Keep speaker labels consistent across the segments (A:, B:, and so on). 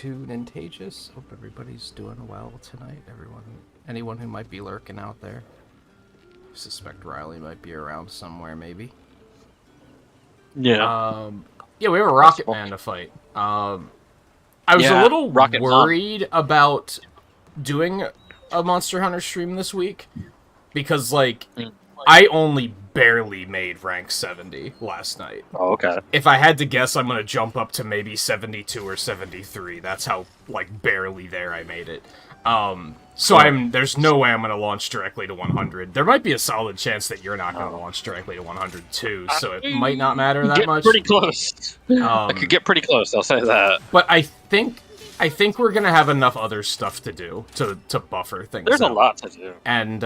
A: to Nintagious. Hope everybody's doing well tonight. Anyone who might be lurking out there. I suspect Riley might be around somewhere, maybe.
B: Yeah.
A: Yeah, we have a Rocket Man to fight. I was a little worried about doing a Monster Hunter stream this week because, like, I only barely made rank 70 last night.
B: Oh, okay.
A: If I had to guess, I'm gonna jump up to maybe 72 or 73. That's how, like, barely there I made it. So there's no way I'm gonna launch directly to 100. There might be a solid chance that you're not gonna launch directly to 100 too, so it might not matter that much.
B: Pretty close. I could get pretty close, I'll say that.
A: But I think we're gonna have enough other stuff to do to buffer things.
B: There's a lot to do.
A: And,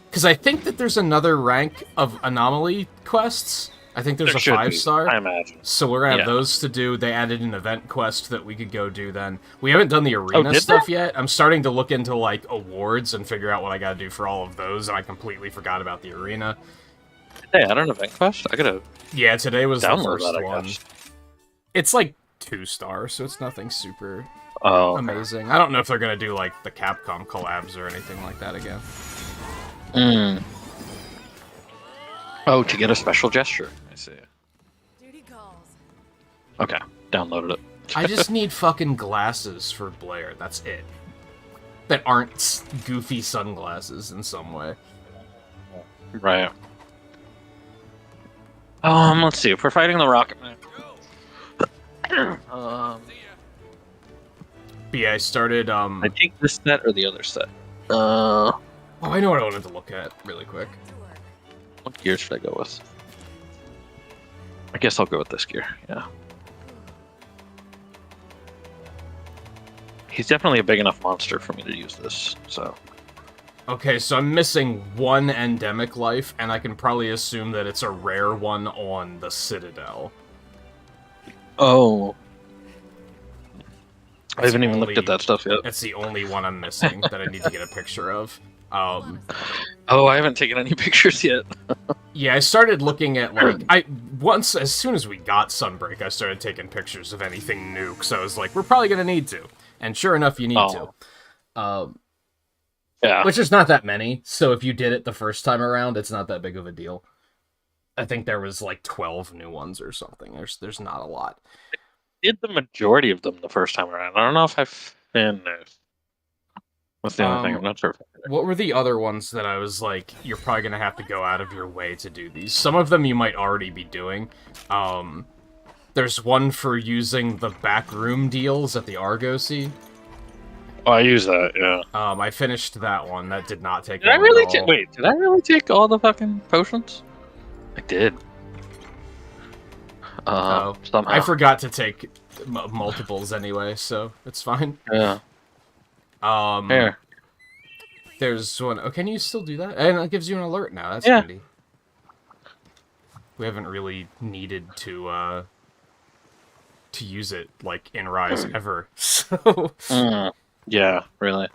A: because I think that there's another rank of anomaly quests. I think there's a 5-star.
B: I imagine.
A: So we're gonna have those to do. They added an event quest that we could go do then. We haven't done the arena stuff yet. I'm starting to look into, like, awards and figure out what I gotta do for all of those, and I completely forgot about the arena.
B: Hey, I don't know event quest? I gotta...
A: Yeah, today was the first
B: that,
A: one. It's, like, 2-star, so it's nothing super amazing. I don't know if they're gonna do, like, the Capcom collabs or anything like that again.
B: Oh, to get a special gesture. I see.
C: Duty calls.
B: Okay, downloaded it.
A: I just need fucking glasses for Blair. That's it. That aren't goofy sunglasses in some way.
B: Right. Let's see. If we're fighting the Rocket Man.
A: But yeah, I started,
B: I take this set or the other set?
A: Oh, I know what I wanted to look at really quick.
B: What gear should I go with? I guess I'll go with this gear, yeah. He's definitely a big enough monster for me to use this, so...
A: Okay, so I'm missing one endemic life, and I can probably assume that it's a rare one on the Citadel.
B: Oh. I haven't even looked at that stuff yet.
A: It's the only one I'm missing that I need to get a picture of.
B: Oh, I haven't taken any pictures yet.
A: Yeah, I started looking at, like, as soon as we got Sunbreak, I started taking pictures of anything new, because I was like, we're probably going to need to. And sure enough, you need to.
B: Yeah.
A: Which is not that many, so if you did it the first time around, it's not that big of a deal. I think there was, like, 12 new ones or something. There's not a lot.
B: I did the majority of them the first time around. I don't know if I finished. What's the other thing? I'm not sure.
A: What were the other ones that I was like, you're probably going to have to go out of your way to do these? Some of them you might already be doing. There's one for using the backroom deals at the Argosy.
B: Oh, I use that, yeah.
A: I finished that one. That did not take
B: Did I really did I really take all the fucking potions? I did. Somehow.
A: I forgot to take multiples anyway, so it's fine.
B: Yeah. Here.
A: There's one. Oh, can you still do that? And it gives you an alert now. That's handy. We haven't really needed to use it, like, in Rise ever. So.
B: Yeah, really.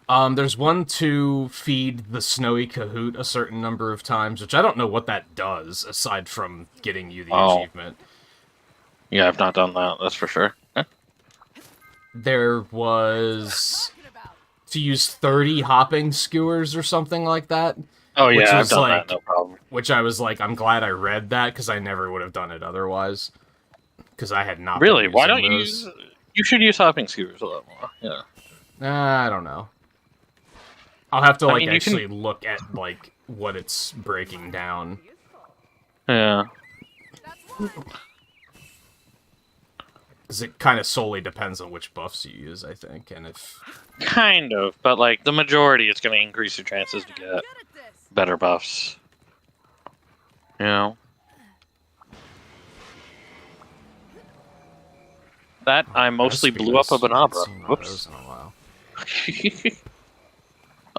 A: There's one to feed the Snowy Kahoot a certain number of times, which I don't know what that does, aside from getting you the achievement.
B: Yeah, I've not done that, that's for sure.
A: There was to use 30 hopping skewers or something like that.
B: Oh yeah, I've done that, no problem.
A: Which I was like, I'm glad I read that, because I never would have done it otherwise. Because I had not
B: really? Why don't you use... You should use hopping skewers a lot more, yeah.
A: I don't know. I'll have to, like, actually look at, like, what it's breaking down.
B: Yeah.
A: Because it kind of solely depends on which buffs you use, I think, and if...
B: Kind of, but, like, the majority, it's going to increase your chances to get better buffs. You know? That, I mostly blew up a Banabra. Whoops.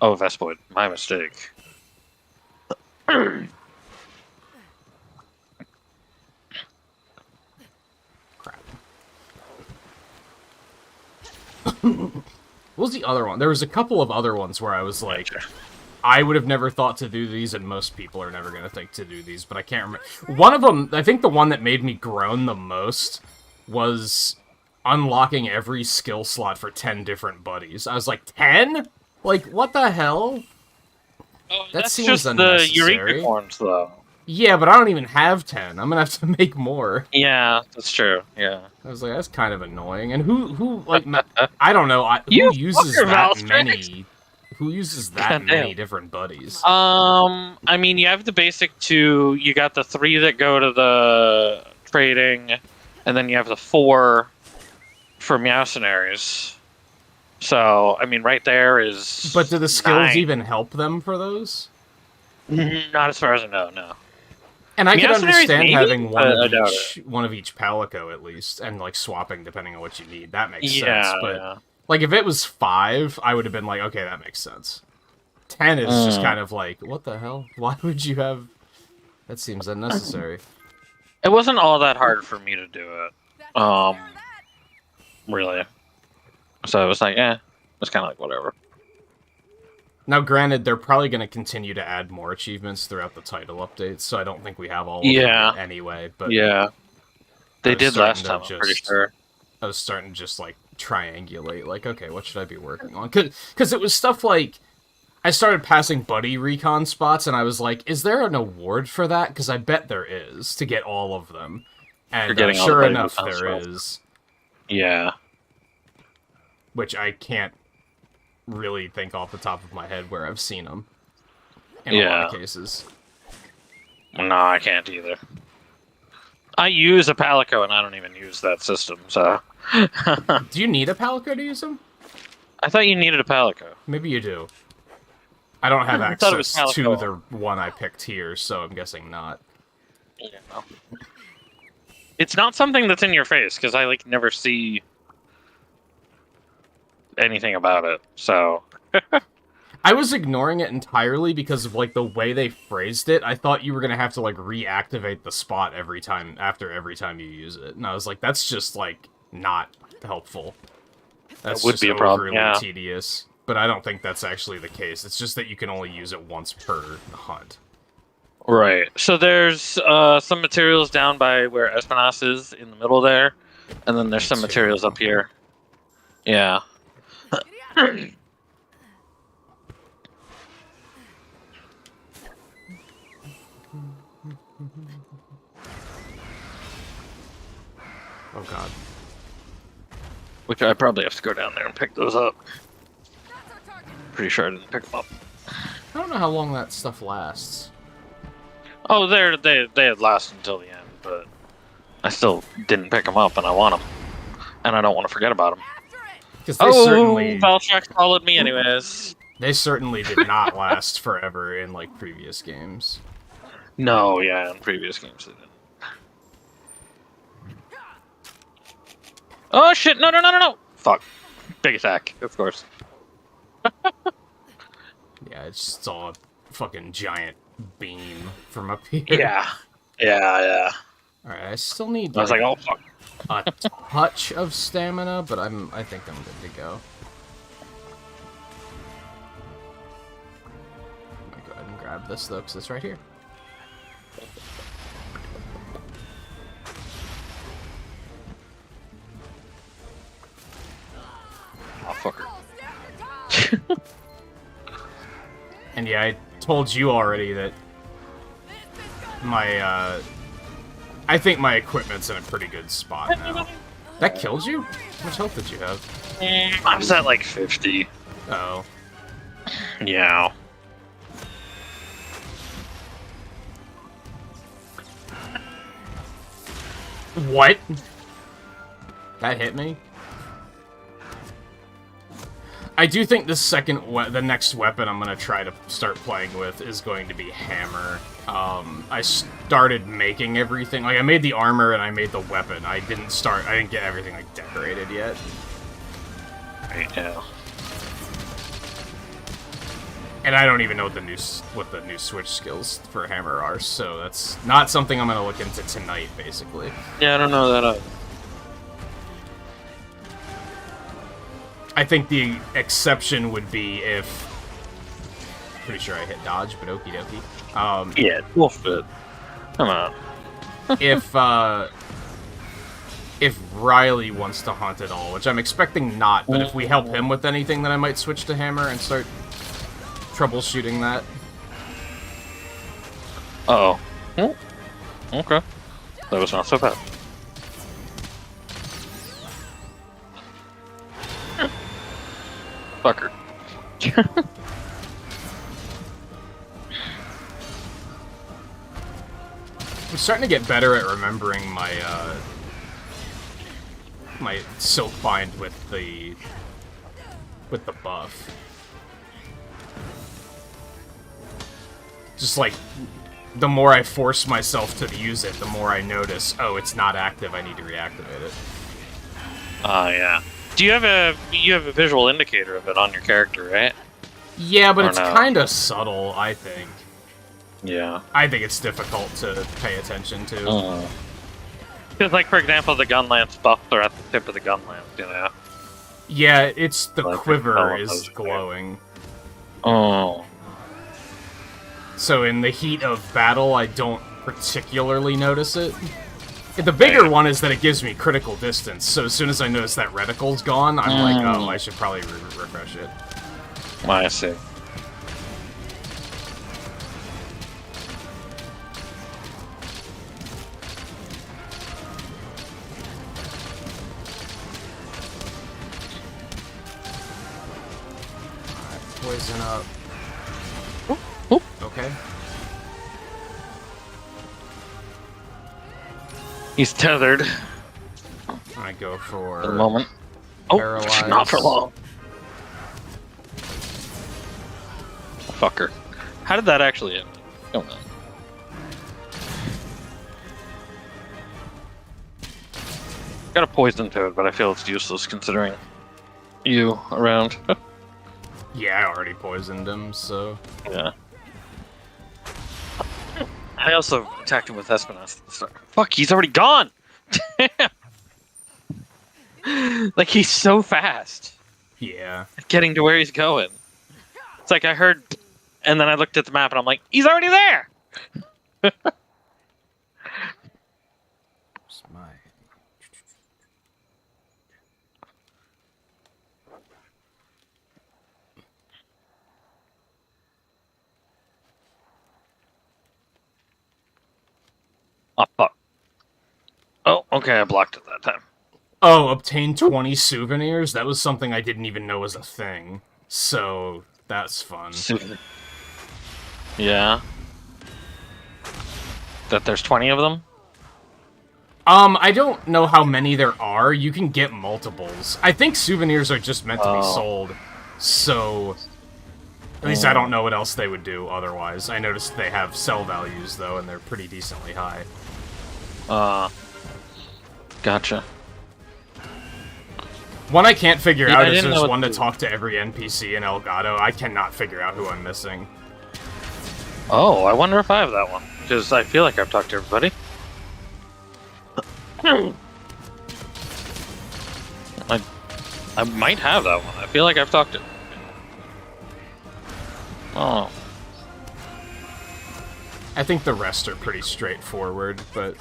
B: Oh, Vespoid. My mistake.
A: Crap. What was the other one? There was a couple of other ones where I was like, I would have never thought to do these, and most people are never going to think to do these, but I can't remember. One of them, I think the one that made me groan the most was unlocking every skill slot for 10 different buddies. I was like, 10? Like, what the hell?
B: Oh,
A: That
B: that's
A: seems
B: just
A: unnecessary.
B: the Eureka Corns, though.
A: Yeah, but I don't even have 10. I'm gonna have to make more.
B: Yeah, that's true. Yeah.
A: I was like, that's kind of annoying. And who like, I don't know,
B: You
A: who uses
B: fucker,
A: that
B: Valstrix!
A: many? Who uses that
B: God
A: many
B: damn.
A: different buddies?
B: I mean, you have the basic 2. You got the 3 that go to the trading, and then you have the 4 for mercenaries. So, I mean, right there is.
A: But do the skills
B: 9.
A: even help them for those?
B: Not as far as I know. No.
A: And I could
B: Mercenaries,
A: understand
B: maybe?
A: having
B: I doubt
A: one of each Palico at least, and like swapping depending on what you need. That makes
B: Yeah,
A: sense. But
B: yeah.
A: like if it was 5, I would have been like, okay, that makes sense. 10 is just kind of like, what the hell? Why would you have? That seems unnecessary.
B: It wasn't all that hard for me to do it. Really. So it was like, it's kind of like whatever.
A: Now, granted, they're probably going to continue to add more achievements throughout the title updates, so I don't think we have all of them anyway. But
B: yeah, they did last time.
A: Just,
B: I'm pretty sure.
A: I was starting to just like triangulate, like, okay, what should I be working on? Because it was stuff like I started passing buddy recon spots, and I was like, is there an award for that? Because I bet there is to get all of them. And sure enough, there is.
B: Yeah.
A: Which I can't really think off the top of my head where I've seen them. In a lot of cases.
B: No, I can't either. I use a Palico, and I don't even use that system, so...
A: Do you need a Palico to use them?
B: I thought you needed a Palico.
A: Maybe you do. I don't have access to the one I picked here, so I'm guessing not.
B: Yeah. It's not something that's in your face, because I, like, never see anything about it, so...
A: I was ignoring it entirely because of, like, the way they phrased it. I thought you were gonna have to, like, reactivate the spot every time you use it. And I was like, that's just, like, not helpful. That would be a problem, yeah. Tedious. But I don't think that's actually the case. It's just that you can only use it once per hunt.
B: Right. So there's some materials down by where Espinas is, in the middle there. And then there's some materials up here. Yeah.
A: Oh god.
B: Which I probably have to go down there and pick those up. Pretty sure I didn't pick them up.
A: I don't know how long that stuff lasts.
B: Oh, they last until the end, but I still didn't pick them up, and I want them. And I don't want to forget about them. Valstrax followed me anyways.
A: They certainly did not last forever in, like, previous games.
B: No, yeah, in previous games they didn't. Oh shit, no! Fuck. Big attack, of course.
A: Yeah, it's just all a fucking giant beam from up here.
B: Yeah.
A: Alright, I still need,
B: I was like, oh fuck.
A: a touch of stamina, but I think I'm good to go. I'm gonna go ahead and grab this, though, because it's right here.
B: Oh, fucker.
A: And yeah, I told you already that my, I think my equipment's in a pretty good spot now. That killed you? How much health did you have?
B: I was at like 50.
A: Oh.
B: Yeah.
A: What? That hit me? I do think the next weapon I'm gonna try to start playing with is going to be Hammer. I started making everything. Like, I made the armor and I made the weapon. I didn't get everything, like, decorated yet.
B: Right now.
A: And I don't even know what the new switch skills for Hammer are, so that's not something I'm gonna look into tonight, basically.
B: Yeah, I don't know that.
A: I think the exception would be if... Pretty sure I hit dodge, but okie dokie.
B: Yeah, wolf fit. Come on.
A: If, if Riley wants to hunt at all, which I'm expecting not, but if we help him with anything, then I might switch to Hammer and start troubleshooting that.
B: Uh-oh. Oh. Okay. That was not so bad. Fucker.
A: I'm starting to get better at remembering my, my silk bind with the buff. Just like, the more I force myself to use it, the more I notice, oh, it's not active, I need to reactivate it.
B: Oh, yeah. Do you have a visual indicator of it on your character, right?
A: Yeah, but
B: Or
A: it's
B: no?
A: kind of subtle, I think.
B: Yeah.
A: I think it's difficult to pay attention to.
B: Because, like, for example, the gun lance buffs are at the tip of the gun lance, you know?
A: Yeah, it's the
B: Like,
A: quiver
B: oh,
A: is
B: those-
A: glowing.
B: Oh.
A: So in the heat of battle, I don't particularly notice it. The bigger one is that it gives me critical distance, so as soon as I notice that reticle's gone, I'm like, oh, I should probably refresh it.
B: I see.
A: Poison up.
B: Oop.
A: Okay.
B: He's tethered
A: I go for
B: for the moment. Oh,
A: Paralyze.
B: not for long. Fucker. How did that actually end? I don't know. Got a poison toad, but I feel it's useless considering you around.
A: Yeah, I already poisoned him, so...
B: Yeah. I also attacked him with Espinas at the start. Fuck, he's already gone! Damn! Like, he's so fast
A: Yeah.
B: at getting to where he's going. It's like I heard, and then I looked at the map and I'm like, he's already there!
A: Where's my...
B: Oh, fuck. Oh, okay, I blocked it that time.
A: Oh, obtain 20 souvenirs? That was something I didn't even know was a thing. So, that's fun.
B: Yeah. That there's 20 of them?
A: I don't know how many there are. You can get multiples. I think souvenirs are just meant to be sold. So, at least I don't know what else they would do otherwise. I noticed they have sell values, though, and they're pretty decently high.
B: Gotcha.
A: One I can't figure
B: Yeah,
A: out
B: I
A: is
B: didn't
A: there's
B: know
A: one
B: what
A: to
B: to-
A: talk to every NPC in Elgato. I cannot figure out who I'm missing.
B: Oh, I wonder if I have that one. Because I feel like I've talked to everybody. I might have that one. I feel like I've talked to. Oh.
A: I think the rest are pretty straightforward, but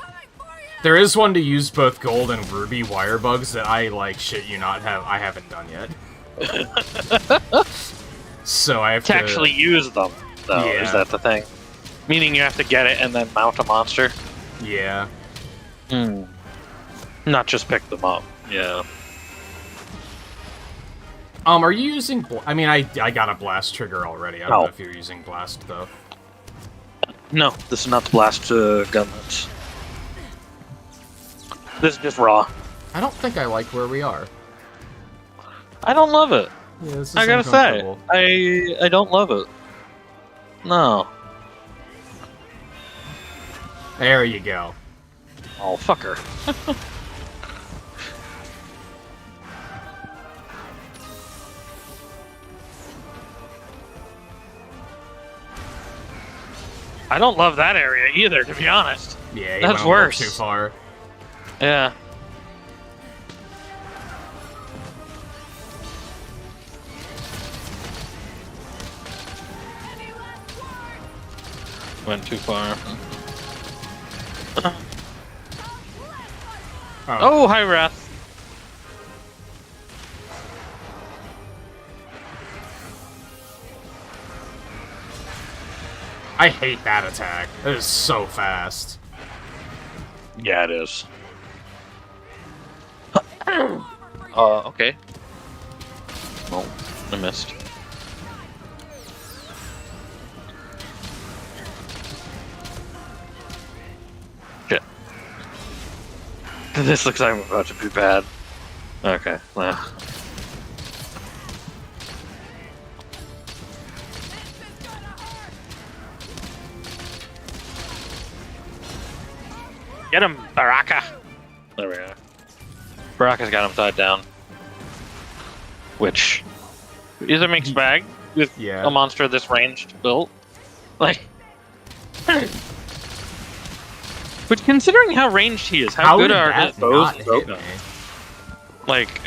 A: there is one to use both gold and ruby wire bugs that I, like, shit you not, I haven't done yet. So I have
B: To actually use them, though,
A: Yeah.
B: is that the thing? Meaning you have to get it and then mount a monster?
A: Yeah.
B: Hmm. Not just pick them up. Yeah.
A: Are you using... I mean, I got a blast trigger already. I don't
B: Oh.
A: know if you're using blast, though.
B: No, this is not the blast gunlets. This is just raw.
A: I don't think I like where we are.
B: I don't love it.
A: Yeah, this is
B: I gotta say,
A: uncomfortable.
B: I don't love it. No.
A: There you go.
B: Oh, fucker. I don't love that area either, to be honest.
A: Yeah, he
B: That's
A: went a little
B: worse.
A: too far.
B: Yeah. Went too far. Oh, hi, Wrath.
A: I hate that attack. It is so fast.
B: Yeah, it is. Okay. Oh, I missed. Shit. This looks like I'm about to be bad. Okay, well. Get him, Baraka! There we go. Baraka's got him tied down. Which is a mixed bag with a monster this ranged built. Like, but considering how ranged he is, how good are his bows and bow guns? Like,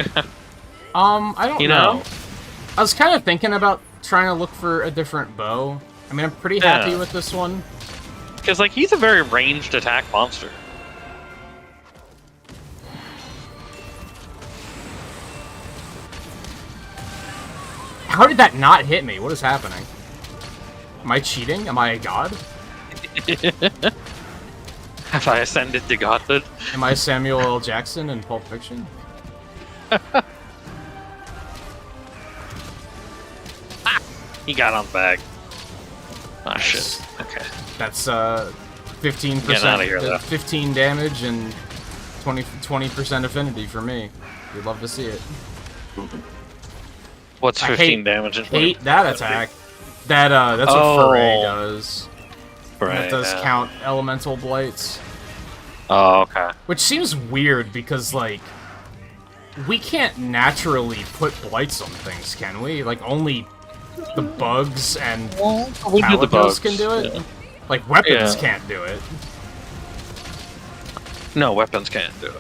A: I don't know. I was kind of thinking about trying to look for a different bow. I mean, I'm pretty happy with this one.
B: Because, like, he's a very ranged attack monster.
A: How did that not hit me? What is happening? Am I cheating? Am I a god?
B: Have I ascended to godhood?
A: Am I Samuel L. Jackson in Pulp Fiction?
B: He got on the bag. Ah, shit. Okay.
A: That's 15%.
B: Getting out of here, though.
A: 15 damage and 20% affinity for me. We'd love to see it.
B: What's 15 damage? And
A: hate that attack. That's what Foray does.
B: Foray,
A: that does count elemental blights.
B: Oh, okay.
A: Which seems weird because, like, we can't naturally put blights on things, can we? Like, only the bugs and Palicos can do it? Yeah. Like, weapons can't do it.
B: No, weapons can't do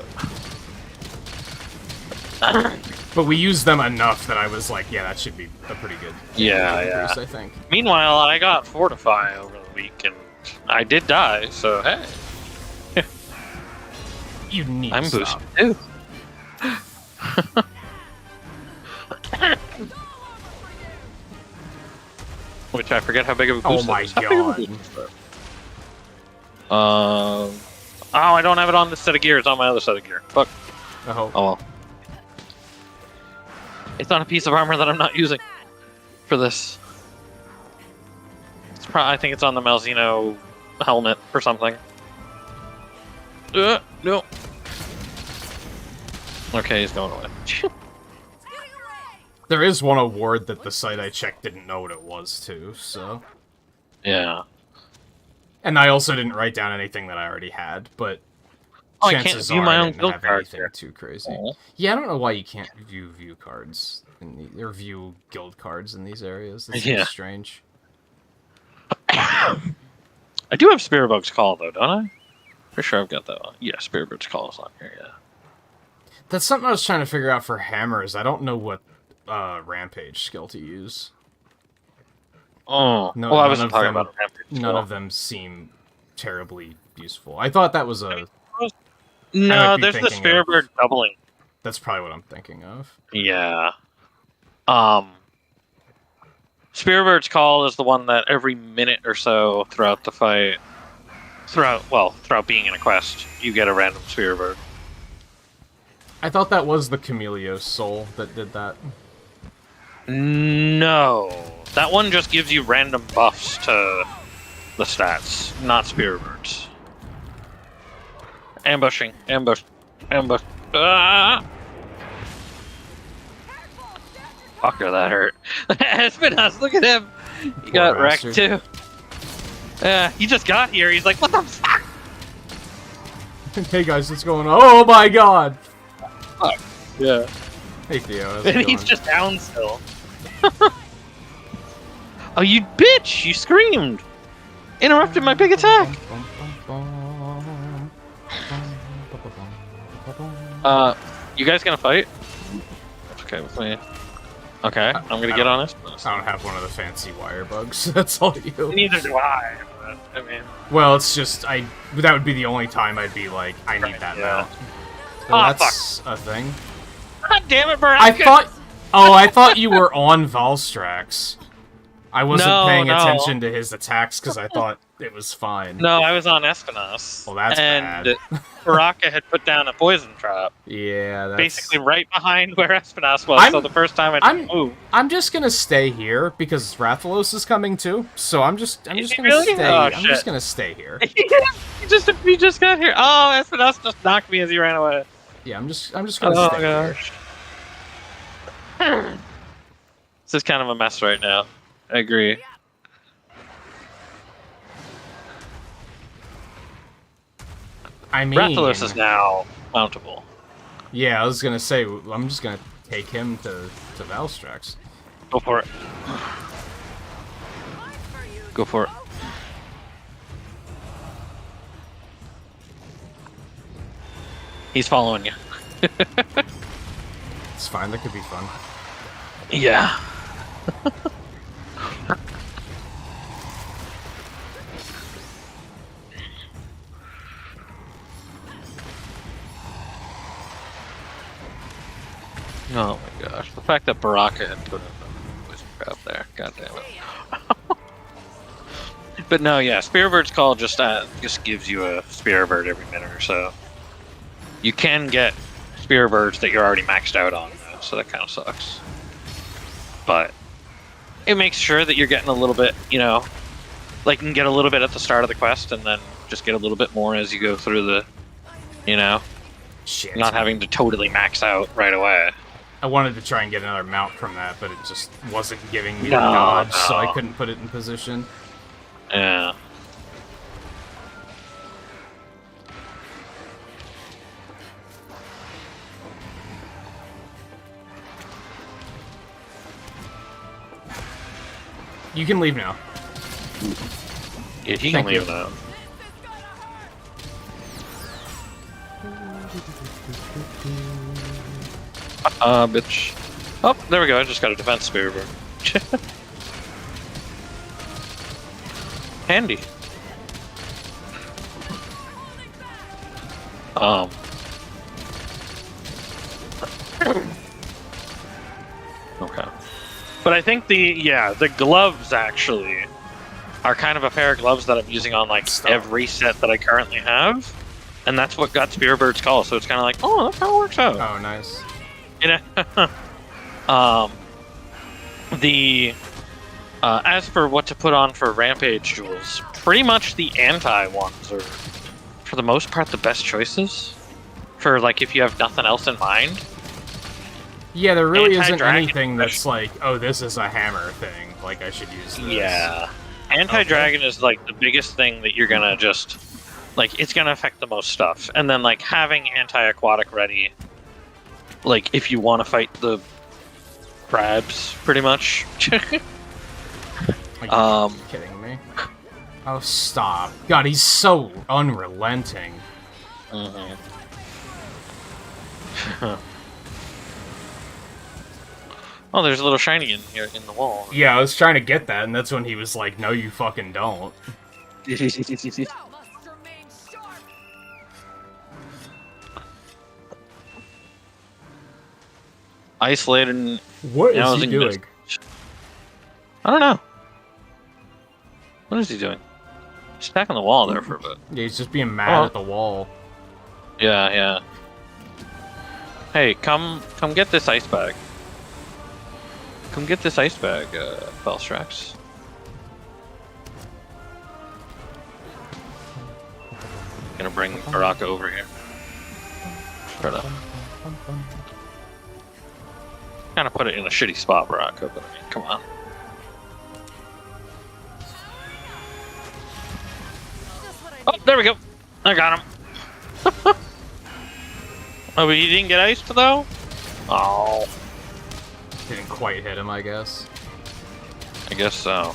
B: it.
A: But we used them enough that I was like, yeah, that should be a pretty good increase, I think.
B: Meanwhile, I got Fortify over the week, and I did die, so hey.
A: You need
B: I'm
A: to
B: boosted too. Which I forget how big of a boost
A: Oh my god.
B: Oh, I don't have it on this set of gear. It's on my other set of gear. Fuck.
A: Oh
B: well. It's on a piece of armor that I'm not using for this. It's I think it's on the Malzeno helmet or something. No. Okay, he's going away.
A: There is one award that the site I checked didn't know what it was, too, so...
B: Yeah.
A: And I also didn't write down anything that I already had, but chances are I didn't have anything too crazy. Yeah, I don't know why you can't view cards, or view guild cards in these areas. That seems strange.
B: I do have Spiritboat's Call, though, don't I? Pretty sure I've got that one. Yeah, Spiritboat's Call is on here, yeah.
A: That's something I was trying to figure out for hammers. I don't know what Rampage skill to use.
B: Oh, no, well, I wasn't talking about Rampage.
A: None of them seem terribly useful. I thought that was a...
B: No, there's the Spiritbird doubling.
A: That's probably what I'm thinking of.
B: Yeah. Spiritbird's Call is the one that every minute or so throughout the fight, throughout being in a quest, you get a random Spiritbird.
A: I thought that was the Chameleos soul that did that.
B: No. That one just gives you random buffs to the stats, not Spiritbirds. Ambushing. Ambush. Ambush. Ah! Fucker, that hurt. Espinosa, look at him! He got wrecked too. He just got here, he's like, what the fuck?
A: Hey guys, what's going on? Oh my god!
B: Fuck. Yeah.
A: Hey Theo,
B: and he's just down still. Oh, you bitch! You screamed! Interrupted my big attack! You guys gonna fight? Okay with me. Okay, I'm gonna get on this.
A: I don't have one of the fancy wire bugs. That's all you.
B: Neither do I. But, I mean,
A: well, it's just that would be the only time I'd be like, I need that now. Well,
B: Ah,
A: that's a thing.
B: God damn it, Baraka!
A: I thought... Oh, I thought you were on Valstrax. I wasn't
B: No,
A: paying
B: no.
A: attention to his attacks because I thought it was fine.
B: No, I was on Espinas.
A: Well, that's
B: and
A: bad.
B: Baraka had put down a poison trap.
A: Yeah, that's...
B: Basically right behind where Espinas was, so the first time I didn't move.
A: I'm just gonna stay here because Rathalos is coming too. So I'm just gonna
B: really?
A: stay.
B: Oh,
A: I'm just gonna stay here.
B: he just got here. Oh, Espinas just knocked me as he ran away.
A: Yeah, I'm just gonna stay here.
B: This is kind of a mess right now. I agree.
A: I mean,
B: Rathalos is now mountable.
A: Yeah, I was gonna say I'm just gonna take him to Valstrax.
B: Go for it. Go for it. He's following you.
A: It's fine. That could be fun.
B: Yeah. Oh my gosh. The fact that Baraka had put a poison trap there. God damn it. But no, yeah, Spearbird's Call just gives you a Spearbird every minute or so. You can get Spearbirds that you're already maxed out on, though, so that kind of sucks. But it makes sure that you're getting a little bit, you know, like you can get a little bit at the start of the quest and then just get a little bit more as you go through the, you know,
A: Shit.
B: not having to totally max out right away.
A: I wanted to try and get another mount from that, but it just wasn't giving me
B: No,
A: the dodge,
B: no.
A: so I couldn't put it in position.
B: Yeah.
A: You can leave now.
B: Yeah, he
A: Thank
B: can
A: you.
B: leave now. Bitch. Oh, there we go. I just got a defense Spearbird. Handy. Okay. But I think the gloves actually are kind of a pair of gloves that I'm using on like every set that I currently have. And that's what got Spearbird's Call, so it's kind of like, oh, that kind of works out.
A: Oh, nice.
B: You know, as for what to put on for Rampage jewels, pretty much the anti ones are, for the most part, the best choices. For like if you have nothing else in mind.
A: Yeah, there really isn't
B: Anti-dragon
A: anything that's like, oh, this is a hammer thing. Like, I should use this.
B: Yeah, anti-dragon is like the biggest thing that you're gonna just like. It's gonna affect the most stuff, and then like having anti-aquatic ready. Like if you want to fight the crabs, pretty much.
A: Are you kidding me? Oh, stop. God, he's so unrelenting.
B: Mm-hmm. Oh, there's a little shiny in here in the wall.
A: Yeah, I was trying to get that, and that's when he was like, no, you fucking don't.
B: Isolated.
A: What is he doing?
B: I don't know. What is he doing? He's back on the wall there for a bit.
A: Yeah, he's just being mad at the wall.
B: Yeah, yeah. Hey, come get this ice bag. Come get this ice bag, Valstrax. Gonna bring Baraka over here. Try to kind of put it in a shitty spot, Baraka, but I mean, come on. Oh, there we go. I got him. Oh, but you didn't get iced though? Oh.
A: Didn't quite hit him, I guess.
B: I guess so.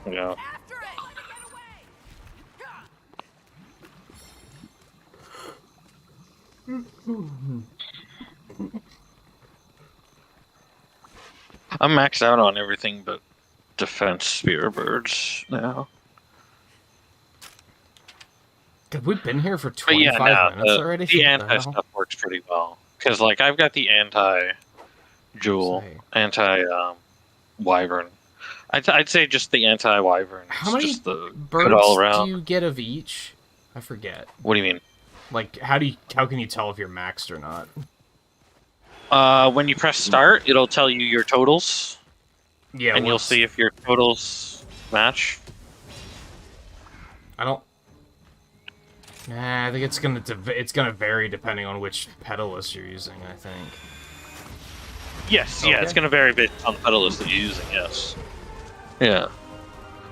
B: Yeah. I'm maxed out on everything but defense spear birds now.
A: God, we've been here for
B: But
A: 25
B: yeah,
A: minutes
B: no,
A: already?
B: the
A: What the
B: anti
A: hell?
B: stuff works pretty well. Because, like, I've got the anti-jewel,
A: Say.
B: anti-wyvern. I'd say just the anti-wyvern.
A: How
B: It's
A: many
B: just the good
A: birds
B: all
A: do
B: around.
A: you get of each? I forget.
B: What do you mean?
A: Like, how can you tell if you're maxed or not?
B: When you press start, it'll tell you your totals,
A: Yeah,
B: and you'll see if your totals match.
A: I don't. Nah, I think it's gonna vary depending on which pedalist you're using. I think.
B: Yes,
A: Okay.
B: yeah, it's going to vary based on the pedalist that you're using. Yes. Yeah.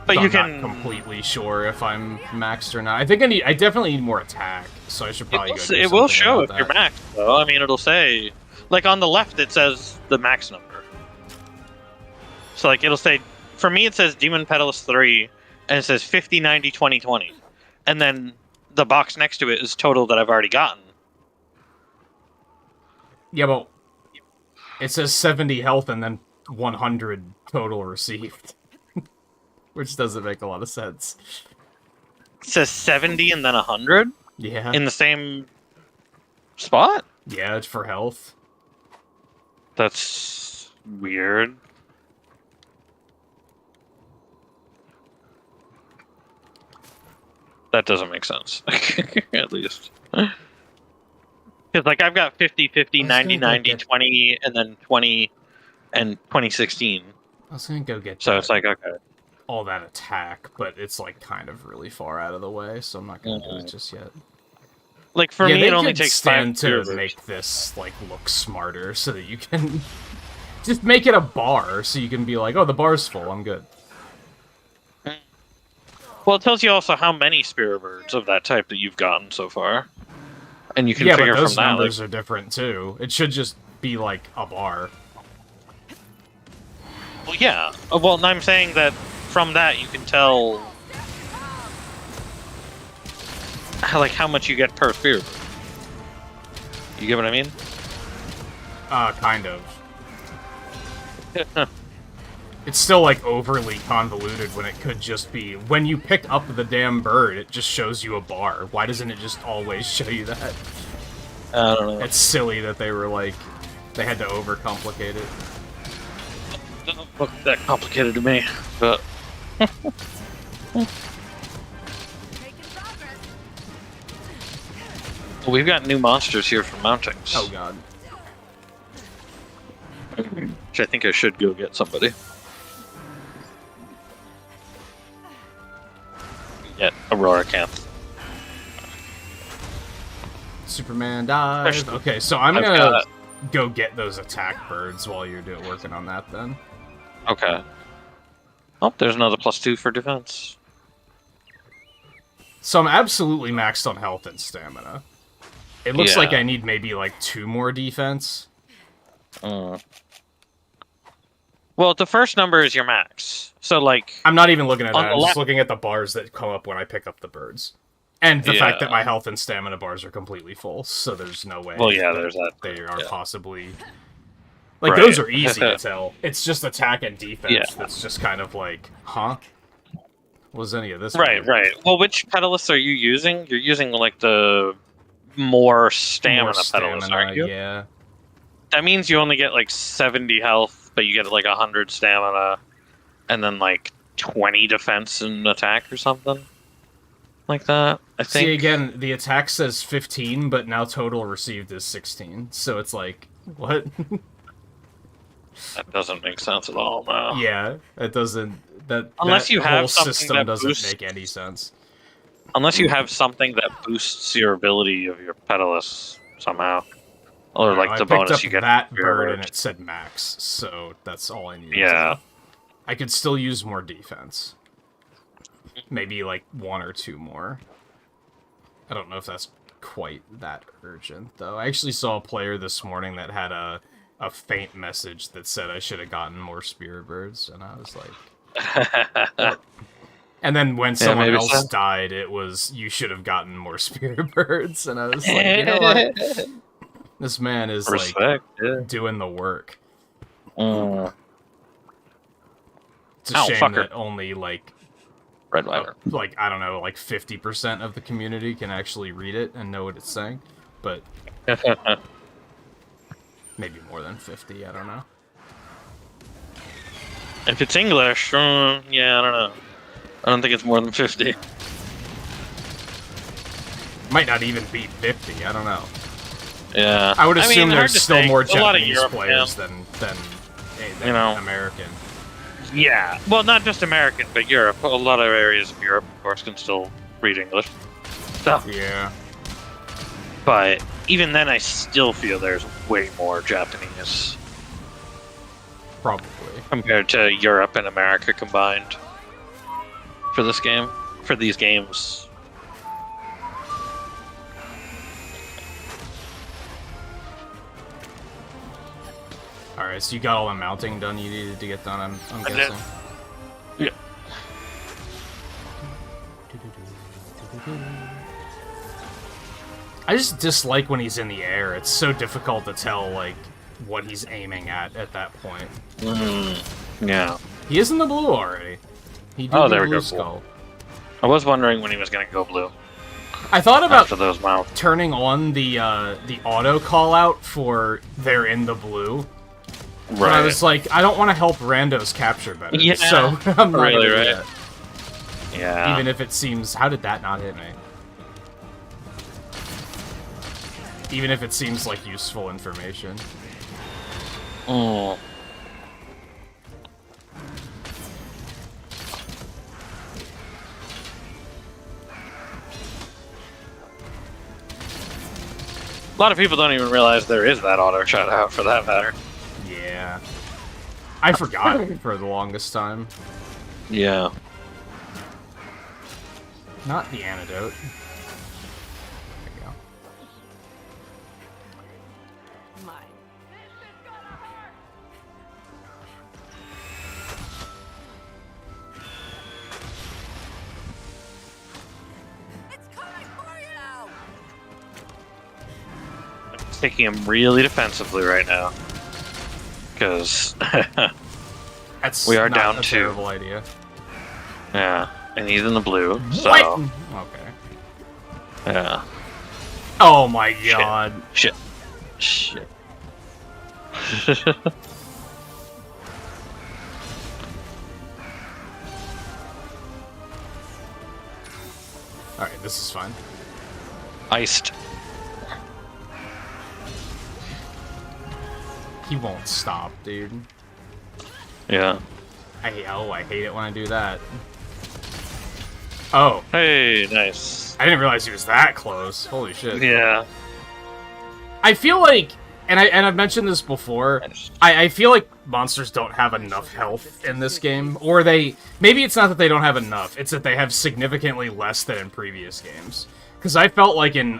B: But
A: So
B: you
A: I'm
B: can
A: not completely sure if I'm maxed or not. I think I definitely need more attack, so I should probably go do
B: It will
A: something
B: show if
A: about
B: you're
A: that.
B: maxed, though. I mean, it'll say, like on the left, it says the max number. So, like, it'll say, for me, it says Demon Pedalist 3, and it says 50, 90, 20, 20. And then the box next to it is total that I've already gotten.
A: Yeah, but it says 70 health and then 100 total received. Which doesn't make a lot of sense.
B: It says 70 and then 100
A: Yeah.
B: in the same spot?
A: Yeah, it's for health.
B: That's weird. That doesn't make sense. At least. Because, like, I've got 50, 50, 90, 90, 20, and then 20, and 2016.
A: I was gonna go get
B: So
A: that,
B: it's like, okay.
A: all that attack, but it's like kind of really far out of the way, so I'm not gonna do it just yet.
B: Like, for
A: yeah,
B: me,
A: they
B: it only
A: could
B: takes
A: stand
B: 5
A: to
B: servers.
A: make this like look smarter, so that you can just make it a bar, so you can be like, oh, the bar's full, I'm good.
B: Well, it tells you also how many spear birds of that type that you've gotten so far. And you can
A: Yeah,
B: figure
A: but those
B: from that,
A: numbers
B: like,
A: are different too. It should just be like a bar.
B: well, yeah. Well, and I'm saying that from that you can tell how much you get per spear bird. You get what I mean?
A: Kind of. It's still, like, overly convoluted when it could just be... When you pick up the damn bird, it just shows you a bar. Why doesn't it just always show you that?
B: I don't know.
A: It's silly that they were, like... They had to overcomplicate it.
B: Doesn't look that complicated to me, but... Well, we've got new monsters here for mountings.
A: Oh, God.
B: Which I think I should go get somebody. Get Aurora Camp.
A: Superman dies.
B: Actually,
A: Okay, so I'm
B: I've
A: gonna
B: got-
A: go get those attack birds while you're working on that, then.
B: Okay. Oh, there's another +2 for defense.
A: So I'm absolutely maxed on health and stamina. It looks like
B: Yeah.
A: I need maybe, like, 2 more defense.
B: Well, the first number is your max. So, like...
A: I'm not even looking at
B: On
A: that.
B: the
A: I'm just
B: left-
A: looking at the bars that come up when I pick up the birds. And the fact
B: Yeah.
A: that my health and stamina bars are completely full, so there's no way
B: Well, yeah, there's that.
A: they are
B: Yeah.
A: possibly... Like,
B: Right.
A: those are easy to tell. It's just attack and defense
B: Yeah.
A: that's just kind of like, huh? Was any of this?
B: Right,
A: weird?
B: right. Well, which pedalist are you using? You're using, like, the more stamina,
A: More
B: pedalist, aren't you?
A: Yeah.
B: That means you only get, like, 70 health, but you get, like, 100 stamina, and then, like, 20 defense and attack or something. Like that, I think.
A: See, again, the attack says 15, but now total received is 16. So it's like, what?
B: That doesn't make sense at all, no.
A: Yeah, it doesn't...
B: Unless
A: that
B: you have
A: whole
B: something
A: system
B: that
A: doesn't
B: boosts-
A: make any sense.
B: Unless you have something that boosts your ability of your pedalist somehow. Or, like,
A: I
B: the
A: picked
B: bonus
A: up
B: you get.
A: that
B: from your
A: bird and
B: bird.
A: it said max, so that's all I need.
B: Yeah.
A: I could still use more defense. Maybe like 1 or 2 more. I don't know if that's quite that urgent, though. I actually saw a player this morning that had a faint message that said I should have gotten more spear birds, and I was like... And then when someone
B: maybe
A: else
B: so.
A: died, it was, you should have gotten more spear birds, and I was like, you know what? This man is,
B: Respect, yeah.
A: like, doing the work.
B: Mm.
A: It's a
B: Ow,
A: shame
B: fucker.
A: that only like
B: Red Wyvern.
A: like I don't know, like 50% of the community can actually read it and know what it's saying, but maybe more than 50. I don't know.
B: If it's English, yeah, I don't know. I don't think it's more than 50.
A: Might not even be 50. I don't know.
B: Yeah.
A: I would assume
B: hard
A: there's
B: to
A: still
B: say.
A: more
B: A lot of
A: Japanese
B: Europe,
A: players
B: yeah.
A: than
B: You know.
A: American.
B: Yeah. Well, not just American, but Europe. A lot of areas of Europe, of course, can still read English. So,
A: Yeah.
B: but even then, I still feel there's way more Japanese
A: Probably.
B: compared to Europe and America combined for this game, for these games.
A: Alright, so you got all the mounting done you needed to get done, I'm
B: did.
A: guessing.
B: Yeah.
A: I just dislike when he's in the air. It's so difficult to tell, like, what he's aiming at that point.
B: Yeah.
A: He is in the blue already. He did
B: Oh,
A: the
B: there we
A: blue
B: go.
A: skull.
B: I was wondering when he was going to go blue
A: I thought about
B: after those mouths.
A: turning on the auto call out for they're in the blue. But I was like, I don't want to help randos capture better.
B: Yeah,
A: so I'm not
B: really,
A: gonna do
B: right?
A: that.
B: Yeah.
A: Even if it seems, how did that not hit me? Even if it seems like useful information.
B: Oh. A lot of people don't even realize there is that auto shut out for that matter.
A: Yeah. I forgot for the longest time.
B: Yeah.
A: Not the antidote. There you go.
B: Taking him really defensively right now. Because,
A: That's
B: We are
A: not
B: down
A: a
B: two.
A: terrible idea.
B: yeah. And he's in the blue, so.
A: What? Okay.
B: Yeah.
A: Oh my god.
B: Shit. Shit.
A: Alright, this is fine.
B: Iced.
A: He won't stop, dude.
B: Yeah.
A: I hate it when I do that. Oh,
B: Hey, nice.
A: I didn't realize he was that close. Holy shit.
B: Yeah.
A: I feel like, and I've mentioned this before, I feel like monsters don't have enough health in this game, or maybe it's not that they don't have enough, it's that they have significantly less than in previous games. Because I felt like in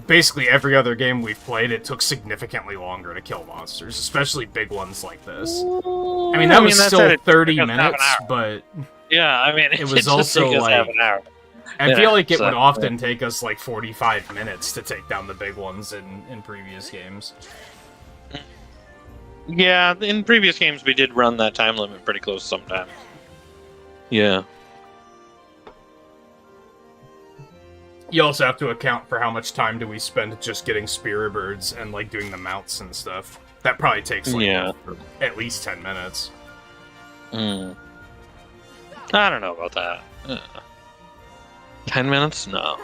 A: basically every other game we've played, it took significantly longer to kill monsters, especially big ones like this. I mean, that was
B: that's
A: still
B: it.
A: 30
B: It took us half an
A: minutes,
B: hour.
A: but
B: Yeah, I mean,
A: It was
B: just
A: also,
B: take us
A: like-
B: half an hour.
A: I
B: Yeah,
A: feel like it
B: so-
A: would often take us like 45 minutes to take down the big ones in previous games.
B: Yeah, in previous games we did run that time limit pretty close sometimes. Yeah.
A: You also have to account for how much time do we spend just getting spirit birds and like doing the mounts and stuff. That probably takes like
B: Yeah.
A: at least 10 minutes.
B: I don't know about that. 10 minutes? No.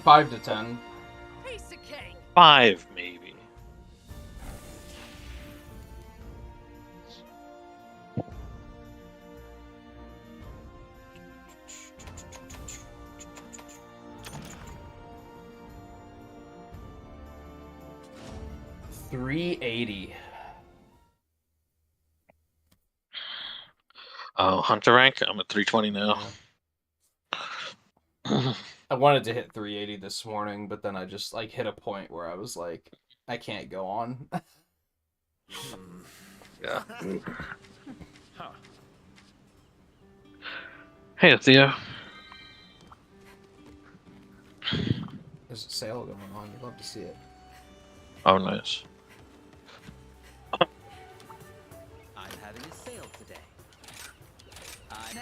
A: 5 to 10.
B: 5, maybe.
A: $380.
B: Oh, Hunter rank? I'm at 320 now.
A: I wanted to hit 380 this morning, but then I just like hit a point where I was like, I can't go on.
B: Yeah. Hey, Theo.
A: There's a sale going on. You'd love to see it.
B: Oh, nice.
C: I'm having a sale today.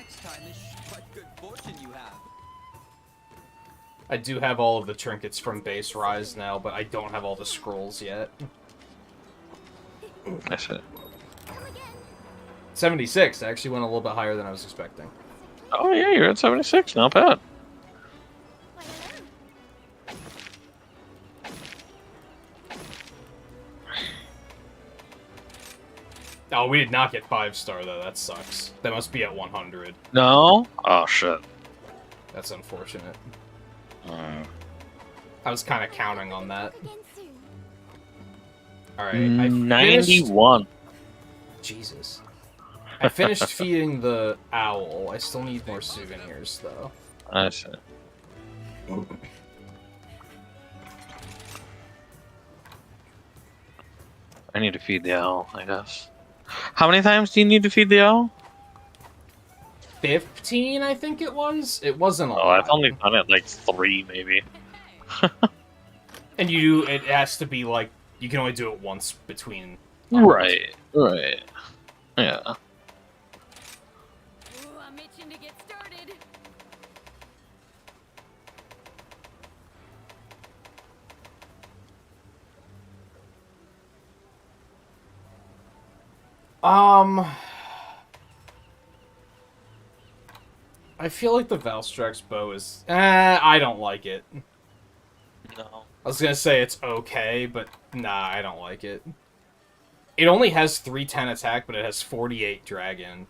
C: next time is what good fortune you have.
A: I do have all of the trinkets from base Rise now, but I don't have all the scrolls yet.
B: That's it.
A: 76 actually went a little bit higher than I was expecting.
B: Oh yeah, you're at 76. Not bad.
A: Oh, we did not get 5-star though. That sucks. That must be at 100.
B: No? Oh shit.
A: That's unfortunate. I was kind of counting on that. Alright, I finished...
B: 91.
A: Jesus. I finished feeding the owl. I still need more souvenirs, though.
B: I see. I need to feed the owl, I guess. How many times do you need to feed the owl?
A: 15, I think it was? It wasn't a lot.
B: Oh, I've only done it like 3, maybe.
A: And it has to be like, you can only do it once between...
B: Right, right. Yeah.
D: Ooh, I'm itching to get started.
A: I feel like the Valstrax bow is... I don't like it.
B: No.
A: I was gonna say it's okay, but nah, I don't like it. It only has 310 attack, but it has 48 dragon.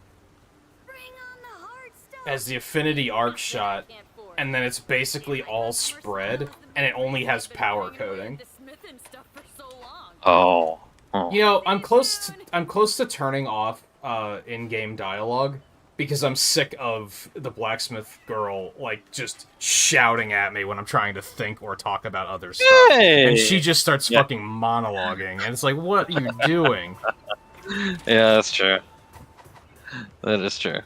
D: Bring on the hard stuff.
A: As the affinity arc shot, and then it's basically all spread, and it only has power coding.
B: Oh. Oh.
A: You know, I'm close to turning off in-game dialogue because I'm sick of the blacksmith girl like just shouting at me when I'm trying to think or talk about other stuff.
B: Hey!
A: And she just starts fucking monologuing, and it's like, what are you doing?
B: Yeah, that's true. That is true.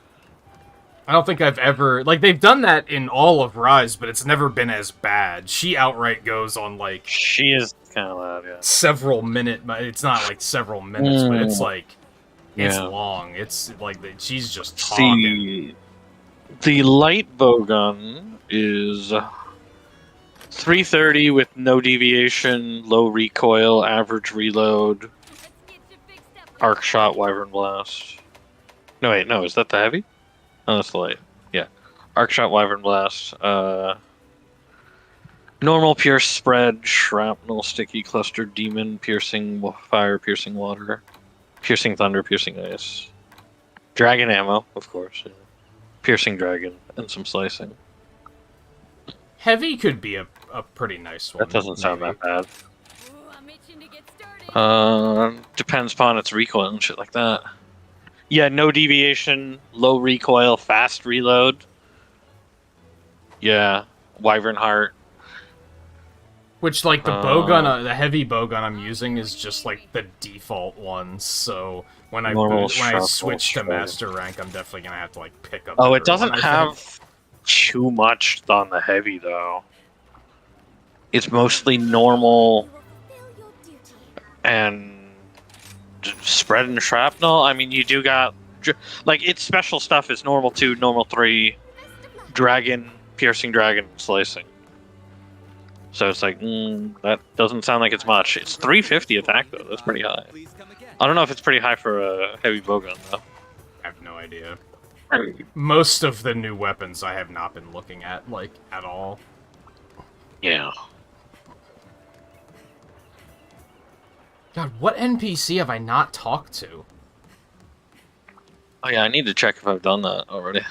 A: I don't think I've ever... Like, they've done that in all of Rise, but it's never been as bad. She outright goes on, like...
B: She is kind of loud, yeah.
A: Several minute... It's not, like, several minutes, but it's, like... It's
B: Yeah.
A: long. It's, like, she's just talking.
B: The light bowgun is 330 with no deviation, low recoil, average reload, arc shot, wyvern blast. No, wait, no, is that the heavy? Oh, that's the light. Yeah. Arc shot, wyvern blast, normal, pierce, spread, shrapnel, sticky, cluster, demon, piercing, fire, piercing, water, piercing, thunder, piercing, ice. Dragon ammo, of course. Yeah. Piercing dragon, and some slicing.
A: Heavy could be a pretty nice one.
B: That doesn't sound
A: maybe.
B: that bad. Depends upon its recoil and shit like that. Yeah, no deviation, low recoil, fast reload. Yeah, wyvern heart.
A: Which, like, the bowgun, the heavy bowgun I'm using is just, like, the default one, so when I switch to master rank, I'm definitely gonna have to, like, pick up...
B: Oh, it
A: everyone,
B: doesn't
A: I
B: have
A: think.
B: too much on the heavy, though. It's mostly normal and spread and shrapnel. I mean, you do got... Like, its special stuff is normal 2, normal 3, dragon, piercing dragon, slicing. So it's like, that doesn't sound like it's much. It's 350 attack, though. That's pretty high. I don't know if it's pretty high for a heavy bowgun, though.
A: I have no idea. Most of the new weapons I have not been looking at, like, at all.
B: Yeah.
A: God, what NPC have I not talked to?
B: Oh yeah, I need to check if I've done that already.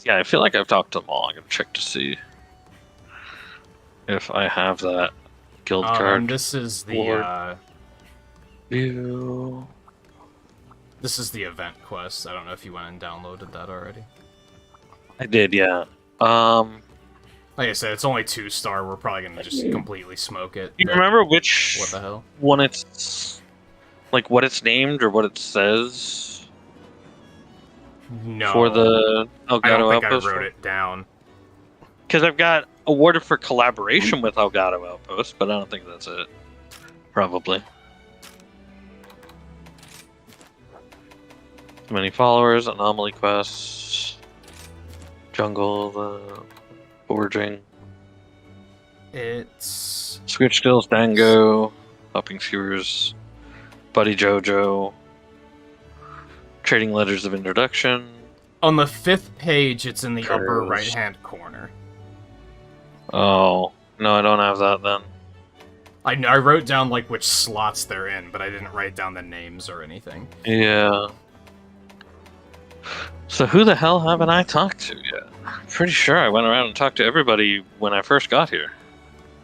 B: Yeah, I feel like I've talked to them all. I'm gonna check to see if I have that guild card.
A: And this is the
B: Ew.
A: this is the event quest. I don't know if you went and downloaded that already.
B: I did, yeah.
A: Like I said, it's only 2-star. We're probably gonna just completely smoke it.
B: Do you remember which
A: What the hell?
B: one it's like what it's named or what it says?
A: No.
B: For the
A: I don't think I
B: outpost?
A: wrote it down.
B: Because I've got awarded for collaboration with Elgato Outpost, but I don't think that's it. Probably. Many followers, anomaly quests, jungle, the foraging,
A: It's
B: switch skills, dango, hopping skewers, buddy Jojo, trading letters of introduction.
A: on the 5th page. It's in the upper
B: Curves.
A: right-hand corner.
B: Oh, no, I don't have that then.
A: I wrote down like which slots they're in, but I didn't write down the names or anything.
B: Yeah. So who the hell haven't I talked to yet? I'm pretty sure I went around and talked to everybody when I first got here.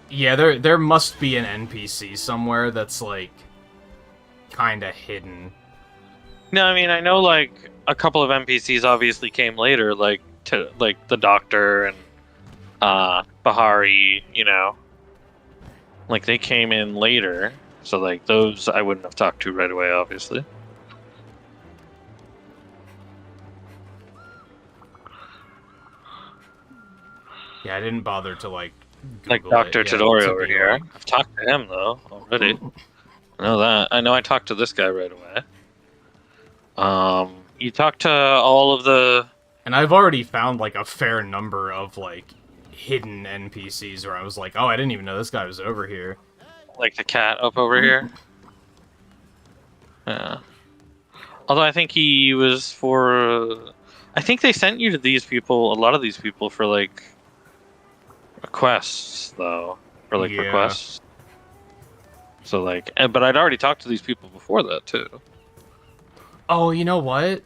A: Yeah, there must be an NPC somewhere that's like kind of hidden.
B: No, I mean I know like a couple of NPCs obviously came later, like the doctor and Bahari, you know. Like they came in later, so like those I wouldn't have talked to right away, obviously.
A: Yeah, I didn't bother to like
B: Like
A: Google
B: Dr.
A: it yet
B: Todori
A: to
B: over
A: be
B: here.
A: like-
B: I've talked to him though already. I know that. I know I talked to this guy right away. You talked to all of the
A: And I've already found like a fair number of like hidden NPCs where I was like, oh, I didn't even know this guy was over here.
B: like the cat up over here. Yeah. Although I think he was for. I think they sent you to these people, a lot of these people, for like quests, though, for like
A: Yeah.
B: requests. So like, but I'd already talked to these people before that too.
A: Oh, you know what?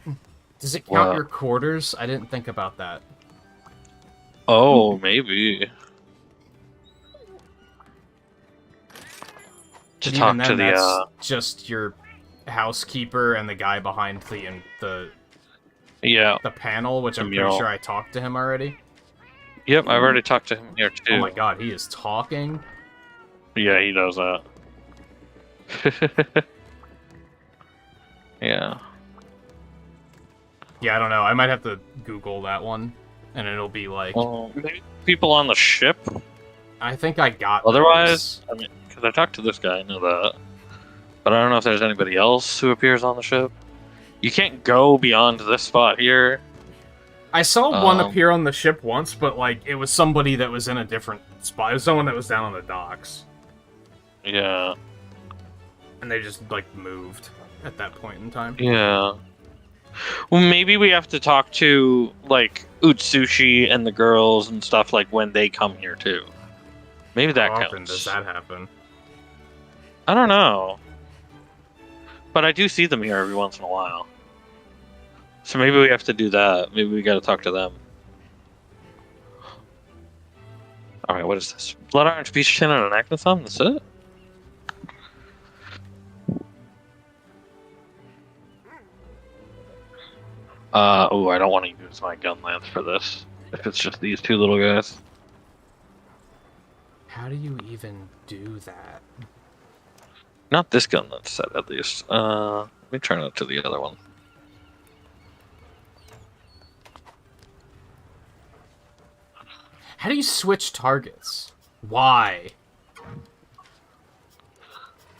A: Does it count
B: What?
A: your quarters? I didn't think about that.
B: Oh, maybe. To
A: And
B: talk
A: even
B: to
A: then,
B: the
A: that's just your housekeeper and the guy behind the
B: yeah.
A: panel, which I'm pretty
B: mural.
A: sure I talked to him already.
B: Yep, I've already talked to him here too.
A: Oh my god, he is talking.
B: Yeah, he does that. Yeah.
A: Yeah, I don't know. I might have to Google that one, and it'll be like.
B: Well, maybe people on the ship.
A: I think I got.
B: Otherwise, I mean, because I talked to this guy, I know that. But I don't know if there's anybody else who appears on the ship. You can't go beyond this spot here.
A: I saw one
B: Um,
A: appear on the ship once, but like it was somebody that was in a different spot. It was someone that was down on the docks,
B: Yeah.
A: and they just like moved at that point in time.
B: Yeah. Well, maybe we have to talk to, like, Utsushi and the girls and stuff, like, when they come here, too. Maybe that
A: How
B: counts.
A: often does that happen?
B: I don't know. But I do see them here every once in a while. So maybe we have to do that. Maybe we gotta talk to them. Alright, what is this? Blood Orange Beach Tin and an Acnathon? That's it? Oh, I don't want to use my gun lance for this. If it's just these two little guys.
A: How do you even do that?
B: Not this gun lance set, at least. Let me turn it to the other one.
A: How do you switch targets? Why?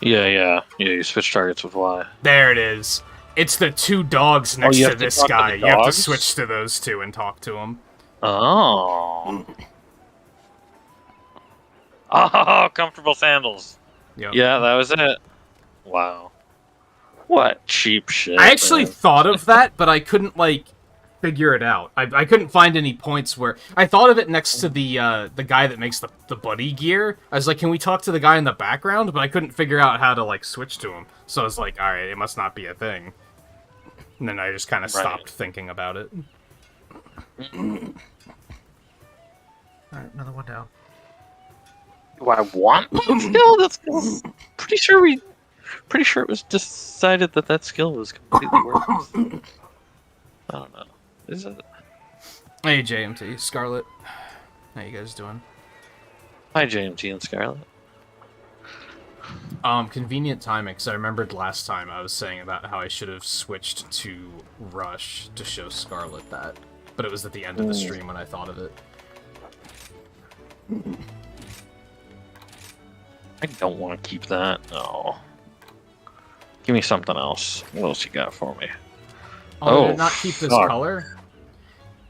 B: Yeah, you switch targets with Y.
A: There it is. It's the two dogs next
B: you
A: to
B: have to
A: this
B: talk to
A: guy.
B: the
A: You have to
B: dogs?
A: switch to those two and talk to them.
B: Oh. Oh, comfortable sandals.
A: Yep.
B: Yeah, that was it. Wow. What cheap shit.
A: I actually
B: man.
A: thought of that, but I couldn't like figure it out. I couldn't find any points where I thought of it next to the guy that makes the buddy gear. I was like, can we talk to the guy in the background? But I couldn't figure out how to like switch to him. So I was like, all right, it must not be a thing. And then I just kind of
B: Right.
A: stopped thinking about it. All right, another one down.
B: Do I want that skill? That skill. Pretty sure it was decided that that skill was completely worthless. I don't know. Is it?
A: Hey, JMT, Scarlet. How you guys doing?
B: Hi, JMT and Scarlet.
A: Convenient timing, because I remembered last time I was saying about how I should have switched to Rush to show Scarlet that. But it was at the end of the stream when I thought of it.
B: I don't want to keep that. No. Give me something else. What else you got for me?
A: Oh, did it not keep this
B: fuck.
A: color?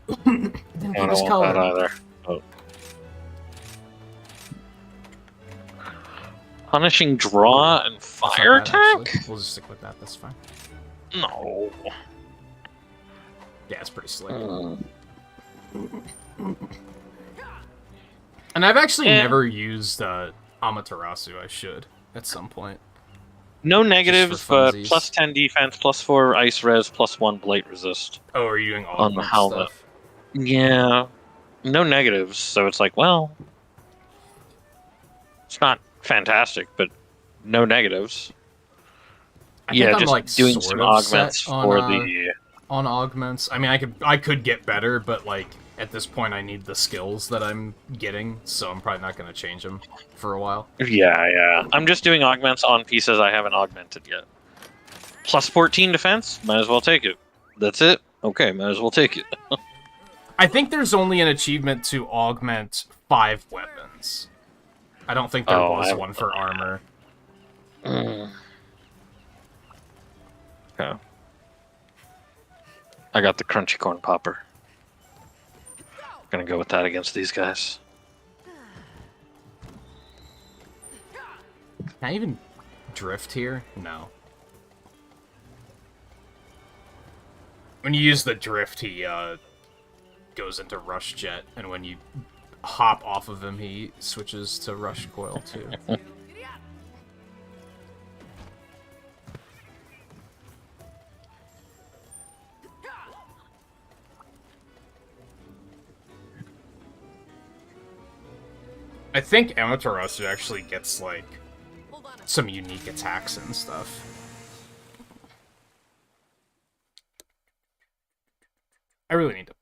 A: It didn't
B: I
A: keep
B: don't
A: this
B: want
A: color.
B: that either. Oh. Punishing draw and
A: That's
B: fire
A: not bad,
B: attack?
A: actually. We'll just stick with that. That's fine.
B: No.
A: Yeah, it's pretty slick.
B: Mm.
A: And I've actually
B: Eh.
A: never used Amaterasu. I should at some point.
B: No negatives, but
A: funsies.
B: plus 10 defense, plus 4 ice res, plus 1 blight resist.
A: Oh, are you doing all
B: On the
A: that
B: helmet.
A: stuff?
B: Yeah. No negatives, so it's like, well, it's not fantastic, but no negatives.
A: I
B: Yeah,
A: think I'm
B: just
A: like
B: doing
A: sort
B: some
A: of
B: augments
A: set on,
B: for the.
A: on augments. I mean, I could get better, but like at this point, I need the skills that I'm getting, so I'm probably not going to change them for a while.
B: Yeah. I'm just doing augments on pieces I haven't augmented yet. Plus 14 defense? Might as well take it. That's it? Okay, might as well take it.
A: I think there's only an achievement to augment 5 weapons. I don't think there was one for armor.
B: Okay. I got the crunchy corn popper. Gonna go with that against these guys.
A: Can I even drift here? No. When you use the drift, he goes into rush jet, and when you hop off of him, he switches to rush coil too. I think Amaterasu actually gets, like, some unique attacks and stuff. I really need to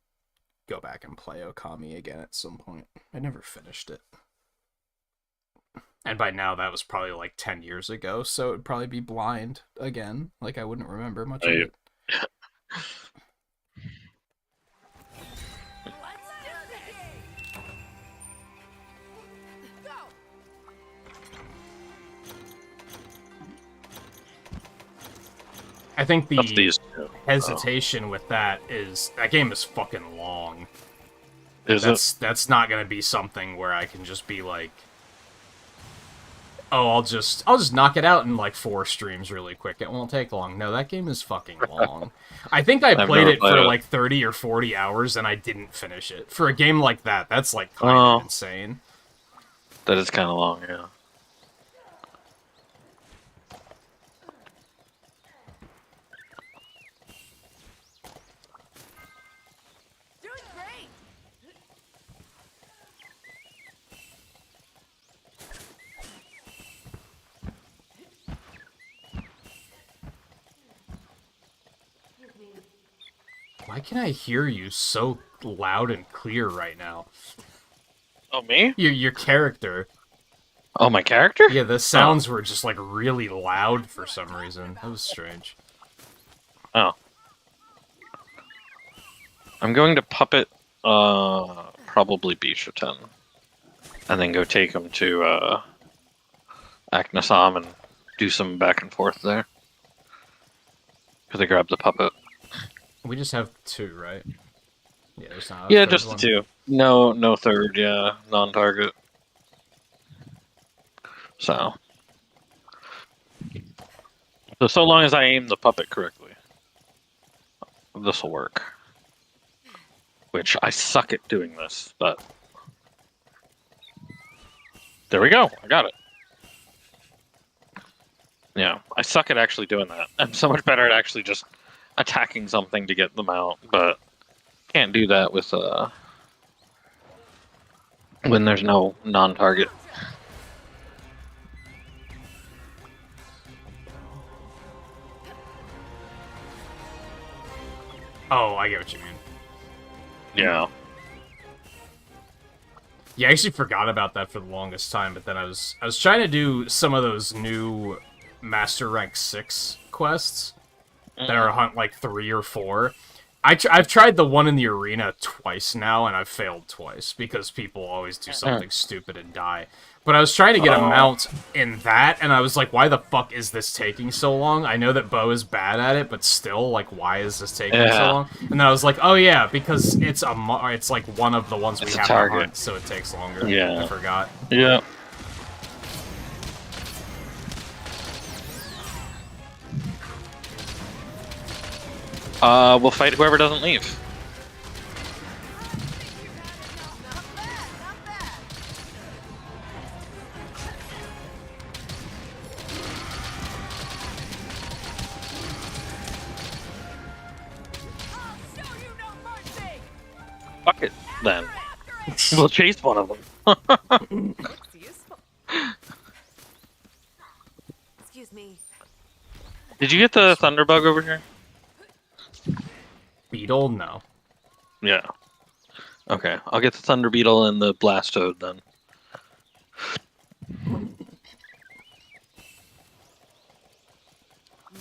A: go back and play Okami again at some point. I never finished it. And by now, that was probably, like, 10 years ago, so it would probably be blind again. Like, I wouldn't remember much of it. I think the
B: These two.
A: hesitation with that is that game is fucking long.
B: Is it?
A: That's not gonna be something where I can just be like, oh, I'll just knock it out in like 4 streams really quick. It won't take long. No, that game is fucking long. I think I played it for like 30 or 40 hours and I didn't finish it. For a game like that, that's like kind of insane.
B: That is kind of long, yeah.
D: Doing great.
A: Why can I hear you so loud and clear right now?
B: Oh, me?
A: Your character.
B: Oh, my character?
A: Yeah, the sounds were just like really loud for some reason. That was strange.
B: Oh. I'm going to puppet, probably Bishoten. And then go take him to, Aknasam and do some back and forth there. Because I grabbed the puppet.
A: We just have 2, right? Yeah, there's not.
B: Yeah, just the 2. No third, yeah. Non-target. So long as I aim the puppet correctly, this will work. Which I suck at doing this, but there we go. I got it. Yeah, I suck at actually doing that. I'm so much better at actually just attacking something to get them out, but can't do that with when there's no non-target.
A: Oh, I get what you mean.
B: Yeah.
A: Yeah, I actually forgot about that for the longest time, but then I was trying to do some of those new Master Rank 6 quests that are hunt like 3 or 4, I've tried the one in the arena twice now, and I've failed twice, because people always do something stupid and die. But I was trying to get a mount in that, and I was like, why the fuck is this taking so long? I know that Bo is bad at it, but still, like, why is this taking so long? And then I was like, oh yeah, because it's it's like one of the ones we have to hunt, so it takes longer.
B: Yeah.
A: I forgot.
B: Yeah. We'll fight whoever doesn't leave. Fuck it, then. We'll chase one of them.
D: It's useful. Excuse me.
B: Did you get the Thunderbug over here?
A: Beetle? No.
B: Yeah. Okay, I'll get the Thunder Beetle and the Blastoad then.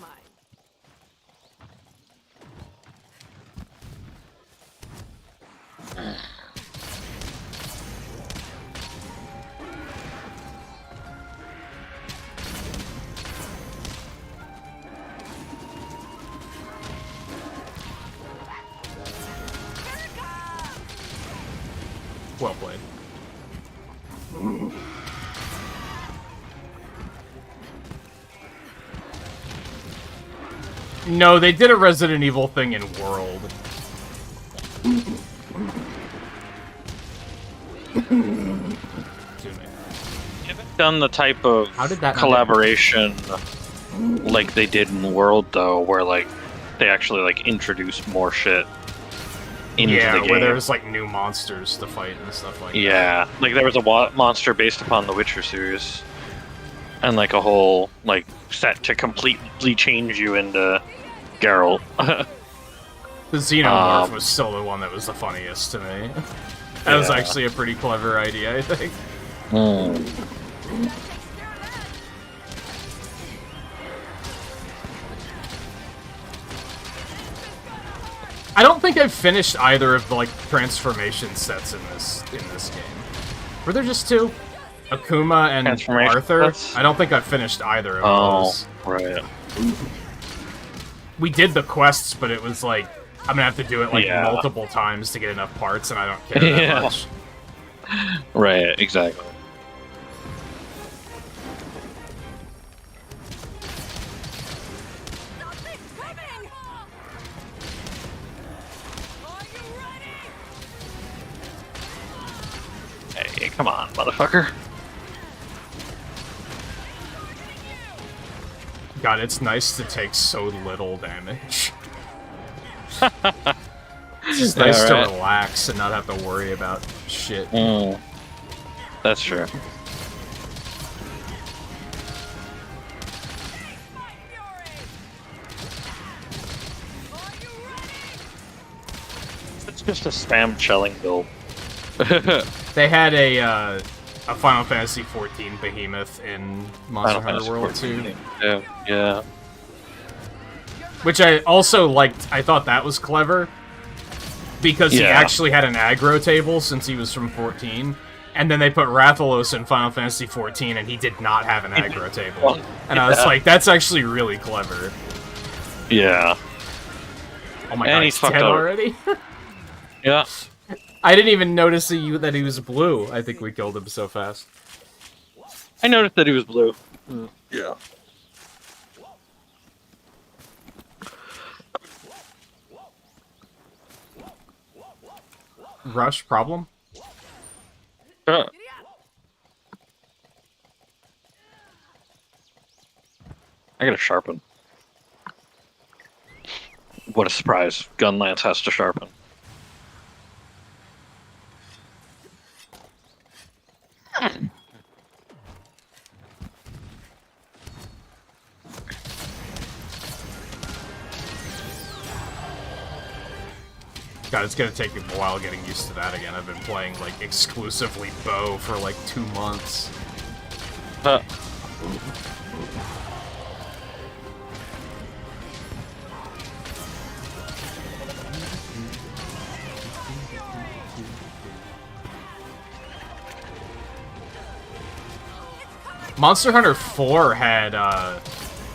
D: Mine.
A: Well played. No, they did a Resident Evil thing in World.
B: Haven't done the type of
A: How did that not
B: collaboration like they did in World though, where like they actually like introduced more shit into the game.
A: Where there's like new monsters to fight and stuff like that.
B: Yeah, like there was a monster based upon the Witcher series, and like a whole like set to completely change you into Geralt.
A: The Xenomorph was still the one that was the funniest to me. That was actually a pretty clever idea, I think. I don't think I've finished either of the like transformation sets in this game. Were there just two? Akuma and Arthur? I don't think I've finished either of those.
B: Right.
A: We did the quests, but it was like I'm gonna have to do it like multiple times to get enough parts, and I don't care that much.
B: Right, exactly. Hey, come on, motherfucker.
A: God, it's nice to take so little damage. It's just nice to relax and not have to worry about shit.
B: That's true. It's just a spam shelling build.
A: They had a Final Fantasy XIV behemoth in Monster Hunter World 2.
B: Yeah.
A: Which I also liked. I thought that was clever. Because he actually had an aggro table since he was from 14. And then they put Rathalos in Final Fantasy XIV and he did not have an aggro table. And I was like, that's actually really clever.
B: Yeah.
A: Oh my god, he's dead already?
B: Yeah.
A: I didn't even notice that he was blue. I think we killed him so fast.
B: I noticed that he was blue. Yeah.
A: Rush, problem?
B: I gotta sharpen. What a surprise. Gunlance has to sharpen.
A: God, it's gonna take me a while getting used to that again. I've been playing, like, exclusively bow for, like, 2 months. Monster Hunter 4 had,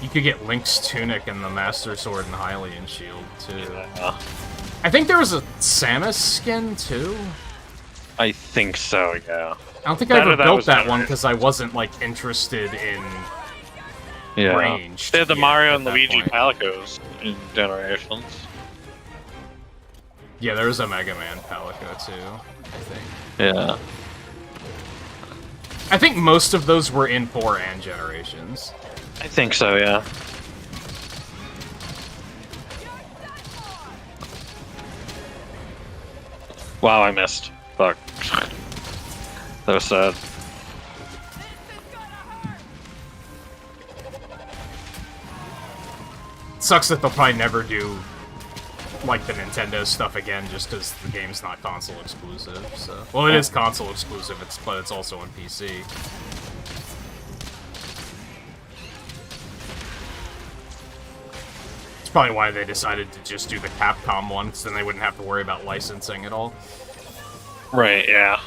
A: you could get Link's Tunic and the Master Sword and Hylian Shield, too.
B: Yeah.
A: I think there was a Samus skin, too.
B: I think so, yeah.
A: I don't think I ever
B: That
A: built
B: was
A: that
B: never-
A: one because I wasn't, like, interested in
B: Yeah.
A: ranged.
B: They had the
A: yet
B: Mario
A: at
B: and
A: that
B: Luigi
A: point.
B: Palicos in Generations.
A: Yeah, there was a Mega Man Palico, too, I think.
B: Yeah.
A: I think most of those were in 4 and Generations.
B: I think so, yeah. Wow, I missed. Fuck. That was sad.
A: Sucks that they'll probably never do, like, the Nintendo stuff again, just because the game's not console exclusive, so... Well, it is console exclusive, but it's also on PC. It's probably why they decided to just do the Capcom one, so then they wouldn't have to worry about licensing at all.
B: Right, yeah.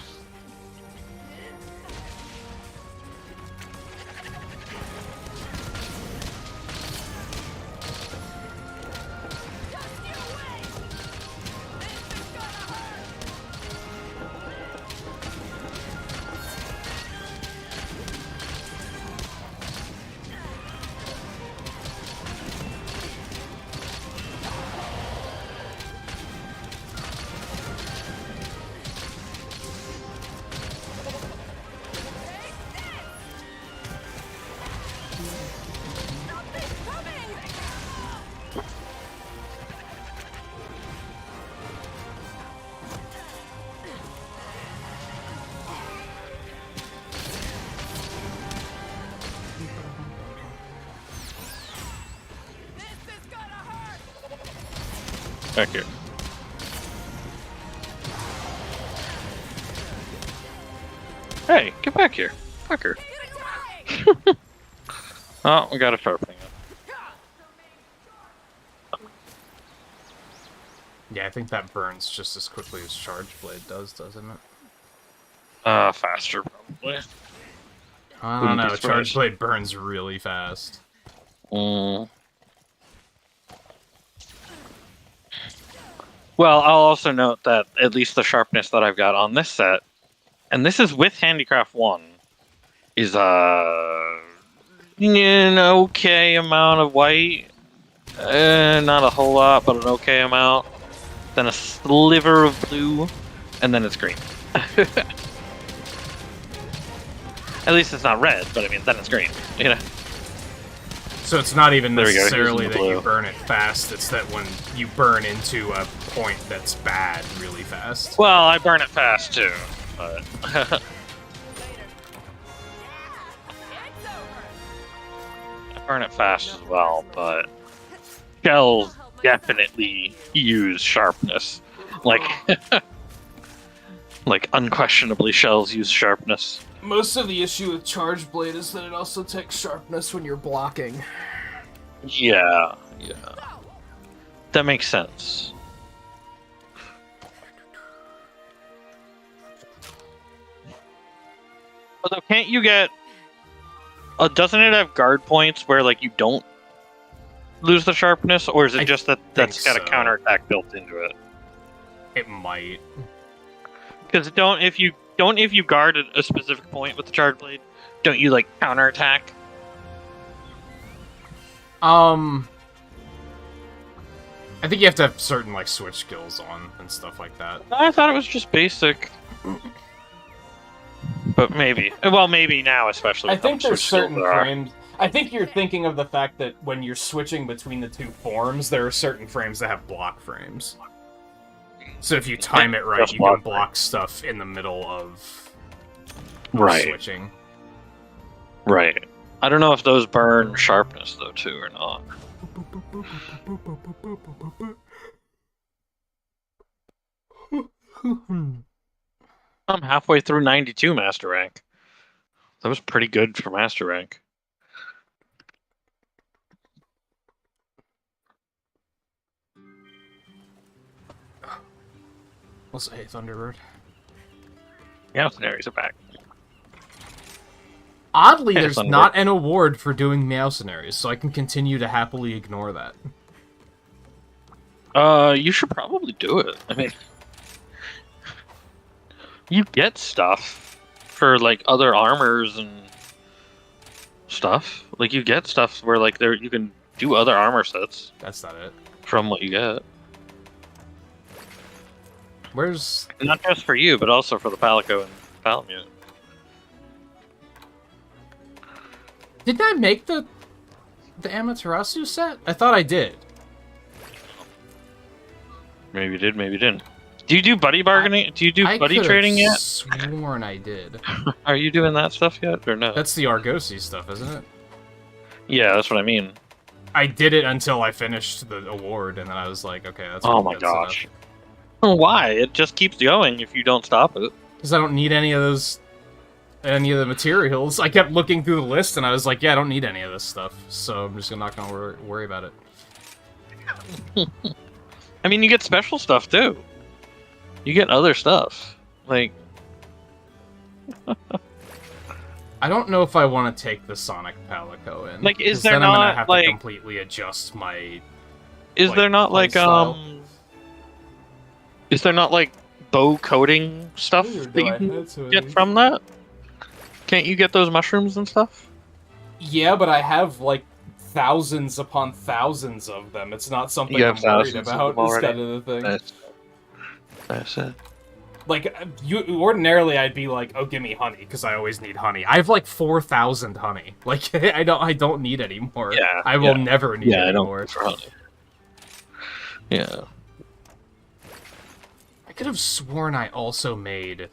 B: Back here. Hey, get back here. Fucker. Oh, we got a sharpening up.
A: Yeah, I think that burns just as quickly as Charge Blade does, doesn't it?
B: Faster, probably.
A: I don't
B: Wouldn't be
A: know,
B: surprised.
A: Charge Blade burns really fast.
B: Mm. Well, I'll also note that at least the sharpness that I've got on this set, and this is with Handicraft 1, is an okay amount of white. Not a whole lot, but an okay amount. Then a sliver of blue, and then it's green. At least it's not red, but I mean, then it's green. You know?
A: So it's not even
B: There we go, here's
A: necessarily
B: the
A: that you
B: blue.
A: burn it fast, it's that when you burn into a point that's bad really fast.
B: Well, I burn it fast too, but I burn it fast as well. But shells definitely use sharpness, like like unquestionably, shells use sharpness.
A: Most of the issue with Charge Blade is that it also takes sharpness when you're blocking.
B: Yeah, yeah, that makes sense. Although, can't you get? Doesn't it have guard points where like you don't lose the sharpness, or is it
A: I
B: just that that's got
A: so.
B: a counterattack built into it?
A: It might.
B: Because if you guard at a specific point with the charge blade, don't you like counterattack?
A: I think you have to have certain like switch skills on and stuff like that.
B: I thought it was just basic. But maybe. Well, maybe now, especially.
A: I
B: with how
A: think
B: much
A: there's
B: switch skills
A: certain
B: there are.
A: frames. I think you're thinking of the fact that when you're switching between the two forms, there are certain frames that have block frames. So if you time it right,
B: Just
A: you can
B: block
A: block stuff in the middle of
B: Right.
A: switching.
B: Right. I don't know if those burn sharpness though too or not. I'm halfway through 92 master rank. That was pretty good for master rank.
A: We'll say Thunderbird.
B: Yeah, Canaries are back.
A: Oddly,
B: Yeah,
A: there's
B: Sunbreak.
A: not an award for doing Meowcenaries, so I can continue to happily ignore that.
B: You should probably do it. I mean, you get stuff for like other armors and stuff. Like you get stuff where like there you can do other armor sets
A: That's not it.
B: from what you get.
A: Where's...
B: Not just for you, but also for the Palico and Palamute.
A: Didn't I make the Amaterasu set? I thought I did.
B: Maybe you did, maybe you didn't. Do you do buddy bargaining? Do you do
A: I
B: buddy
A: could've
B: trading yet?
A: Sworn I did.
B: Are you doing that stuff yet, or no?
A: That's the Argosy stuff, isn't it?
B: Yeah, that's what I mean.
A: I did it until I finished the award, and then I was like, okay, that's...
B: Oh my gosh. Why? It just keeps going if you don't stop it.
A: Because I don't need any of those... any of the materials. I kept looking through the list, and I was like, yeah, I don't need any of this stuff, so I'm just not gonna worry about it.
B: I mean, you get special stuff, too. You get other stuff. Like...
A: I don't know if I want to take the Sonic Palico in.
B: Like, is
A: 'cause
B: there
A: then I'm gonna
B: not,
A: have
B: like...
A: to completely adjust my...
B: Is
A: like,
B: there not, like,
A: playstyle.
B: Is there not, like, bow coating stuff that you can get from that? Can't you get those mushrooms and stuff?
A: Yeah, but I have, like, thousands upon thousands of them. It's not something
B: You
A: I'm
B: have
A: worried
B: thousands of
A: about,
B: them
A: is
B: already?
A: kind of the thing.
B: That's it.
A: Like, ordinarily I'd be like, oh, give me honey, because I always need honey. I have, like, 4,000 honey. Like, I don't need any more.
B: Yeah,
A: I will never need any
B: I don't
A: more.
B: for honey. Yeah.
A: I could have sworn I also made...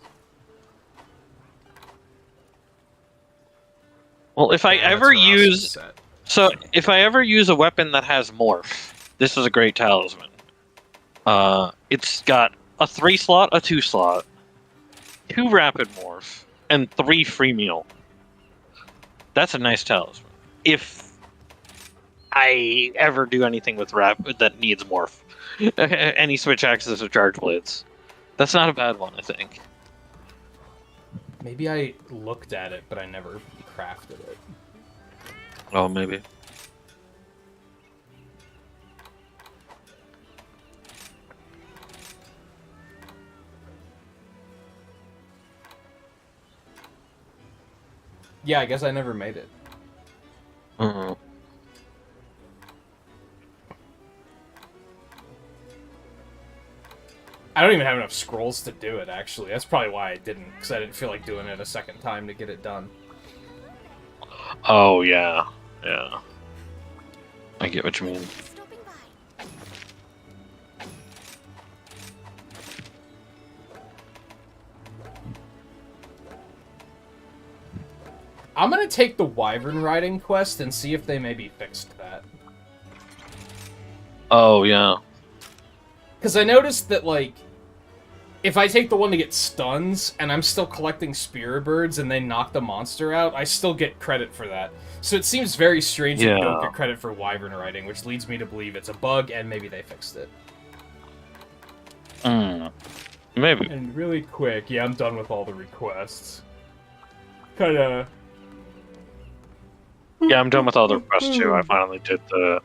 B: Well, if I ever
A: Amaterasu
B: use...
A: set.
B: So, if I ever use a weapon that has morph, this is a great talisman. It's got a 3-slot, a 2-slot, 2 rapid morph, and 3 free meal. That's a nice talisman. If I ever do anything with that needs morph, any switch axes or charge blades, that's not a bad one, I think.
A: Maybe I looked at it, but I never crafted it.
B: Oh, maybe.
A: Yeah, I guess I never made it.
B: Uh-huh.
A: I don't even have enough scrolls to do it, actually. That's probably why I didn't, because I didn't feel like doing it a second time to get it done.
B: Oh, yeah. Yeah. I get what you mean.
D: Stopping by.
A: I'm gonna take the Wyvern riding quest and see if they maybe fixed that.
B: Oh, yeah.
A: Because I noticed that, like, if I take the one to get stuns, and I'm still collecting Spirit Birds and they knock the monster out, I still get credit for that. So it seems very strange that you don't
B: Yeah.
A: get credit for Wyvern riding, which leads me to believe it's a bug, and maybe they fixed it.
B: Maybe.
A: And really quick, yeah, I'm done with all the requests. Kinda...
B: Yeah, I'm done with all the requests, too. I finally did the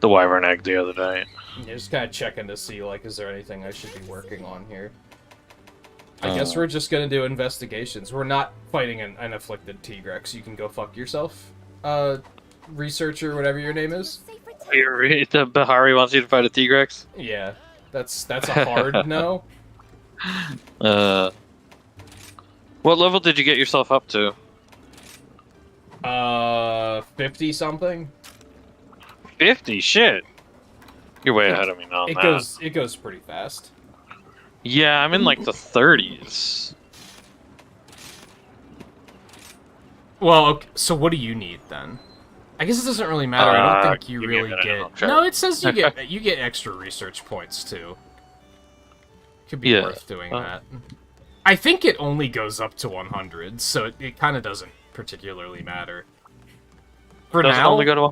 B: Wyvern Egg the other day.
A: Yeah, just kind of checking to see, like, is there anything I should be working on here? I guess we're just gonna do investigations. We're not fighting an afflicted Tigrex. You can go fuck yourself, researcher, whatever your name is.
B: The Bahari wants you to fight a Tigrex?
A: Yeah, that's a hard no.
B: What level did you get yourself up to?
A: 50 something.
B: 50? Shit. You're way ahead of me now.
A: It goes pretty fast.
B: Yeah, I'm in like the 30s.
A: Well, okay, so what do you need then? I guess it doesn't really matter. I don't think you
B: give me a
A: really
B: minute,
A: get.
B: I'll check.
A: No, it says you get extra research points too. Could be
B: Yeah,
A: worth doing that. I think it only goes up to 100, so it kind of doesn't particularly matter. For
B: Does it
A: now,
B: only go to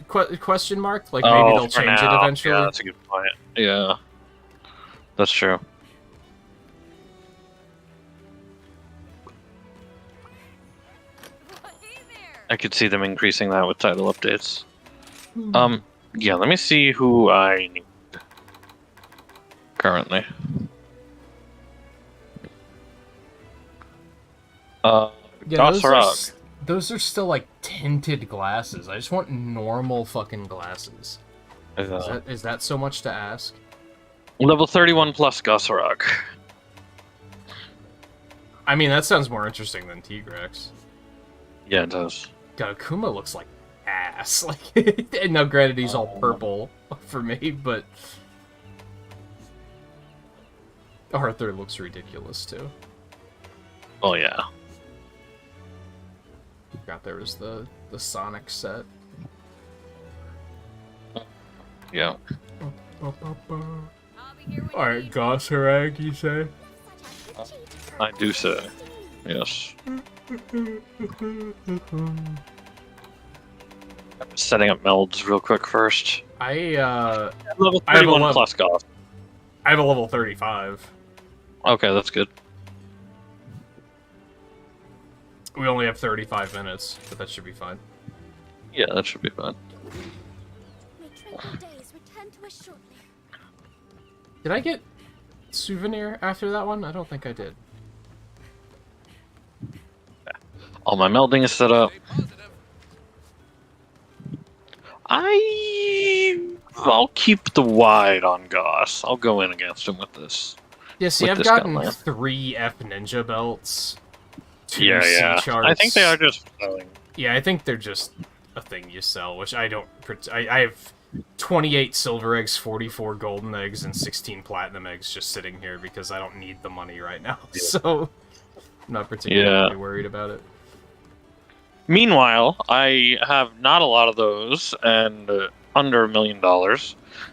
B: 100?
A: question mark? Like maybe they'll
B: for
A: change it
B: now.
A: eventually.
B: Yeah, that's a good point. Yeah. That's true. I could see them increasing that with title updates. Yeah, let me see who I need currently.
A: Yeah,
B: Gossarog.
A: those are still like tinted glasses. I just want normal fucking glasses. Is that so much to ask?
B: Level 31 plus Gossarog.
A: I mean, that sounds more interesting than Tigrex.
B: Yeah, it does.
A: God, Akuma looks like ass. Like, and now granted, he's all purple for me, but Arthur looks ridiculous too.
B: Oh yeah.
A: Forgot there was the Sonic set.
B: Yeah.
A: Alright, Gossarag, you say?
B: I do say. Yes. Setting up melds real quick first.
A: I
B: Level
A: have
B: 31 plus Goss.
A: I have a level 35.
B: Okay, that's good.
A: We only have 35 minutes, but that should be fine.
B: Yeah, that should be fine.
A: Did I get souvenir after that one? I don't think I did.
B: All my melding is set up. I'll keep the wide on Goss. I'll go in against him with this.
A: Yeah, see,
B: With
A: I've
B: this
A: gotten
B: gunland.
A: 3 F Ninja belts. 2
B: Yeah,
A: C
B: yeah.
A: charts.
B: I think they are just selling.
A: Yeah, I think they're just a thing you sell, which I don't... I have 28 silver eggs, 44 golden eggs, and 16 platinum eggs just sitting here because I don't need the money right now.
B: Yeah.
A: So, I'm not particularly worried about it.
B: Meanwhile, I have not a lot of those and under $1 million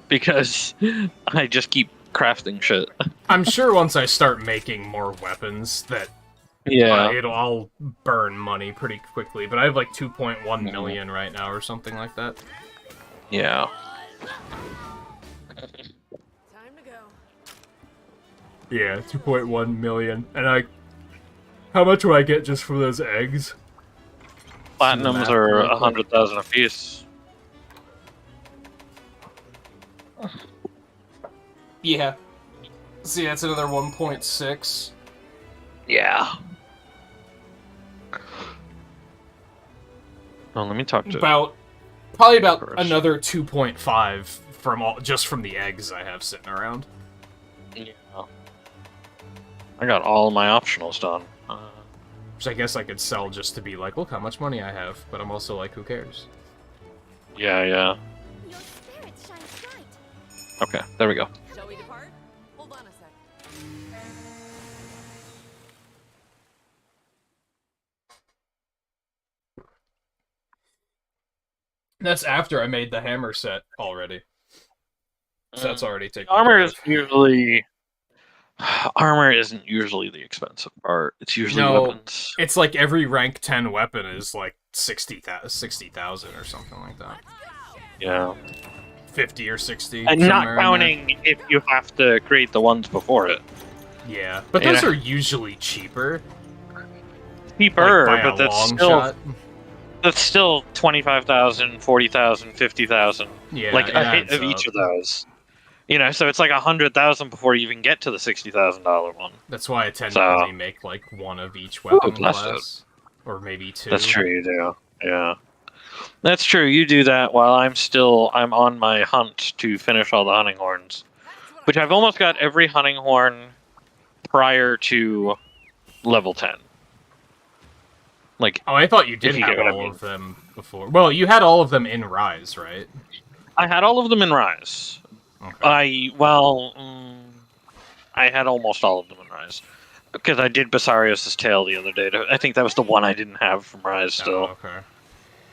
B: because I just keep crafting shit.
A: I'm sure once I start making more weapons that I'll burn money pretty quickly, but I have like 2.1 million right now or something like that.
B: Yeah.
D: Time to go.
A: Yeah, 2.1 million. And how much do I get just from those eggs?
B: Platinums are 100,000 apiece.
A: Yeah. See, that's another 1.6.
B: Yeah. Well, let me talk to
A: Probably about
B: First.
A: another 2.5 from the eggs I have sitting around.
B: Yeah. I got all my optionals done.
A: Which I guess I could sell just to be like, look how much money I have, but I'm also like, who cares?
B: Yeah.
D: Your spirits shine bright.
B: Okay, there we go.
D: Shall we depart? Hold on a sec.
A: That's after I made the hammer set already. So that's already taken
B: Armor
A: care
B: is
A: of.
B: usually... Armor isn't usually the expensive part. It's usually weapons.
A: It's like every rank 10 weapon is like 60,000 or something like that.
B: Yeah.
A: 50 or 60.
B: And not
A: somewhere in there.
B: counting if you have to create the ones before it.
A: Yeah, but
B: You
A: those
B: know.
A: are usually cheaper.
B: Cheaper,
A: like, by
B: but
A: a
B: that's
A: long
B: still
A: shot.
B: that's still 25,000, 40,000, 50,000.
A: Yeah,
B: Like
A: it
B: a hit
A: adds
B: of each
A: up.
B: of those. You know, so it's like 100,000 before you even get to the $60,000 one.
A: That's why I tend to
B: So-
A: only make like one of each weapon
B: bless
A: class. Or maybe 2.
B: That's true, you do. Yeah. That's true, you do that while I'm on my hunt to finish all the hunting horns. Which I've almost got every hunting horn prior to level 10. Like,
A: Oh, I thought you did
B: If you
A: have
B: get what I
A: all
B: mean.
A: of them before. Well, you had all of them in Rise, right?
B: I had all of them in Rise.
A: Okay.
B: I had almost all of them in Rise. Because I did Basarius' Tale the other day. I think that was the one I didn't have from Rise still.
A: Oh,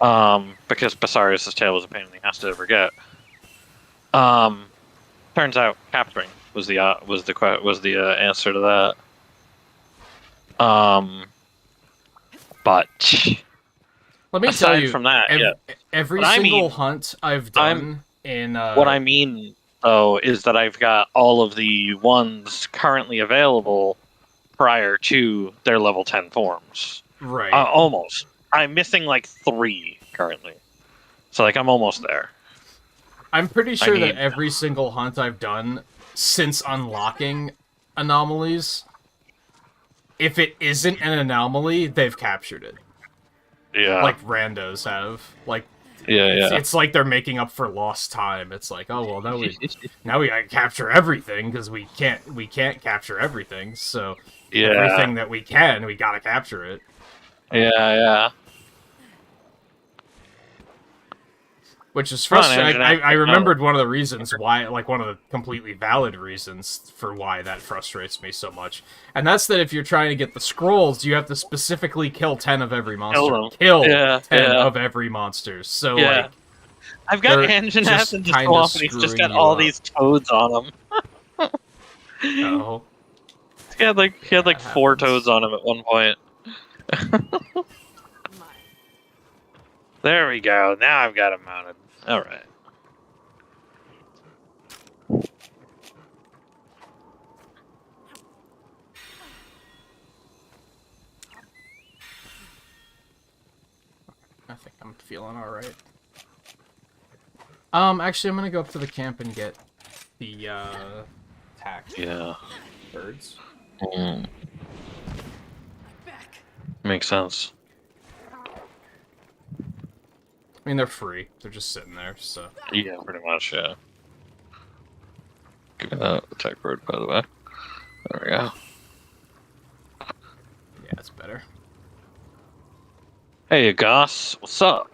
A: okay.
B: Because Basarius' Tale was a pain in the ass to ever get. Turns out capturing was the answer to that. But
A: Let me
B: aside
A: tell you,
B: from that,
A: every
B: What I
A: single
B: mean-
A: hunt I've done in
B: what I mean though is that I've got all of the ones currently available prior to their level 10 forms.
A: right.
B: Almost I'm missing like 3 currently. So like I'm almost there.
A: I'm pretty sure that
B: need-
A: every single hunt I've done since unlocking anomalies, if it isn't an anomaly, they've captured it.
B: Yeah.
A: Like randos have. Like,
B: yeah.
A: it's like they're making up for lost time. It's like, oh well, now we gotta capture everything because we can't capture everything. So everything that we can, we gotta capture it.
B: Yeah.
A: Which is
B: Come on,
A: frustrating.
B: Andrew,
A: I remembered one of the reasons why, like one of the completely valid reasons for why that frustrates me so much. And that's that if you're trying to get the scrolls, you have to specifically kill 10 of every monster. Kill 10 of every monster. So, like...
B: I've got
A: they're
B: Anjanath
A: just
B: and just
A: kinda
B: go off and he's just got
A: screwing you
B: all
A: up.
B: these toads on him.
A: Oh.
B: He had like
A: That
B: 4
A: happens.
B: toads on him at one point. There we go. Now I've got him mounted. Alright.
A: I think I'm feeling alright. Actually, I'm gonna go up to the camp and get the, attack birds.
D: Back.
B: Makes sense.
A: I mean, they're free. They're just sitting there, so...
B: Yeah, pretty much, yeah. Give me that attack bird, by the way. There we go.
A: Yeah, it's better.
B: Hey, Goss. What's up?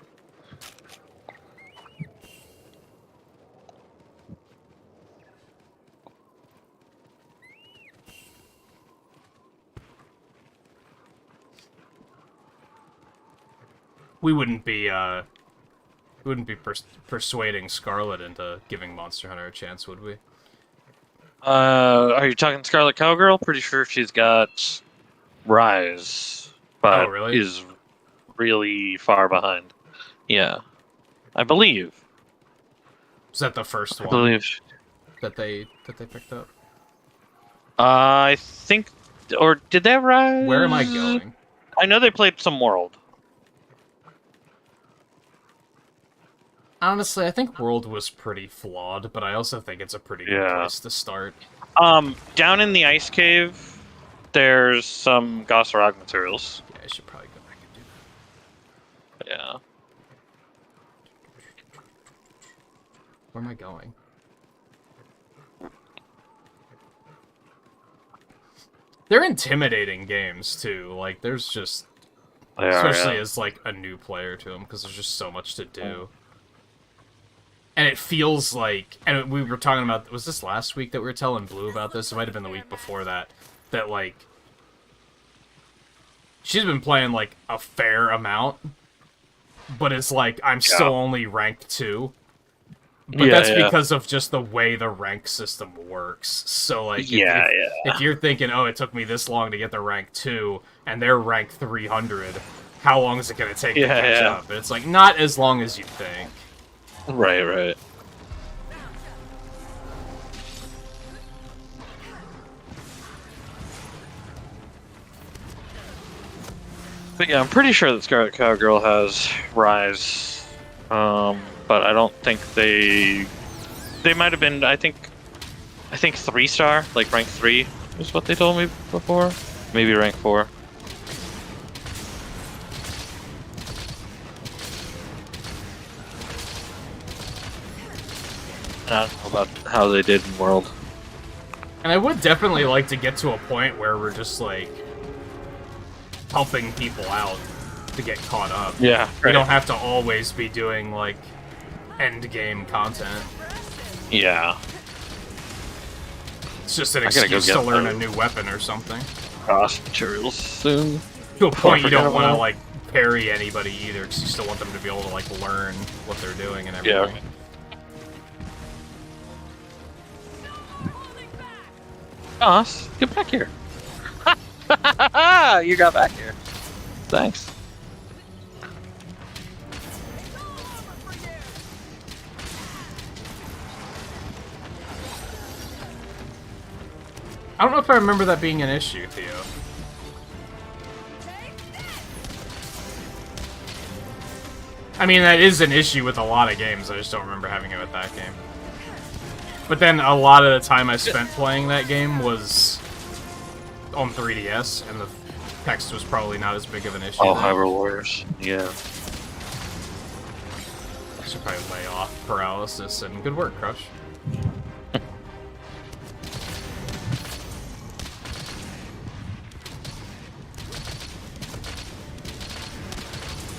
A: We wouldn't be persuading Scarlet into giving Monster Hunter a chance, would we?
B: Are you talking Scarlet Cowgirl? Pretty sure she's got Rise, but
A: Oh, really?
B: is really far behind. Yeah, I believe.
A: Was that the first
B: I
A: one
B: believe.
A: that they picked up?
B: I think, or did they have Rise?
A: Where am I going?
B: I know they played some World.
A: Honestly, I think World was pretty flawed, but I also think it's a pretty good place to start.
B: Down in the ice cave, there's some Gossarog materials.
A: Yeah, I should probably go back and do that.
B: Yeah.
A: Where am I going? They're intimidating games, too. Like, there's just... especially as, like, a new player to them, because there's just so much to do. And it feels like... And we were talking about... Was this last week that we were telling Blue about this? It might have been the week before that. That, like... She's been playing, like, a fair amount. But it's like, I'm still only ranked 2. But that's because of just the way the rank system works. So, like, if you're thinking, oh, it took me this long to get the rank 2, and they're rank 300, how long is it going to take to catch up? It's like, not as long as you think.
B: Right. But yeah, I'm pretty sure that Scarlet Cowgirl has Rise. But I don't think they might have been, I think 3-star, like rank 3 is what they told me before. Maybe rank 4. I don't know about how they did in World.
A: And I would definitely like to get to a point where we're just, like, helping people out to get caught up.
B: Yeah,
A: We don't have to always be doing, like, end-game content.
B: Yeah.
A: It's just an
B: I gotta go
A: excuse to
B: get
A: learn
B: those.
A: a new weapon or something.
B: Cross materials soon.
A: To a point you don't
B: forget
A: want to,
B: about-
A: like, parry anybody either, because you still want them to be able to, like, learn what they're doing and everything.
B: Yeah. Goss, get back here. You got back here. Thanks.
A: I don't know if I remember that being an issue, Theo. I mean, that is an issue with a lot of games. I just don't remember having it with that game. But then a lot of the time I spent playing that game was on 3DS, and the text was probably not as big of an issue.
B: Oh,
A: then.
B: Hyrule Warriors. Yeah.
A: I should probably lay off paralysis, and good work, Crush.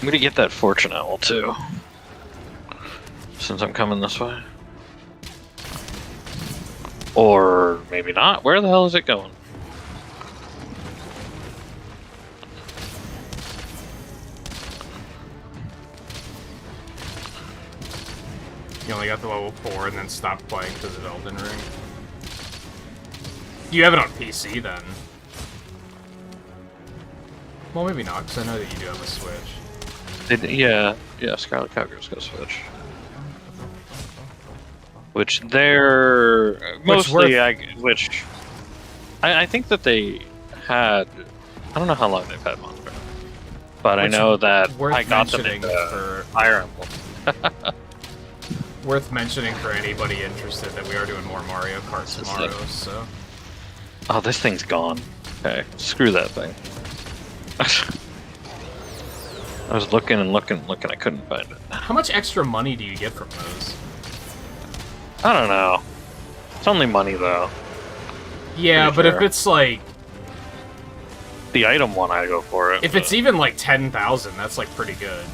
B: I'm gonna get that fortune owl too. Since I'm coming this way. Or maybe not. Where the hell is it going?
A: You only got the level 4 and then stopped playing because of Elden Ring. You have it on PC then. Well, maybe not, because I know that you do have a Switch.
B: Yeah, Scarlet Cowgirl's got a Switch. Which they're mostly, I think that they had, I don't know how long they've had Monster, but I know that I got them into
A: for
B: Fire Emblem.
A: worth mentioning for anybody interested that we are doing more Mario Kart tomorrow. So.
B: Oh, this thing's gone. Okay, screw that thing. I was looking and looking and looking, I couldn't find it.
A: How much extra money do you get from those?
B: I don't know. It's only money, though.
A: Yeah, but if it's like...
B: The item one, I go for it.
A: If it's even like 10,000, that's like pretty good.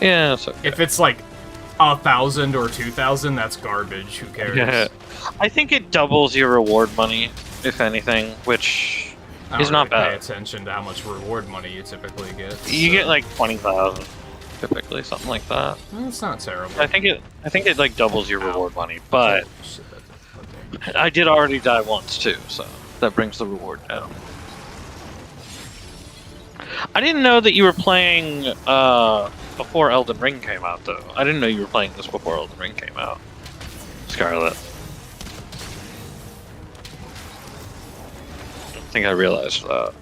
B: Yeah, it's okay.
A: If it's like 1,000 or 2,000, that's garbage. Who cares?
B: Yeah. I think it doubles your reward money, if anything, which is not bad.
A: Pay attention to how much reward money you typically get.
B: You get like 20,000, typically, something like that.
A: That's not terrible.
B: I think it like doubles your reward money, but I did already die once too, so that brings the reward down. I didn't know that you were playing before Elden Ring came out, though. I didn't know you were playing this before Elden Ring came out, Scarlet. I think I realized that.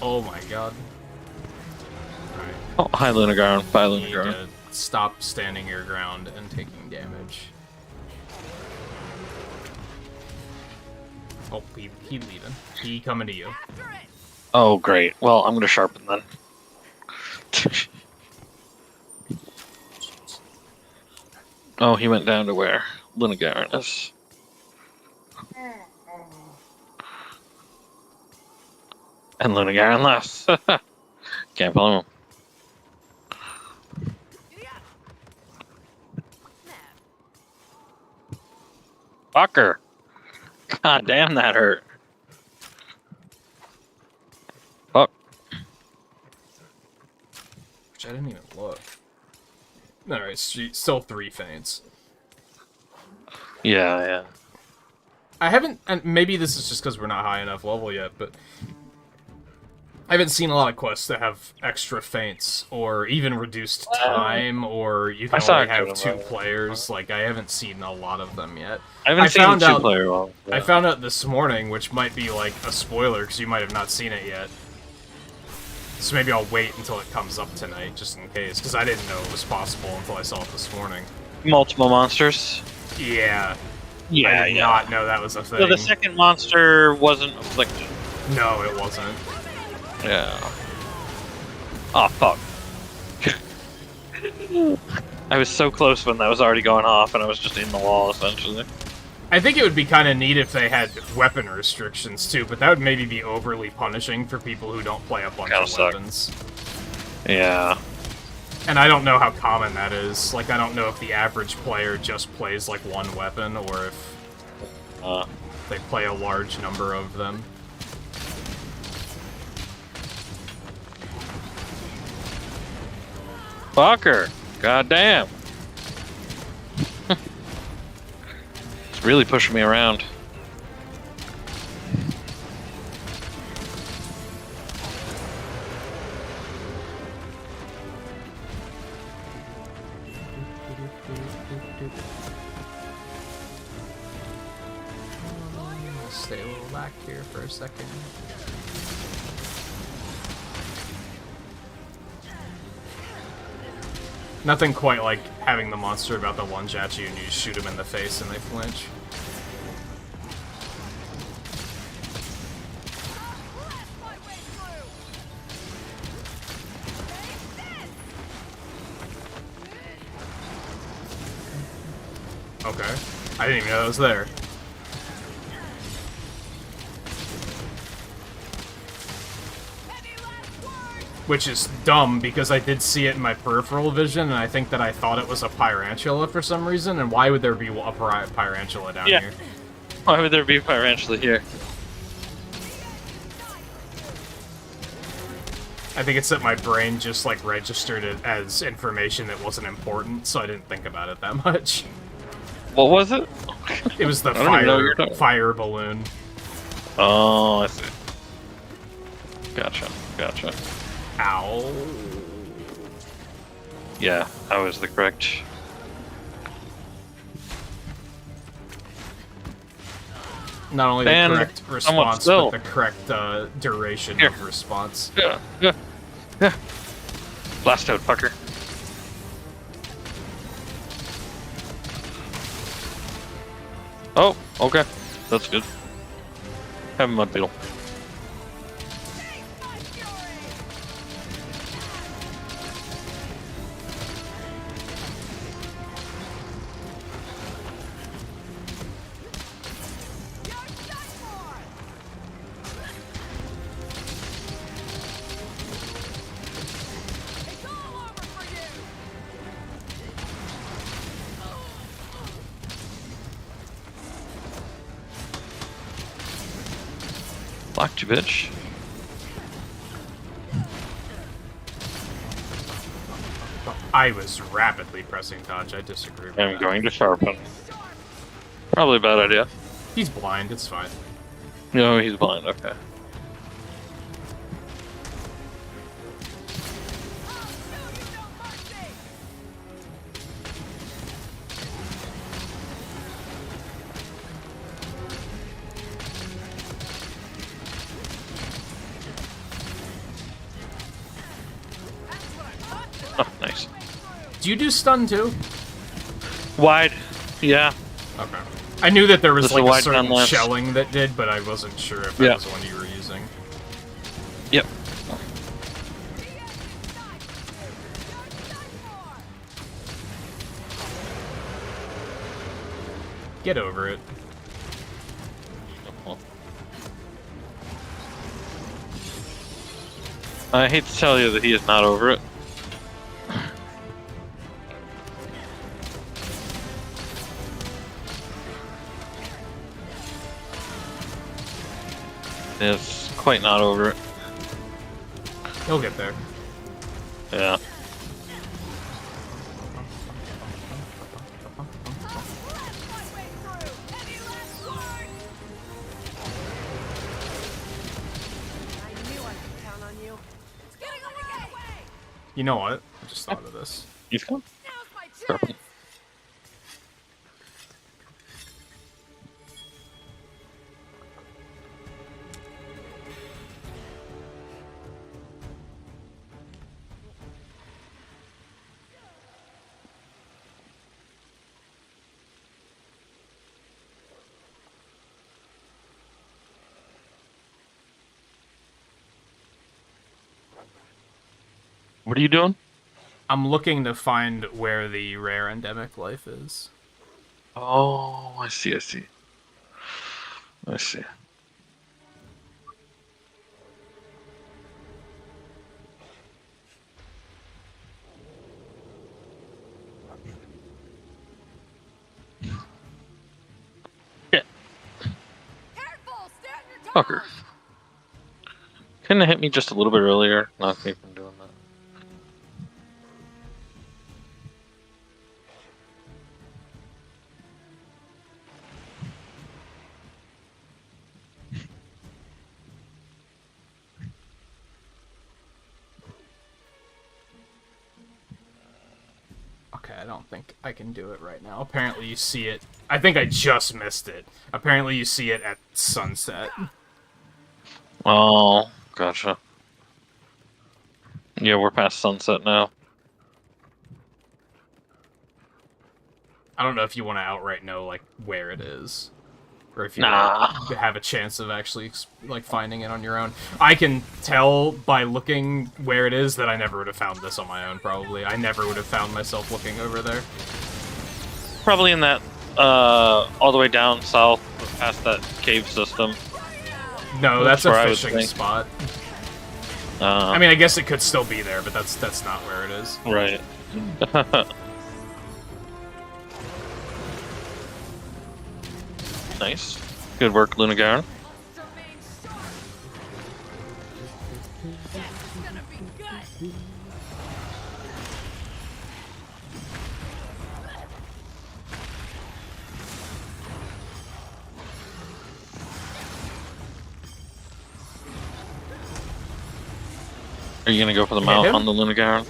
A: Oh my god. Alright.
B: Oh, hi Lunagarn. Bye
A: You need
B: Lunagarn.
A: to stop standing your ground and taking damage. Oh, he leaving. He coming to you.
B: Oh, great. Well, I'm gonna sharpen then. Oh, he went down to where Lunagarn is. And Lunagarn left. Can't blame him. Fucker. God damn, that hurt. Fuck.
A: Which I didn't even look. Alright, still 3 feints.
B: Yeah.
A: I haven't, and maybe this is just because we're not high enough level yet, but I haven't seen a lot of quests that have extra feints, or even reduced time, or you can only have 2 players. Like, I haven't seen a lot of them yet.
B: I haven't seen a 2-player one.
A: I found out this morning, which might be like a spoiler, because you might have not seen it yet. So maybe I'll wait until it comes up tonight, just in case, because I didn't know it was possible until I saw it this morning.
B: Multiple monsters?
A: Yeah.
B: Yeah,
A: I did not know that was a thing.
B: So the second monster wasn't afflicted?
A: No, it wasn't.
B: Yeah. Oh, fuck. I was so close when that was already going off, and I was just in the wall, essentially.
A: I think it would be kind of neat if they had weapon restrictions, too, but that would maybe be overly punishing for people who don't play a bunch of weapons.
B: Yeah.
A: And I don't know how common that is. Like, I don't know if the average player just plays, like, 1 weapon, or if they play a large number of them.
B: Fucker! God damn! It's really pushing me around.
A: stay a little back here for a second. Nothing quite like having the monster about to lunge at you and you shoot them in the face and they flinch. Okay. I didn't even know that was there. Which is dumb, because I did see it in my peripheral vision, and I think that I thought it was a Pyrantula for some reason, and why would there be a Pyrantula down here?
B: Why would there be a Pyrantula here?
A: I think it's that my brain just, like, registered it as information that wasn't important, so I didn't think about it that much.
B: What was it?
A: It was the
B: I don't even know what you're
A: fire balloon.
B: Oh, I see. Gotcha, gotcha.
A: Ow.
B: Yeah, I was the correct.
A: Not only the
B: And
A: correct
B: someone
A: response,
B: still.
A: but the correct duration
B: Here.
A: of response.
B: Yeah, yeah, yeah. Blast out, fucker. Oh, okay. That's good. Have a mud beetle. Blocked you, bitch.
A: I was rapidly pressing dodge. I disagree with
B: I'm
A: that.
B: going to sharpen. Probably a bad idea.
A: He's blind. It's fine.
B: No, he's blind. Okay. Oh, nice.
A: Do you do stun too?
B: Wide. Yeah.
A: Okay. I knew that there was
B: Just a
A: like a
B: wide
A: certain
B: gun left.
A: shelling that did, but I wasn't sure if that
B: Yeah.
A: was the one you were using.
B: Yep.
A: Get over it.
B: I hate to tell you that he is not over it. It's quite not over it.
A: He'll get there.
B: Yeah.
A: You know what? I just thought of this.
B: He's gone.
D: Now's my chance.
B: What are you doing?
A: I'm looking to find where the rare endemic life is.
B: Oh, I see, I see. I see. Yeah.
D: Careful, stay on your toes.
B: Fucker. Couldn't have hit me just a little bit earlier. Knock me from doing that.
A: Okay, I don't think I can do it right now. Apparently you see it I think I just missed it. Apparently you see it at sunset.
B: Oh, gotcha. Yeah, we're past sunset now.
A: I don't know if you want to outright know, like, where it is. Or if you
B: Nah.
A: have a chance of actually, like, finding it on your own. I can tell by looking where it is that I never would have found this on my own, probably. I never would have found myself looking over there.
B: Probably in that, all the way down south, past that cave system.
A: No, that's a
B: where I would
A: fishing
B: think.
A: spot. I mean, I guess it could still be there, but that's not where it is.
B: Right. Nice. Good work, Lunagarn.
D: Remain sharp. That's gonna be good.
B: Are you gonna go for the
A: Hit
B: mount
A: him?
B: on the Lunagarn?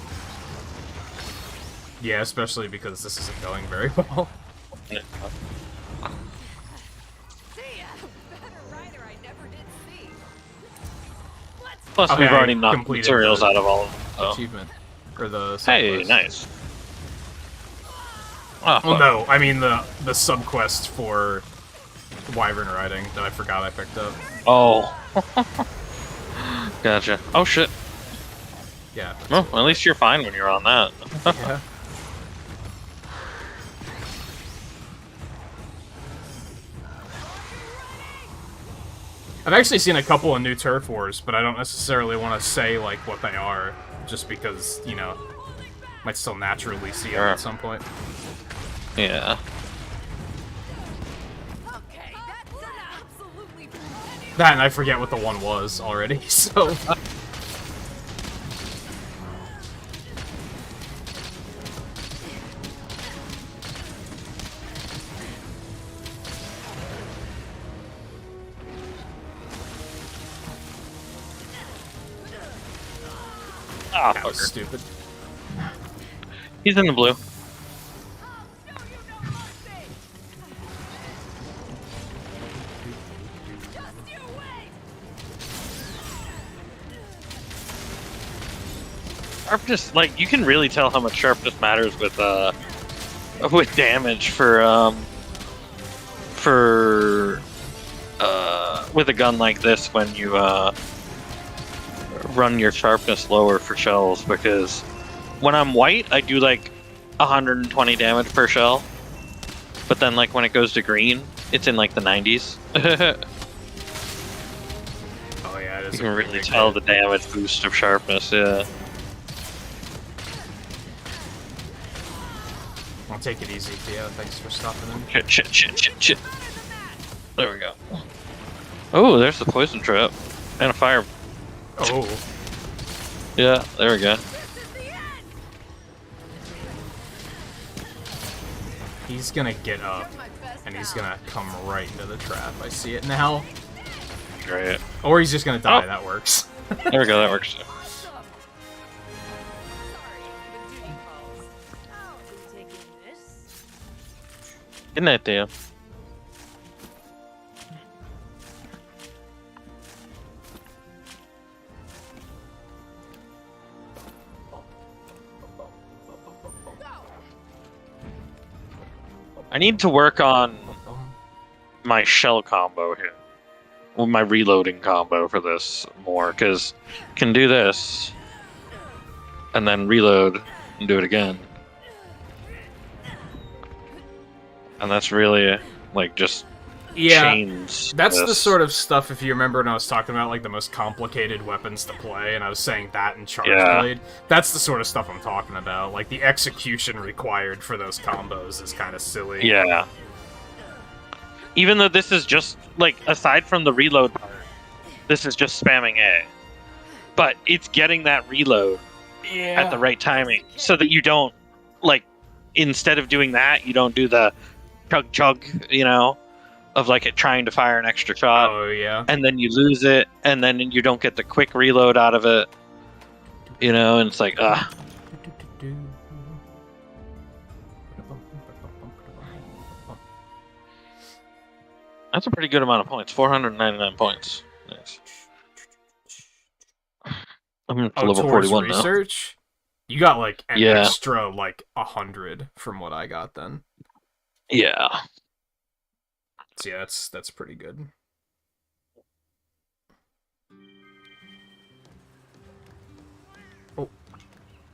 A: Yeah, especially because this isn't going very well.
D: See ya. Better rider I never did see. Let's
B: Plus,
A: Okay,
B: we've already
A: I
B: knocked
A: completed
B: materials
A: the
B: out of all of them. So.
A: Achievement. Or the
B: Hey,
A: subquest.
B: nice. Oh,
A: Well, no, I mean the subquest for Wyvern riding that I forgot I picked up.
B: Oh. Gotcha. Oh, shit.
A: Yeah.
B: Well, at least you're fine when you're on that.
A: Yeah. I've actually seen a couple of new turf wars, but I don't necessarily want to say like what they are, just because, you know, might still naturally see them
B: Sure.
A: at some point.
B: Yeah.
D: Okay, that's absolutely plenty.
A: That and I forget what the one was already, so
B: Ah,
A: that was
B: fucker.
A: stupid.
B: He's in the blue.
D: Show you no mercy. Just you wait.
B: Sharpness, like, you can really tell how much sharpness matters with damage with a gun like this when you run your sharpness lower for shells, because when I'm white I do like 120 damage per shell, but then like when it goes to green it's in like the 90s.
A: Oh yeah, it is.
B: You
A: a
B: can
A: pretty
B: really
A: big
B: tell
A: hit.
B: the damage boost of sharpness, yeah.
A: I'll take it easy, Theo. Thanks for stopping in.
B: Shit. There we go. Oh, there's the poison trap. And a fire.
A: Oh,
B: Yeah, there we go.
D: This is the end.
A: he's gonna get up,
D: My best
A: and he's
D: pal.
A: gonna come right into the trap. I see it now.
B: Great.
A: Or he's just gonna die.
B: Oh.
A: That works.
B: There we go, that works.
D: Awesome. Sorry, the duty calls. I'll be taking this.
B: Good night, Theo. I need to work on my shell combo here. Well, my reloading combo for this more, because can do this and then reload and do it again. And that's really like just
A: Yeah,
B: chains.
A: that's the
B: this.
A: sort of stuff, if you remember when I was talking about like the most complicated weapons to play, and I was saying that and Charge
B: Yeah.
A: Blade, that's the sort of stuff I'm talking about. Like, the execution required for those combos is kind of silly.
B: Yeah. Even though this is just, like, aside from the reload part, this is just spamming A. But it's getting that reload at the right timing, so that you don't, like, instead of doing that, you don't do the chug, you know, of, like, it trying to fire an extra shot,
A: Oh, yeah.
B: and then you lose it, and then you don't get the quick reload out of it, you know, and it's like, ugh. That's a pretty good amount of points. 499 points. Nice. I'm to level
A: towards
B: 41
A: research? You got like an
B: Yeah.
A: extra like 100 from what I got then.
B: now. Yeah.
A: So yeah, that's pretty good. Oh.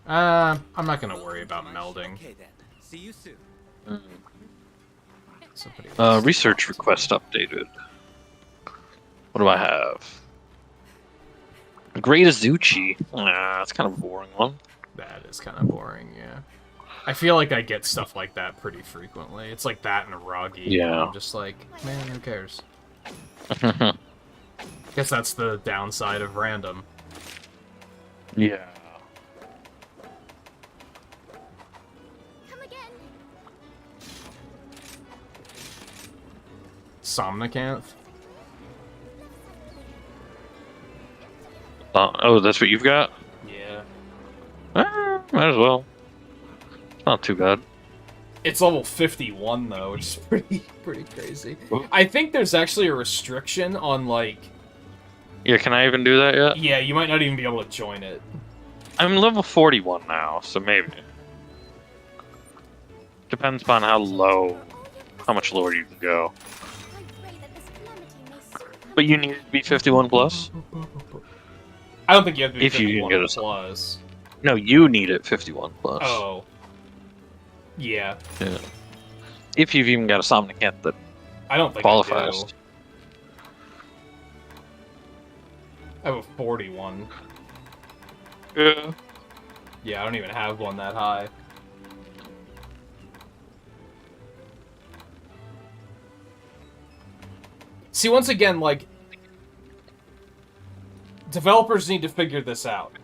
A: I'm not gonna worry about melding.
C: Okay then. See you soon.
A: Somebody else.
B: Research request updated. What do I have? Great Azuchi. That's kind of a boring one.
A: That is kind of boring, yeah. I feel like I get stuff like that pretty frequently. It's like that and a Ragi.
B: Yeah.
A: I'm just like, man, who cares? Guess that's the downside of random.
B: Yeah.
D: Come again.
A: Somnicanth?
B: Oh, that's what you've got?
A: Yeah.
B: Might as well. It's not too bad.
A: It's level 51 though, which is pretty crazy.
B: Ooh.
A: I think there's actually a restriction on like,
B: Yeah, can I even do that yet?
A: yeah, you might not even be able to join it.
B: I'm level 41 now, so maybe. Depends upon how much lower you can go.
D: I pray that this calamity may soon
B: But you need to be 51 plus?
A: I don't think you have to be
B: If you
A: 51
B: can get a
A: plus.
B: No, you need it 51 plus.
A: Oh. Yeah.
B: Yeah. If you've even got a Somnicant that
A: I don't think
B: qualifies.
A: I do. I have a 41.
B: Yeah.
A: Yeah, I don't even have one that high. See, once again, like, developers need to figure this out.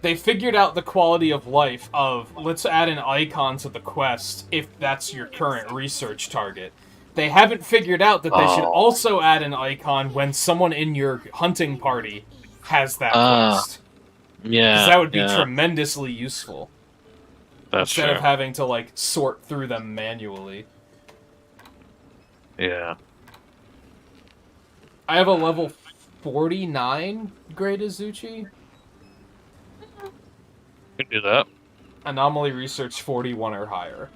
A: They figured out the quality of life of, let's add an icon to the quest if that's your current research target. They haven't figured out that they should also add an icon when someone in your hunting party has that quest.
B: Yeah.
A: 'Cause that would be tremendously useful.
B: That's
A: Instead
B: true.
A: of having to, like, sort through them manually.
B: Yeah.
A: I have a level 49 Great Azuchi.
B: You can do that.
A: Anomaly Research 41 or higher.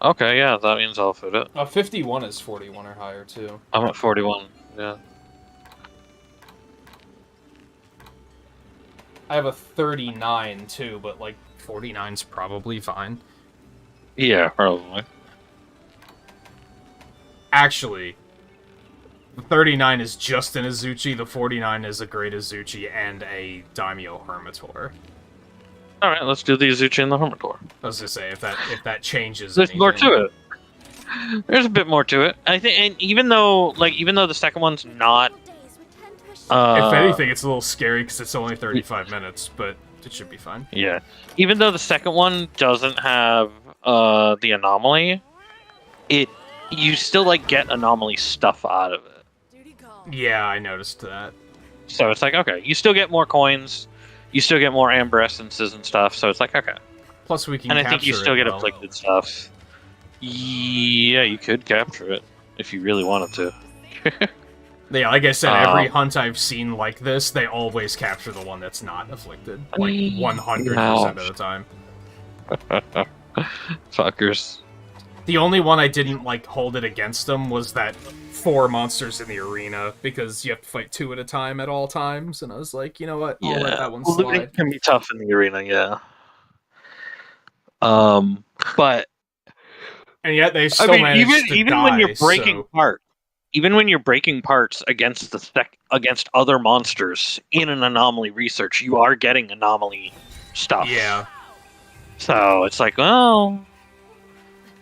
B: Okay, yeah, that means I'll fit it.
A: 51 is 41 or higher, too.
B: I'm at 41. Yeah.
A: I have a 39, too, but, like, 49's probably fine.
B: Yeah, probably.
A: Actually, the 39 is just an Azuchi, the 49 is a Great Azuchi and a Daimyo Hermitor.
B: Alright, let's do the Azuchi and the Hermitor.
A: I was gonna say, if that changes
B: There's more
A: anything.
B: to it. There's a bit more to it. I think, and even though the second one's not,
D: days return to a
A: If anything, it's a little scary because it's only 35 minutes, but it should be fine.
B: yeah, even though the second one doesn't have the anomaly, you still like get anomaly stuff out of it.
D: duty call.
A: Yeah, I noticed that.
B: So it's like, okay, you still get more coins, you still get more amber essences and stuff. So it's like, okay,
A: Plus, we can
B: and I think you
A: capture
B: still
A: it
B: get
A: well.
B: afflicted stuff. Yeah, you could capture it if you really wanted to.
A: Yeah, like I said, every hunt I've seen like this, they always capture the one that's not afflicted. Like, 100% of the time.
B: Fuckers.
A: The only one I didn't, like, hold it against them was that 4 monsters in the arena, because you have to fight 2 at a time at all times, and I was like, you know what, I'll let that one
B: Looting
A: slide.
B: can be tough in the arena, yeah. But
A: And yet they
B: I
A: still
B: mean,
A: managed to
B: even
A: die,
B: when you're breaking
A: so...
B: parts, even when you're breaking parts against against other monsters in an anomaly research, you are getting anomaly stuff.
A: Yeah.
B: So it's like, well,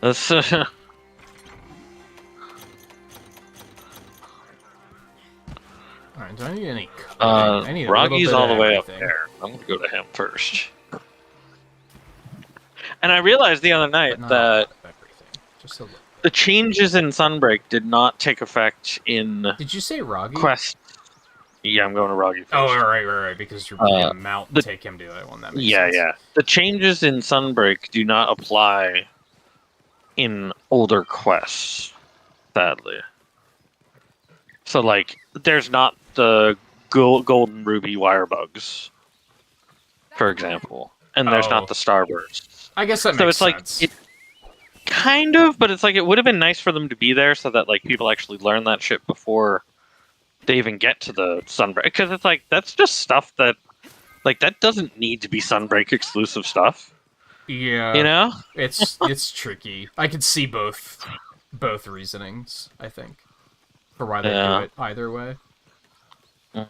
B: that's
A: Alright, do I need any coding? I need a little
B: Roggy's
A: bit
B: all
A: of
B: the way up
A: everything.
B: there. I'm gonna go to him first. And I realized the other night
A: But not
B: that
A: everything. Just a little.
B: the changes in Sunbreak did not take effect in
A: Did you say Roggy?
B: Quest. Yeah, I'm going to Roggy first.
A: Oh, right, because you're gonna mount and
B: the-
A: take him to that one. That makes
B: Yeah,
A: sense.
B: yeah. The changes in Sunbreak do not apply in older quests, sadly. So like, there's not the golden ruby wire bugs, for example, and there's
A: Oh.
B: not the starbursts.
A: I guess that
B: So
A: makes
B: it's
A: sense.
B: like kind of, but it's like it would have been nice for them to be there so that like people actually learn that shit before they even get to the Sunbreak. Because it's like that's just stuff that like that doesn't need to be Sunbreak exclusive stuff.
A: Yeah.
B: You know?
A: It's tricky. I could see both reasonings, I think, for why they do it either way.
B: Yeah.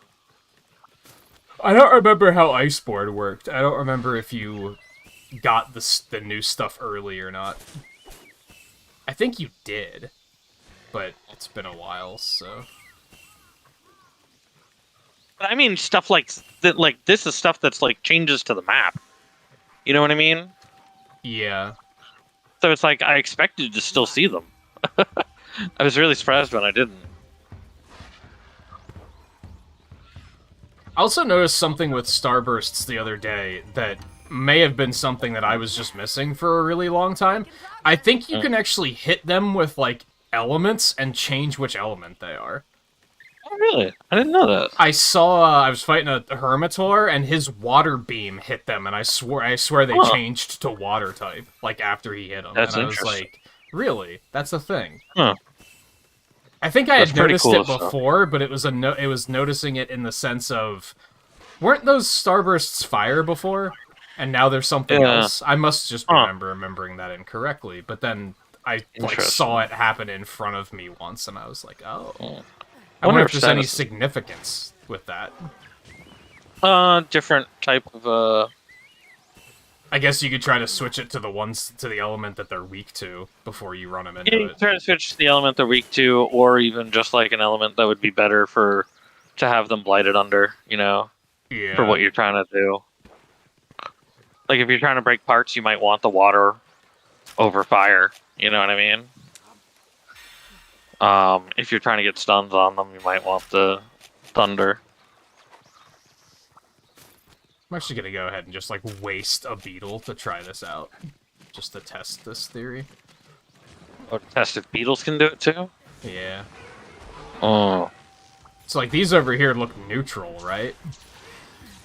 A: I don't remember how Iceboard worked. I don't remember if you got the new stuff early or not. I think you did, but it's been a while, so...
B: But I mean stuff like that. Like this is stuff that's like changes to the map. You know what I mean?
A: Yeah.
B: So it's like I expected to still see them. I was really surprised when I didn't.
A: I also noticed something with Starbursts the other day that may have been something that I was just missing for a really long time. I think you can actually hit them with, like, elements and change which element they are.
B: Oh, really? I didn't know that.
A: I saw, I was fighting a Hermitor, and his water beam hit them, and I swear they changed to water type, like, after he hit them.
B: That's
A: and I was
B: interesting.
A: like, really? That's a thing.
B: Huh.
A: I think I had
B: That's pretty
A: noticed
B: cool
A: it
B: stuff.
A: before, but it was it was noticing it in the sense of, weren't those Starbursts fire before? And now there's something
B: Yeah.
A: else. I must just remembering that incorrectly. But then I like
B: Interesting.
A: saw it happen in front of me once, and I was like, oh. I
B: Wonder
A: wonder if
B: if
A: there's
B: that
A: any
B: is-
A: significance with that.
B: Different type of
A: I guess you could try to switch it to the element that they're weak to before you run them into
B: You
A: it.
B: try to switch to the element they're weak to, or even just like an element that would be better to have them blighted under, you know,
A: Yeah.
B: for what you're trying to do. Like if you're trying to break parts, you might want the water over fire. You know what I mean? If you're trying to get stuns on them, you might want the thunder.
A: I'm actually gonna go ahead and just like waste a beetle to try this out, just to test this theory.
B: Or test if beetles can do it too.
A: Yeah.
B: Oh,
A: So like these over here look neutral, right?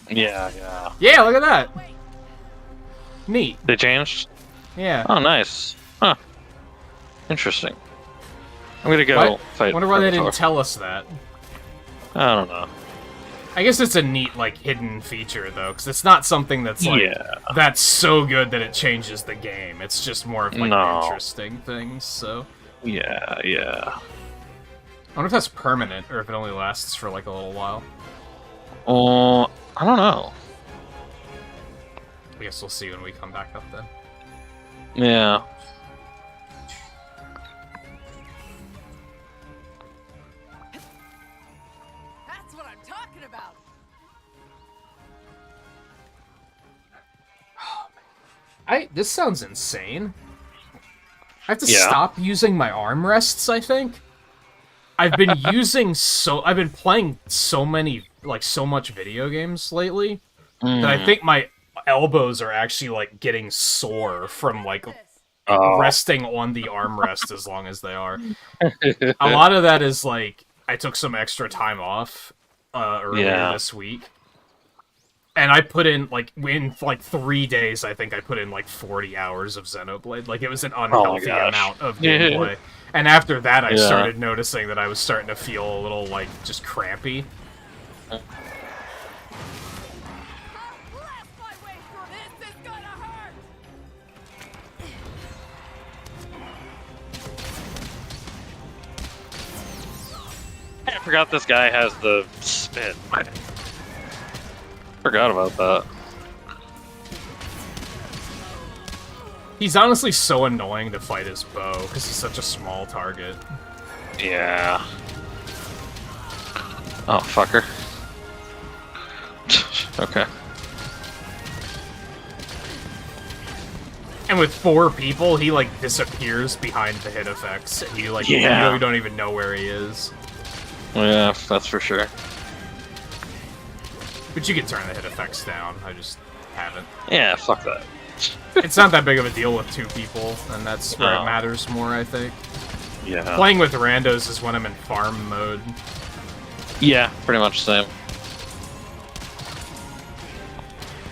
B: yeah.
A: Yeah, look at that. Neat.
B: They changed.
A: Yeah.
B: Oh, nice. Huh. Interesting. I'm gonna go
A: Why-
B: fight.
A: wonder why they
B: Predator.
A: didn't tell us that.
B: I don't know.
A: I guess it's a neat like hidden feature though, because it's not something that's like that's so good that it changes the game. It's just more of like interesting things. So
B: Yeah.
A: I wonder if that's permanent or if it only lasts for like a little while.
B: Oh, I don't know.
A: I guess we'll see when we come back up then.
B: Yeah.
D: That's what I'm talking about.
A: This sounds insane. I have to
B: Yeah.
A: stop using my armrests, I think. I've been I've been playing so much video games lately that I think my elbows are actually like getting sore from like resting on the armrest as long as they are. A lot of that is like I took some extra time off earlier this week. And I put in, in 3 days, I think I put in, 40 hours of Xenoblade. Like, it was an unhealthy amount of gameplay. And after that, I started noticing that I was starting to feel a little, just crampy.
D: I'll blast my way through this. It's gonna hurt.
B: I forgot this guy has the spit. Forgot about that.
A: He's honestly so annoying to fight his bow, because he's such a small target.
B: Yeah. Oh, fucker. Okay.
A: And with 4 people, he, disappears behind the hit effects, and you, you don't even know where he is.
B: Yeah, that's for sure.
A: But you can turn the hit effects down, I just haven't.
B: Yeah, fuck that.
A: It's not that big of a deal with 2 people, and that's where it
B: No.
A: matters more, I think.
B: Yeah.
A: Playing with randos is when I'm in farm mode.
B: Yeah, pretty much the same.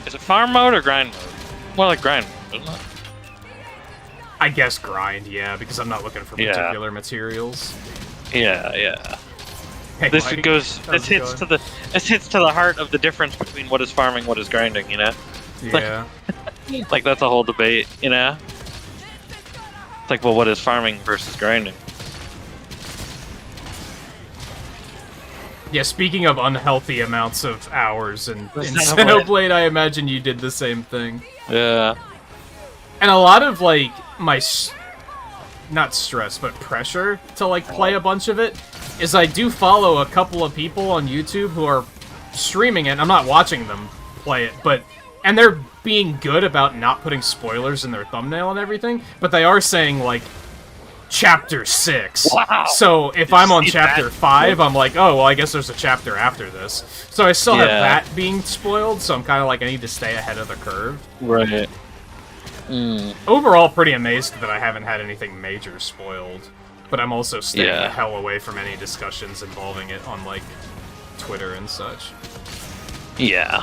B: Is it farm mode or grind mode? More like grind mode, isn't it?
A: I guess grind, yeah, because I'm not looking for
B: Yeah.
A: particular materials.
B: Yeah, yeah.
A: Hey,
B: This
A: Mike,
B: goes.
A: how's it going?
B: This hits to the heart of the difference between what is farming, what is grinding. You know,
A: Yeah.
B: like that's a whole debate. You know, it's like, well, what is farming versus grinding?
A: Yeah, speaking of unhealthy amounts of hours in
B: Xenoblade.
A: Xenoblade, I imagine you did the same thing.
B: Yeah.
A: And a lot of, like, my... not stress, but pressure to, like, play a bunch of it is I do follow a couple of people on YouTube who are streaming it. I'm not watching them play it, but... And they're being good about not putting spoilers in their thumbnail and everything, but they are saying, like, Chapter 6.
B: Wow.
A: So if
B: Did
A: I'm
B: you
A: on
B: see
A: Chapter
B: that?
A: 5, I'm like, oh, well, I guess there's a chapter after this. So I still have
B: Yeah.
A: that being spoiled, so I'm kind of like, I need to stay ahead of the curve.
B: Right.
A: Overall, pretty amazed that I haven't had anything major spoiled, but I'm also staying
B: Yeah.
A: the hell away from any discussions involving it on, like, Twitter and such.
B: Yeah.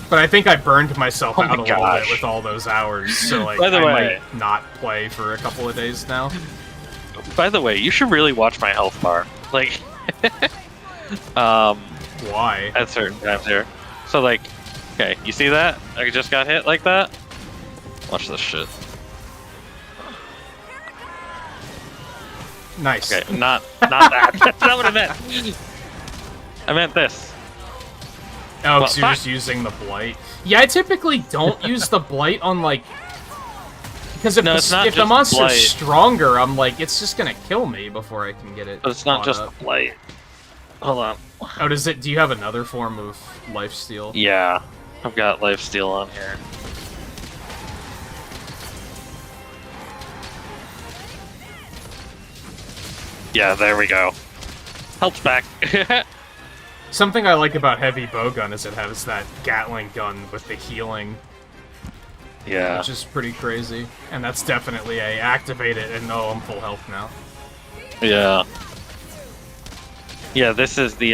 A: But I think I burned myself
B: Oh
A: out
B: my
A: a little
B: gosh.
A: bit with all those hours, so, like,
B: By the
A: I
B: way-
A: might not play for a couple of days now.
B: By the way, you should really watch my health bar. Like,
A: Why?
B: at certain times here. So like, okay, you see that? I just got hit like that. Watch this shit.
A: Nice.
B: Okay, not that. That's not what I meant. I meant this.
A: Oh,
B: Well,
A: so you're
B: fuck.
A: just using the blight. Yeah, I typically don't use the blight on, like... Because if,
B: No, it's not
A: if the
B: just
A: monster's
B: blight.
A: stronger, I'm like, it's just gonna kill me before I can get it.
B: But it's not
A: caught
B: just
A: up.
B: the blight. Hold on.
A: Oh, does it? Do you have another form of lifesteal?
B: Yeah, I've got lifesteal on here. Yeah, there we go. Help's back.
A: Something I like about heavy bowgun is it has that Gatling gun with the healing,
B: Yeah.
A: which is pretty crazy. And that's definitely a activate it and oh, I'm full health now.
B: Yeah. Yeah, this is the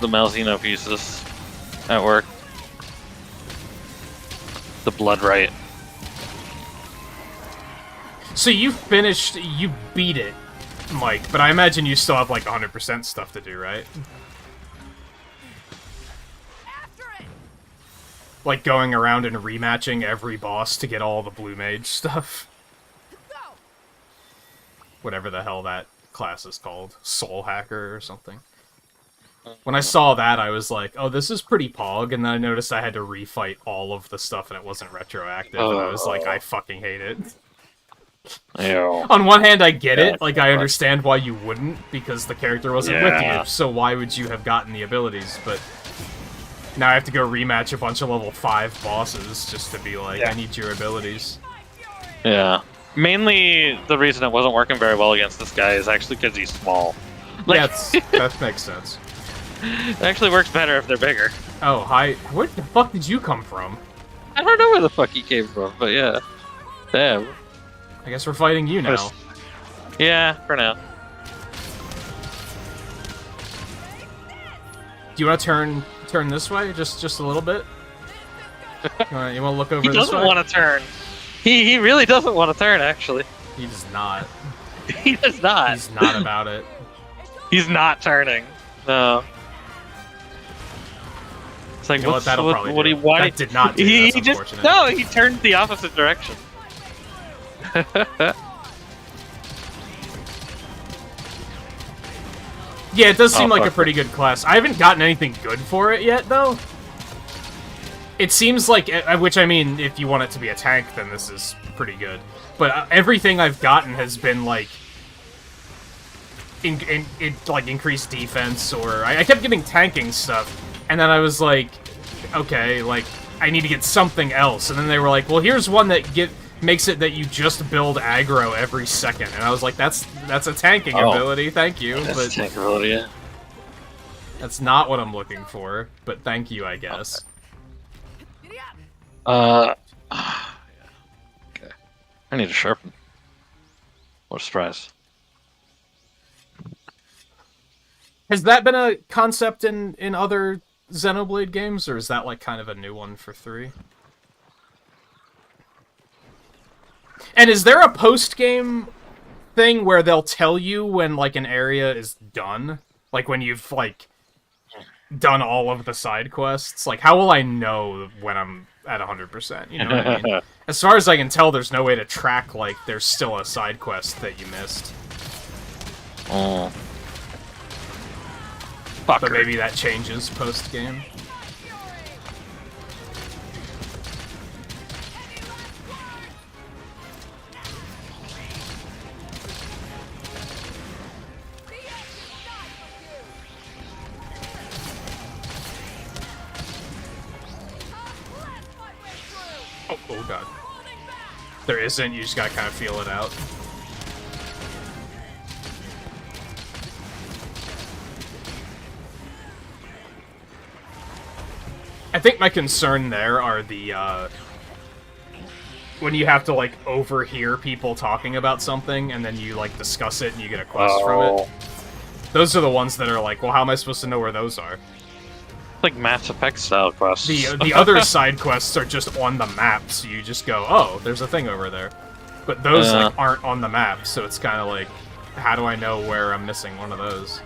B: Malzeno pieces at work. The blood right.
A: So you finished, you beat it, Mike, but I imagine you still have like 100% stuff to do, right?
D: After it!
A: Like going around and rematching every boss to get all the blue mage stuff.
D: Go!
A: Whatever the hell that class is called. Soul Hacker or something. When I saw that, I was like, oh, this is pretty pog, and then I noticed I had to refight all of the stuff and it wasn't retroactive, and I was like, I fucking hate it.
B: Ew.
A: On one hand, I get
B: Yeah,
A: it, like, I understand why you wouldn't, because the character wasn't with
B: Yeah.
A: you, so why would you have gotten the abilities, but... Now I have to go rematch a bunch of level 5 bosses just to be like,
B: Yeah.
A: I need your abilities.
B: Yeah. Mainly, the reason it wasn't working very well against this guy is actually because he's small. Like,
A: Yeah, that makes sense.
B: it actually works better if they're bigger.
A: Oh, hi. Where the fuck did you come from?
B: I don't know where the fuck he came from, but yeah. Damn.
A: I guess we're fighting you now.
B: Yeah, for now.
A: Do you want to turn this way, just a little bit? You want to look over
B: He
A: this
B: doesn't
A: way?
B: want to turn. He really doesn't want to turn, actually.
A: He does not.
B: He does not.
A: He's not about it.
B: He's not turning. No. It's like,
A: You know what,
B: what's,
A: that'll
B: what,
A: probably
B: what
A: do
B: he,
A: it.
B: why
A: That did not do it,
B: he
A: that's
B: just,
A: unfortunate.
B: no, he turned the opposite direction.
A: Yeah, it does seem
B: Oh,
A: like a
B: fuck.
A: pretty good class. I haven't gotten anything good for it yet, though. It seems like, which I mean, if you want it to be a tank, then this is pretty good. But everything I've gotten has been like, like increased defense, or I kept getting tanking stuff, and then I was like, okay, like I need to get something else, and then they were like, well, here's one that makes it that you just build aggro every second, and I was like, that's a tanking
B: Oh.
A: ability, thank you,
B: That's
A: but
B: tank ability, yeah.
A: that's not what I'm looking for. But thank you, I guess.
D: Giddy up!
B: Okay. I need to sharpen. What a surprise.
A: Has that been a concept in other Xenoblade games, or is that like kind of a new one for 3? And is there a post-game thing where they'll tell you when like an area is done? Like when you've like done all of the side quests? Like how will I know when I'm at 100%? You know what I mean? As far as I can tell, there's no way to track like there's still a side quest that you missed.
B: Oh.
A: But maybe that changes post-game. Oh god. There isn't, you just gotta kind of feel it out. I think my concern there are the, when you have to, like, overhear people talking about something, and then you, like, discuss it and you get a quest from it. Those are the ones that are like, well, how am I supposed to know where those are?
B: Like Mass Effect style quests.
A: The other side quests are just on the map, so you just go, oh, there's a thing over there. But those like aren't on the map, so it's kind of like, how do I know where I'm missing one of those?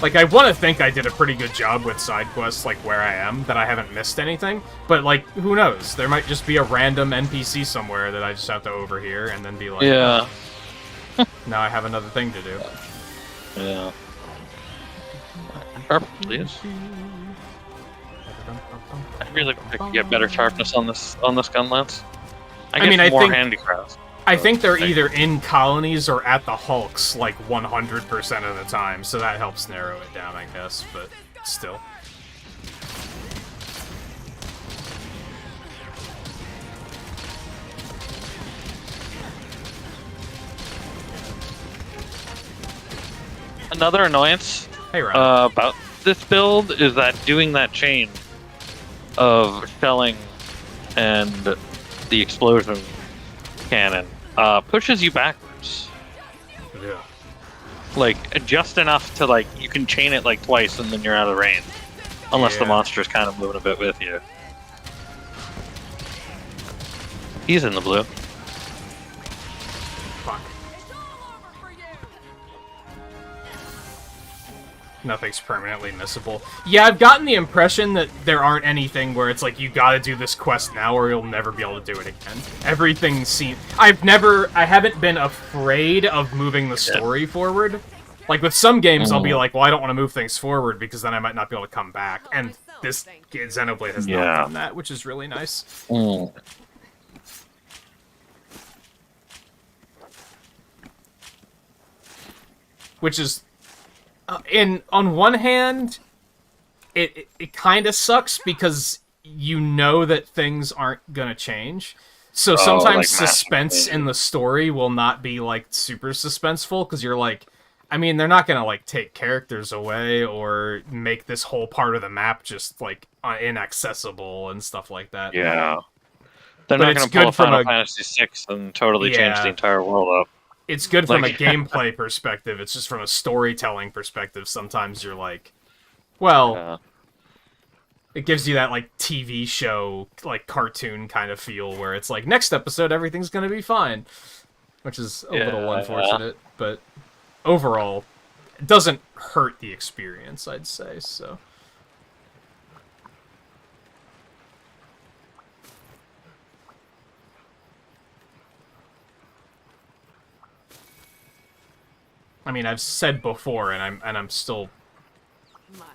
A: Like, I want to think I did a pretty good job with side quests, like, where I am, that I haven't missed anything. But, like, who knows? There might just be a random NPC somewhere that I just have to overhear, and then be like,
B: yeah.
A: oh, now I have another thing to do.
B: Yeah. Sharp, please. I really think I could get better sharpness on this gun lance. I
A: mean, I
B: more
A: think-
B: handicrafts.
A: I think they're either in colonies or at the hulks, like, 100% of the time, so that helps narrow it down, I guess, but still.
B: Another annoyance
A: Hey, Ron.
B: about this build is that doing that chain of shelling and the explosion cannon pushes you backwards.
A: Yeah.
B: Like, just enough to, like, you can chain it, like, twice and then you're out of range. Unless the
A: Yeah.
B: monster's kind of moving a bit with you. He's in the blue.
A: Fuck. Nothing's permanently missable. Yeah, I've gotten the impression that there aren't anything where it's like, you gotta do this quest now or you'll never be able to do it again. Everything seems... I haven't been afraid of moving the story forward. Like, with some games, I'll be like, well, I don't want to move things forward because then I might not be able to come back. And this Xenoblade has not done that, which is really nice. Which is... on one hand, it kind of sucks because you know that things aren't gonna change. So sometimes
B: like
A: suspense in the story will not be like super suspenseful because you're like, I mean, they're not gonna like take characters away or make this whole part of the map just like inaccessible and stuff like that.
B: Yeah. They're
A: But
B: not
A: it's
B: going to pull
A: good
B: a
A: from
B: Final
A: a-
B: Fantasy VI and totally change
A: Yeah.
B: the entire world up.
A: It's good from
B: Like-
A: a gameplay perspective. It's just from a storytelling perspective. Sometimes you're like, well, it gives you that like TV show, like cartoon kind of feel where it's like next episode everything's gonna be fine, which is a little unfortunate, but overall, it doesn't hurt the experience, I'd say. So. I mean, I've said before, and I'm still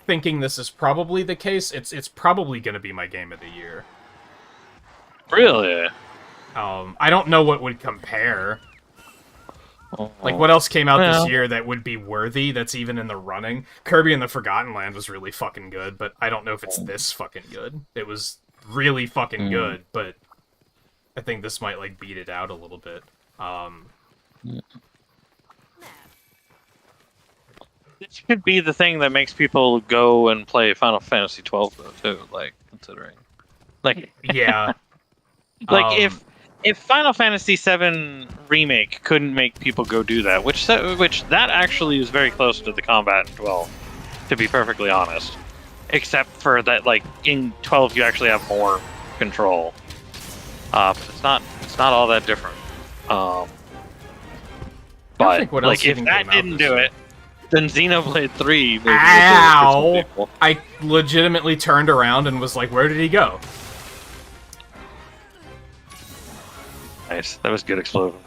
A: thinking this is probably the case. It's probably going to be my game of the year.
B: Really?
A: I don't know what would compare. Like, what else came out this year that would be worthy, that's even in the running? Kirby and the Forgotten Land was really fucking good, but I don't know if it's this fucking good. It was really fucking good, but I think this might, like, beat it out a little bit.
B: This could be the thing that makes people go and play Final Fantasy 12 though too, like considering. Like
A: Yeah.
B: like if Final Fantasy VII Remake couldn't make people go do that, which that actually is very close to the combat in 12, to be perfectly honest. Except for that, like in 12 you actually have more control. But it's not all that different. But
A: think what
B: like
A: else
B: if
A: even
B: that
A: came out
B: didn't
A: this
B: do
A: year.
B: it, then Xenoblade 3 maybe
A: Ow!
B: would do it for some people.
A: I legitimately turned around and was like, where did he go?
B: Nice. That was good explosion.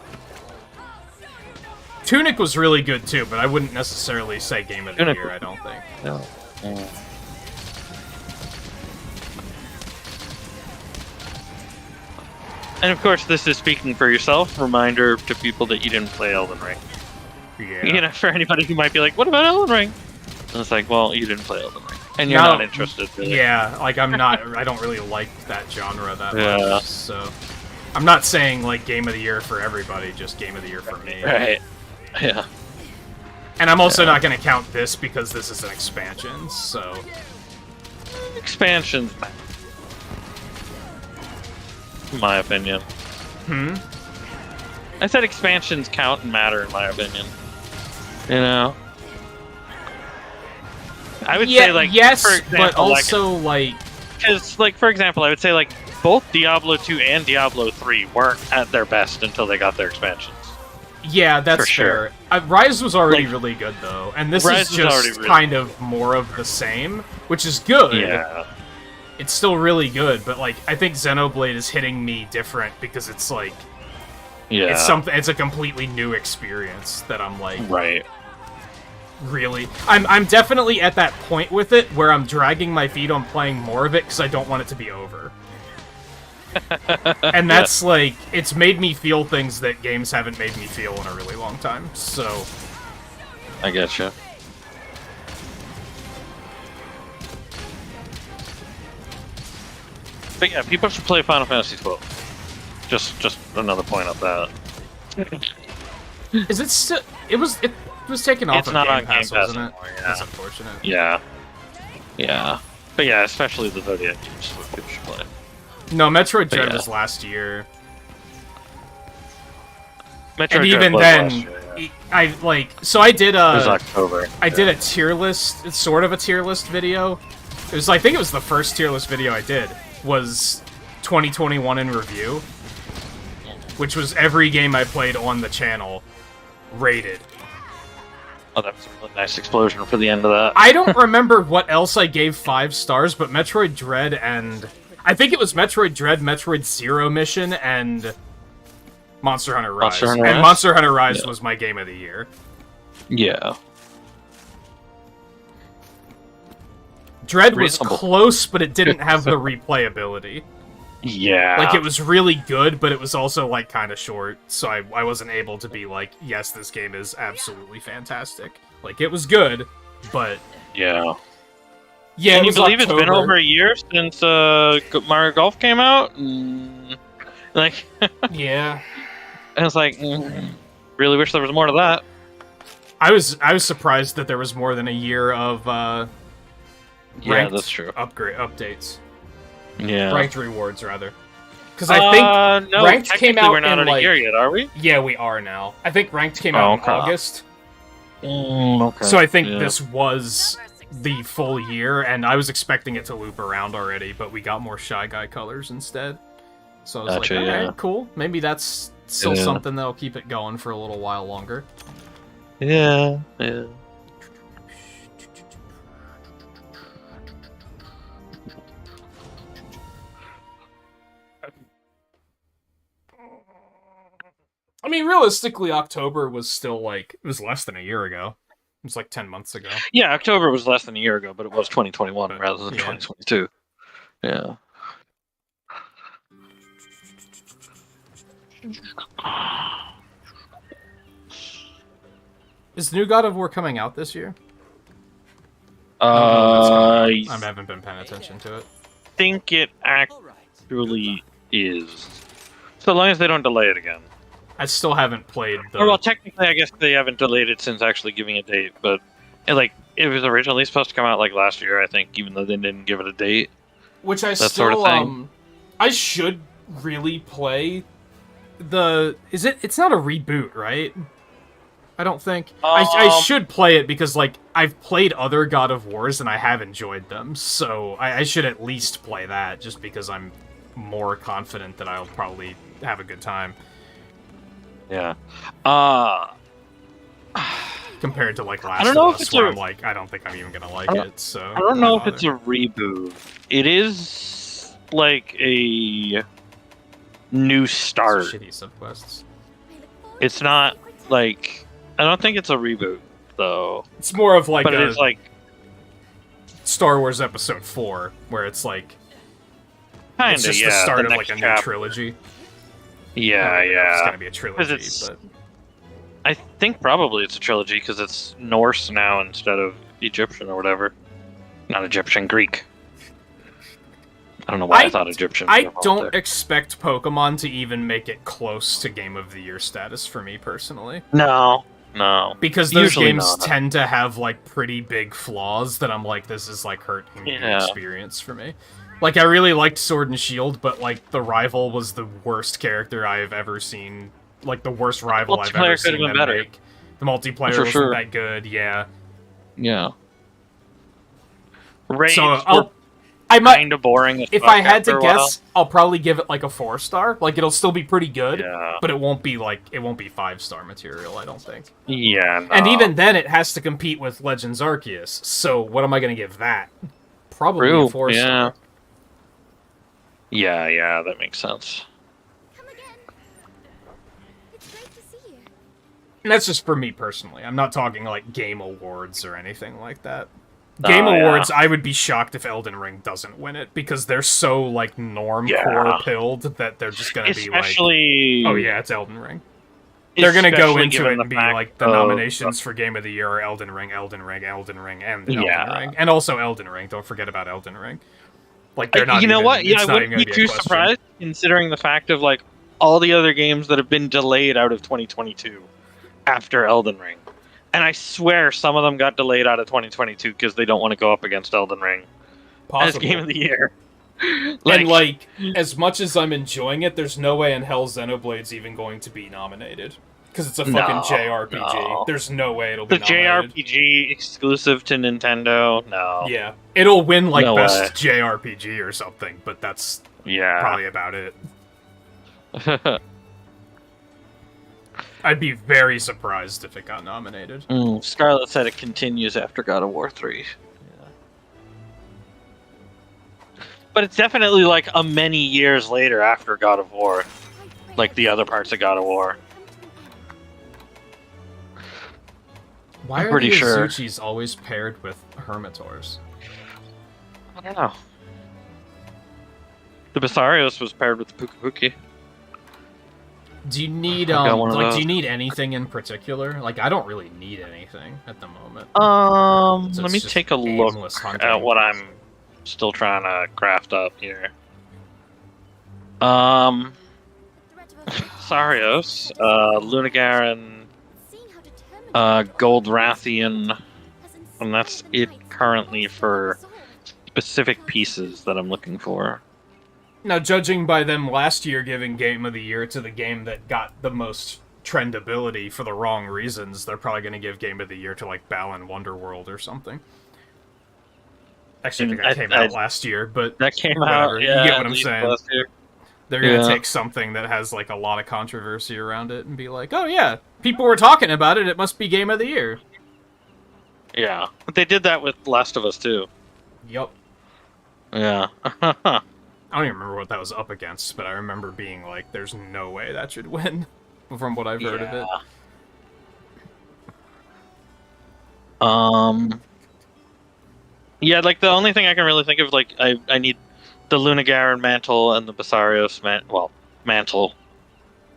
A: Tunic was really good too, but I wouldn't necessarily say game of the
B: Tunic-
A: year, I don't think.
B: No. And of course, this is speaking for yourself. Reminder to people that you didn't play Elden Ring.
A: Yeah.
B: You know, for anybody who might be like, "What about Elden Ring?" And it's like, well, you didn't play Elden Ring, and you're
A: No,
B: not interested. Really.
A: Yeah, like I'm not. I don't really like that genre that
B: Yeah.
A: much. So I'm not saying like game of the year for everybody, just game of the year for me.
B: Right. Yeah.
A: And I'm also not going to count this because this is an expansion. So
B: Expansions, man. In my opinion. I said expansions count and matter, in my opinion. You know? I would say, like,
A: yes,
B: for example,
A: but also like
B: because, like, for example, I would say, like, both Diablo 2 and Diablo 3 weren't at their best until they got their expansions.
A: yeah, that's
B: For sure.
A: fair. Rise was already
B: Like,
A: really good though, and this
B: Rise
A: is
B: was already
A: just
B: really
A: kind of more of the same, which is good.
B: Yeah.
A: It's still really good, but like I think Xenoblade is hitting me different because it's like
B: Yeah.
A: it's something. It's a completely new experience that I'm like
B: Right.
A: really. I'm definitely at that point with it where I'm dragging my feet on playing more of it because I don't want it to be over. And that's like it's made me feel things that games haven't made me feel in a really long time. So
B: I getcha. But yeah, people should play Final Fantasy 12. Just another point of that.
A: is it still? It was taken off
B: It's
A: of
B: not
A: Game
B: on Game
A: Pass,
B: Pass
A: wasn't it?
B: anymore, yeah.
A: That's unfortunate.
B: Yeah. Yeah. But yeah, especially the Zodiac games, what people should play.
A: No, Metroid Dread
B: yeah.
A: was last year.
B: Metroid
A: And
B: Dread
A: even
B: was
A: then,
B: last year, yeah.
A: I like. So I did
B: It was October.
A: I did a tier list. It's sort of a tier list video. It was. I think it was the first tier list video I did. Was 2021 in review, which was every game I played on the channel rated.
B: Oh, that was a really nice explosion for the end of that.
A: I don't remember what else I gave 5 stars, but Metroid Dread and I think it was Metroid Dread, Metroid Zero Mission, and Monster Hunter Rise.
B: Monster Hunter
A: and
B: Rise?
A: Monster Hunter Rise
B: Yeah.
A: was my game of the year.
B: Yeah.
A: Dread
B: Reasonable.
A: was close, but it didn't have the replayability.
B: Yeah.
A: Like, it was really good, but it was also, like, kind of short, so I wasn't able to be like, yes, this game is absolutely fantastic. Like, it was good, but...
B: Yeah.
A: Yeah,
B: Can
A: it
B: you
A: was
B: believe it's been
A: October.
B: over a year since Mario Golf came out? Like,
A: Yeah.
B: and it's like, really wish there was more to that.
A: I was surprised that there was more than a year of,
B: Yeah,
A: ranked
B: that's true.
A: updates.
B: Yeah.
A: Ranked rewards, rather. Because I think
B: no,
A: Ranked came
B: technically
A: out
B: we're not
A: in,
B: at
A: like...
B: a year yet, are we?
A: Yeah, we are now. I think Ranked came out
B: okay.
A: in August.
B: Okay.
A: So I think
B: Yeah.
A: this was the full year, and I was expecting it to loop around already, but we got more Shy Guy colors instead. So I was
B: Gotcha,
A: like, alright,
B: yeah.
A: cool. Maybe that's still
B: Yeah.
A: something that'll keep it going for a little while longer.
B: Yeah. Yeah.
A: I mean, realistically, October was still like, it was less than a year ago. It was like 10 months ago.
B: Yeah, October was less than a year ago, but it was 2021 rather than
A: Yeah.
B: 2022. Yeah.
A: Is new God of War coming out this year?
B: I
A: I haven't been paying attention to it.
B: think it
C: All right.
B: actually is. So long as they don't delay it again.
A: I still haven't played the...
B: Or, well, technically, I guess they haven't delayed it since actually giving a date, but it was originally supposed to come out like last year, I think, even though they didn't give it a date.
A: Which I
B: that
A: still,
B: sort of thing.
A: I should really play It's not a reboot, right? I don't think. I should play it because, like, I've played other God of Wars and I have enjoyed them, so I should at least play that just because I'm more confident that I'll probably have a good time.
B: Yeah.
A: Compared to, like, Last
B: I don't know
A: of
B: if
A: Us,
B: it's
A: where
B: a-
A: I'm like, I don't think I'm even gonna like it, so...
B: I don't know if it's a reboot. It is like a new start.
A: Shitty subquests.
B: It's not like I don't think it's a reboot though.
A: It's more of like
B: But it is like
A: Star Wars Episode 4, where it's like...
B: kinda
A: It's just
B: yeah,
A: the start of,
B: next
A: like, a new
B: chapter.
A: trilogy.
B: Yeah,
A: I don't know if
B: yeah.
A: It's gonna be a trilogy,
B: it's-
A: but...
B: I think probably it's a trilogy because it's Norse now instead of Egyptian or whatever. Not Egyptian, Greek. I don't know why I thought Egyptian.
A: I don't expect Pokemon to even make it close to Game of the Year status for me, personally.
B: No.
A: Because those
B: Usually
A: games
B: not.
A: tend to have, like, pretty big flaws that I'm like, this is, like, hurting the
B: Yeah.
A: experience for me. Like, I really liked Sword and Shield, but, like, the rival was the worst character I have ever seen. Like, the worst rival I've
B: Multiplayer
A: ever
B: could
A: seen
B: have been
A: them
B: better.
A: make. The multiplayer
B: For
A: wasn't
B: sure.
A: that good, yeah.
B: Yeah. Raids
A: So, I
B: were
A: might...
B: kind of boring. As
A: If
B: fuck
A: I had
B: after
A: to
B: a while.
A: guess, I'll probably give it, like, a 4-star. Like, it'll still be pretty good,
B: Yeah.
A: but it won't be, like, it won't be 5-star material, I don't think.
B: Yeah. No.
A: And even then, it has to compete with Legends Arceus. So what am I going to give that? Probably a 4-star.
B: Yeah, that makes sense.
D: Come again. It's great to see you.
A: And that's just for me personally. I'm not talking like Game Awards or anything like that. Game Awards, I would be shocked if Elden Ring doesn't win it because they're so like normcore pilled that they're just going to be like,
B: Especially.
A: oh yeah, it's Elden Ring. They're going to go
B: especially
A: into
B: given
A: it
B: the
A: and be
B: fact
A: like, the
B: of-
A: nominations for Game of the Year are Elden Ring, Elden Ring, Elden Ring, and Elden
B: Yeah.
A: Ring. And also Elden Ring. Don't forget about Elden Ring. Like, they're not
B: You know
A: even,
B: what? Yeah,
A: it's
B: I
A: not even
B: wouldn't
A: gonna
B: be
A: a
B: too
A: question.
B: surprised considering the fact of like all the other games that have been delayed out of 2022 after Elden Ring. And I swear some of them got delayed out of 2022 because they don't want to go up against Elden Ring as
A: Possible.
B: Game of the Year.
A: And, like, as much as I'm enjoying it, there's no way in hell Xenoblade's even going to be nominated. Because it's a fucking
B: No,
A: JRPG.
B: no.
A: There's no way it'll be
B: the
A: nominated.
B: JRPG exclusive to Nintendo, no.
A: Yeah. It'll win, like,
B: No
A: best
B: way.
A: JRPG or something, but that's
B: Yeah.
A: probably about it. I'd be very surprised if it got nominated.
B: Scarlet said it continues after God of War 3. But it's definitely like a many years later after God of War, like the other parts of God of War.
A: Why
B: I'm
A: are
B: pretty
A: the
B: sure.
A: Azuchis always paired with Hermitors?
B: I don't know. The Basarios was paired with the Pukapuki.
A: Do you need
B: I've got one of
A: like do
B: those.
A: you need anything in particular? Like I don't really need anything at the moment. So
B: Let
A: it's
B: me
A: just
B: take a look
A: aimless hunting.
B: at what I'm still trying to craft up here. Sarios, Lunagaran, Gold Rathian, and that's it currently for specific pieces that I'm looking for.
A: Now, judging by them last year giving Game of the Year to the game that got the most trendability for the wrong reasons, they're probably going to give Game of the Year to, like, Balan Wonderworld or something. Actually, I think that came out last year, but
B: That came
A: whatever.
B: out,
A: You
B: yeah,
A: get what
B: at
A: I'm
B: least
A: saying.
B: last year.
A: They're going to
B: Yeah.
A: take something that has, like, a lot of controversy around it and be like, oh, yeah, people were talking about it, it must be Game of the Year.
B: Yeah, but they did that with Last of Us too.
A: Yup.
B: Yeah.
A: I don't even remember what that was up against, but I remember being like, there's no way that should win, from what I've heard of it.
B: Yeah, like the only thing I can really think of, like I need the Lunagaran mantle and the Basarios mantle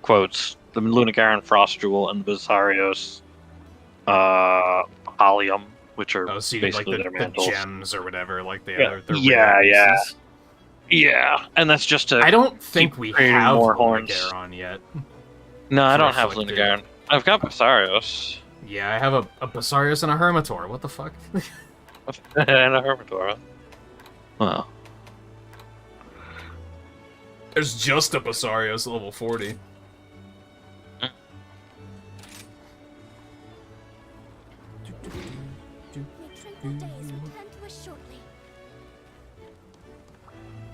B: quotes, the Lunagaran frost jewel and the Basarios Pallium, which are
A: Oh, so you need, like,
B: basically their
A: the
B: mantles.
A: gems or whatever, like the
B: Yeah.
A: other the
B: Yeah,
A: rare
B: yeah.
A: pieces.
B: Yeah, and that's just to
A: I don't think
B: keep
A: we
B: creating
A: have
B: more horns.
A: Lunagaron yet.
B: No, I
A: for
B: don't have
A: afflicted.
B: Lunagaran. I've got Basarios
A: Yeah, I have a Basarius and a Hermitor. What the fuck?
B: and a Hermitora. Wow.
A: There's just a Basarius level 40.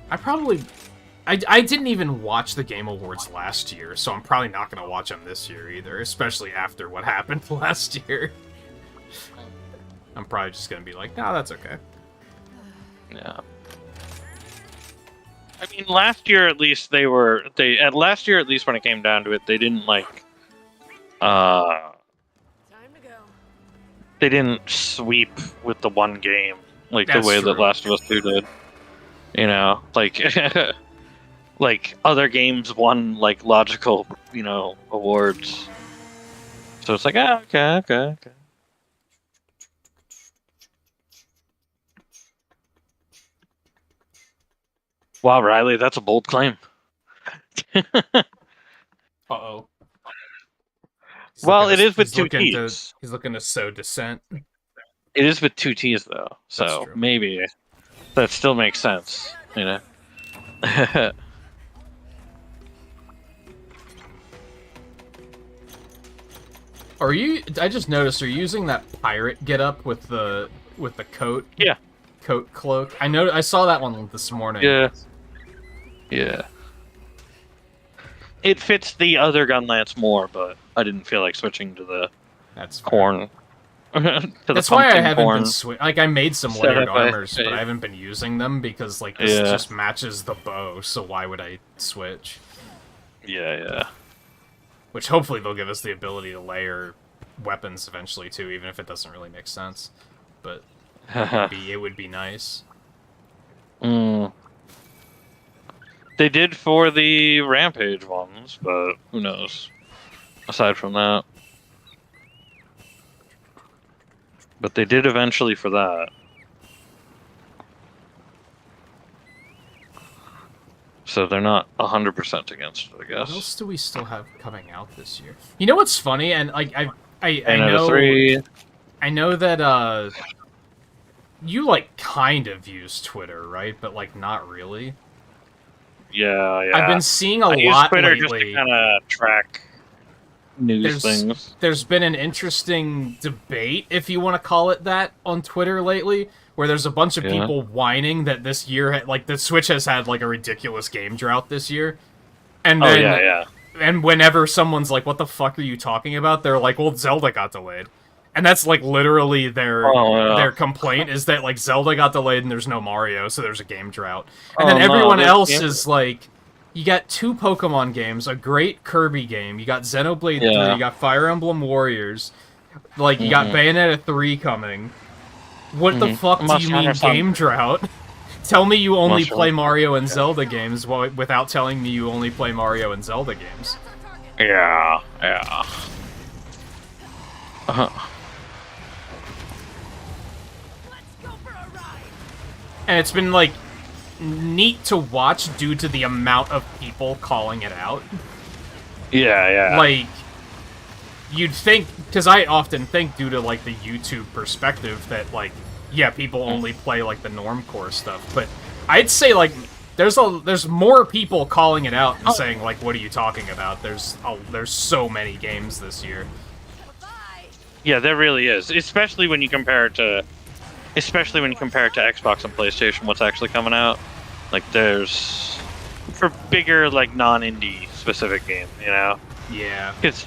A: I didn't even watch the Game Awards last year, so I'm probably not going to watch them this year either, especially after what happened last year. I'm probably just going to be like, nah, that's okay.
B: Yeah. I mean, last year at least last year at least when it came down to it, they didn't like
D: Time to go.
B: they didn't sweep with the one game like
A: That's
B: the way
A: true.
B: that Last of Us 2 did. You know, like like other games won like logical, awards. So it's like, okay. Wow, Riley, that's a bold claim.
A: Uh-oh.
B: Well, it is with two
A: looking
B: T's.
A: He's looking to sow dissent.
B: It is with two T's though,
A: That's
B: so
A: true.
B: maybe that still makes sense, you know.
A: I just noticed, are you using that pirate getup with the coat?
B: Yeah.
A: Coat cloak. I saw that one this morning.
B: Yeah. Yeah. It fits the other gun lance more, but I didn't feel like switching to the
A: That's fair.
B: corn.
A: That's why I haven't been like I made some layered
B: Set up by
A: armors, but
B: Faith.
A: I haven't been using them because like this
B: Yeah.
A: just matches the bow, so why would I switch?
B: Yeah.
A: Which hopefully they'll give us the ability to layer weapons eventually too, even if it doesn't really make sense. But it would be nice.
B: Mm. They did for the Rampage ones, but who knows? Aside from that. But they did eventually for that. So they're not 100% against it, I
A: What
B: guess.
A: else do we still have coming out this year? You know what's funny, and like I
B: Bayonetta
A: know
B: 3.
A: I know that you like kind of use Twitter, right? But like not really.
B: Yeah.
A: I've been seeing a
B: I use
A: lot
B: Twitter
A: lately.
B: just to kind of track news things.
A: There's been an interesting debate, if you want to call it that, on Twitter lately, where there's a bunch of
B: Yeah.
A: people whining that this year, like the Switch has had like a ridiculous game drought this year, and then
B: Yeah.
A: and whenever someone's like, "What the fuck are you talking about?" They're like, "Well, Zelda got delayed," and that's like literally their complaint is that like Zelda got delayed and there's no Mario, so there's a game drought, and then everyone else is like. You got 2 Pokemon games, a great Kirby game, you got Xenoblade 3, you got Fire Emblem Warriors, like, you got Bayonetta 3 coming. What the fuck do you mean game drought? Tell me you only play Mario and Zelda games without telling me you only play Mario and Zelda games.
B: Yeah.
D: Let's go for a ride.
A: And it's been, like, neat to watch due to the amount of people calling it out.
B: Yeah.
A: Like, you'd think, because I often think due to, like, the YouTube perspective that, like, yeah, people only play, like, the normcore stuff, but I'd say, like, there's more people calling it out and saying, like, what are you talking about? There's so many games this year.
D: Bye.
B: Yeah, there really is. Especially when you compare it to Xbox and PlayStation, what's actually coming out. Like, there's for bigger, like, non-indie specific games, you know?
A: Yeah.
B: Because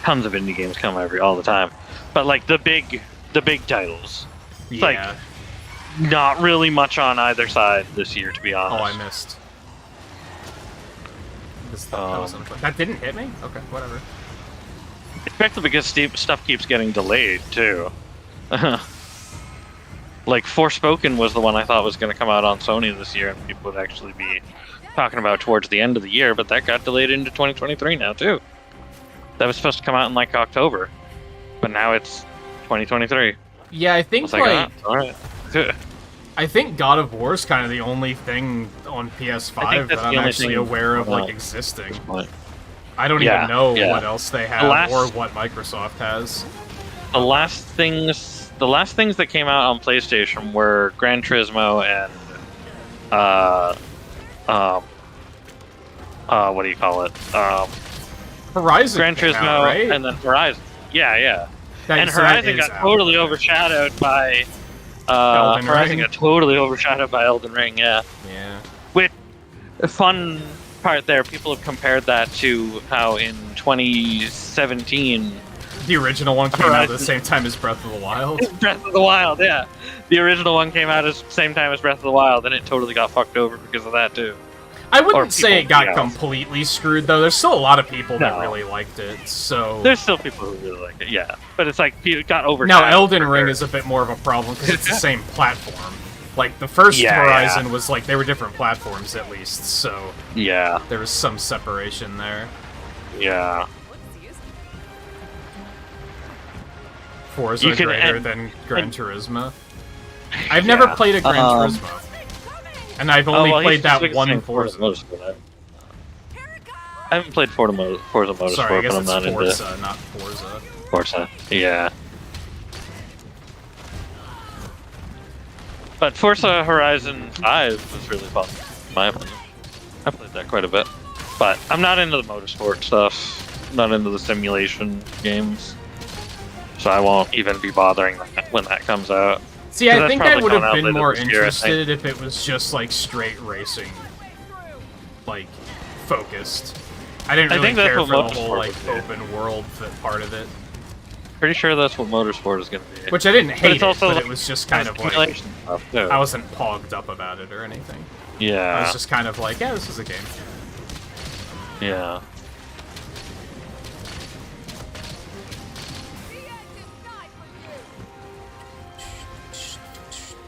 B: tons of indie games come all the time. But, like, the big titles. It's like, not really much on either side this year, to be honest.
A: Oh, I missed. That didn't hit me? Okay, whatever.
B: Especially because stuff keeps getting delayed, too. Like, Forspoken was the one I thought was going to come out on Sony this year, and people would actually be talking about towards the end of the year, but that got delayed into 2023 now, too. That was supposed to come out in, like, October, but now it's 2023.
A: Yeah, I think,
B: alright.
A: I think God of War is kind of the only thing on PS5 that I'm actually aware of, like, existing. I don't even know what else they have or what Microsoft has.
B: The last things that came out on PlayStation were Gran Turismo and what do you call it?
A: Horizon
B: Gran
A: came
B: Turismo
A: out, right?
B: and then Horizon. Yeah. And
A: So that
B: Horizon
A: is
B: got
A: out.
B: totally overshadowed by
A: Elden
B: Horizon
A: Ring.
B: got totally overshadowed by Elden Ring, yeah.
A: Yeah.
B: The fun part there, people have compared that to how in 2017,
A: The original one came out at the
B: Horizon.
A: same time as Breath of the Wild.
B: Breath of the Wild, yeah. The original one came out at the same time as Breath of the Wild, and it totally got fucked over because of that, too.
A: I wouldn't say it
B: people,
A: got
B: yeah.
A: completely screwed, though. There's still a lot of people that
B: No.
A: really liked it, so...
B: There's still people who really like it, yeah. But it's like, it got over.
A: Now, Elden Ring is a bit more of a problem, because it's the same platform. Like, the first
B: Yeah,
A: Horizon
B: yeah.
A: was like, they were different platforms, at least, so
B: Yeah,
A: there was some separation there.
B: yeah.
D: What's used?
A: Forza
B: You can-
A: greater
B: and-
A: than Gran Turismo. I've never
B: Yeah.
A: played a Gran Turismo. And I've only played that one Forza.
B: Motorsport. I haven't played Forza Motorsport,
A: Sorry, I guess
B: but I'm
A: it's
B: not into
A: Forza, not Forza.
B: Forza. Yeah. But Forza Horizon 5 was really fun, in my opinion. I played that quite a bit. But I'm not into the motorsport stuff. I'm not into the simulation games. So I won't even be bothering that when that comes out.
A: See,
B: So
A: I
B: that's
A: think I
B: probably
A: would
B: coming
A: have
B: out
A: been
B: later
A: more
B: this year, I
A: interested if it was just like straight racing, like focused. I didn't
B: I
A: really
B: think that's
A: care
B: what
A: for the
B: Motorsport
A: whole like
B: would be.
A: open world part of it,
B: Pretty sure that's what motorsport is going to be.
A: which I didn't hate
B: it's also
A: but
B: like-
A: it was just kind of like
B: simulation stuff, too.
A: I wasn't pogged up about it or anything. I
B: Yeah.
A: was just kind of like, yeah, this is a game.
B: Yeah.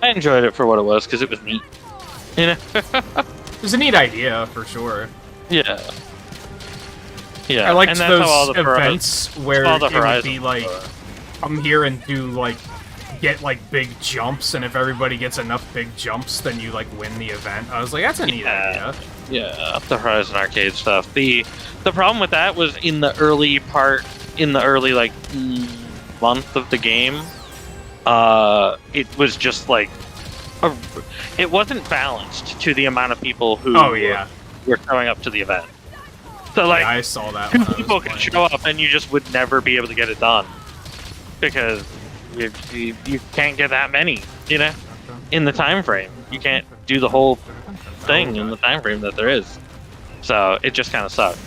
B: I enjoyed it for what it was because it was neat. You know?
A: It was a neat idea for sure.
B: Yeah. Yeah.
A: I liked
B: and that's how all
A: those
B: the
A: events where
B: all the
A: it would
B: Horizons
A: be like,
B: were.
A: come here and do like, get like big jumps, and if everybody gets enough big jumps, then you like win the event. I was like, that's a neat
B: Yeah.
A: idea.
B: Yeah, the Horizon Arcade stuff. The problem with that was in the early like month of the game, it was just like it wasn't balanced to the amount of people who
A: Oh yeah,
B: were showing up to the event. So like
A: yeah, I saw that.
B: two
A: when I was
B: people could
A: playing.
B: show up and you just would never be able to get it done because you can't get that many, you know, in the time frame. You can't do the whole thing in the time frame that there is. So it just kind of sucked.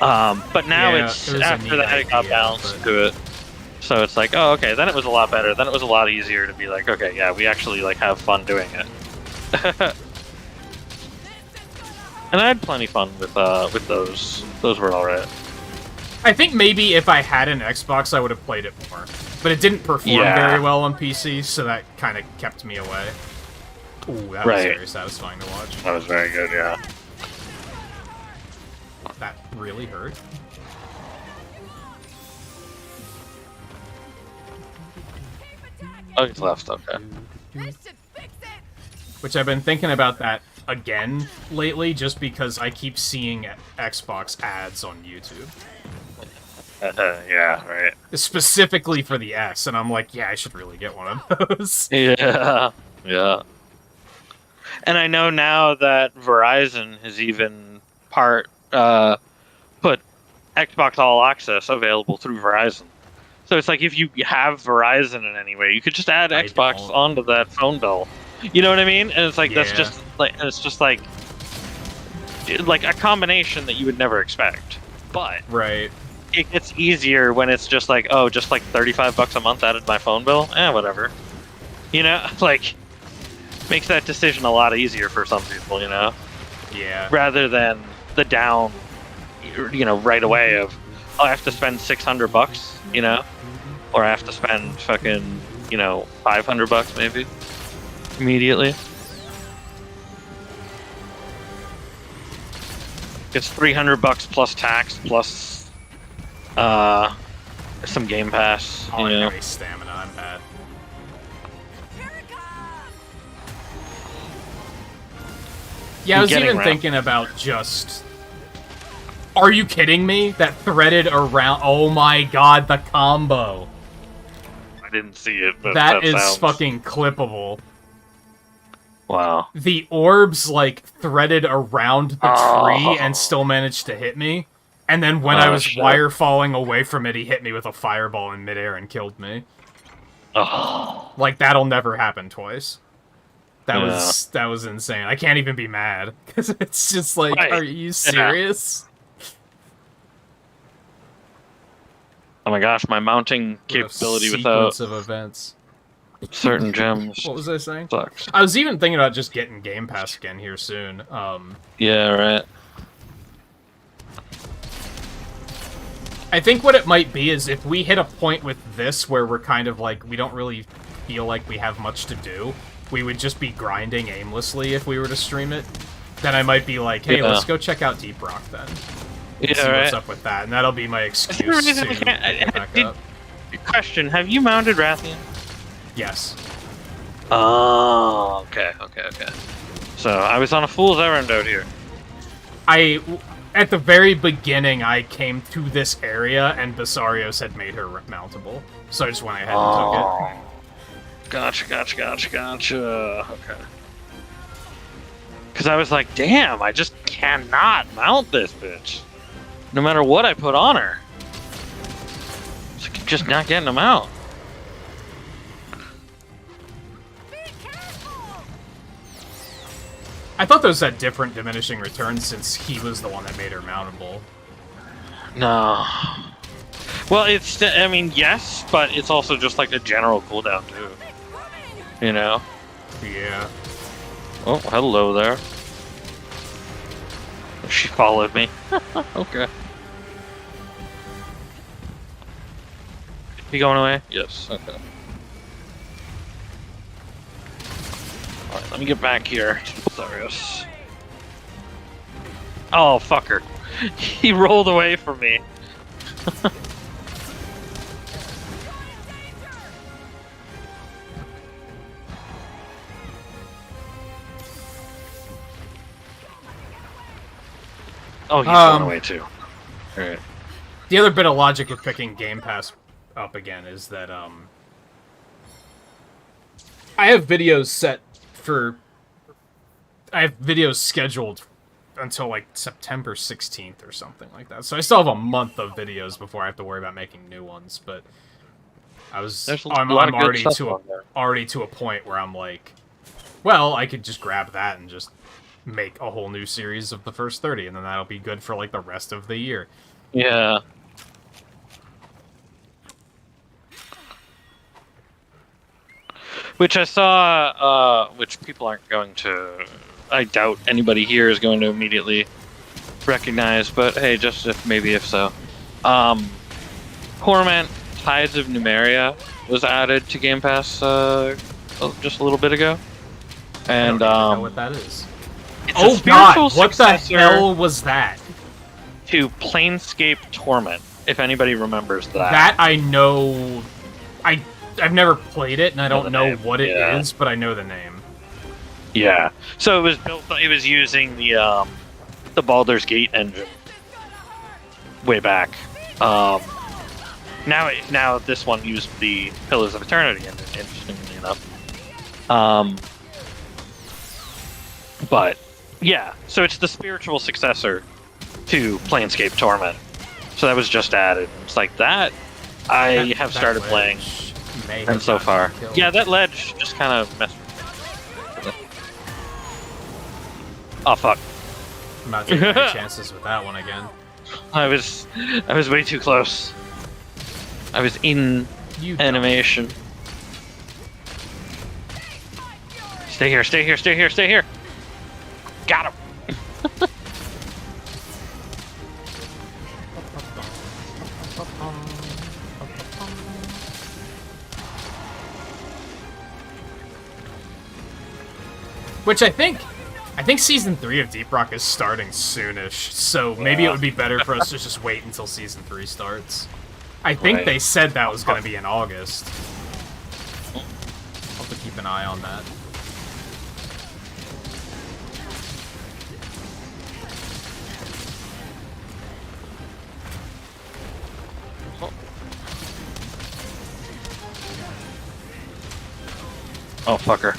B: But now
A: Yeah,
B: it's
A: it was a
B: after
A: neat
B: that it got
A: idea,
B: balanced
A: but-
B: to it. So it's like, oh, okay, then it was a lot better. Then it was a lot easier to be like, okay, yeah, we actually like have fun doing it. And I had plenty fun with those. Those were alright.
A: I think maybe if I had an Xbox, I would have played it more, but it didn't perform
B: Yeah.
A: very well on PC, so that kind of kept me away. Ooh, that was
B: Right.
A: very satisfying to watch.
B: That was very good, yeah.
A: That really hurt.
B: Oh, he's left. Okay.
D: This should fix it.
A: Which I've been thinking about that again lately, just because I keep seeing Xbox ads on YouTube.
B: Yeah, right.
A: Specifically for the S, and I'm like, yeah, I should really get one of those.
B: Yeah, yeah. And I know now that Verizon has even put Xbox All Access available through Verizon. So it's like if you have Verizon in any way, you could just add
A: I
B: Xbox
A: don't.
B: onto that phone bill. You know what I mean? And it's like that's
A: Yeah.
B: just like it's just like a combination that you would never expect. But
A: Right.
B: it gets easier when it's just like, oh, just like $35 a month added to my phone bill? Whatever. You know, like, makes that decision a lot easier for some people, you know?
A: Yeah.
B: Rather than the down, you know, right away of, oh, I have to spend $600, you know? Or I have to spend fucking, you know, $500 maybe immediately. It's $300 plus tax plus some Game Pass.
A: I
B: You
A: don't
B: know?
A: have any stamina, I'm bad.
D: Here it comes.
A: Yeah, I was
B: Getting
A: even
B: around.
A: thinking about just... Are you kidding me? That threaded around... Oh my god, the combo.
B: I didn't see it, but
A: That is
B: sounds...
A: fucking clippable.
B: Wow.
A: The orbs, like, threaded around the tree and still managed to hit me. And then when I
B: Oh,
A: was
B: shit.
A: wire falling away from it, he hit me with a fireball in midair and killed me.
B: Oh.
A: Like, that'll never happen twice. That was insane. I can't even be mad because it's just like,
B: Right.
A: are you serious?
B: Oh my gosh, my mounting
A: What a
B: capability
A: sequence
B: without
A: of events.
B: certain gems
A: What was I saying?
B: sucks.
A: I was even thinking about just getting Game Pass again here soon.
B: Yeah, right.
A: I think what it might be is if we hit a point with this where we're kind of like, we don't really feel like we have much to do, we would just be grinding aimlessly if we were to stream it, then I might be like, hey, let's go check out Deep Rock then.
B: Yeah,
A: See
B: right.
A: what's up with that, and that'll be my excuse to pick it back up.
B: Question, have you mounted Rathian?
A: Yes.
B: Oh, okay. So, I was on a fool's errand out here.
A: At the very beginning, I came to this area, and Basarios had made her mountable. So I just went ahead and took it.
B: Gotcha. Okay. Because I was like, damn, I just cannot mount this bitch. No matter what I put on her. So I'm just not getting them out.
A: I thought those had different diminishing returns since he was the one that made her mountable.
B: No. Well, it's, I mean, yes, but it's also just like a general cooldown too. You know?
A: Yeah.
B: Oh, hello there. She followed me. Okay. You going away? Yes. Okay. Alright, let me get back here. Tharius. Oh, fucker. He rolled away from me. Oh, he's going away too. Alright.
A: The other bit of logic with picking Game Pass up again is that, I have videos set for... I have videos scheduled until, like, September 16th or something like that. So I still have a month of videos before I have to worry about making new ones, but... I'm already to a point where I'm like, well, I could just grab that and just make a whole new series of the first 30, and then that'll be good for, like, the rest of the year.
B: Yeah. Which I saw, which people aren't going to... I doubt anybody here is going to immediately recognize, but hey, just if so. Torment Tides of Numeria was added to Game Pass just a little bit ago. And
A: I don't even know what that is.
B: It's a
A: Oh
B: spiritual
A: god, what the
B: successor
A: hell was that?
B: to Planescape Torment, if anybody remembers that.
A: That I know... I've never played it, and I don't know what it is, but I know the name.
B: Yeah. So it was built. It was using the Baldur's Gate engine way back. Now this one used the Pillars of Eternity engine. Interestingly enough. But yeah. So it's the spiritual successor to Planescape Torment. So that was just added. It's like that. I have started playing. And so far. Yeah, that ledge just kind of messed with me. Oh, fuck.
A: I'm not taking any chances with that one again.
B: I was way too close. I was in animation. Stay here. Got him.
A: Which I think Season 3 of Deep Rock is starting soonish, so maybe it would be better for us to just wait until Season 3 starts. I think they said that was going to be in August. I'll have to keep an eye on that.
B: Oh, fucker.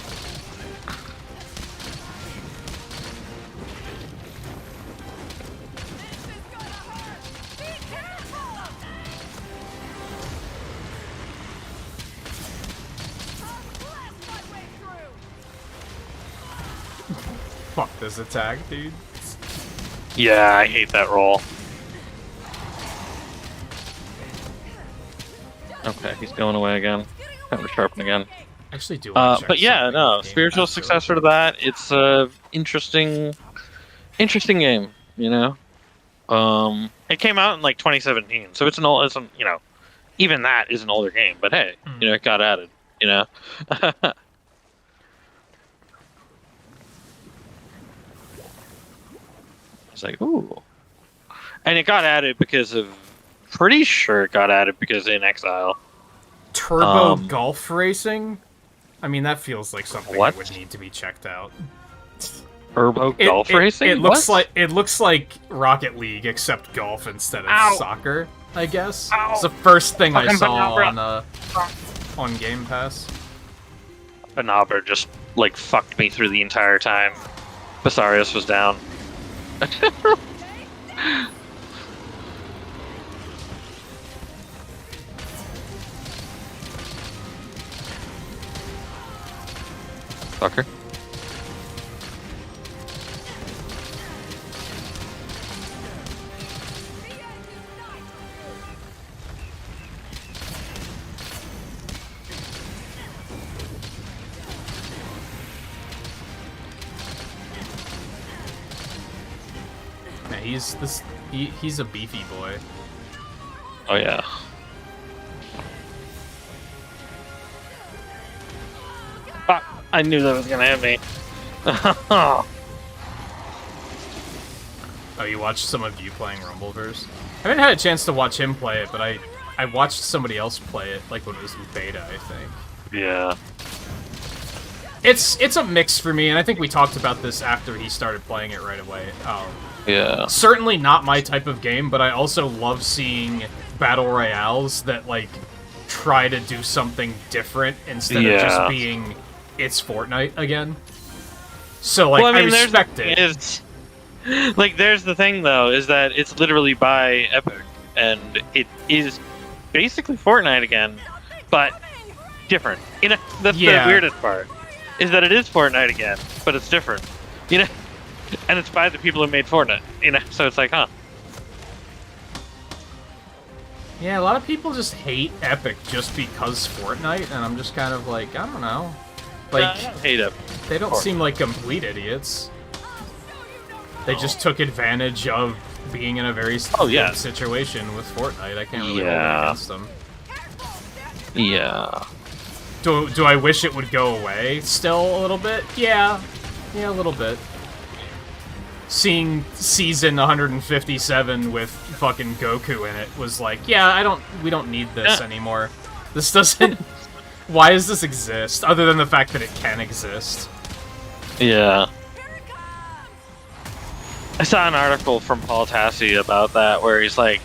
A: Fuck this attack, dude.
B: Yeah, I hate that roll. Okay, he's going away again. Time to sharpen again.
A: Actually, do want to check
B: But yeah,
A: something
B: no,
A: in the game
B: spiritual
A: pass really
B: successor to
A: quick.
B: that. It's a interesting game. You know, it came out in like 2017, so it's an old. It's you know, even that is an older game. But hey, you know, it got added. You know. It's like, ooh. And it got added because of... Pretty sure it got added because in Exile.
A: Turbo golf racing? I mean, that feels like something
B: What?
A: that would need to be checked out.
B: Turbo golf racing?
A: It looks
B: What?
A: like Rocket League, except golf instead of
B: Ow.
A: soccer, I guess.
B: Ow.
A: It's the first thing I
B: Fucking
A: saw
B: Banabra.
A: on Game Pass.
B: Banabra just, like, fucked me through the entire time. Basarius was down. Fucker.
A: Man, he's a beefy boy.
B: Oh, yeah. Fuck! I knew that was gonna hit me.
A: Oh, you watched some of you playing Rumbleverse? I haven't had a chance to watch him play it, but I watched somebody else play it, like when it was in beta, I think.
B: Yeah.
A: It's a mix for me, and I think we talked about this after he started playing it right away.
B: Yeah.
A: Certainly not my type of game, but I also love seeing battle royales that, like, try to do something different instead of just being, it's Fortnite again. So, like,
B: Well, I mean,
A: I respect it.
B: There's the thing, though, is that it's literally by Epic, and it is basically Fortnite again, but different. You know, that's the weirdest part, is that it is Fortnite again, but it's different. You know? And it's by the people who made Fortnite, you know? So it's like, huh.
A: Yeah, a lot of people just hate Epic just because Fortnite, and I'm just kind of like, I don't know. Like,
B: I don't hate Epic.
A: They don't seem like complete idiots. They just took advantage of being in a very good situation with Fortnite. I can't really hold it against them.
B: Yeah.
A: Do I wish it would go away still a little bit? Yeah. Yeah, a little bit. Seeing season 157 with fucking Goku in it was like, yeah, we don't need this anymore. This doesn't... Why does this exist? Other than the fact that it can exist.
B: Yeah. I saw an article from Paul Tassi about that, where he's like,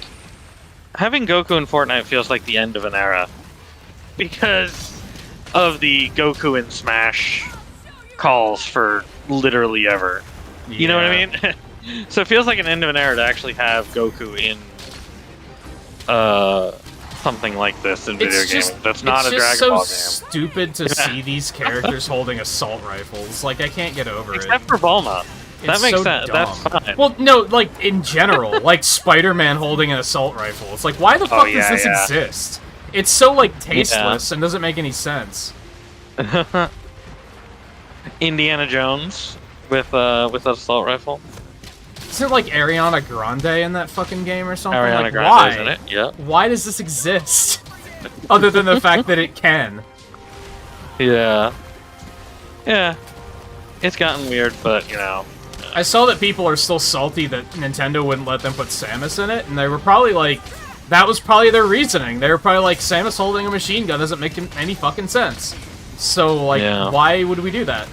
B: having Goku in Fortnite feels like the end of an era. Because of the Goku in Smash calls for literally ever. You know what I mean? So it feels like an end of an era to actually have Goku in something like this in video games. That's not a Dragon Ball game.
A: It's just so stupid to see these characters holding assault rifles. Like, I can't get over it.
B: Except for Bulma. That makes
A: so
B: sense.
A: dumb.
B: That's fine.
A: Well, no, like, in general, like Spider-Man holding an assault rifle. It's like, why the fuck does this exist? It's so, like, tasteless and doesn't make any sense.
B: Indiana Jones with an assault rifle.
A: Isn't it like Ariana Grande in that fucking game or something?
B: Ariana
A: like,
B: Grande,
A: why?
B: isn't it? Yeah.
A: Why does this exist? Other than the fact that it can.
B: Yeah. Yeah. It's gotten weird, but, you know.
A: I saw that people are still salty that Nintendo wouldn't let them put Samus in it, and they were probably like, that was probably their reasoning. They were probably like, Samus holding a machine gun doesn't make any fucking sense. So, like, why would we do that?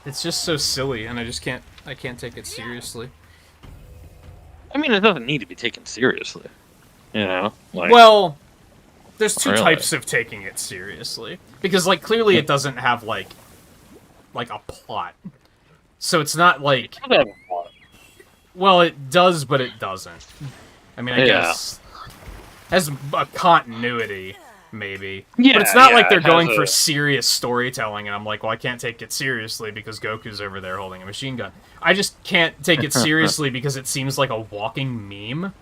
A: It's just so silly, and I can't take it seriously.
B: I mean, it doesn't need to be taken seriously. You know? Like,
A: Well, there's two
B: Really?
A: types of taking it seriously. Because, like, clearly it doesn't have, like a plot. So it's not like... Well, it does, but it doesn't. I mean, I guess has a continuity, maybe.
B: Yeah,
A: but it's not like they're
B: it has
A: going
B: a-
A: for serious storytelling, and I'm like, well, I can't take it seriously because Goku's over there holding a machine gun. I just can't take it seriously because it seems like a walking meme.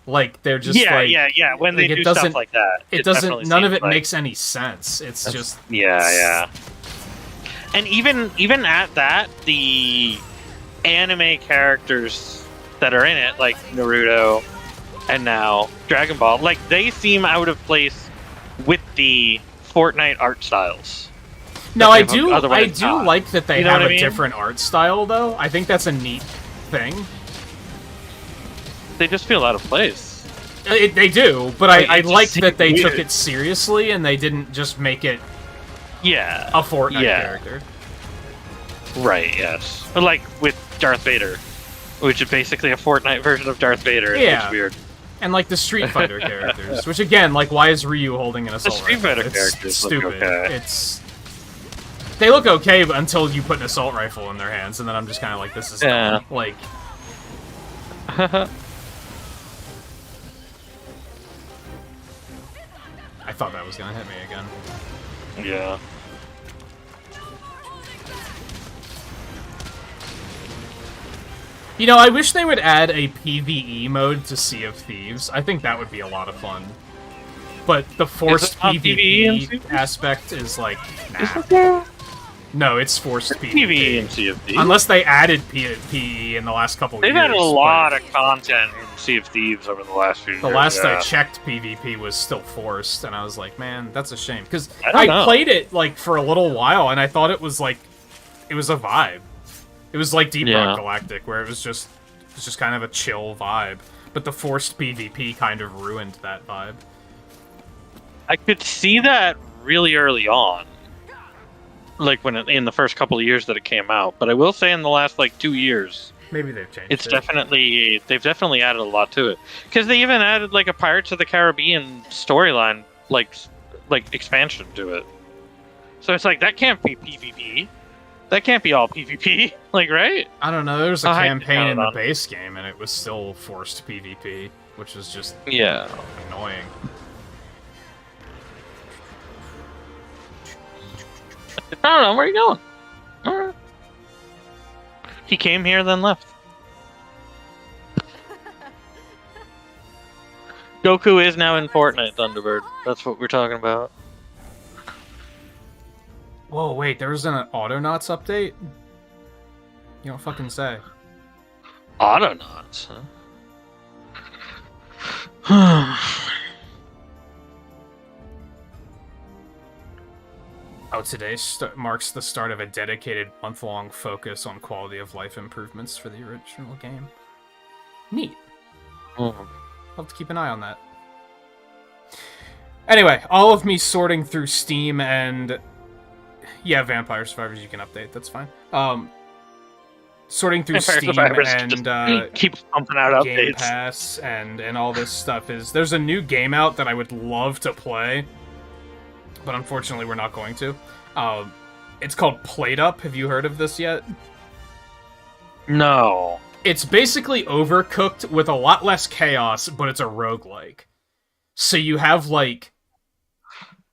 A: Like, they're just
B: yeah. When they
A: like,
B: do stuff like that,
A: It
B: definitely
A: doesn't. None of
B: seems
A: it
B: like-
A: makes any sense. It's just
B: Yeah. And even at that, the anime characters that are in it, like Naruto and now Dragon Ball, like they seem out of place with the Fortnite art styles.
A: No,
B: that
A: I
B: they've
A: do. I
B: otherwise
A: do
B: got.
A: like that they
B: You know
A: have
B: what I
A: a
B: mean?
A: different art style, though. I think that's a neat thing.
B: They just feel out of place.
A: They do, but
B: Like,
A: I
B: it just
A: like
B: seems
A: that they took
B: weird.
A: it seriously and they didn't just make it
B: Yeah.
A: a Fortnite
B: Yeah.
A: character.
B: Right, yes. But like with Darth Vader, which is basically a Fortnite version of Darth Vader. It
A: Yeah.
B: looks weird.
A: And like the Street Fighter characters, which again, like, why is Ryu holding an assault
B: Street
A: rifle?
B: Fighter
A: It's
B: characters look
A: stupid.
B: okay.
A: They look okay until you put an assault rifle in their hands, and then I'm just kind of like, this is dumb. Like, I thought that was gonna hit me again.
B: Yeah.
A: You know, I wish they would add a PvE mode to Sea of Thieves. I think that would be a lot of fun. But the forced
B: not PvE in Sea of
A: PvP
B: Thieves?
A: aspect is like, nah.
B: Isn't there
A: No, it's forced PvP.
B: PvE in Sea of Thieves?
A: Unless they added PvE in the last couple of
B: They've
A: years.
B: added a lot of content in Sea of Thieves over the last few years.
A: The last I
B: yeah.
A: checked, PvP was still forced, and I was like, man, that's a shame. Because
B: I don't know.
A: played it, like, for a little while, and I thought it was, like, it was a vibe. It was like Deep
B: Yeah.
A: Rock Galactic, where it was just kind of a chill vibe. But the forced PvP kind of ruined that vibe.
B: I could see that really early on, like in the first couple of years that it came out. But I will say, in the last like 2 years,
A: Maybe they've changed
B: they've definitely added a lot to it. Because they even added like a Pirates of the Caribbean storyline, like expansion to it. So it's like that can't be PvP. That can't be all PvP, like, right?
A: I don't know, there was a
B: I
A: campaign in the
B: count on it.
A: base game, and it was still forced PvP, which was just
B: Yeah.
A: annoying.
B: I don't know, where are you going? Alright. He came here, then left. Goku is now in Fortnite, Thunderbird. That's what we're talking about.
A: Whoa, wait, there was an Autonauts update? You don't fucking say.
B: Autonauts, huh?
A: Oh, today marks the start of a dedicated month-long focus on quality of life improvements for the original game. Neat. I'll have to keep an eye on that. Anyway, all of me sorting through Steam and... Yeah, Vampire Survivors you can update, that's fine. Sorting through
B: Vampire
A: Steam
B: Survivors
A: and
B: just keeps pumping out
A: Game
B: updates.
A: Pass and all this stuff is... There's a new game out that I would love to play, but unfortunately we're not going to. It's called Played Up. Have you heard of this yet?
B: No.
A: It's basically Overcooked with a lot less chaos, but it's a roguelike. So you have, like...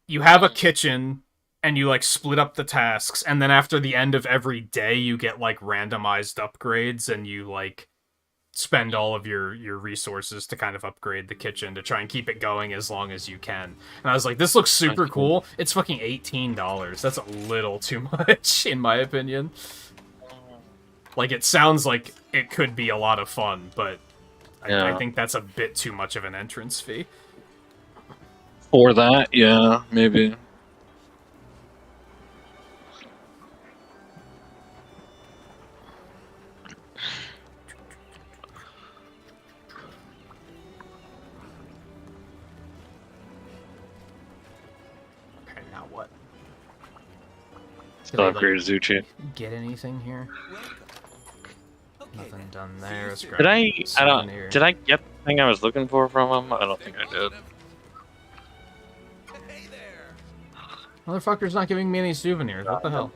A: You have a kitchen, and you, like, split up the tasks, and then after the end of every day, you get, like, randomized upgrades, and you, like, spend all of your resources to kind of upgrade the kitchen to try and keep it going as long as you can. And I was like, this looks super cool. It's fucking $18. That's a little too much, in my opinion. Like, it sounds like it could be a lot of fun, but
B: Yeah.
A: I think that's a bit too much of an entrance fee.
B: For that, yeah, maybe.
A: Okay, now what?
B: Still upgrade Zuchi.
A: Get anything here?
C: Okay,
A: Nothing
C: then.
A: done there. Let's grab
B: Did
A: a
B: I
A: souvenir.
B: did I get the thing I was looking for from him? I don't think I did.
C: Hey there.
A: Motherfucker's not giving me any souvenirs. What the hell?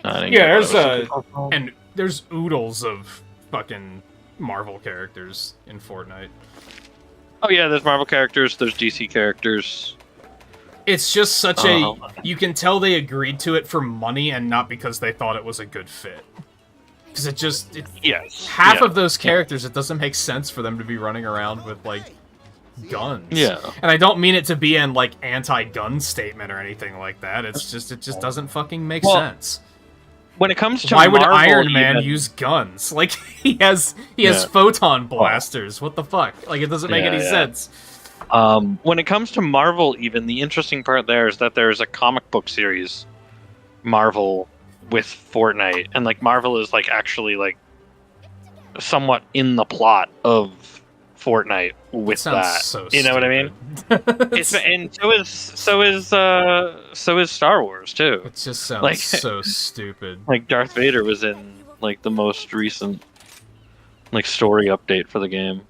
B: I didn't
A: Yeah,
B: get
A: there's
B: what I was looking for.
A: an there's oodles of fucking Marvel characters in Fortnite.
B: Oh yeah, there's Marvel characters, there's DC characters.
A: It's just such a... You can tell they agreed to it for money and not because they thought it was a good fit. Because it just...
B: Yes.
A: Half of those characters, it doesn't make sense for them to be running around with, like, guns.
B: Yeah.
A: And I don't mean it to be an, like, anti-gun statement or anything like that. It's just... It just doesn't fucking make sense.
B: When it comes to
A: Why would
B: Marvel,
A: Iron Man
B: even...
A: use guns? Like, he has photon blasters. What the fuck? Like, it doesn't make any sense.
B: When it comes to Marvel, even, the interesting part there is that there's a comic book series, Marvel, with Fortnite. And, like, Marvel is, like, actually, like, somewhat in the plot of Fortnite with that.
A: So
B: you know what I mean? And so is Star Wars too.
A: It just sounds
B: like,
A: so stupid.
B: Like Darth Vader was in like the most recent like story update for the game.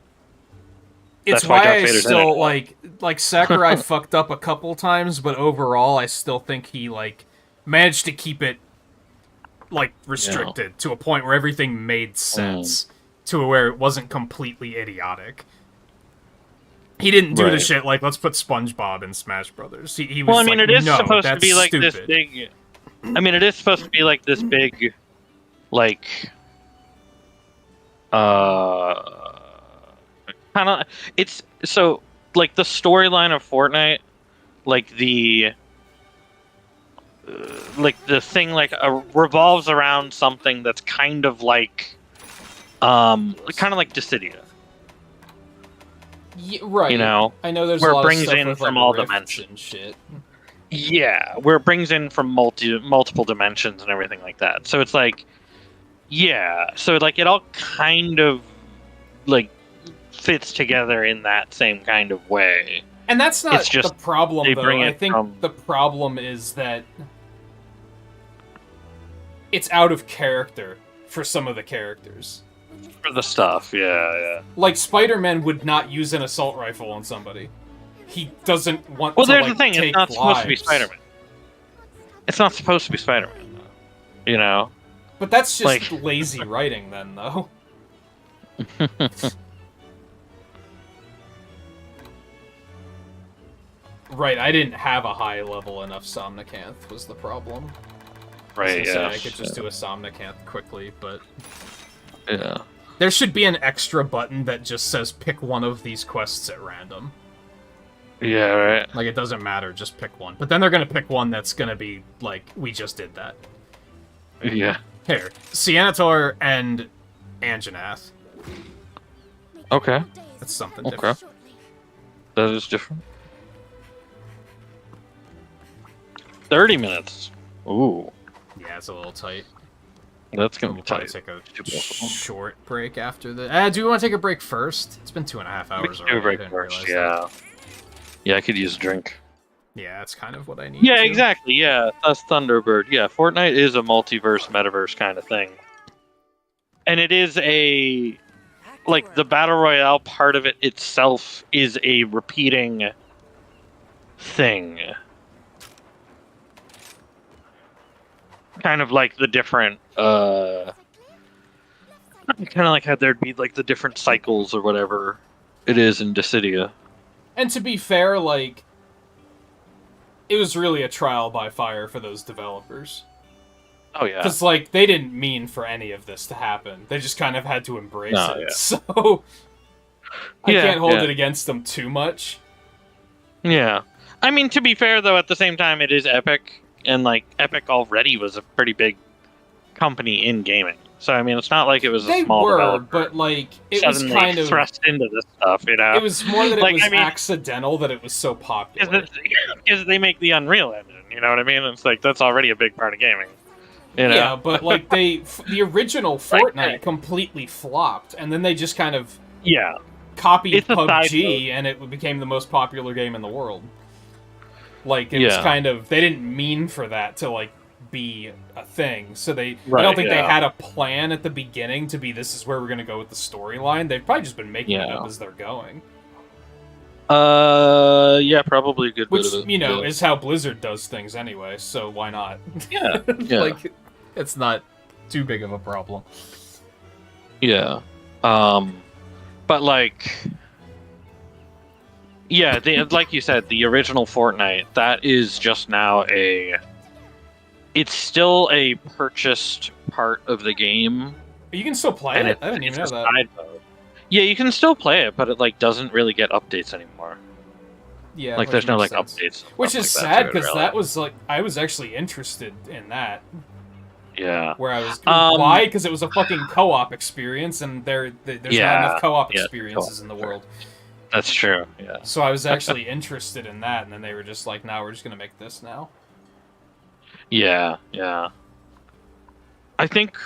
A: It's
B: That's why
A: why
B: Darth
A: I
B: Vader's
A: still
B: in it.
A: like Sakurai fucked up a couple times, but overall I still think he like managed to keep it like restricted to a point where everything made sense. To where it wasn't completely idiotic. He didn't do the shit like, let's put SpongeBob in Smash Brothers. He was
B: well, I mean,
A: like,
B: it is
A: no,
B: supposed to be like
A: stupid.
B: this big... I mean, it is supposed to be like this big, like... kind of... It's... So, like, the storyline of Fortnite, like, the thing, like, revolves around something that's kind of like... kind of like Dissidia.
A: Yeah, right.
B: You know,
A: I know there's
B: where
A: a lot
B: it brings
A: of stuff
B: in
A: with,
B: from
A: like,
B: all
A: rifts
B: dimensions.
A: and shit.
B: Yeah, where it brings in from multiple dimensions and everything like that. So it's like, yeah, so like it all kind of like fits together in that same kind of way.
A: And that's not
B: It's just
A: the problem,
B: they
A: though.
B: bring
A: I
B: it
A: think
B: from-
A: the problem is that it's out of character for some of the characters.
B: For the stuff, yeah.
A: Like, Spider-Man would not use an assault rifle on somebody. He doesn't want
B: Well,
A: to,
B: there's
A: like,
B: the thing,
A: take
B: it's not supposed to be
A: lives.
B: Spider-Man. It's not supposed to be Spider-Man, though. You know?
A: But that's just
B: Like-
A: lazy writing, then, though. Right, I didn't have a high level enough Somnicanth was the problem.
B: Right,
A: So
B: yeah.
A: I could just do a Somnicanth quickly, but...
B: Yeah.
A: There should be an extra button that just says pick one of these quests at random.
B: Yeah, right.
A: Like, it doesn't matter, just pick one. But then they're gonna pick one that's gonna be, like, we just did that.
B: Yeah.
A: Here, Cianator and Anjanath.
B: Okay.
A: That's something
B: Okay.
A: different.
B: That is different. 30 minutes. Ooh.
A: Yeah, it's a little tight.
B: That's gonna be
A: We'll probably
B: tight.
A: take a
B: Too beautiful.
A: short break after the... do we want to take a break first? It's been 2.5
B: We
A: hours
B: can do a
A: already. I
B: break
A: didn't
B: first,
A: realize
B: yeah. Yeah, I could use a drink.
A: that. Yeah, that's kind of what I need.
B: Yeah,
A: to.
B: exactly. Yeah, that's Thunderbird. Yeah, Fortnite is a multiverse, metaverse kind of thing, and it is a like the battle royale part of it itself is a repeating thing, kind of like the different, kind of like how there'd be like the different cycles or whatever it is in Dissidia.
A: And to be fair, like, it was really a trial by fire for those developers.
B: Oh yeah.
A: Because, like, they didn't mean for any of this to happen. They just kind of had to embrace
B: No,
A: it.
B: yeah.
A: So, I
B: Yeah,
A: can't hold
B: yeah.
A: it against them too much.
B: Yeah. I mean, to be fair, though, at the same time, it is Epic, and, like, Epic already was a pretty big company in gaming. So, I mean, it's not like it was a
A: They
B: small
A: were,
B: developer
A: but, like, it was
B: suddenly
A: kind of...
B: thrust into this stuff, you know?
A: It was more that it
B: Like,
A: was
B: I mean-
A: accidental that it was so popular.
B: Because they make the Unreal Engine, you know what I mean? It's like, that's already a big part of gaming. You know?
A: Yeah, but, like, the original
B: Like,
A: Fortnite completely flopped, and then they just kind of
B: Yeah.
A: copied
B: It's a side
A: PUBG,
B: note.
A: and it became the most popular game in the world. Like, it was
B: Yeah.
A: kind of... They didn't mean for that to, like, be a thing. So I
B: Right,
A: don't think they
B: yeah.
A: had a plan at the beginning to be, this is where we're going to go with the storyline. They've probably just been making it
B: Yeah.
A: up as they're going.
B: Yeah, probably a good
A: Which,
B: bit of it.
A: you know,
B: yeah.
A: is how Blizzard does things anyway, so why not?
B: Yeah, yeah.
A: Like, it's not too big of a problem.
B: Yeah. But like, yeah, like you said, the original Fortnite, that is just now it's still a purchased part of the game.
A: But you can still play
B: And
A: it? I didn't even know
B: it's a
A: that.
B: side mode. Yeah, you can still play it, but it like doesn't really get updates anymore.
A: Yeah,
B: Like
A: which
B: there's no
A: makes
B: like
A: sense.
B: updates.
A: Which
B: stuff
A: is
B: like
A: sad
B: to it,
A: because
B: really.
A: that was like I was actually interested in that.
B: Yeah.
A: Where I was why? Because it was a fucking co-op experience, and there's not enough co-op experiences in the world.
B: That's true. Yeah.
A: So I was actually interested in that, and then they were just like, "No, we're just gonna make this now."
B: Yeah. Yeah. I think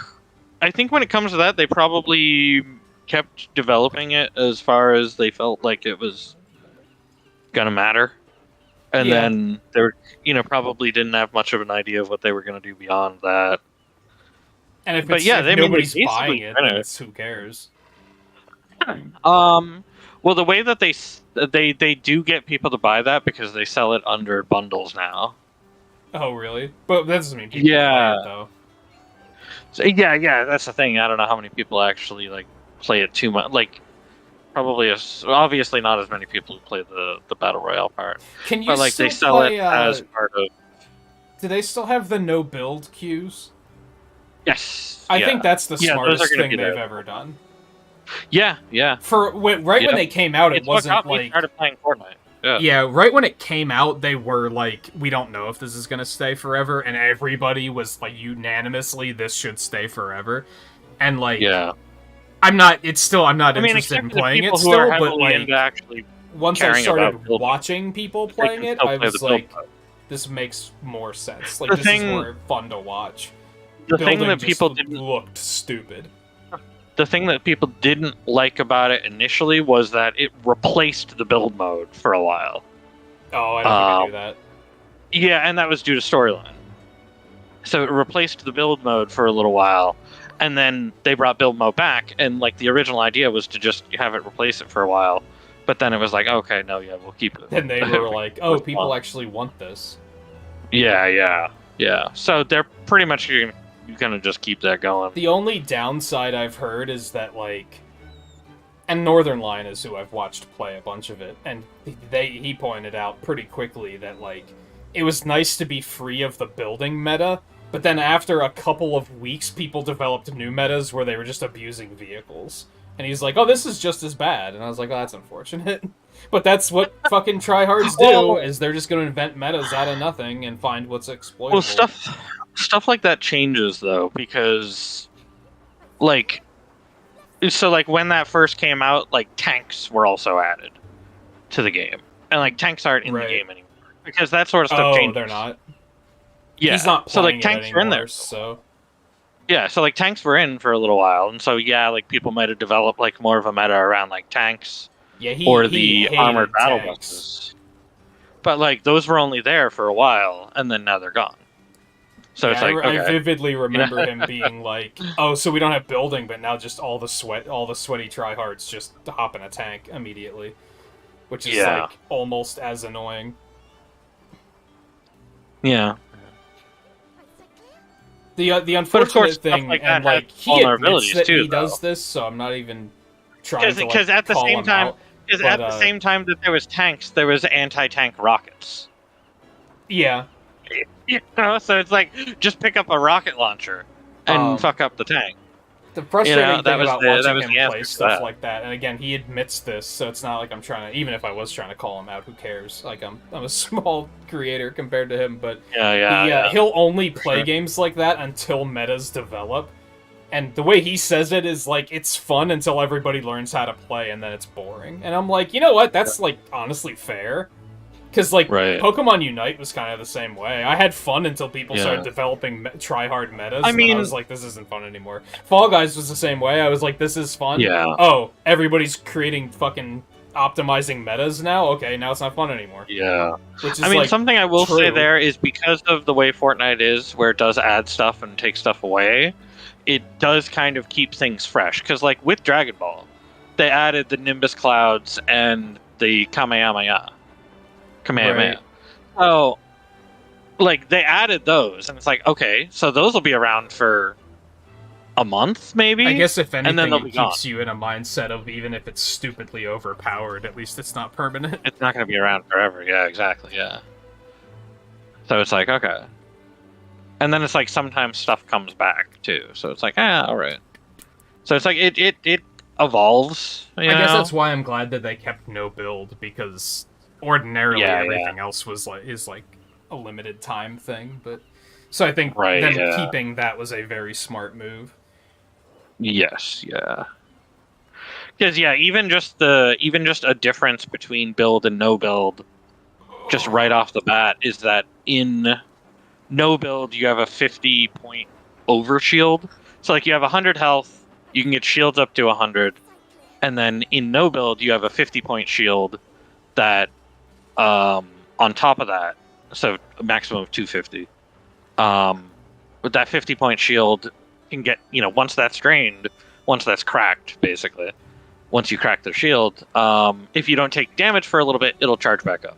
B: when it comes to that, they probably kept developing it as far as they felt like it was gonna matter, and
A: Yeah.
B: then they probably didn't have much of an idea of what they were gonna do beyond that.
A: And if,
B: But
A: it's,
B: yeah,
A: if
B: they- I mean,
A: nobody's
B: they
A: buying
B: basically
A: it, then
B: kinda-
A: it's who cares?
B: Well, the way that they do get people to buy that because they sell it under bundles now.
A: Oh, really? But that doesn't mean people
B: Yeah.
A: buy it, though.
B: So yeah, that's the thing. I don't know how many people actually like play it too much. Like, probably obviously not as many people who play the battle royale part.
A: Can you
B: But like
A: still
B: they sell
A: play,
B: it as part of.
A: do they still have the no build queues?
B: Yes.
A: I
B: yeah.
A: think that's the
B: Yeah, those are
A: smartest
B: gonna
A: thing
B: be
A: they've
B: there.
A: ever done.
B: Yeah.
A: Right
B: Yep.
A: when they came out, it
B: It's what
A: wasn't
B: got me
A: like
B: started playing Fortnite. Yeah.
A: yeah, right when it came out, they were like, we don't know if this is gonna stay forever, and everybody was like unanimously, this should stay forever. And like,
B: Yeah.
A: I'm not
B: I mean,
A: interested in
B: except for the
A: playing it
B: people who are
A: still, but
B: heavily
A: like,
B: into actually
A: once I
B: caring
A: started
B: about building.
A: watching people
B: They
A: playing
B: can
A: it,
B: still
A: I
B: play
A: was
B: the build
A: like,
B: mode.
A: this makes more sense. Like,
B: The
A: this
B: thing-
A: is more fun to watch.
B: the thing
A: Building
B: that
A: just
B: people didn't
A: looked stupid.
B: the thing that people didn't like about it initially was that it replaced the build mode for a while.
A: Oh, I don't think I knew that.
B: Yeah, and that was due to storyline. So it replaced the build mode for a little while, and then they brought build mode back, and like the original idea was to just have it replace it for a while. But then it was like, okay, no, yeah, we'll keep it.
A: Then they were like, oh,
B: It's
A: people
B: fun.
A: actually want this.
B: Yeah. So they're pretty much gonna just keep that going.
A: The only downside I've heard is that, like, and Northern Line is who I've watched play a bunch of it, and he pointed out pretty quickly that, like, it was nice to be free of the building meta, but then after a couple of weeks, people developed new metas where they were just abusing vehicles. And he's like, oh, this is just as bad. And I was like, oh, that's unfortunate. But that's what fucking tryhards do, is they're just going to invent metas out of nothing and find what's exploitable.
B: Well, stuff like that changes though, because like when that first came out, like tanks were also added to the game, and like tanks aren't in
A: Right.
B: the game anymore because that sort of stuff
A: Oh,
B: changes.
A: they're not?
B: Yeah,
A: He's not
B: so like
A: playing
B: tanks
A: it
B: were in
A: anymore,
B: there.
A: so...
B: Yeah, so like tanks were in for a little while, and so yeah, like people might have developed like more of a meta around like tanks
A: Yeah,
B: or
A: he
B: the armored
A: hated
B: battle
A: tanks.
B: buses. But like those were only there for a while, and then now they're gone. So
A: Yeah,
B: it's like
A: I
B: okay.
A: vividly remember him being like, "Oh, so we don't have building, but now just all the sweaty tryhards just hop in a tank immediately," which is
B: Yeah.
A: like almost as annoying.
B: Yeah.
A: The
B: But of
A: unfortunate
B: course, stuff
A: thing,
B: like that
A: and like
B: has
A: he admits
B: vulnerabilities
A: that
B: too,
A: he does
B: though.
A: this, so I'm not even trying to like,
B: Because at the
A: call
B: same
A: him
B: time,
A: out.
B: because
A: but,
B: at the same time that there was tanks, there was anti-tank rockets.
A: Yeah,
B: You know, so it's like just pick up a rocket launcher and
A: Um,
B: fuck up the tank.
A: the frustrating
B: that
A: thing
B: was
A: about
B: the- that
A: watching
B: was
A: him
B: the answer
A: play
B: to
A: stuff
B: that.
A: like that, and again, he admits this, so it's not like I'm trying to. Even if I was trying to call him out, who cares? Like I'm a small creator compared to him, but
B: Yeah.
A: he'll only play
B: sure.
A: games like that until metas develop. And the way he says it is like it's fun until everybody learns how to play, and then it's boring. And I'm like, you know what? That's like honestly fair. Because, like,
B: Right.
A: Pokemon Unite was kind of the same way. I had fun until people
B: Yeah.
A: started developing try-hard metas,
B: I
A: and
B: mean-
A: I was like, this isn't fun anymore. Fall Guys was the same way. I was like, this is fun.
B: Yeah.
A: Oh, everybody's creating fucking optimizing metas now? Okay, now it's not fun anymore.
B: Yeah.
A: Which is,
B: I mean,
A: like,
B: something I will say
A: true.
B: there is because of the way Fortnite is, where it does add stuff and take stuff away, it does kind of keep things fresh. Because, like, with Dragon Ball, they added the Nimbus Clouds and the Kamehameha.
A: Right.
B: So, like, they added those, and it's like, okay, so those will be around for a month, maybe.
A: I guess if
B: and then
A: anything,
B: they'll
A: it
B: be
A: keeps
B: gone.
A: you in a mindset of even if it's stupidly overpowered, at least it's not permanent.
B: It's not going to be around forever. Yeah, exactly. Yeah. So it's like, okay. And then it's like sometimes stuff comes back too. So it's like, all right. So it's like it evolves.
A: I guess
B: know?
A: that's why I'm glad that they kept no build, because ordinarily
B: Yeah,
A: everything else was is like a limited time thing. But so I think
B: Right,
A: them
B: yeah.
A: keeping that was a very smart move.
B: Yes, yeah. Because even just a difference between build and no build, just right off the bat, is that in no build you have a 50-point overshield. So like you have 100 health, you can get shields up to 100, and then in no build you have a 50-point shield that on top of that, so a maximum of 250. With that 50-point shield can get, once that's drained, once that's cracked, basically. Once you crack the shield, if you don't take damage for a little bit, it'll charge back up.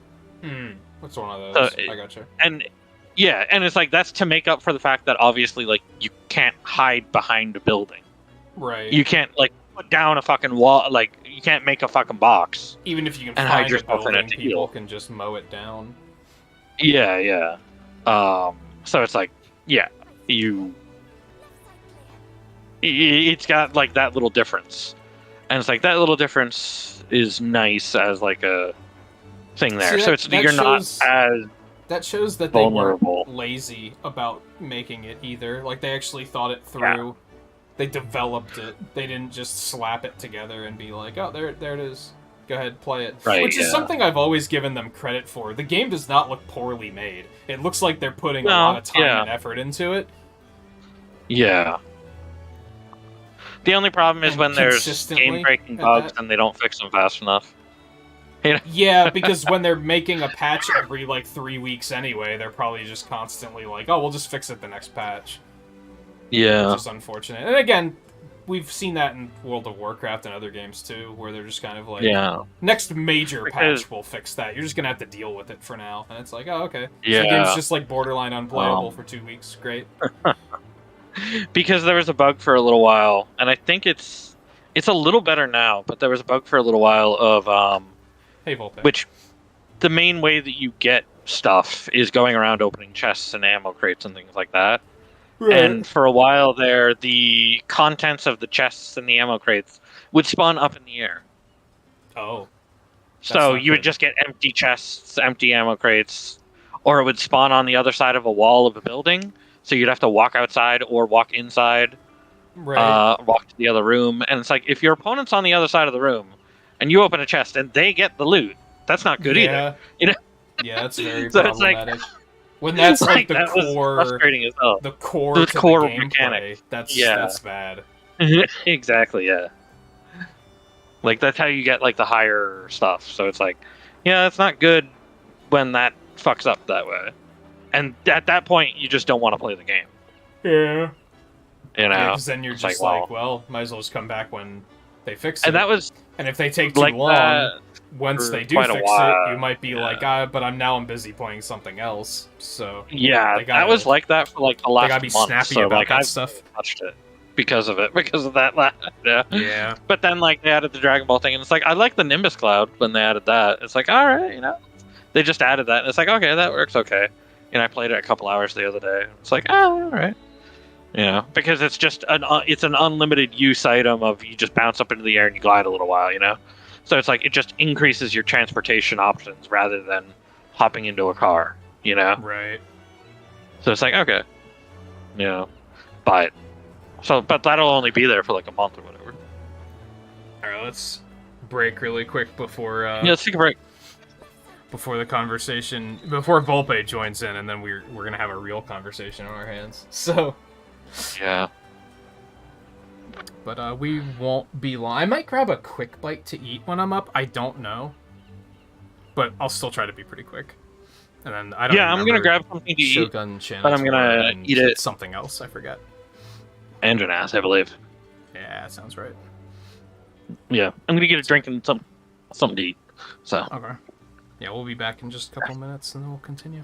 A: What's one of those?
B: So,
A: I gotcha.
B: And yeah, and it's like that's to make up for the fact that obviously like you can't hide behind a building.
A: Right.
B: You can't like put down a fucking wall, like you can't make a fucking box.
A: Even if you can
B: and hide
A: find a
B: yourself in it
A: building,
B: to
A: people
B: heal.
A: can just mow it down.
B: Yeah, yeah. So it's like, yeah, it's got like that little difference. And it's like that little difference is nice as like a thing there.
A: See,
B: So it's
A: that
B: you're
A: shows-
B: not as
A: That shows that
B: vulnerable.
A: they weren't lazy about making it either. Like, they actually thought it through.
B: Yeah.
A: They developed it. They didn't just slap it together and be like, oh, there it is. Go ahead, play it.
B: Right,
A: Which is
B: yeah.
A: something I've always given them credit for. The game does not look poorly made. It looks like they're putting a
B: No,
A: lot of time
B: yeah.
A: and effort into it.
B: Yeah. The only problem is
A: And
B: when there's
A: consistently
B: game-breaking
A: at
B: bugs
A: that.
B: and they don't fix them fast enough.
A: Yeah, because when they're making a patch every, 3 weeks anyway, they're probably just constantly like, oh, we'll just fix it the next patch.
B: Yeah.
A: Which is unfortunate. And again, we've seen that in World of Warcraft and other games too, where they're just kind of like,
B: Yeah.
A: next major
B: Because-
A: patch will fix that. You're just gonna have to deal with it for now. And it's like, oh, okay. So the
B: Yeah.
A: game's just like borderline unplayable for 2 weeks. Great.
B: Because there was a bug for a little while, and I think it's a little better now, but there was a bug for a little while of
A: Hey, Volpe.
B: which the main way that you get stuff is going around opening chests and ammo crates and things like that. And for a while there, the contents of the chests and the ammo crates would spawn up in the air.
A: Oh.
B: So
A: not
B: you would
A: good.
B: just get empty chests, empty ammo crates, or it would spawn on the other side of a wall of a building. So you'd have to walk outside or walk inside,
A: Right.
B: walk to the other room. And it's like, if your opponent's on the other side of the room, and you open a chest and they get the loot, that's not good either. You know?
A: Yeah, that's very
B: So it's like-
A: problematic. When that's like the
B: that was
A: core,
B: frustrating as hell.
A: the core,
B: The
A: to
B: core
A: the gameplay,
B: mechanic.
A: that's
B: Yeah.
A: bad.
B: Exactly, yeah. Like, that's how you get, like, the higher stuff. So it's like, yeah, it's not good when that fucks up that way. And at that point, you just don't want to play the game.
A: Yeah.
B: You know?
A: Because then you're
B: It's
A: just
B: like,
A: like, well, might as well just come back when they fix it.
B: And that was
A: And if they take too
B: like
A: long,
B: that
A: once
B: for
A: they do
B: quite a
A: fix
B: while,
A: it, you might be
B: yeah.
A: like, but I'm busy playing something else. So
B: Yeah,
A: They gotta-
B: that was like that for like the
A: they
B: last
A: gotta be
B: month.
A: snappy
B: So
A: about
B: like
A: that
B: I've
A: stuff.
B: touched it because of it, because of that. Yeah.
A: Yeah.
B: But then like they added the Dragon Ball thing, and it's like I like the Nimbus Cloud when they added that. It's like all right, they just added that, and it's like okay, that works okay. I played it a couple hours the other day. It's like all right, because it's just it's an unlimited use item of you just bounce up into the air and you glide a little while, So it's like it just increases your transportation options rather than hopping into a car,
A: Right.
B: So it's like okay, but that'll only be there for like a month or whatever.
A: All right, let's break really quick before
B: Yeah, let's take a break.
A: before the conversation, before Volpe joins in, and then we're gonna have a real conversation on our hands. So,
B: Yeah.
A: but we won't be long. I might grab a quick bite to eat when I'm up. I don't know, but I'll still try to be pretty quick. And then I don't.
B: Yeah, I'm gonna
A: remember
B: grab something to eat.
A: Shogun Channel,
B: but I'm gonna eat it.
A: Something else, I forget.
B: And an ass, I believe.
A: Yeah, that sounds right.
B: Yeah, I'm gonna get a drink and something to eat. So.
A: Okay. Yeah, we'll be back in just a couple minutes, and then we'll continue.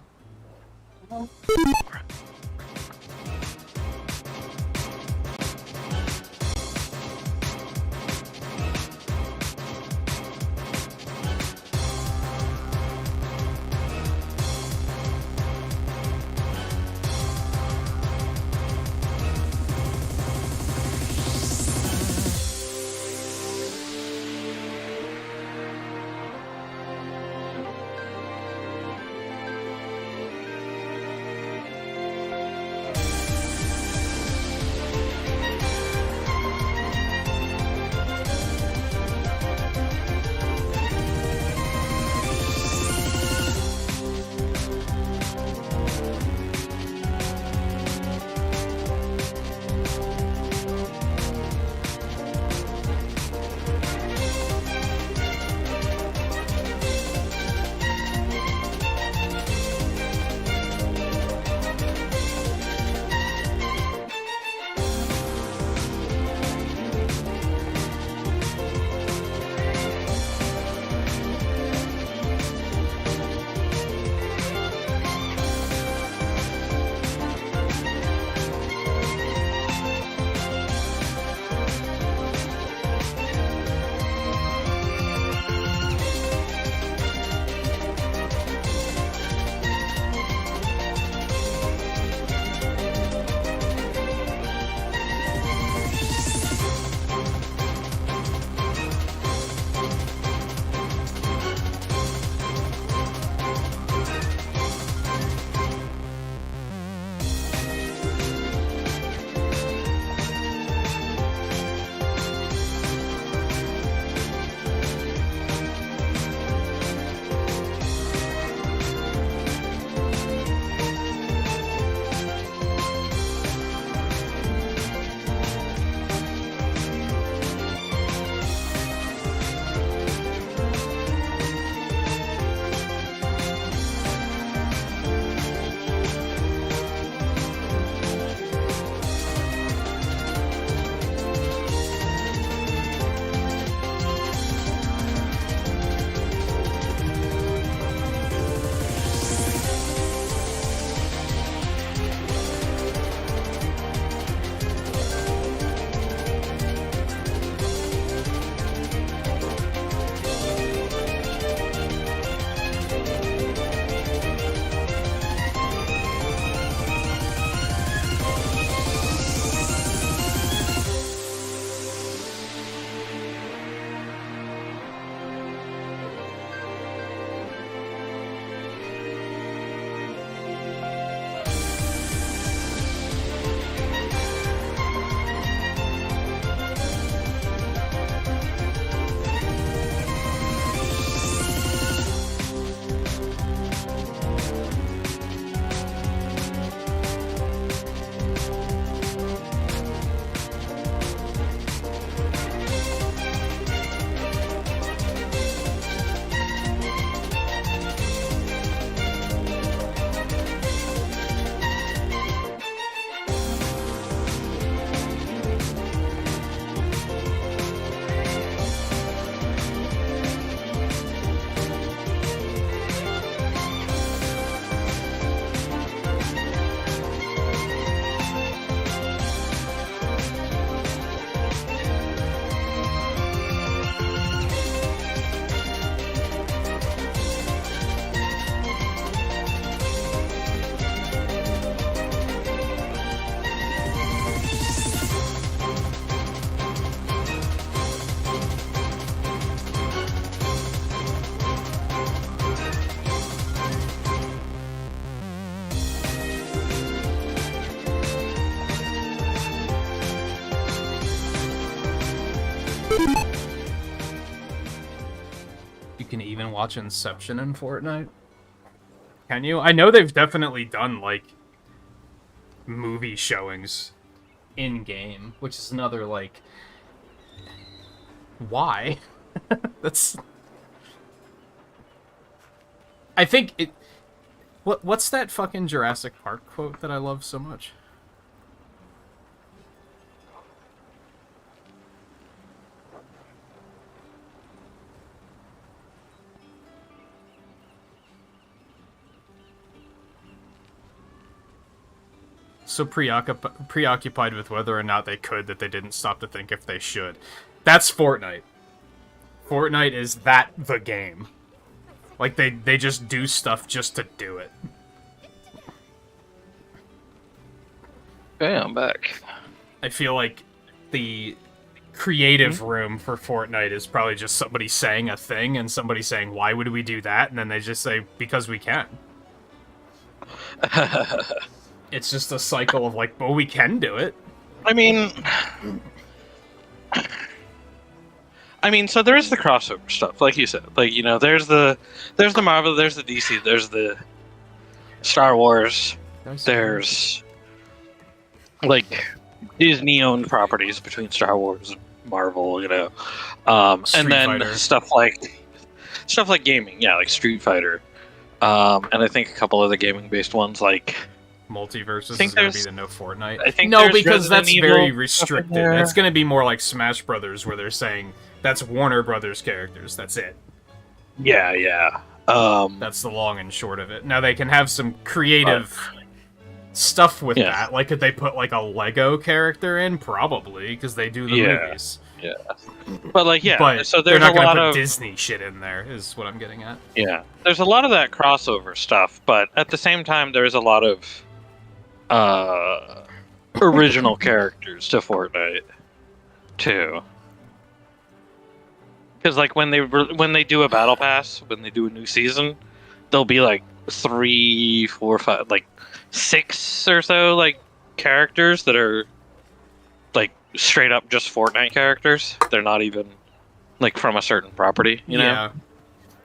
A: You can even watch Inception in Fortnite. Can you? I know they've definitely done, like, movie showings in-game, which is another, like... Why? That's... I think it... What's that fucking Jurassic Park quote that I love so much? So preoccupied with whether or not they could that they didn't stop to think if they should. That's Fortnite. Fortnite is the game. Like, they just do stuff just to do it.
B: Okay, I'm back.
A: I feel like the creative room for Fortnite is probably just somebody saying a thing and somebody saying, why would we do that? And then they just say, because we can. It's just a cycle of like, well, we can do it.
B: I mean, so there is the crossover stuff, like you said. Like, you know, there's the Marvel, there's the DC, there's the Star Wars, there's like Disney-owned properties between Star Wars and Marvel, you know, and then
A: Fighter.
B: stuff like gaming, yeah, like Street Fighter, and I think a couple other gaming-based ones like.
A: Multiverses
B: think
A: is going to be
B: there's-
A: the no Fortnite.
B: I think
A: no,
B: there's
A: because
B: Resident
A: that's
B: Evil
A: very
B: stuff in
A: restricted.
B: there.
A: That's going to be more like Smash Brothers, where they're saying that's Warner Brothers characters. That's it.
B: Yeah.
A: That's the long and short of it. Now they can have some creative stuff with
B: Yeah.
A: that. Like, could they put like a Lego character in? Probably, because they do the
B: Yeah.
A: movies.
B: Yeah. But like, yeah.
A: But
B: so
A: they're
B: there's
A: not
B: a
A: going
B: lot
A: to put
B: of
A: Disney shit in there. Is what I'm getting at.
B: yeah. There's a lot of that crossover stuff, but at the same time, there's a lot of original characters to Fortnite too. Because like when they do a battle pass, when they do a new season, there'll be like 3, 4, 5, like 6 or so like characters that are like straight up just Fortnite characters. They're not even like from a certain property, you know.
A: Yeah.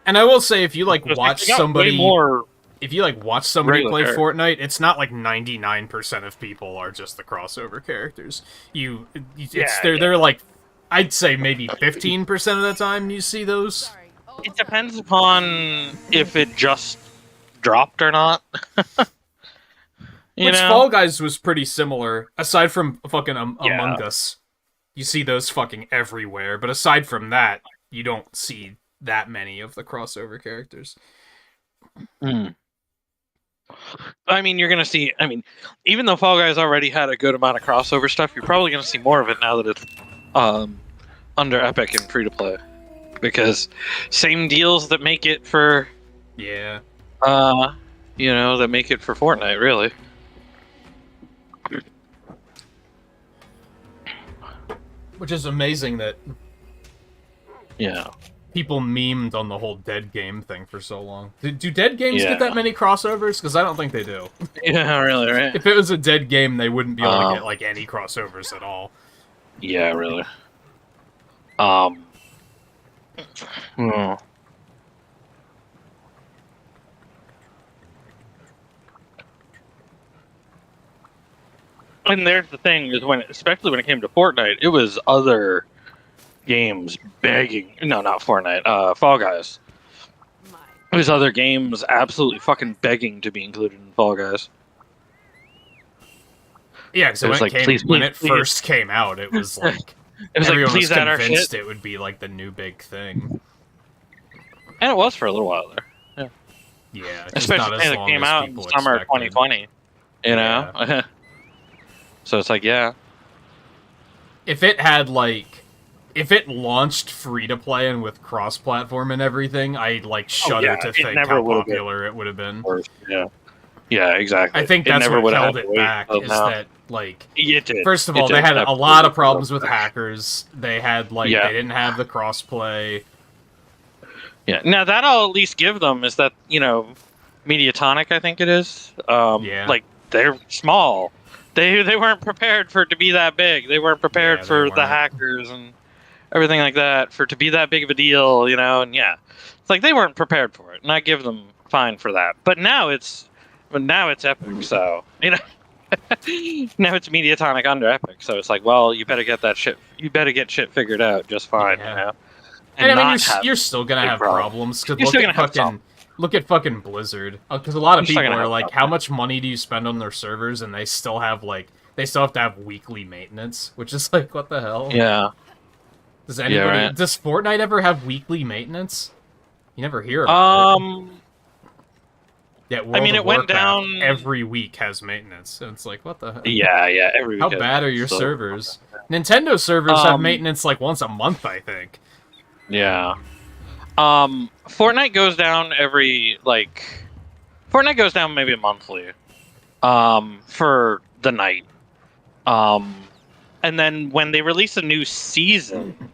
A: And I will say, if you like
B: Because
A: watch
B: they got
A: somebody,
B: way more.
A: if you like watch somebody play
B: regular
A: Fortnite, it's not like 99% of people are just the crossover characters. They're like, I'd say maybe 15% of the time you see those.
D: Sorry. Oh,
B: It depends upon if it just dropped or not.
A: Which Fall Guys was pretty similar, aside from fucking
B: Yeah.
A: Among Us. You see those fucking everywhere, but aside from that, you don't see that many of the crossover characters.
B: I mean, you're gonna see. I mean, even though Fall Guys already had a good amount of crossover stuff, you're probably gonna see more of it now that it's under Epic and free to play, because same deals that make it for
A: Yeah.
B: that make it for Fortnite, really.
A: Which is amazing that
B: Yeah.
A: people memed on the whole dead game thing for so long. Do dead games
B: Yeah.
A: get that many crossovers? Because I don't think they do.
B: Yeah, really, right?
A: If it was a dead game, they wouldn't be able to get
B: Um,
A: like any crossovers at all.
B: Yeah, really. Hmm. And there's the thing is especially when it came to Fortnite, it was other games begging. No, not Fortnite. Fall Guys.
D: my.
B: It was other games absolutely fucking begging to be included in Fall Guys.
A: Yeah, so
B: it was
A: when
B: like,
A: when
B: please,
A: it
B: please.
A: first came out, it was like
B: It was like,
A: everyone
B: please
A: was
B: add our
A: convinced
B: shit.
A: it would be like the new big thing.
B: And it was for a little while there.
A: Yeah, just
B: Especially
A: not
B: when
A: as
B: it
A: long
B: came
A: as
B: out in
A: people
B: summer of
A: expected.
B: 2020. You know? So it's like, yeah.
A: If it had like, if it launched free to play and with cross-platform and everything, I'd like shudder
B: yeah,
A: to
B: it
A: think
B: never
A: how
B: would've been.
A: popular it would have been.
B: Yeah. Yeah, exactly.
A: I think
B: It
A: that's
B: never
A: what
B: would've
A: held
B: had to
A: it
B: wait
A: back.
B: till
A: Is
B: now.
A: that like,
B: It did.
A: first of
B: It
A: all, they
B: did.
A: had a
B: Absolutely.
A: lot of problems with hackers. They had like,
B: Yeah.
A: they didn't have the cross-play.
B: Yeah. Now that I'll at least give them is that, Mediatonic, I think it is.
A: Yeah.
B: Like they're small. They weren't prepared for it to be that big. They weren't prepared
A: Yeah, they
B: for the
A: weren't.
B: hackers and everything like that for it to be that big of a deal, and yeah. It's like they weren't prepared for it, and I give them fine for that. But now it's Epic, so now it's Mediatonic under Epic, so it's like, well, you better get that shit. You better get shit figured out just fine,
A: Yeah.
B: you know.
A: And I mean,
B: not
A: you're still gonna
B: big
A: have
B: problems.
A: problems because
B: You're still gonna have some.
A: look at fucking Blizzard. Because a lot of
B: You're still
A: people
B: gonna
A: are
B: have
A: like,
B: problems.
A: how much money do you spend on their servers, and they still have to have weekly maintenance, which is like, what the hell?
B: Yeah.
A: Does anybody?
B: right.
A: Does Fortnite ever have weekly maintenance? You never hear about it. Yeah, World
B: mean,
A: of
B: it went
A: Warcraft
B: down-
A: every week has maintenance, and it's like, what the hell?
B: Yeah. Every
A: How
B: weekend.
A: bad are your
B: So-
A: servers? Nintendo servers have
B: Um,
A: maintenance like once a month, I think.
B: Yeah. Fortnite goes down Fortnite goes down maybe monthly. For the night. And then when they release a new season,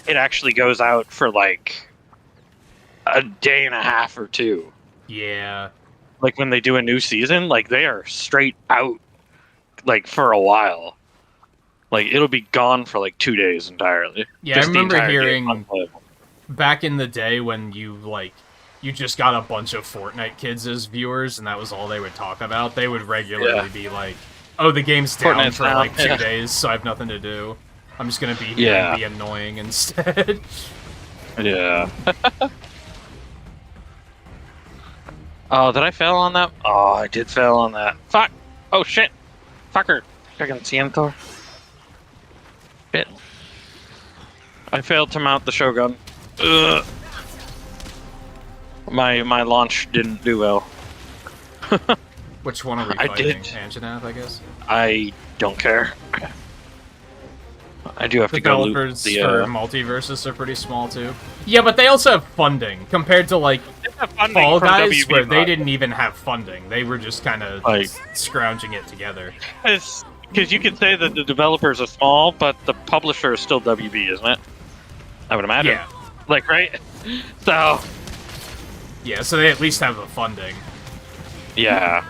B: it actually goes out for like a day and a half or two.
A: Yeah.
B: Like when they do a new season, like they are straight out like for a while. Like it'll be gone for like 2 days entirely.
A: Yeah,
B: Just
A: I
B: the
A: remember
B: entire game
A: hearing
B: unplayable.
A: back in the day when you just got a bunch of Fortnite kids as viewers, and that was all they would talk about. They would regularly be like, "Oh, the game's down
B: Fortnite's
A: for
B: down,
A: like 2
B: yeah.
A: days, so I have nothing to do. I'm just gonna be here
B: Yeah.
A: and be annoying instead."
B: Yeah. Oh, did I fail on that? Oh, I did fail on that. Fuck! Oh shit! Fucker! Fucking Sientor. Shit. I failed to mount the Shogun. Ugh. My launch didn't do well.
A: Which one are we
B: I
A: fighting?
B: did.
A: Anjanath, I guess.
B: I don't care. I do have to go loot
A: Developers
B: the.
A: for multiverses are pretty small too. Yeah, but they also have funding compared to like Fall Guys, where they didn't even have funding. They were just kind of
B: Like-
A: scrounging it together.
B: Because you could say that the developers are small, but the publisher is still WB, isn't it? I would imagine.
A: Yeah.
B: Like, right? So,
A: Yeah, so they at least have the funding.
B: yeah.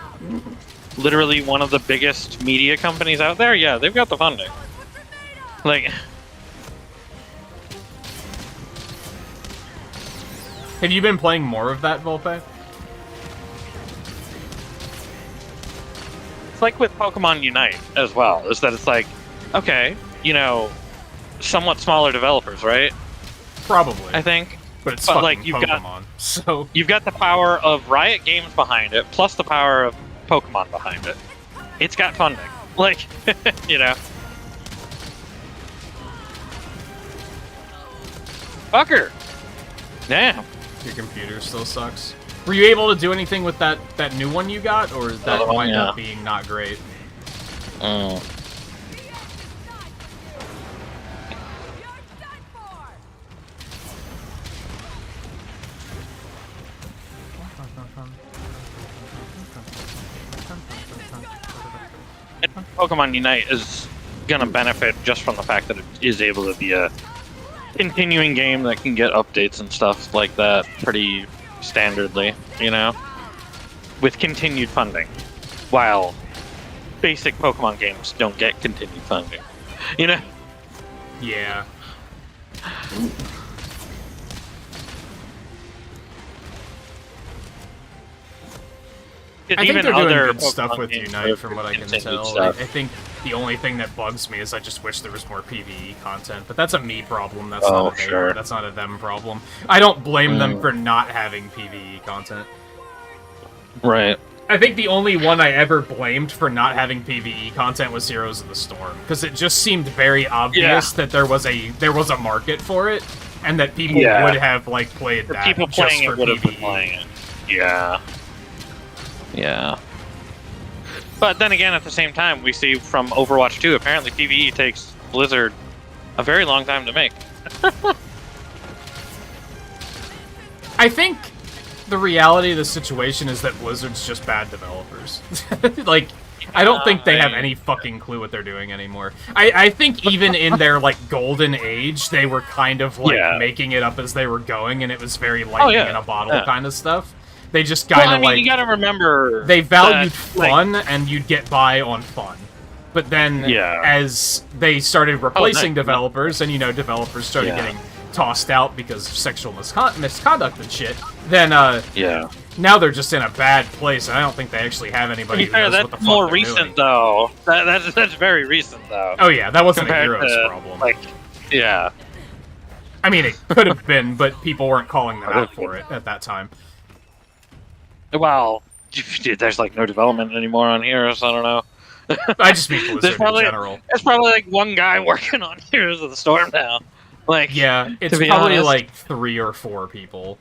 B: Literally one of the biggest media companies out there, yeah, they've got the funding. Like,
A: Have you been playing more of that, Volpe?
B: it's like with Pokemon Unite as well, is that it's like, okay, somewhat smaller developers, right?
A: Probably.
B: I think.
A: But it's
B: but,
A: fucking
B: like, you've got-
A: Pokemon, so...
B: You've got the power of Riot Games behind it, plus the power of Pokemon behind it. It's got funding. Like, Fucker! Damn.
A: Your computer still sucks. Were you able to do anything with that new one you got, or is that
B: Oh,
A: wind
B: yeah.
A: up being not great?
B: Mm. Pokemon Unite is gonna benefit just from the fact that it is able to be a continuing game that can get updates and stuff like that pretty standardly, with continued funding. While basic Pokemon games don't get continued funding.
A: Yeah. I think they're doing good stuff with Unite, from what I can tell. I think the only thing that bugs me is I just wish there was more PvE content, but that's a me problem. That's not a they,
B: sure.
A: That's not a them problem. I don't blame them for not having PvE content.
B: Right.
A: I think the only one I ever blamed for not having PvE content was Heroes of the Storm, because it just seemed very obvious that there was a market for it, and that people would have played
B: The
A: that
B: people
A: just
B: playing
A: for
B: it would have been
A: PvE.
B: playing it. Yeah. Yeah. But then again, at the same time, we see from Overwatch 2, apparently PvE takes Blizzard a very long time to make.
A: I think the reality of the situation is that Blizzard's just bad developers. I don't think they have any fucking clue what they're doing anymore. I think even in their, golden age, they were kind of, making it up as they were going, and it was very lightning in a bottle kind of stuff. They just kind of,
B: you gotta remember...
A: They valued
B: that,
A: fun, and you'd get by on fun. But then, as they started replacing developers, and, developers started getting tossed out because of sexual misconduct and shit, then
B: Yeah.
A: now they're just in a bad place, and I don't think they actually have anybody who knows what the
B: That's
A: fuck
B: more
A: they're
B: recent
A: doing.
B: though. That's very recent though.
A: Oh yeah, that wasn't a
B: Compared
A: Heroes
B: to,
A: problem.
B: like, yeah.
A: I mean, it could have been, but people weren't calling them out for it at that time.
B: Well, there's like no development anymore on Heroes. I don't know.
A: I just mean Blizzard in
B: probably,
A: general.
B: There's probably like one guy working on Heroes of the Storm now. Like,
A: Yeah, it's
B: to be
A: probably
B: honest.
A: like 3 or 4 people.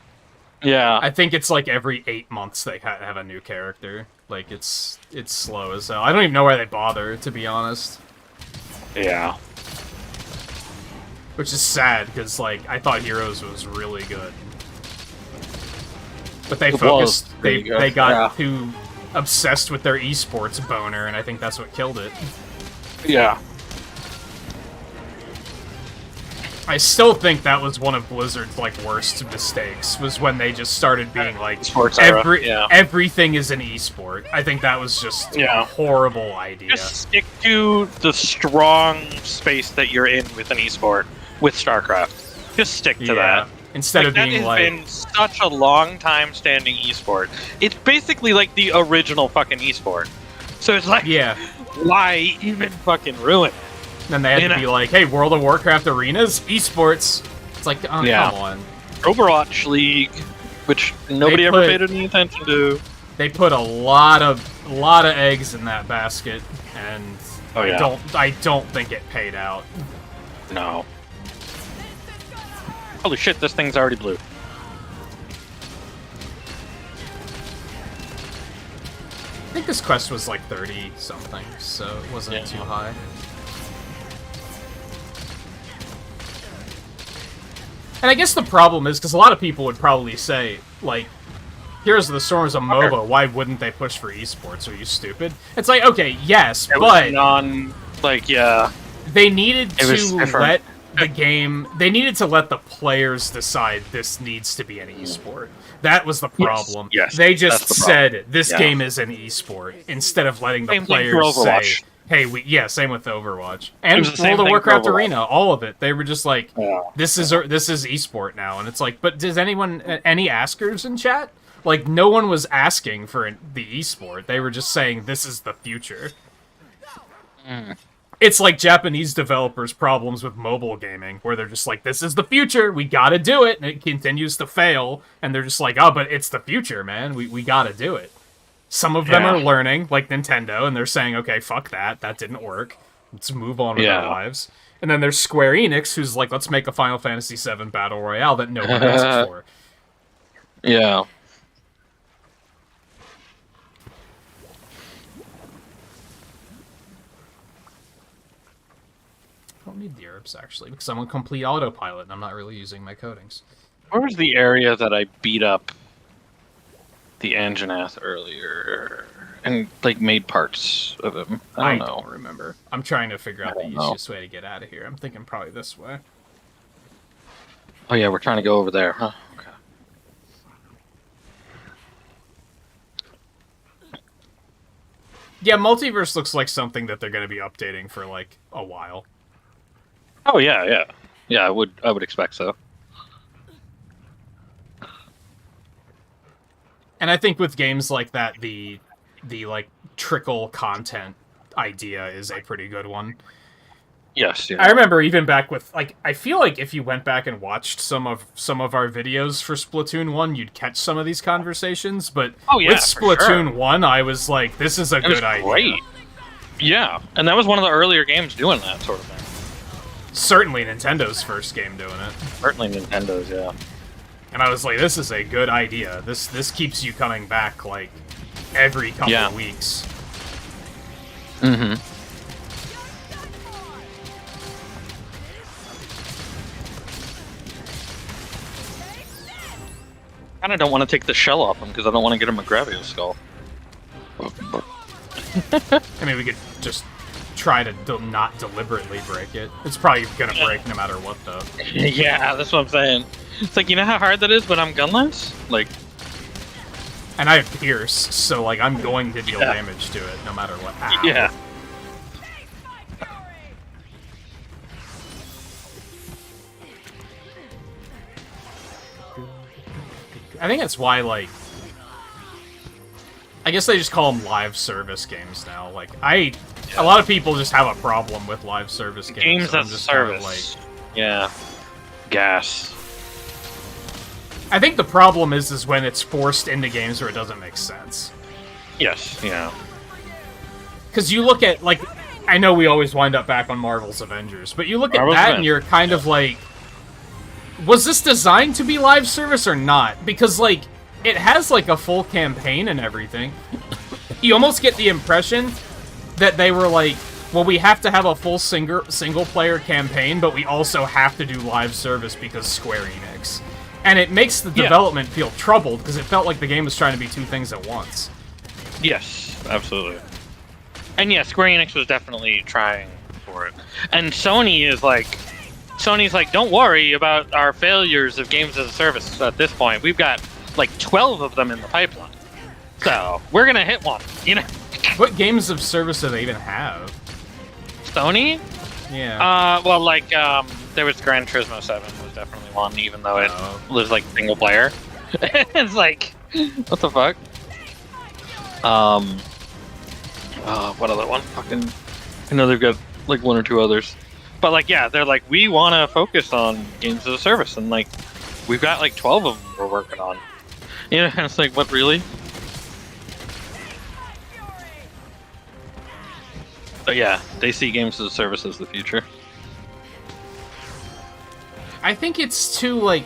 B: Yeah.
A: I think it's like every 8 months they have a new character. Like, it's slow as hell. I don't even know why they bother, to be honest.
B: Yeah.
A: Which is sad, because, like, I thought Heroes was really good. But they
B: It was
A: focused,
B: pretty good,
A: they got
B: yeah.
A: too obsessed with their esports boner, and I think that's what killed it.
B: Yeah.
A: I still think that was one of Blizzard's, like, worst mistakes, was when they just started being like,
B: Sports era, yeah.
A: everything is an esport. I think that was just a
B: Yeah.
A: horrible idea.
B: Just stick to the strong space that you're in with an esport, with StarCraft. Just stick to that.
A: Instead of
B: that
A: being
B: has
A: like,
B: been such a long time standing esport. It's basically like the original fucking esport. So it's like,
A: yeah.
B: why even fucking ruin it?
A: Then they had
B: You
A: to
B: know?
A: be like, hey, World of Warcraft arenas, esports. It's like, oh,
B: Yeah.
A: come on.
B: Overwatch League, which nobody ever
A: put-
B: paid any attention to.
A: They put a lot of eggs in that basket, and
B: Oh, yeah.
A: I don't think it paid out.
B: No. Holy shit, this thing's already blue.
A: I think this quest was like 30 something, so it wasn't
B: Yeah.
A: too high. And I guess the problem is, because a lot of people would probably say, like, Heroes of the Storm is a MOBA, why wouldn't they push for esports? Are you stupid? It's like, okay, yes,
B: It was
A: but
B: like, yeah.
A: they needed
B: It was
A: to
B: different.
A: let the game, they needed to let the players decide this needs to be an esport. That was the problem.
B: yes,
A: They
B: that's
A: just
B: the problem.
A: said, this
B: Yeah.
A: game is an esport, instead of letting the
B: Same thing for
A: players say,
B: Overwatch.
A: hey, same with Overwatch. And
B: was the same
A: World of
B: thing for
A: Warcraft
B: Overwatch.
A: Arena, all of it. They were just like,
B: Yeah.
A: this is esport now. And it's like, but does any askers in chat? Like, no one was asking for the esport. They were just saying, this is the future. It's like Japanese developers' problems with mobile gaming, where they're just like, this is the future, we gotta do it, and it continues to fail, and they're just like, oh, but it's the future, man, we gotta do it. Some of them
B: Yeah.
A: are learning, like Nintendo, and they're saying, okay, fuck that didn't work, let's move on with our
B: Yeah.
A: lives. And then there's Square Enix, who's like, let's make a Final Fantasy VII Battle Royale that no one asked for.
B: Yeah.
A: I don't need the herbs, actually, because I'm on complete autopilot, and I'm not really using my coatings.
B: Where was the area that I beat up the Anjanath earlier and like made parts of him? I don't know.
A: Remember. I'm trying to figure out the
B: I don't know.
A: easiest way to get out of here. I'm thinking probably this way.
B: Oh yeah, we're trying to go over there, huh? Okay.
A: Yeah, Multiverse looks like something that they're going to be updating for like a while.
B: Oh yeah, yeah, yeah. I would expect so.
A: And I think with games like that, the like trickle content idea is a pretty good one.
B: Yes, yeah.
A: I remember even back with like, I feel like if you went back and watched some of our videos for Splatoon 1, you'd catch some of these conversations. But
B: Oh, yeah,
A: with
B: for
A: Splatoon
B: sure.
A: 1, I was like, this is a
B: It was
A: good idea.
B: great. Yeah, and that was one of the earlier games doing that sort of thing.
A: Certainly Nintendo's first game doing it.
B: Certainly Nintendo's, yeah.
A: And I was like, this is a good idea. This keeps you coming back, like, every couple
B: Yeah.
A: of weeks.
B: Mm-hmm. I kind of don't want to take the shell off him because I don't want to get him a Gravio skull.
A: I mean, we could just try to not deliberately break it. It's probably gonna break no matter what, though.
B: Yeah, that's what I'm saying. It's like, you know how hard that is when I'm gunless? Like,
A: And I have Pierce, so, like, I'm going to deal
B: Yeah.
A: damage to it no matter what. Ow.
B: yeah.
A: I think that's why, like, I guess they just call them live service games now. Like, a lot of people just have a problem with live service games.
B: Games
A: so I'm
B: as a
A: just kind of
B: service. Yeah. Gas.
A: I think the problem is when it's forced into games where it doesn't make sense.
B: Yes, yeah.
A: Because you look at, like, I know we always wind up back on Marvel's Avengers, but you look at
B: Marvel's
A: that and
B: Avengers.
A: you're kind of like, was this designed to be live service or not? Because, like, it has, like, a full campaign and everything. You almost get the impression that they were like, well, we have to have a full single-player campaign, but we also have to do live service because Square Enix. And it makes the development feel troubled, because it felt like the game was trying to be two things at once.
B: Yes, absolutely. And yeah, Square Enix was definitely trying for it. And Sony's like, don't worry about our failures of games as a service at this point. We've got like 12 of them in the pipeline. So, we're gonna hit one, you know?
A: What games of service do they even have?
B: Sony?
A: Yeah.
B: Well, like, there was Gran Turismo 7 was definitely one, even though it was like single player. It's like, what the fuck? What other one? Fucking, I know they've got like one or two others. But like, yeah, they're like, we want to focus on games as a service, and like, we've got like 12 of them we're working on. You know, and it's like, what, really? But yeah, they see games as a service as the future.
A: I think it's too, like...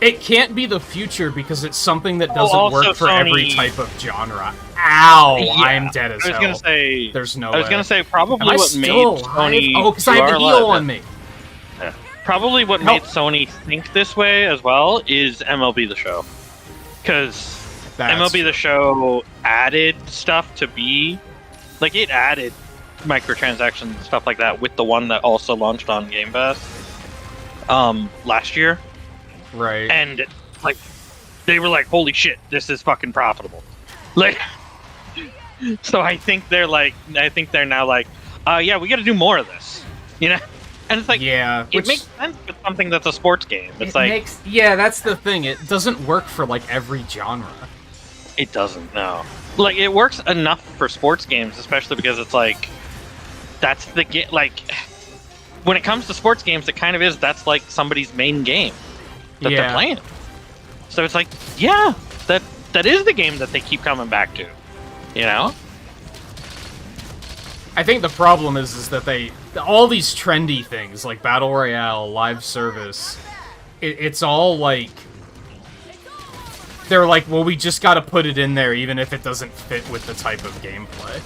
A: It can't be the future because it's something that doesn't
B: also
A: work for
B: Sony-
A: every type of genre. Ow!
B: Yeah,
A: I'm dead as
B: I was
A: hell.
B: gonna say.
A: There's no
B: I was
A: way.
B: gonna say probably
A: Am I
B: what made
A: still alive?
B: Sony.
A: Oh, because I
B: You
A: have the
B: are
A: heal
B: alive,
A: on me.
B: yeah. Probably what
A: Help.
B: made Sony think this way as well is MLB The Show, because
A: That's
B: MLB The Show added stuff to be like it added microtransactions and stuff like that with the one that also launched on Game Pass last year,
A: Right.
B: and like they were like, holy shit, this is fucking profitable. Like, so I think they're now like, yeah, we got to do more of this, you know. And it's like,
A: yeah,
B: it makes sense with something that's a sports game. It's
A: yeah, that's the thing. It doesn't work for, like, every genre.
B: it doesn't, no. Like, it works enough for sports games, especially because it's like, that's the game. Like, when it comes to sports games, it kind of is. That's like somebody's main game that they're playing. So it's like, yeah, that is the game that they keep coming back to, you know.
A: I think the problem is that all these trendy things like Battle Royale, live service, it's all like, they're like, well, we just gotta put it in there even if it doesn't fit with the type of gameplay.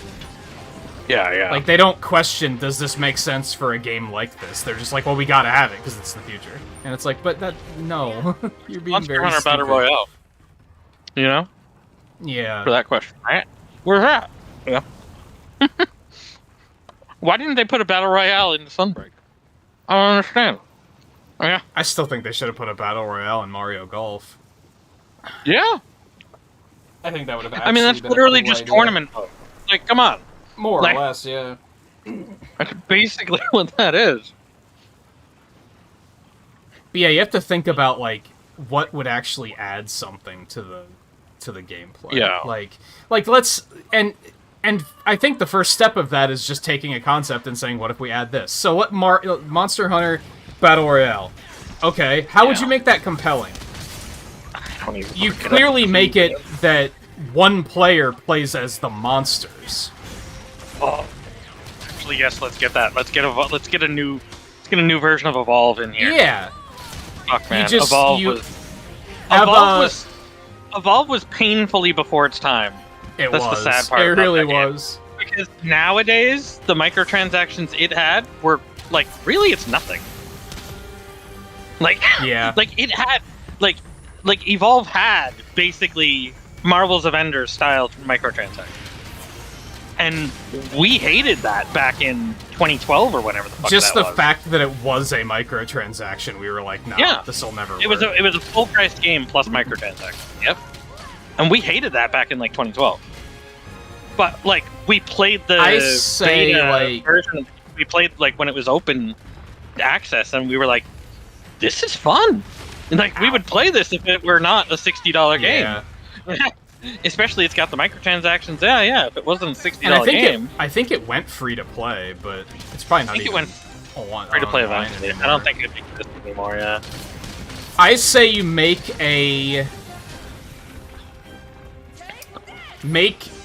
B: Yeah.
A: Like, they don't question, does this make sense for a game like this? They're just like, well, we gotta have it because it's the future. And it's like, but no, you're being
B: Monster
A: very
B: Hunter
A: stupid.
B: Battle Royale, you know,
A: Yeah.
B: for that question, right? Where's that? Yeah. Why didn't they put a Battle Royale in Sunbreak? I don't understand. Oh, yeah.
A: I still think they should have put a Battle Royale in Mario Golf.
B: Yeah.
A: I think that would have
B: I mean, that's literally just tournament mode. Like, come on.
A: More
B: like-
A: or less, yeah.
B: That's basically what that is.
A: But yeah, you have to think about, like, what would actually add something to the gameplay.
B: Yeah.
A: Like let's and I think the first step of that is just taking a concept and saying, what if we add this? So what Monster Hunter Battle Royale. Okay, how would you make that compelling?
B: I don't even
A: You
B: look it up.
A: clearly make it that one player plays as the monsters.
B: Oh. Actually, yes. Let's get that. Let's get a new version of Evolve in here.
A: Yeah.
B: Fuck, man.
A: just-
B: Evolve
A: you
B: was.
A: have
B: Evolve was painfully before its time.
A: It
B: That's
A: was.
B: the sad part
A: It
B: about
A: really
B: that game.
A: was.
B: Because nowadays, the microtransactions it had were, like, really, it's nothing. Like,
A: Yeah.
B: like, it had, like, Evolve had, basically, Marvel's Avengers style microtransactions. And we hated that back in 2012 or whatever the fuck
A: Just
B: that
A: the
B: was.
A: fact that it was a microtransaction, we were like, nah,
B: Yeah.
A: this will never work.
B: It was a full price game plus microtransactions. Yep. And we hated that back in like 2012. But like we played the
A: I say,
B: beta
A: like-
B: version. We played like when it was open access, and we were like, "This is fun." Like, we would play this if it were not a $60 game.
A: Yeah.
B: Especially it's got the microtransactions. Yeah. If it wasn't a $60
A: And I think
B: game,
A: I think it went free to play, but it's probably not
B: I think
A: even
B: it went free to play
A: online
B: eventually.
A: anymore.
B: I don't think it exists anymore. Yeah.
A: I say you make.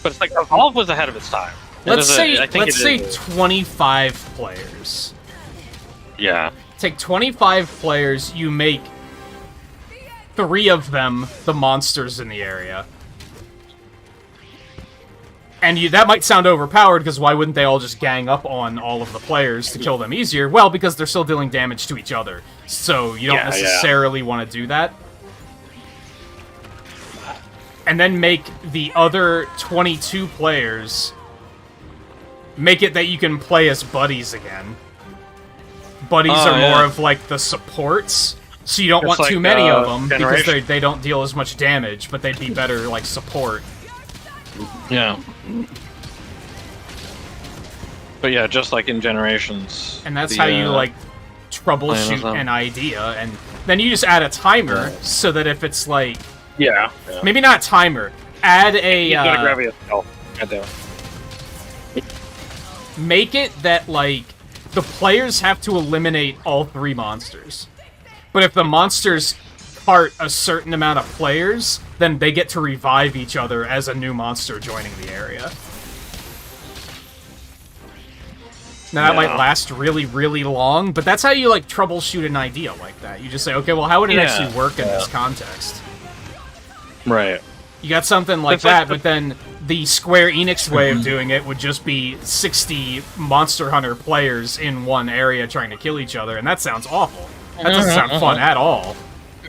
B: But it's like Evolve was ahead of its time.
A: Let's say
B: I think
A: let's
B: it
A: say
B: is
A: 25 players.
B: Yeah.
A: Take 25 players. You make 3 of them the monsters in the area. And that might sound overpowered, because why wouldn't they all just gang up on all of the players to kill them easier? Well, because they're still dealing damage to each other. So you don't necessarily want to do that. And then make the other 22 players... Make it that you can play as buddies again. Buddies are more of, like, the supports. So you don't want
B: like,
A: too many of them, because
B: Generation.
A: they don't deal as much damage, but they'd be better, like, support.
B: Yeah. But yeah, just like in Generations.
A: And that's how you, like, troubleshoot an idea, and then you just add a timer, so that if it's, like...
B: Yeah.
A: Maybe not timer. Add a...
B: He's gonna grab you a skull. Right there.
A: Make it that, like, the players have to eliminate all 3 monsters. But if the monsters cart a certain amount of players, then they get to revive each other as a new monster joining the area. Now, that might last really, really long, but that's how you, like, troubleshoot an idea like that. You just say, okay, well, how would it actually work in this context?
B: Right.
A: You got something like that, but then the Square Enix way of doing it would just be 60 Monster Hunter players in one area trying to kill each other, and that sounds awful. That doesn't sound fun at all.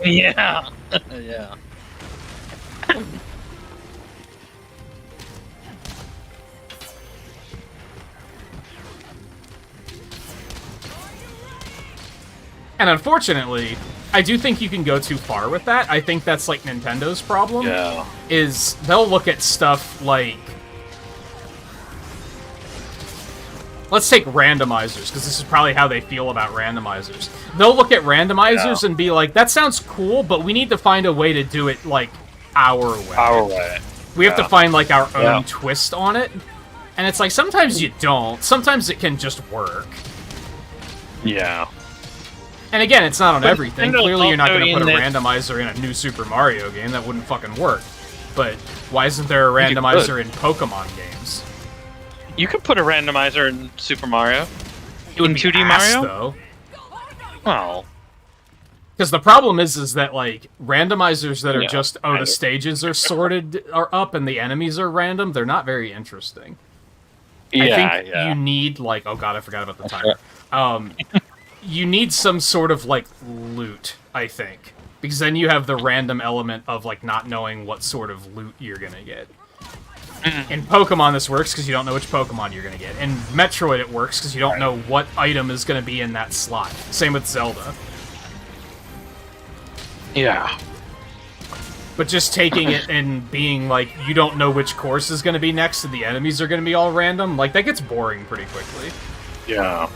B: Yeah. Yeah.
A: And unfortunately, I do think you can go too far with that. I think that's, like, Nintendo's problem.
B: Yeah.
A: Is they'll look at stuff like... Let's take randomizers, because this is probably how they feel about randomizers. They'll look at randomizers and be like, that sounds cool, but we need to find a way to do it, like, our way.
B: Our way.
A: We have to find, like, our own twist on it. And it's like, sometimes you don't. Sometimes it can just work.
B: Yeah.
A: And again, it's not on everything.
B: Nintendo's
A: Clearly you're not going to
B: also
A: put a
B: in
A: randomizer in a new Super Mario game. That wouldn't fucking work. But why isn't there a randomizer in Pokemon games?
B: You could put a randomizer in Super Mario.
A: It would
B: In
A: be
B: 2D
A: ass,
B: Mario?
A: though.
B: Oh.
A: Because the problem is that, like, randomizers that are
B: Yeah,
A: just,
B: I
A: the
B: know.
A: stages are sorted, are up, and the enemies are random, they're not very interesting.
B: Yeah,
A: I think you need, like... Oh god, I forgot about the timer. You need some sort of, like, loot, I think. Because then you have the random element of, like, not knowing what sort of loot you're gonna get. In Pokemon, this works because you don't know which Pokemon you're gonna get. In Metroid, it works because you don't know what item is gonna be in that slot. Same with Zelda.
B: Yeah.
A: But just taking it and being like, you don't know which course is gonna be next and the enemies are gonna be all random, like, that gets boring pretty quickly.
B: Yeah.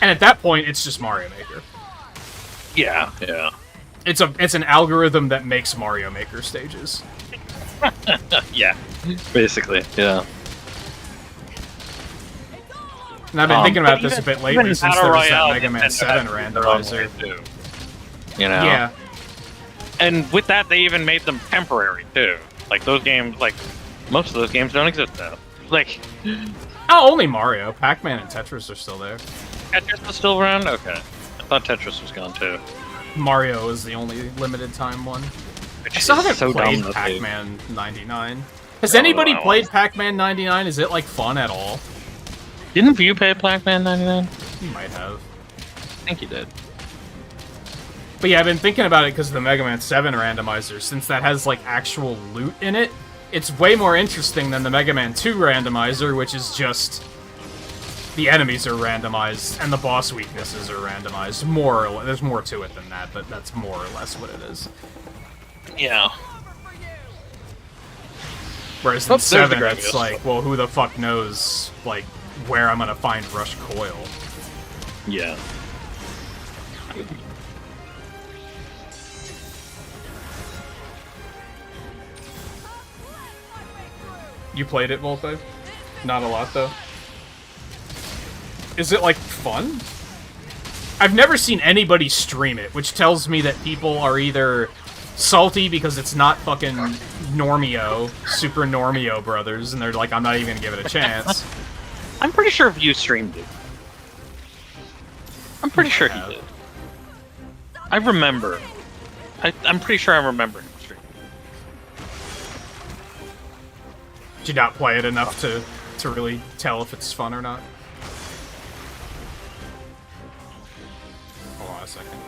A: And at that point, it's just Mario Maker.
B: Yeah. Yeah.
A: It's an algorithm that makes Mario Maker stages.
B: Yeah. Basically. Yeah.
A: And I've been thinking about
B: but
A: this a
B: even-
A: bit lately
B: even
A: since
B: Battle
A: there was that
B: Royale,
A: Mega Man
B: Nintendo
A: 7
B: has their own
A: randomizer.
B: way, too. You know?
A: Yeah.
B: And with that, they even made them temporary, too. Like, those games, like, most of those games don't exist now. Like,
A: Oh, only Mario. Pac-Man and Tetris are still there.
B: Tetris is still around? Okay. I thought Tetris was gone, too.
A: Mario is the only limited time one.
B: Which
A: I still
B: is
A: haven't
B: so
A: played
B: dumb that they-
A: Pac-Man 99. Has
B: No,
A: anybody
B: I don't
A: played
B: want-
A: Pac-Man 99? Is it, like, fun at all?
B: Didn't you play Pac-Man 99?
A: You might have.
B: I think you did.
A: But yeah, I've been thinking about it because of the Mega Man 7 randomizer, since that has, like, actual loot in it. It's way more interesting than the Mega Man 2 randomizer, which is just... The enemies are randomized, and the boss weaknesses are randomized. More or less. There's more to it than that, but that's more or less what it is.
B: Yeah.
A: Whereas in
B: Oops, there's the
A: 7, it's
B: Gradius.
A: like, well, who the fuck knows, like, where I'm gonna find Rush Coil.
B: Yeah.
A: You played it, Volte? Not a lot, though. Is it, like, fun? I've never seen anybody stream it, which tells me that people are either salty because it's not fucking Normio, Super Normio Brothers, and they're like, I'm not even gonna give it a chance.
B: I'm pretty sure you streamed it. I'm pretty sure he
A: have.
B: did. I remember. I'm pretty sure I remember him streaming.
A: Did you not play it enough to really tell if it's fun or not? Hold on a second.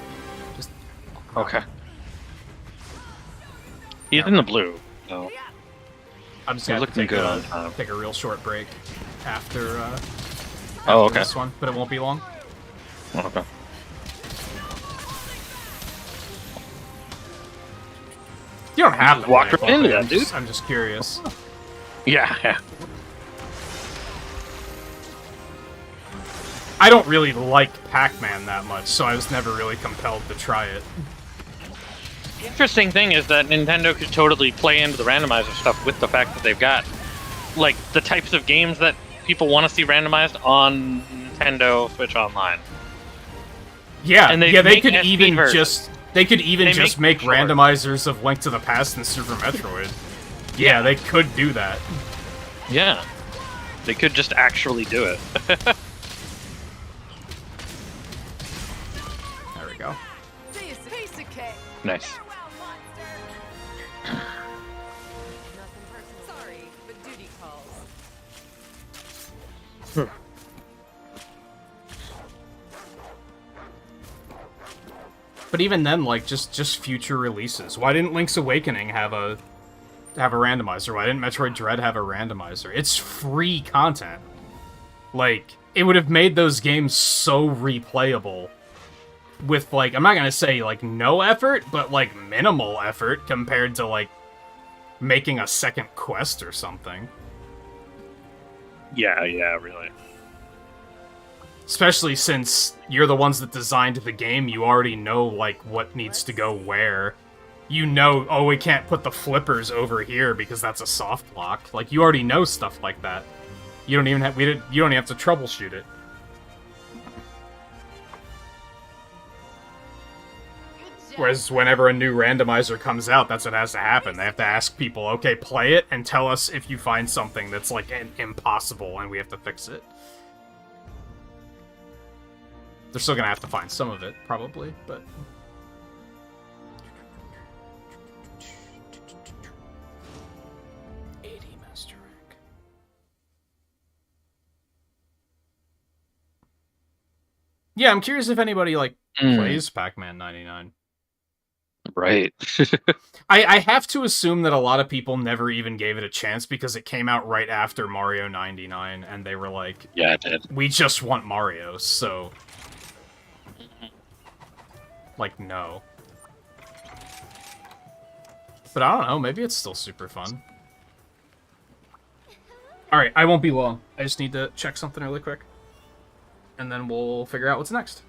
A: Just
B: Okay. He's in the blue. So.
A: I'm just
B: You're
A: gonna
B: looking
A: take
B: good
A: a,
B: on time.
A: take a real short break after,
B: Oh,
A: after
B: okay.
A: this one, but it won't be long.
B: Okay.
A: You don't have to
B: Walk
A: play it,
B: right into
A: Volte.
B: that, dude.
A: I'm just curious.
B: Yeah.
A: I don't really like Pac-Man that much, so I was never really compelled to try it.
B: The interesting thing is that Nintendo could totally play into the randomizer stuff with the fact that they've got, like, the types of games that people want to see randomized on Nintendo Switch Online.
A: Yeah,
B: And they
A: yeah, they
B: make
A: could
B: SP
A: even
B: versions.
A: just they could even
B: They
A: just
B: make
A: make
B: short.
A: randomizers of Link to the Past and Super Metroid. Yeah, they could do that.
B: Yeah. They could just actually do it.
A: There we go.
D: See you, piece of cake.
B: Nice.
D: Farewell, monster. Nothing personal. Sorry, but duty calls.
A: But even then, like, just future releases. Why didn't Link's Awakening have a randomizer? Why didn't Metroid Dread have a randomizer? It's free content. Like, it would have made those games so replayable with, like, I'm not gonna say, like, no effort, but, like, minimal effort compared to, like, making a second quest or something.
B: Yeah, really.
A: Especially since you're the ones that designed the game, you already know, like, what needs to go where. You know, oh, we can't put the flippers over here because that's a soft lock. Like, you already know stuff like that. You don't even have you don't even have to troubleshoot it.
D: Good job.
A: Whereas whenever a new randomizer comes out, that's what has to happen. They have to ask people, okay, play it and tell us if you find something that's, like, impossible and we have to fix it. They're still gonna have to find some of it, probably, but... Master rank. Yeah, I'm curious if anybody, like, plays Pac-Man 99.
B: Right.
A: I have to assume that a lot of people never even gave it a chance because it came out right after Mario 99, and they were like,
B: Yeah, it did.
A: we just want Mario, so... Like, no. But I don't know, maybe it's still super fun. Alright, I won't be long. I just need to check something really quick. And then we'll figure out what's next.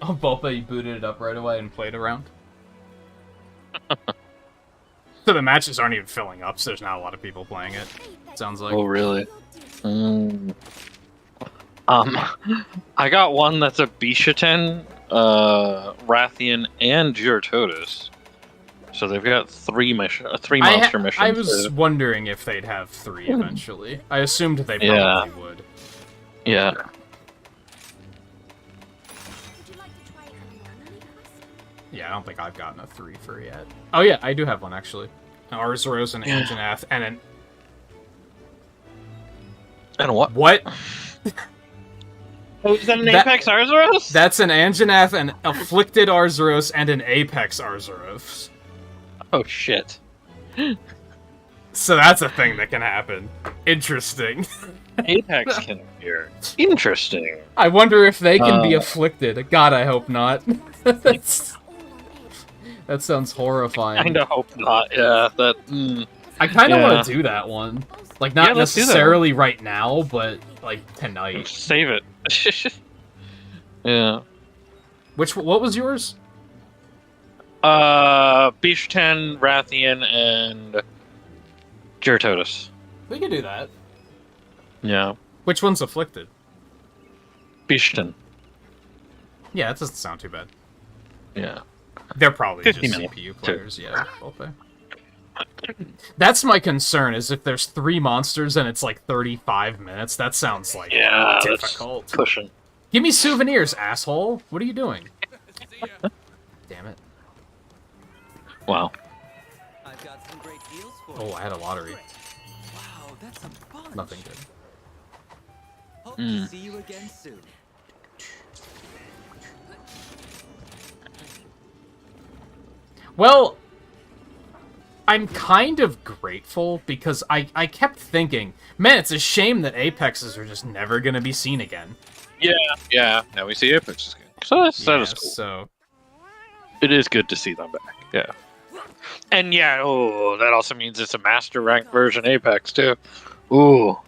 A: Oh, Boba, you booted it up right away and played around. So the matches aren't even filling up, so there's not a lot of people playing it. Sounds like.
B: Oh, really? I got one that's a Bishaten, Rathian, and Gyrototus. So they've got three monster missions.
A: I was wondering if they'd have 3 eventually. I assumed they probably would.
B: Yeah.
A: Yeah, I don't think I've gotten a 3 for yet. Oh yeah, I do have one actually. An Arzuros, an Anjanath, and an...
B: And what?
A: What?
B: Oh, is that an Apex Arzuros?
A: That's an Anjanath, an Afflicted Arzuros, and an Apex Arzuros.
B: Oh, shit.
A: So that's a thing that can happen. Interesting.
B: Apex can appear. Interesting.
A: I wonder if they can be afflicted. God, I hope not. That sounds horrifying.
B: Kinda hope not, yeah.
A: I kinda want to do that one. Like, not necessarily right now, but, like, tonight.
B: Save it. Yeah.
A: What was yours?
B: Bishaten, Rathian, and Gyrototus.
A: We can do that.
B: Yeah.
A: Which one's afflicted?
B: Bishaten.
A: Yeah, that doesn't sound too bad.
B: Yeah.
A: They're probably just
B: 50 minutes.
A: CPU players, yeah. Okay. That's my concern, is if there's 3 monsters and it's like 35 minutes, that sounds like difficult.
B: That's pushing.
A: Give me souvenirs, asshole! What are you doing? Damn it.
B: Wow.
C: I've got some great deals for
A: Oh,
C: you.
A: I had a lottery.
C: Wow, that's some fun.
A: Nothing good.
C: Hope to see you again soon.
A: Well, I'm kind of grateful because I kept thinking, man, it's a shame that Apexes are just never going to be seen again.
B: Yeah. Now we see Apex again. So that is cool.
A: So
B: It is good to see them back. Yeah. And yeah, that also means it's a master rank version Apex too. Ooh.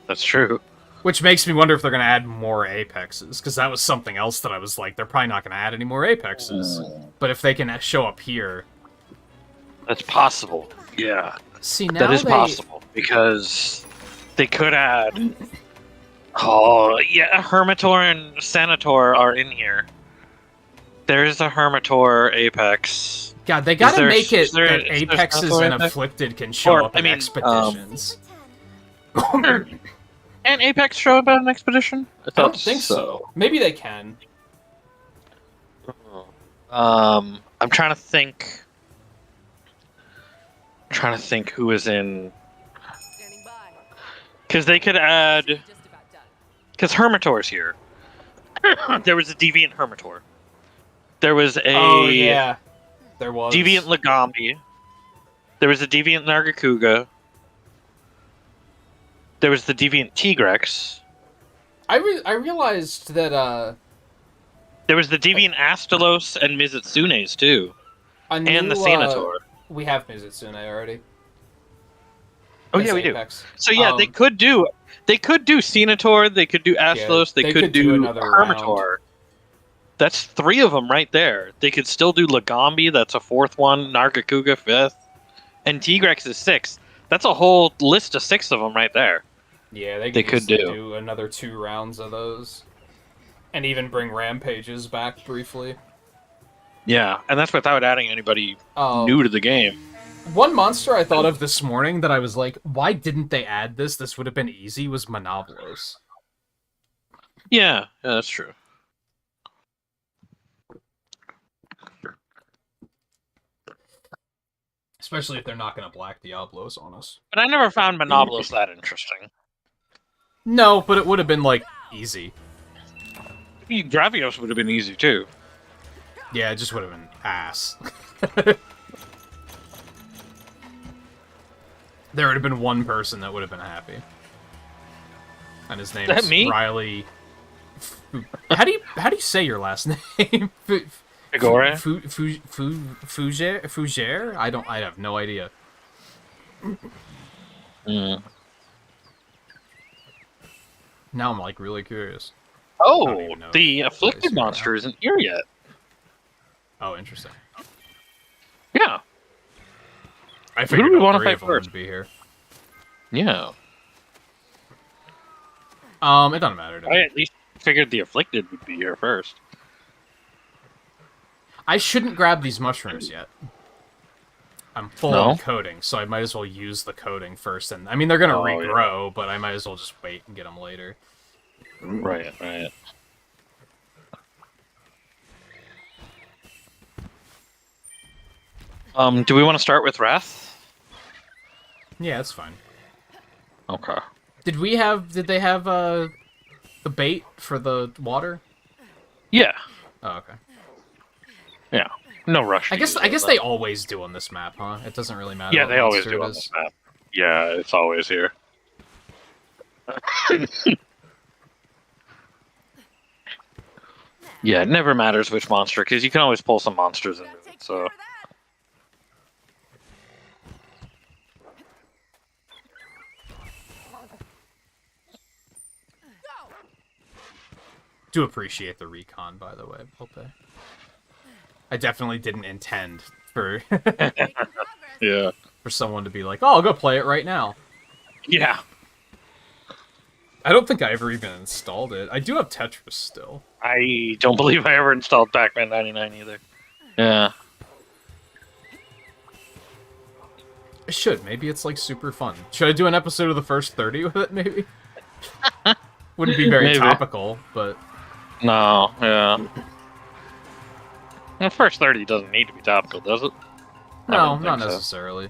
B: That's true.
A: Which makes me wonder if they're going to add more Apexes, because that was something else that I was like, they're probably not going to add any more Apexes. But if they can show up here...
B: That's possible. Yeah.
A: See, now
B: That is possible, because they could add... Oh, yeah, Hermitor and Senator are in here. There's a Hermitor Apex.
A: God, they gotta make it that
B: is there
A: Apexes
B: Senator
A: and
B: Apex?
A: Afflicted can show
B: Or,
A: up in
B: I mean,
A: expeditions.
B: And Apex show up at an expedition?
A: I don't think so. Maybe they can.
B: I'm trying to think. Who is in.
D: Standing by.
B: Because they could add.
D: Just about done.
B: Because Hermitor's here. There was a Deviant Hermitor. There was a
A: Oh, yeah. There was.
B: Deviant Legambi. There was a Deviant Nargacuga. There was the Deviant Tigrex.
A: I realized that,
B: There was the Deviant Astalos and Mizutsunes, too. And the Senator.
A: We have Mizutsune already.
B: Oh,
A: As
B: yeah, we do.
A: Apex.
B: So, yeah, they could do Senator, they could do Astalos,
A: they
B: they
A: could
B: could
A: do
B: do
A: another
B: Hermitor. That's 3 of them right there. They could still do Legambi, that's a 4th one, Nargacuga 5th, and Tigrex is 6th. That's a whole list of 6 of them right there.
A: Yeah, they
B: could
A: just
B: do.
A: do another 2 rounds of those. And even bring Rampages back briefly.
B: Yeah, and that's without adding anybody new to the game.
A: One monster I thought of this morning that I was like, why didn't they add this? This would have been easy, was Monoblos.
B: Yeah, that's true.
A: Especially if they're not going to Black Diablos on us.
B: But I never found Monoblos that interesting.
A: No, but it would have been, like, easy.
B: Gravios would have been easy, too.
A: Yeah, it just would have been ass. There would have been one person that would have been happy. And his name is
B: me?
A: Riley... How do you say your last name?
B: Figore?
A: Fougere? I have no idea.
B: Mm.
A: Now I'm like really curious. I don't
B: Oh,
A: even know
B: the
A: if
B: afflicted
A: it's here
B: monster
A: now.
B: isn't here yet.
A: Oh, interesting.
B: Yeah.
A: I
B: Who do
A: figured
B: we
A: all
B: want to
A: three
B: fight
A: of them
B: first?
A: would be here.
B: Yeah.
A: It doesn't matter to
B: I
A: me.
B: at least figured the afflicted would be here first.
A: I shouldn't grab these mushrooms yet. I'm full
B: No?
A: on coding, so I might as well use the coding first. And I mean, they're gonna
B: Oh, yeah.
A: regrow, but I might as well just wait and get them later.
B: Right, right. Do we want to start with Wrath?
A: Yeah, that's fine.
B: Okay.
A: Did they have the bait for the water?
B: Yeah.
A: Oh, okay.
B: Yeah. No rush.
A: I
B: to
A: guess
B: use it,
A: they always do on this map, huh? It doesn't really matter.
B: Yeah,
A: what
B: they always
A: monster
B: do
A: it
B: on
A: is.
B: this map. Yeah, it's always here. Yeah, it never matters which monster, because you can always pull some monsters into
D: That
B: it,
D: takes
B: so...
D: care of that. Go.
A: Do appreciate the recon, by the way, Pope. I definitely didn't intend for
D: Making progress.
B: Yeah.
A: for someone to be like, "Oh, I'll go play it right now."
B: Yeah.
A: I don't think I ever even installed it. I do have Tetris still.
B: I don't believe I ever installed Pac-Man 99 either. Yeah.
A: I should. Maybe it's like super fun. Should I do an episode of the first 30 with it? Maybe. Wouldn't be very
B: Maybe.
A: topical, but
B: No, yeah. The first 30 doesn't need to be topical, does it? I
A: no,
B: wouldn't
A: not
B: think so.
A: necessarily.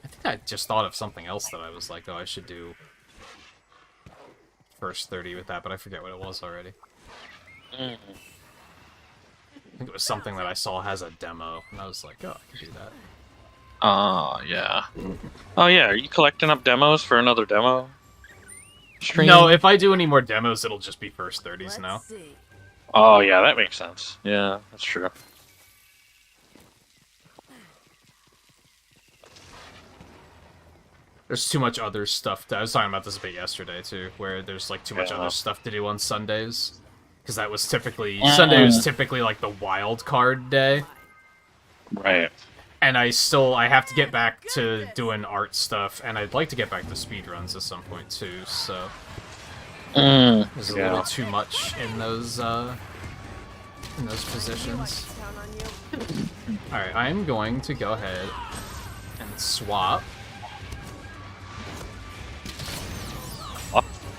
A: I think I just thought of something else that I was like, oh, I should do first 30 with that, but I forget what it was already.
B: Mm.
A: I think it was something that I saw has a demo, and I was like, oh, I could do that.
B: Oh, yeah. Oh, yeah, are you collecting up demos for another demo stream?
A: No, if I do any more demos, it'll just be first 30s
D: Let's
A: now.
D: see.
B: Oh, yeah, that makes sense. Yeah, that's true.
A: There's too much other stuff. I was talking about this a bit yesterday, too, where there's, like, too much
B: Yeah.
A: other stuff to do on Sundays. Because that was typically... Sunday was typically, like, the wild card day.
B: Right.
A: And I have to get back to doing art stuff, and I'd like to get back to speedruns at some point, too, so... There's a little too much in those positions.
D: Down on you.
A: Alright, I'm going to go ahead and swap.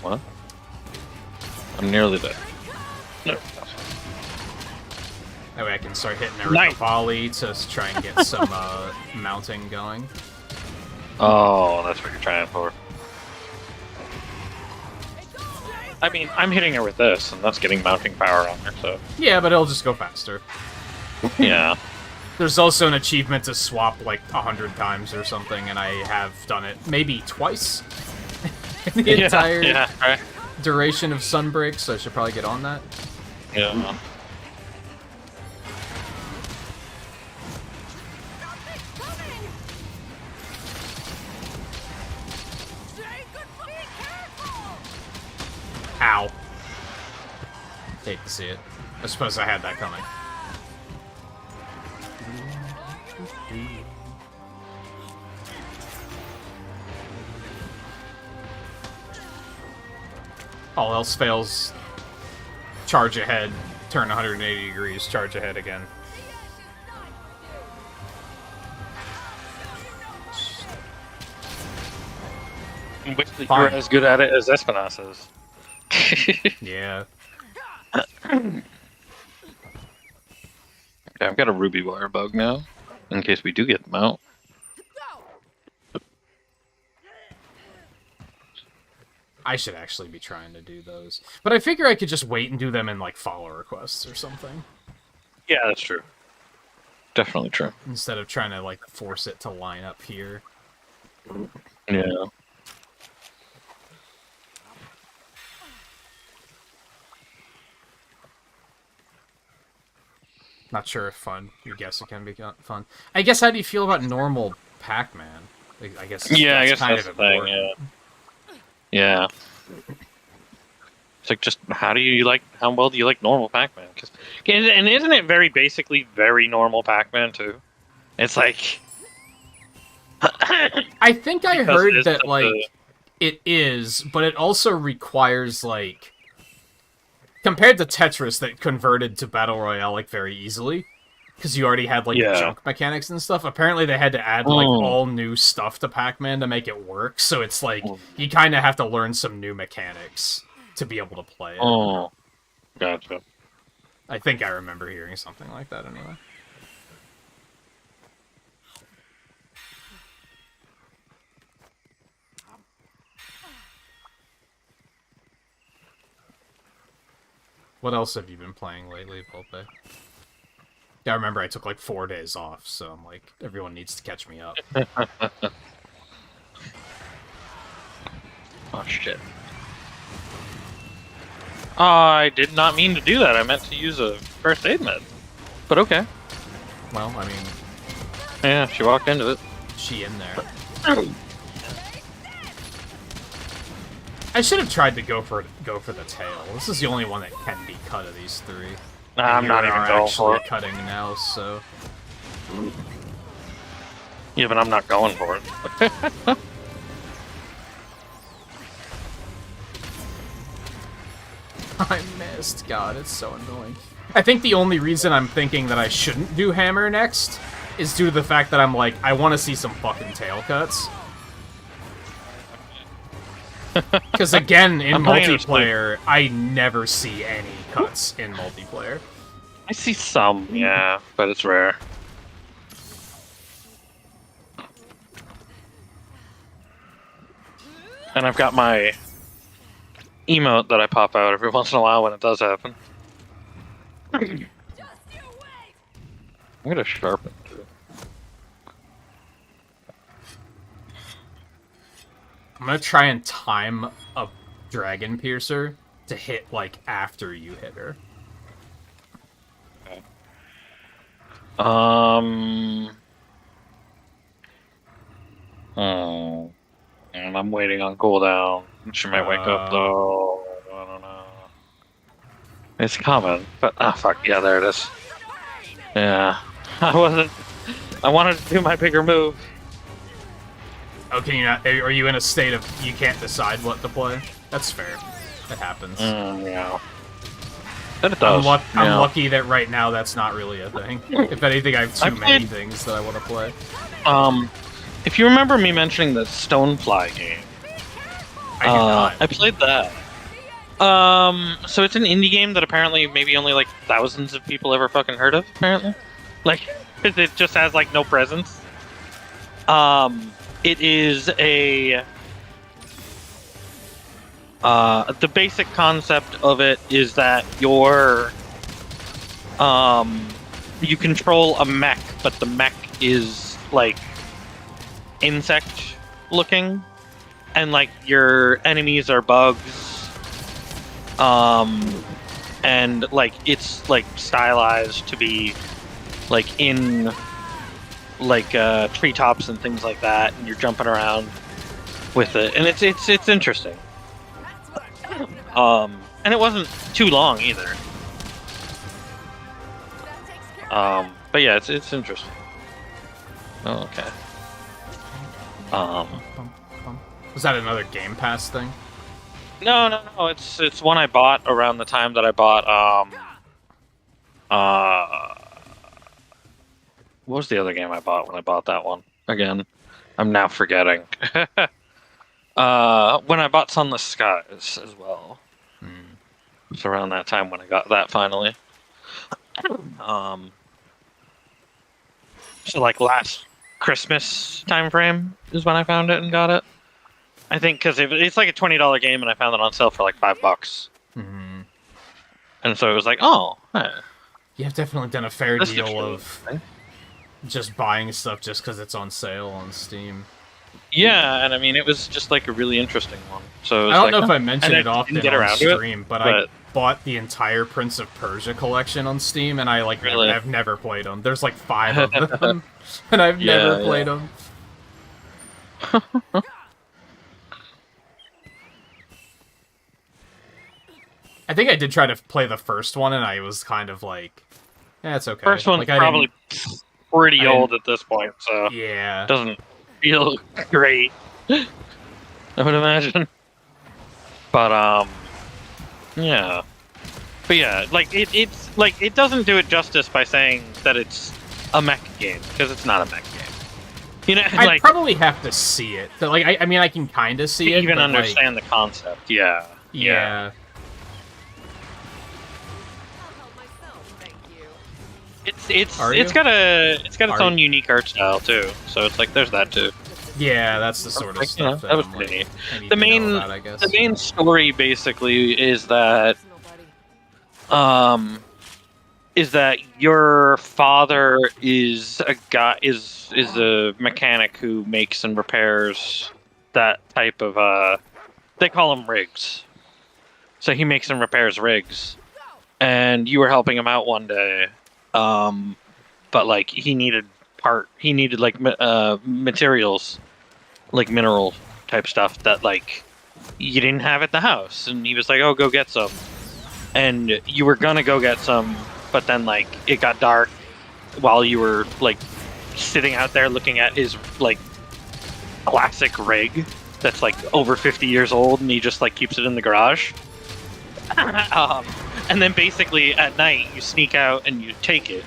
B: What? I'm nearly dead. No.
A: That way I can start hitting her with
B: Nice.
A: a volley to try and get some mounting going.
B: Oh, that's what you're trying for. I mean, I'm hitting her with this, and that's getting mounting power on her, so...
A: Yeah, but it'll just go faster.
B: Yeah.
A: There's also an achievement to swap like 100 times or something, and I have done it maybe twice in the entire
B: Yeah, right.
A: duration of Sunbreak, so I should probably get on that.
B: Yeah.
A: Ow. Hate to see it. I suppose I had that coming. All else fails. Charge ahead. Turn 180 degrees. Charge ahead again.
B: I wish that you
A: Fine.
B: were as good at it as Espinas is.
A: Yeah.
B: Okay, I've got a ruby wire bug now, in case we do get them out.
A: I should actually be trying to do those. But I figure I could just wait and do them in, like, follow requests or something.
B: Yeah, that's true. Definitely true.
A: Instead of trying to, like, force it to line up here.
B: Yeah.
A: Not sure if fun. You guess it can be fun. I guess how do you feel about normal Pac-Man? I guess.
B: Yeah, I
A: that's
B: guess
A: kind
B: that's
A: of
B: the thing.
A: important.
B: Yeah. It's like, just how well do you like normal Pac-Man? And isn't it very basically very normal Pac-Man too? It's like.
A: I think I
B: Because
A: heard
B: it is
A: that
B: such
A: like
B: a-
A: it is, but it also requires like compared to Tetris that converted to Battle Royale like very easily because you already had like the
B: Yeah.
A: junk mechanics and stuff. Apparently they had to add like
B: Mm.
A: all new stuff to Pac-Man to make it work. So it's like you kind of have to learn some new mechanics to be able to play it.
B: Oh, gotcha.
A: I think I remember hearing something like that anyway. What else have you been playing lately, Volpe? Yeah, I remember I took like 4 days off, so I'm like, everyone needs to catch me up.
B: Oh shit. I did not mean to do that. I meant to use a first aid med. But okay.
A: Well, I mean,
B: Yeah, she walked into it.
A: she in there. I should have tried to go for the tail. This is the only one that can be cut of these three.
B: Nah, I'm
A: You
B: not
A: are
B: even going for
A: actually
B: it.
A: cutting now, so
B: Yeah, but I'm not going for it.
A: I missed. God, it's so annoying. I think the only reason I'm thinking that I shouldn't do hammer next is due to the fact that I'm like, I want to see some fucking tail cuts. Because again, in
B: I'm playing it
A: multiplayer, I never see any cuts in multiplayer.
B: I see some, yeah, but it's rare. And I've got my emote that I pop out every once in a while when it does happen.
D: Just you wait!
B: I'm gonna sharpen too.
A: I'm gonna try and time a Dragon Piercer to hit, like, after you hit her.
B: Oh. And I'm waiting on cooldown. She might wake up though. I don't know. It's coming, but fuck, yeah, there it is. Yeah. I wanted to do my bigger move.
A: Oh, can you not? Are you in a state of you can't decide what to play? That's fair. That happens.
B: Yeah. But it does.
A: I'm lucky that right now that's not really a thing. If anything, I have too many things that I want to play.
B: If you remember me mentioning the Stonefly game,
A: I do not.
B: I played that. So it's an indie game that apparently maybe only like thousands of people ever fucking heard of. Apparently, like it just has like no presence. It is a. The basic concept of it is that you're. You control a mech, but the mech is like insect looking, and like your enemies are bugs. And like it's like stylized to be like in like treetops and things like that, and you're jumping around with it, and it's interesting.
D: That's what I'm talking about.
B: And it wasn't too long either.
D: That takes care of
B: But yeah, it's interesting. Oh, okay.
A: Was that another Game Pass thing?
B: No. It's one I bought around the time that I bought what was the other game I bought when I bought that one? Again, I'm now forgetting. When I bought Sunless Skies as well. It's around that time when I got that finally. So like last Christmas time frame is when I found it and got it. I think because it's like a $20 game, and I found it on sale for like $5.
A: Mm-hmm.
B: And so it was like, oh,
A: You have definitely done a fair
B: That's
A: deal
B: the
A: of just buying stuff just because it's on sale on Steam.
B: yeah. And I mean, it was just like a really interesting one. So it was
A: I don't
B: like,
A: know if I mentioned
B: and
A: it
B: I
A: often
B: didn't get
A: on
B: around to it,
A: stream, but bought the entire Prince of Persia collection on Steam, and I like
B: Really?
A: I've never played them. There's like 5 of them, and I've
B: Yeah,
A: never
B: yeah.
A: played them. I think I did try to play the first one, and I was kind of like, "Yeah, it's okay."
B: First one's
A: like, I
B: probably pretty
A: I
B: old at this point, so
A: didn't- yeah.
B: it doesn't feel great. I would imagine. But yeah. But yeah, like it's like it doesn't do it justice by saying that it's a mech game because it's not a mech game. You know,
A: I
B: like
A: probably have to see it. So, like, I mean, I can kind of see
B: to
A: it,
B: even
A: but, like,
B: understand the concept. Yeah.
A: yeah.
D: I'll help myself, thank you.
B: It's
A: Are
B: it's
A: you?
B: got its
A: Are
B: own
A: you?
B: unique art style too. So it's like there's that too.
A: Yeah, that's the sort of
B: Like, you know,
A: stuff
B: that was
A: I'm,
B: pretty
A: like,
B: neat.
A: I need
B: The
A: to know
B: main
A: about, I guess.
B: the main story basically is that
D: Personal buddy.
B: is that your father is a guy is a mechanic who makes and repairs that type of they call them rigs. So he makes and repairs rigs. And you were helping him out one day. But like he needed like materials, like mineral type stuff that like you didn't have at the house, and he was like, "Oh, go get some." And you were gonna go get some, but then like it got dark while you were like sitting out there looking at his like classic rig that's like over 50 years old, and he just like keeps it in the garage. And then basically at night you sneak out and you take it,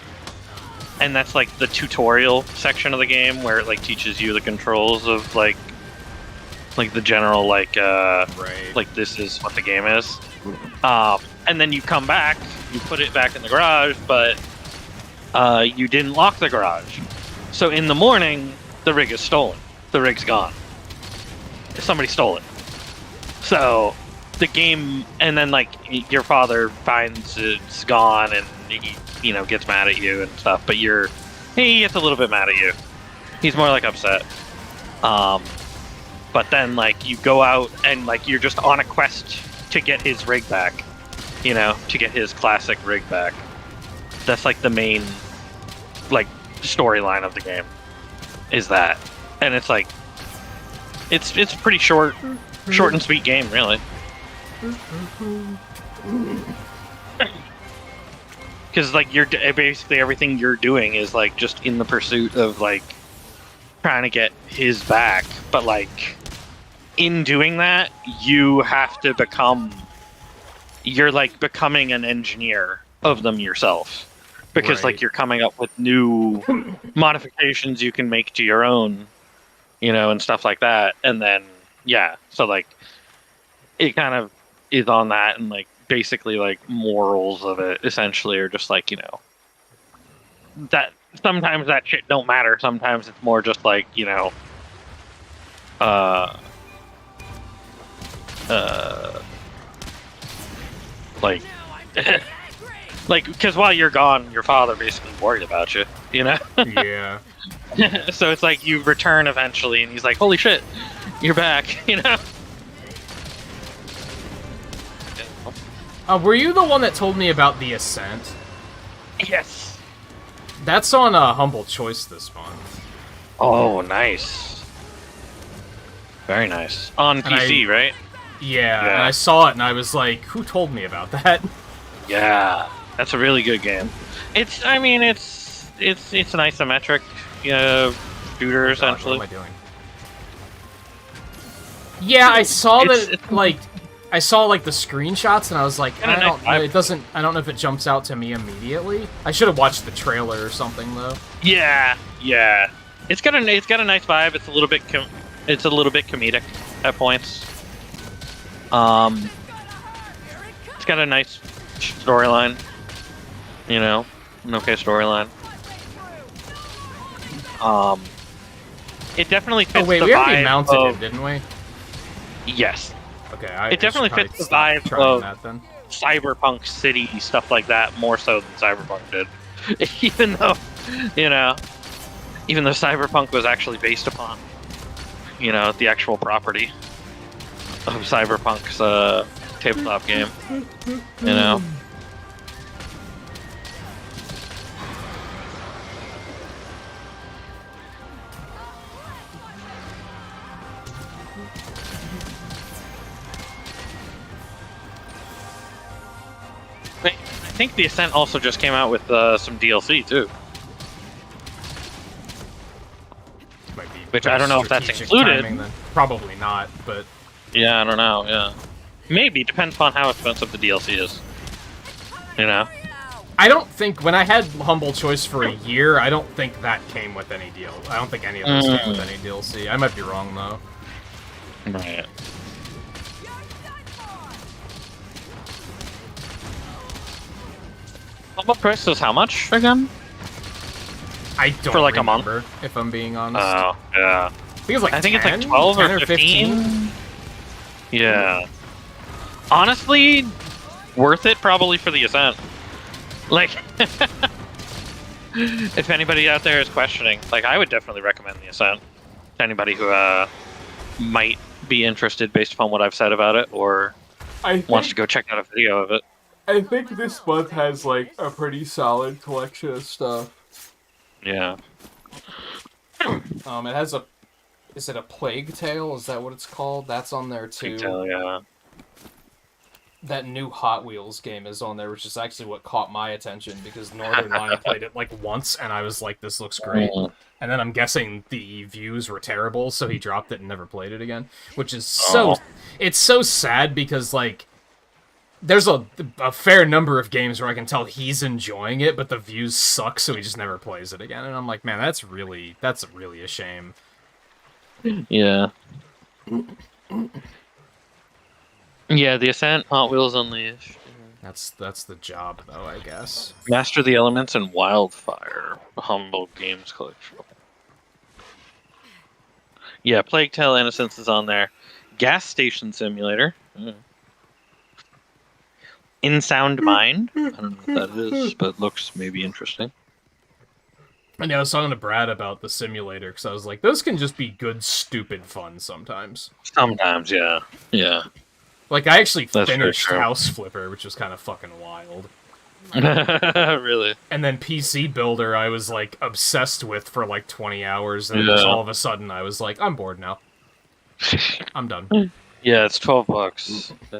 B: and that's like the tutorial section of the game where it like teaches you the controls of like the general like
A: Right.
B: like this is what the game is. And then you come back, you put it back in the garage, but you didn't lock the garage. So in the morning, the rig is stolen. The rig's gone. Somebody stole it. So the game, and then like your father finds it's gone, and he gets mad at you and stuff. But he gets a little bit mad at you. He's more like upset. But then like you go out and like you're just on a quest to get his rig back. To get his classic rig back. That's like the main like storyline of the game. Is that, and it's like it's pretty short and sweet game, really. Because like you're basically everything you're doing is like just in the pursuit of like trying to get his back, but like in doing that you have to you're like becoming an engineer of them yourself, because
A: Right.
B: like you're coming up with new modifications you can make to your own, and stuff like that. And then so like it kind of is on that, and like basically like morals of it essentially are just like that sometimes that shit don't matter. Sometimes it's more just like like like because while you're gone your father basically worried about you.
A: Yeah.
B: So it's like you return eventually and he's like, holy shit, you're back.
A: Were you the one that told me about the Ascent?
B: Yes.
A: That's on Humble Choice this month.
B: Oh, nice. Very nice. On PC, right?
A: Yeah,
B: Yeah.
A: and I saw it and I was like, who told me about that?
B: Yeah, that's a really good game. It's an isometric shooter
A: God,
B: essentially.
A: what am I doing? Yeah, I saw
B: It's-
A: I saw like the screenshots and I was like,
B: Kinda
A: I don't
B: nice.
A: I don't know if it jumps out to me immediately. I should have watched the trailer or something though.
B: Yeah. It's got a nice vibe. It's a little bit comedic at points. It's got a nice storyline. An okay storyline. It definitely fits
A: Oh wait,
B: the
A: we already
B: vibe
A: mounted
B: of,
A: him, didn't we?
B: Yes.
A: Okay,
B: It definitely
A: should
B: fits the
A: probably
B: vibe
A: stop trying
B: of-
A: that then.
B: Cyberpunk City, stuff like that, more so than Cyberpunk did. Even though Cyberpunk was actually based upon, the actual property of Cyberpunk's tabletop game. You know. I think the Ascent also just came out with some DLC too.
A: Might be
B: Which I don't know if that's
A: strategic
B: included.
A: timing, then. Probably not, but
B: Yeah, I don't know. Yeah, maybe depends upon how expensive the DLC is. You know.
A: I don't think when I had Humble Choice for a year, I don't think that came with any deal. I don't think any of those came with any DLC. I might be wrong though.
B: Right. Humble price is how much again?
A: I don't
B: For, like, a month?
A: remember, if I'm being honest.
B: Oh, yeah.
A: I think it's like 10,
B: it's like 12
A: 10
B: or 15. Yeah. Honestly, worth it probably for the Ascent. Like, if anybody out there is questioning, like, I would definitely recommend the Ascent to anybody who might be interested based upon what I've said about it, or wants to go check out a video of it.
A: I think this month has like a pretty solid collection of stuff.
B: Yeah.
A: It has a. Is it a Plague Tale? Is that what it's called? That's on there too.
B: Tell, yeah.
A: That new Hot Wheels game is on there, which is actually what caught my attention because Northern Lion played it like once, and I was like, "This looks great." And then I'm guessing the views were terrible, so he dropped it and never played it again. Which is so. It's so sad because like. There's a fair number of games where I can tell he's enjoying it, but the views suck, so he just never plays it again. And I'm like, man, that's really a shame.
B: Yeah. Yeah, the Ascent, Hot Wheels Unleashed.
A: That's the job, though, I guess.
B: Master the Elements and Wildfire, Humble Games Collection. Yeah, Plague Tale Innocence is on there. Gas Station Simulator. In Sound Mind. I don't know what that is, but looks maybe interesting.
A: And I was talking to Brad about the simulator, because I was like, those can just be good, stupid fun sometimes.
B: Sometimes, yeah. Yeah.
A: Like, I actually
B: That's
A: finished
B: for sure.
A: House Flipper, which was kind of fucking wild.
B: Really?
A: And then PC Builder, I was, like, obsessed with for, like, 20 hours, and then just all of a sudden I was like, I'm bored now. I'm done.
B: Yeah, it's $12. Yeah.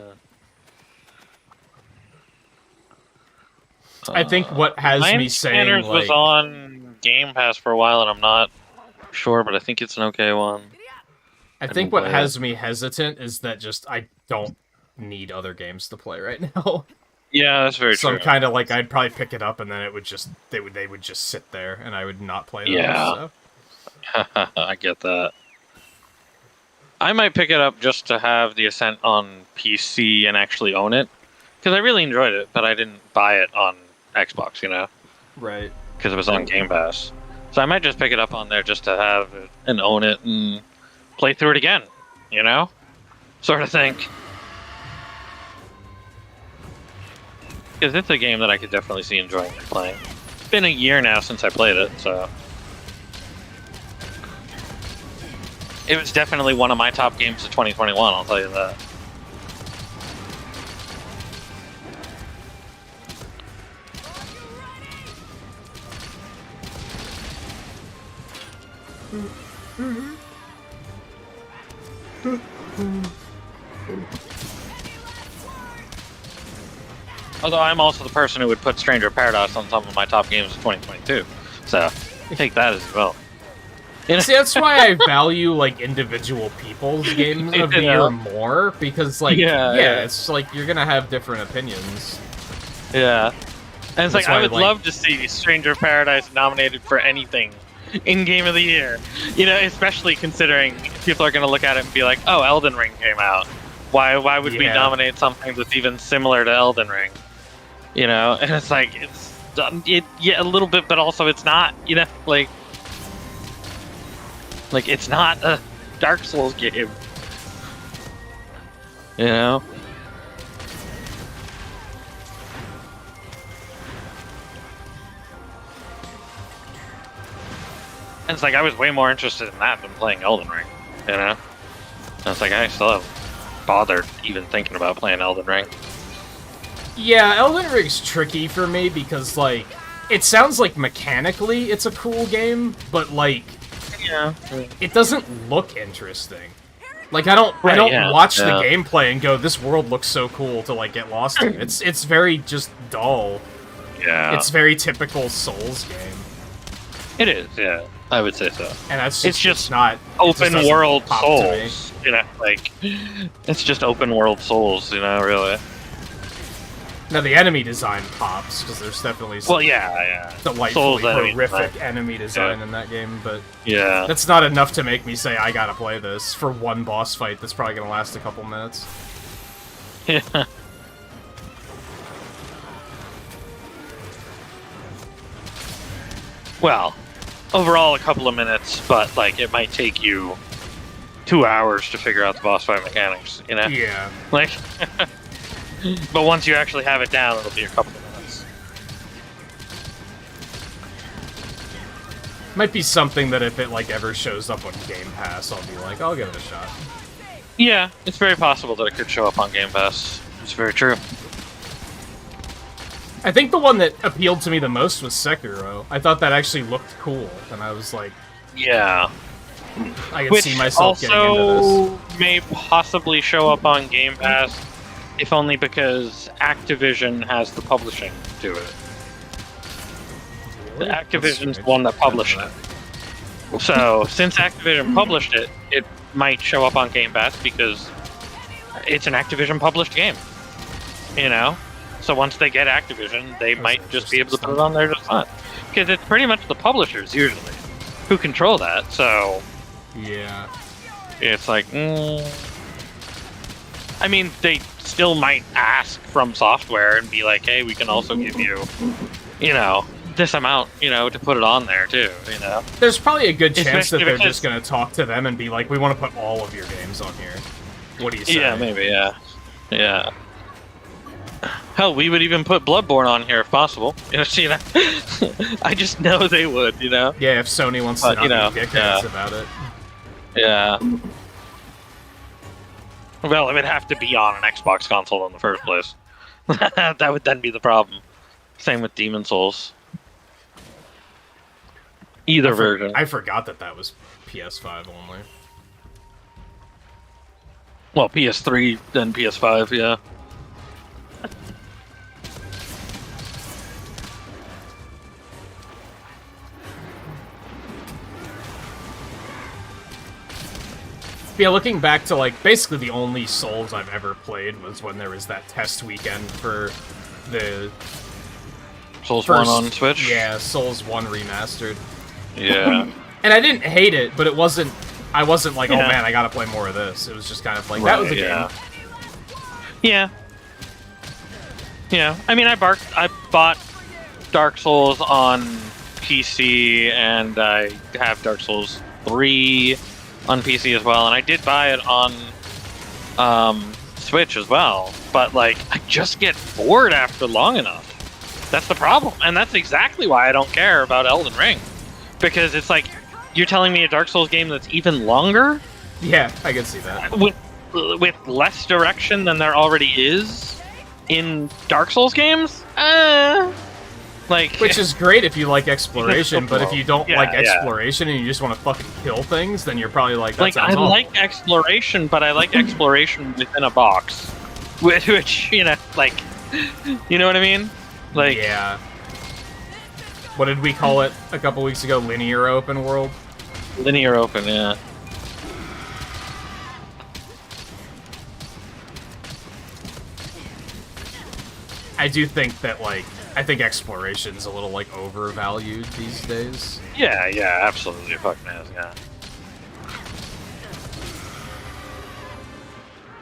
A: I think what has me
B: Mind
A: saying,
B: Scanners
A: like...
B: was on Game Pass for a while, and I'm not sure, but I think it's an okay one.
A: I think what has me hesitant is that just I don't need other games to play right now.
B: Yeah, that's very
A: So
B: true.
A: I'm kind of like, I'd probably pick it up and then it would just they would just sit there and I would not play them.
B: Yeah.
A: So.
B: I get that. I might pick it up just to have the Ascent on PC and actually own it, because I really enjoyed it, but I didn't buy it on Xbox, you know?
A: Right.
B: Because it was on Game Pass. So I might just pick it up on there just to have it and own it and play through it again, you know? Sort of thing. Because it's a game that I could definitely see enjoying playing. It's been a year now since I played it, so... It was definitely one of my top games of 2021, I'll tell you that. Although I'm also the person who would put Stranger Paradise on some of my top games of 2022, so take that as well.
A: See, that's why I value like individual people's games of the year more, because like it's like you're gonna have different opinions.
B: Yeah, and it's
A: That's
B: like I
A: why,
B: would
A: like-
B: love to see Stranger Paradise nominated for anything in Game of the Year. You know, especially considering people are gonna look at it and be like, "Oh, Elden Ring came out. Why would we
A: Yeah.
B: nominate something that's even similar to Elden Ring?" You know, and it's like yeah, a little bit, but also it's not. You know, like it's not a Dark Souls game. You know. And it's like I was way more interested in that than playing Elden Ring, you know? And it's like I still have bothered even thinking about playing Elden Ring.
A: Yeah, Elden Ring's tricky for me because, like, it sounds like mechanically it's a cool game, but, like,
B: Yeah.
A: it doesn't look interesting. Like, I don't watch the gameplay and go, this world looks so cool to, like, get lost in. It's very just dull.
B: Yeah.
A: It's very typical Souls game.
B: It is, yeah. I would say so.
A: And that's
B: It's just
A: not
B: open world
A: pop to me.
B: Souls. You know, like, it's just open world Souls, you know, really.
A: Now, the enemy design pops, because there's definitely some
B: Well, yeah.
A: delightfully
B: enemy
A: horrific
B: design.
A: enemy design in that game, but
B: Yeah.
A: that's not enough to make me say I gotta play this for one boss fight that's probably gonna last a couple minutes.
B: Yeah. Well, overall a couple of minutes, but like it might take you 2 hours to figure out the boss fight mechanics, you know?
A: Yeah.
B: Like, but once you actually have it down, it'll be a couple of minutes.
A: Might be something that if it, like, ever shows up on Game Pass, I'll be like, I'll give it a shot.
B: Yeah, it's very possible that it could show up on Game Pass. It's very true.
A: I think the one that appealed to me the most was Sekiro. I thought that actually looked cool, and I was like,
B: Yeah.
A: I can
B: Which
A: see myself getting into
B: also may possibly show up on Game Pass, if only because Activision has the publishing to it.
A: this.
B: Activision's the one that published it. So, since Activision published it, it might show up on Game Pass because it's an Activision published game. You know? So once they get Activision, they might just be able to put it on there just fine. Because it's pretty much the publishers, usually, who control that, so
A: Yeah.
B: it's like, I mean, they still might ask from software and be like, hey, we can also give you, you know, this amount, you know, to put it on there, too, you know?
A: There's probably a good chance that
B: Especially
A: they're
B: because-
A: just going to talk to them and be like, we want to put all of your games on here. What do you say?
B: Yeah, maybe, yeah. Yeah. Hell, we would even put Bloodborne on here if possible. You know, I just know they would, you know?
A: Yeah, if Sony wants to
B: But,
A: not
B: you know,
A: be dickheads
B: yeah.
A: about it.
B: Yeah. Well, it would have to be on an Xbox console in the first place. That would then be the problem. Same with Demon Souls. Either version.
A: I forgot that was PS5 only.
B: Well, PS3, then PS5, yeah.
A: Yeah, looking back to, like, basically the only Souls I've ever played was when there was that test weekend for the
B: Souls
A: first...
B: 1 on Switch?
A: Yeah, Souls 1 remastered.
B: Yeah.
A: And I didn't hate it, but it wasn't... I wasn't like, oh
B: Yeah.
A: man, I gotta play more of this. It was just kind of like,
B: Right,
A: that was a
B: yeah.
A: game.
B: Yeah. Yeah. I mean, I bought Dark Souls on PC, and I have Dark Souls 3 on PC as well, and I did buy it on Switch as well. But, like, I just get bored after long enough. That's the problem. And that's exactly why I don't care about Elden Ring. Because it's like, you're telling me a Dark Souls game that's even longer?
A: Yeah, I can see that.
B: With less direction than there already is in Dark Souls games? Like,
A: Which is great if you like exploration, but if you don't
B: Yeah,
A: like
B: yeah.
A: exploration and you just want to fucking kill things, then you're probably like, that
B: like
A: sounds
B: I
A: awful.
B: like exploration, but I like exploration within a box. Which, you know, like, you know what I mean? Like,
A: Yeah. What did we call it a couple weeks ago? Linear open world?
B: linear open, yeah.
A: I do think that, like, I think exploration's a little, like, overvalued these days.
B: Yeah, yeah, absolutely. Fuck man, yeah.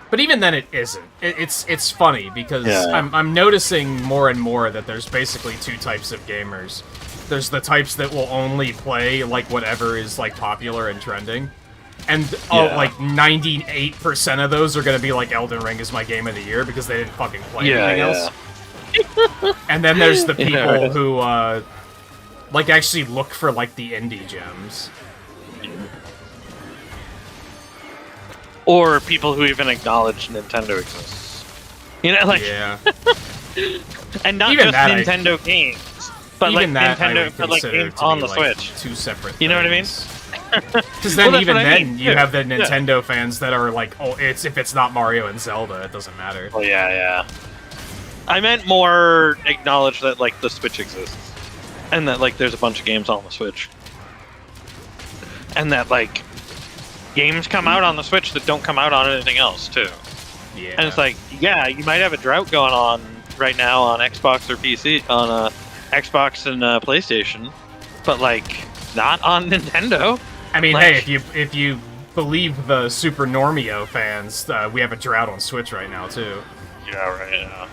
A: But even then, it isn't. It's funny because
B: Yeah.
A: I'm noticing more and more that there's basically two types of gamers. There's the types that will only play like whatever is like popular and trending, and
B: Yeah.
A: like 98% of those are gonna be like Elden Ring is my game of the year because they didn't fucking play
B: Yeah,
A: anything
B: yeah.
A: else. And then there's the people
B: Yeah.
A: who like actually look for like the indie gems.
B: or people who even acknowledge Nintendo exists. You know, like,
A: Yeah.
B: and not
A: Even
B: just
A: that
B: Nintendo games, but
A: Even
B: like
A: that I
B: Nintendo,
A: would
B: but like
A: consider
B: games
A: to
B: on
A: be,
B: the
A: like,
B: Switch.
A: two separate
B: You know what I mean?
A: Because then
B: Well, that's
A: even
B: what I
A: then,
B: mean,
A: you
B: too.
A: have the
B: Yeah.
A: Nintendo fans that are like, oh, if it's not Mario and Zelda, it doesn't matter.
B: Oh yeah. I meant more acknowledge that like the Switch exists, and that like there's a bunch of games on the Switch, and that like games come out on the Switch that don't come out on anything else too.
A: Yeah.
B: And it's like, yeah, you might have a drought going on right now on Xbox or PC, on Xbox and PlayStation, but like not on Nintendo.
A: I mean,
B: like-
A: hey, if you believe the Super Normio fans, we have a drought on Switch right now too.
B: Yeah, right. Yeah.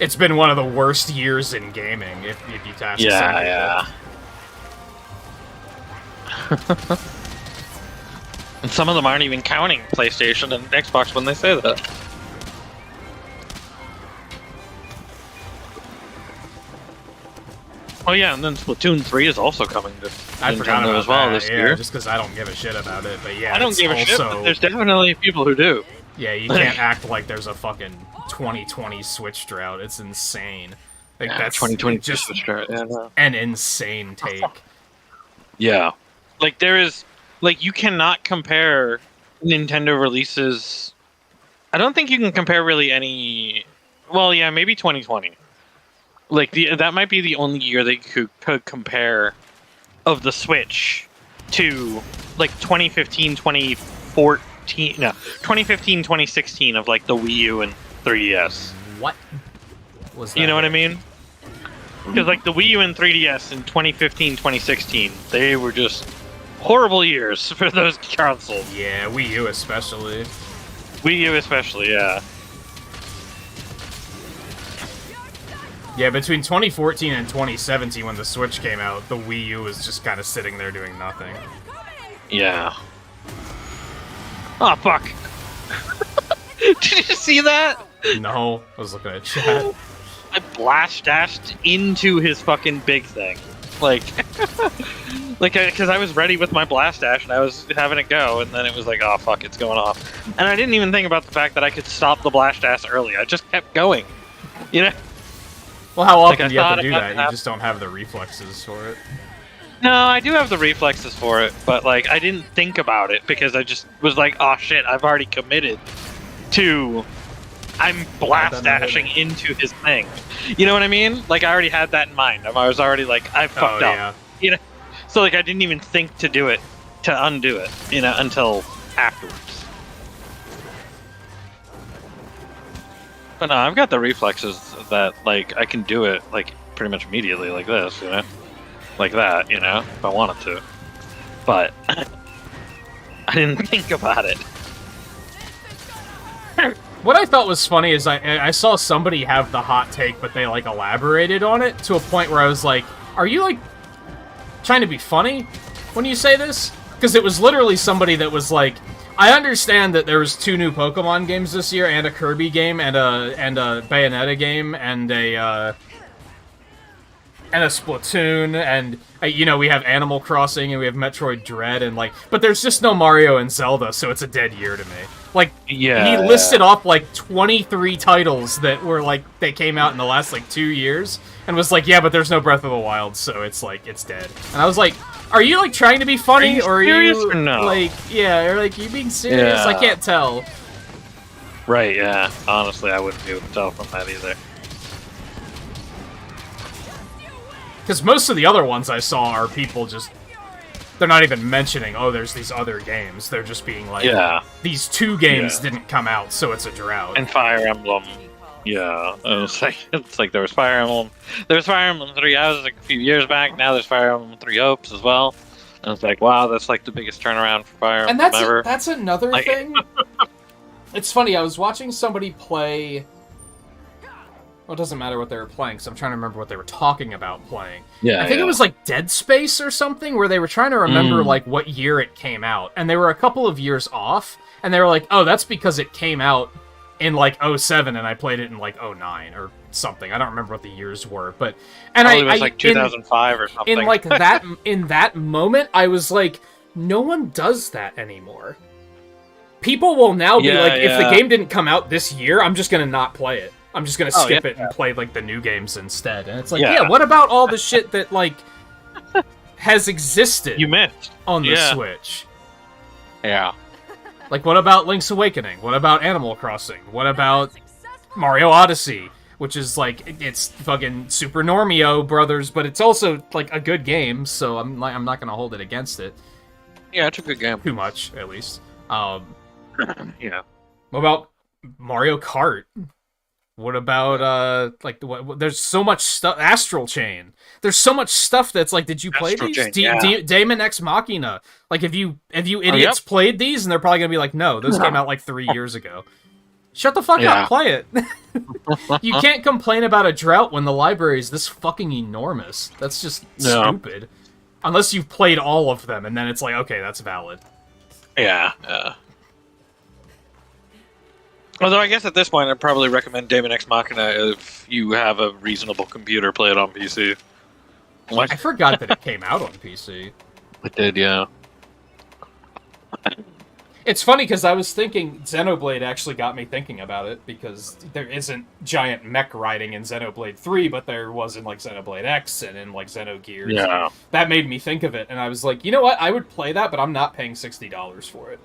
A: It's been one of the worst years in gaming, if you task
B: Yeah. And some of them aren't even counting PlayStation and Xbox when they say that. Oh yeah, and then Splatoon 3 is also coming to
A: I forgot
B: Nintendo
A: about
B: as well
A: that,
B: this
A: yeah,
B: year.
A: just because I don't give a shit about it. But yeah,
B: I don't
A: it's
B: give a shit,
A: also,
B: but there's definitely people who do.
A: Yeah, you can't act like there's a fucking 2020 Switch drought. It's insane. Like that's
B: 2020
A: just
B: yeah.
A: an insane take.
B: Yeah. Like there is like you cannot compare Nintendo releases. I don't think you can compare really any. Well, yeah, maybe 2020. Like that might be the only year that you could compare of the Switch to like 2015, 2014, no, 2015, 2016 of like the Wii U and 3DS.
A: What was that?
B: You know what I mean? Because like the Wii U and 3DS in 2015, 2016, they were just horrible years for those consoles.
A: Yeah, Wii U especially.
B: Wii U especially, yeah.
A: Yeah, between 2014 and 2017, when the Switch came out, the Wii U was just kind of sitting there doing nothing.
B: Yeah. Oh, fuck. Did you see that?
A: No, I was looking at chat.
B: I blast dashed into his fucking big thing. Like, because I was ready with my blast dash and I was having it go, and then it was like, oh fuck, it's going off. And I didn't even think about the fact that I could stop the blast dash early. I just kept going. You know?
A: Well, how
B: Like,
A: often
B: I
A: do you have to
B: thought
A: do
B: about
A: that? You
B: that.
A: just don't have the reflexes for it.
B: No, I do have the reflexes for it, but like I didn't think about it because I just was like, oh shit, I've already committed to. I'm blast dashing into his thing. You know what I mean? Like I already had that in mind. I was already like, I fucked up.
A: Yeah.
B: You know, so like I didn't even think to do it, to undo it. You know, until afterwards. But no, I've got the reflexes that like I can do it like pretty much immediately, like this. You know, like that. You know, if I wanted to. But I didn't think about it.
A: What I thought was funny is I saw somebody have the hot take, but they like elaborated on it to a point where I was like, "Are you like trying to be funny when you say this?" Because it was literally somebody that was like, "I understand that there was 2 new Pokemon games this year, and a Kirby game, and a Bayonetta game, and a Splatoon, and you know, we have Animal Crossing and we have Metroid Dread, and like, but there's just no Mario and Zelda, so it's a dead year to me." Like,
B: Yeah.
A: he listed off like 23 titles that were like they came out in the last like 2 years, and was like, "Yeah, but there's no Breath of the Wild, so it's like it's dead." And I was like, "Are you like trying to be funny,
B: Are you serious
A: are you
B: or no?
A: like, yeah, or like you being serious?" I
B: Yeah.
A: can't tell.
B: Right, yeah. Honestly, I wouldn't be able to tell from that either.
A: Because most of the other ones I saw are people just... They're not even mentioning, oh, there's these other games. They're just being like,
B: Yeah.
A: these 2 games
B: Yeah.
A: didn't come out, so it's a drought.
B: And Fire Emblem. Yeah. It's like there was Fire Emblem. There was Fire Emblem 3 Houses like a few years back. Now there's Fire Emblem 3 Hopes as well. And it's like, wow, that's like the biggest turnaround for Fire Emblem
A: and
B: ever.
A: that's another
B: Like-
A: thing. It's funny, I was watching somebody play... Well, it doesn't matter what they were playing, because I'm trying to remember what they were talking about playing.
B: Yeah.
A: I think
B: yeah.
A: it was like Dead Space or something, where they were trying to remember
B: Mm.
A: like what year it came out, and they were a couple of years off, and they were like, "Oh, that's because it came out in like '07, and I played it in like '09 or something." I don't remember what the years were, but
B: Probably was like 2005 or something.
A: in like that moment, I was like, "No one does that anymore." people will now be
B: Yeah,
A: like, if the
B: yeah.
A: game didn't come out this year, I'm just gonna not play it. I'm just gonna skip
B: yeah.
A: it and play like the new games instead. And it's like,
B: Yeah.
A: yeah, what about all the shit that like has existed
B: You missed.
A: on the
B: Yeah.
A: Switch?
B: Yeah.
A: Like, what about Link's Awakening? What about Animal Crossing? What about
D: Successful.
A: Mario Odyssey? Which is like, it's fucking Super Normio Brothers, but it's also like a good game, so I'm not gonna hold it against it
B: Yeah, it's a good game.
A: too much, at least.
B: Yeah.
A: What about Mario Kart? What about like there's so much stuff. Astral Chain. There's so much stuff that's like, did you play
B: Astral
A: these?
B: Chain, yeah.
A: Daemon X Machina. Like, have you idiots played these? And they're probably gonna be like, no, those came out like 3 years ago. Shut the fuck
B: Yeah.
A: up, play it. You can't complain about a drought when the library is this fucking enormous. That's just
B: No.
A: stupid. Unless you've played all of them, and then it's like, okay, that's valid.
B: Yeah. Although I guess at this point I'd probably recommend Daemon X Machina if you have a reasonable computer, play it on PC.
A: I forgot that it came out on PC.
B: It did, yeah.
A: It's funny because I was thinking Xenoblade actually got me thinking about it, because there isn't giant mech riding in Xenoblade 3, but there was in like Xenoblade X and in like Xenogears.
B: Yeah.
A: That made me think of it, and I was like, you know what? I would play that, but I'm not paying $60 for it.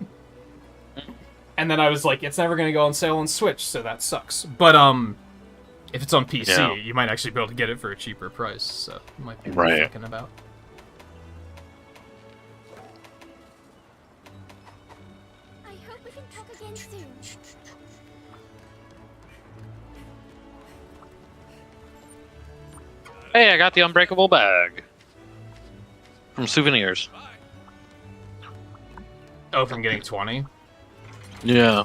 A: And then I was like, it's never going to go on sale on Switch, so that sucks. But if it's on PC,
B: Yeah.
A: you might actually be able to get it for a cheaper price, so it might be worth
B: Right.
A: thinking about.
D: I hope we can talk again soon.
B: Hey, I got the unbreakable bag. From Souvenirs.
A: Oh, from getting 20?
B: Yeah.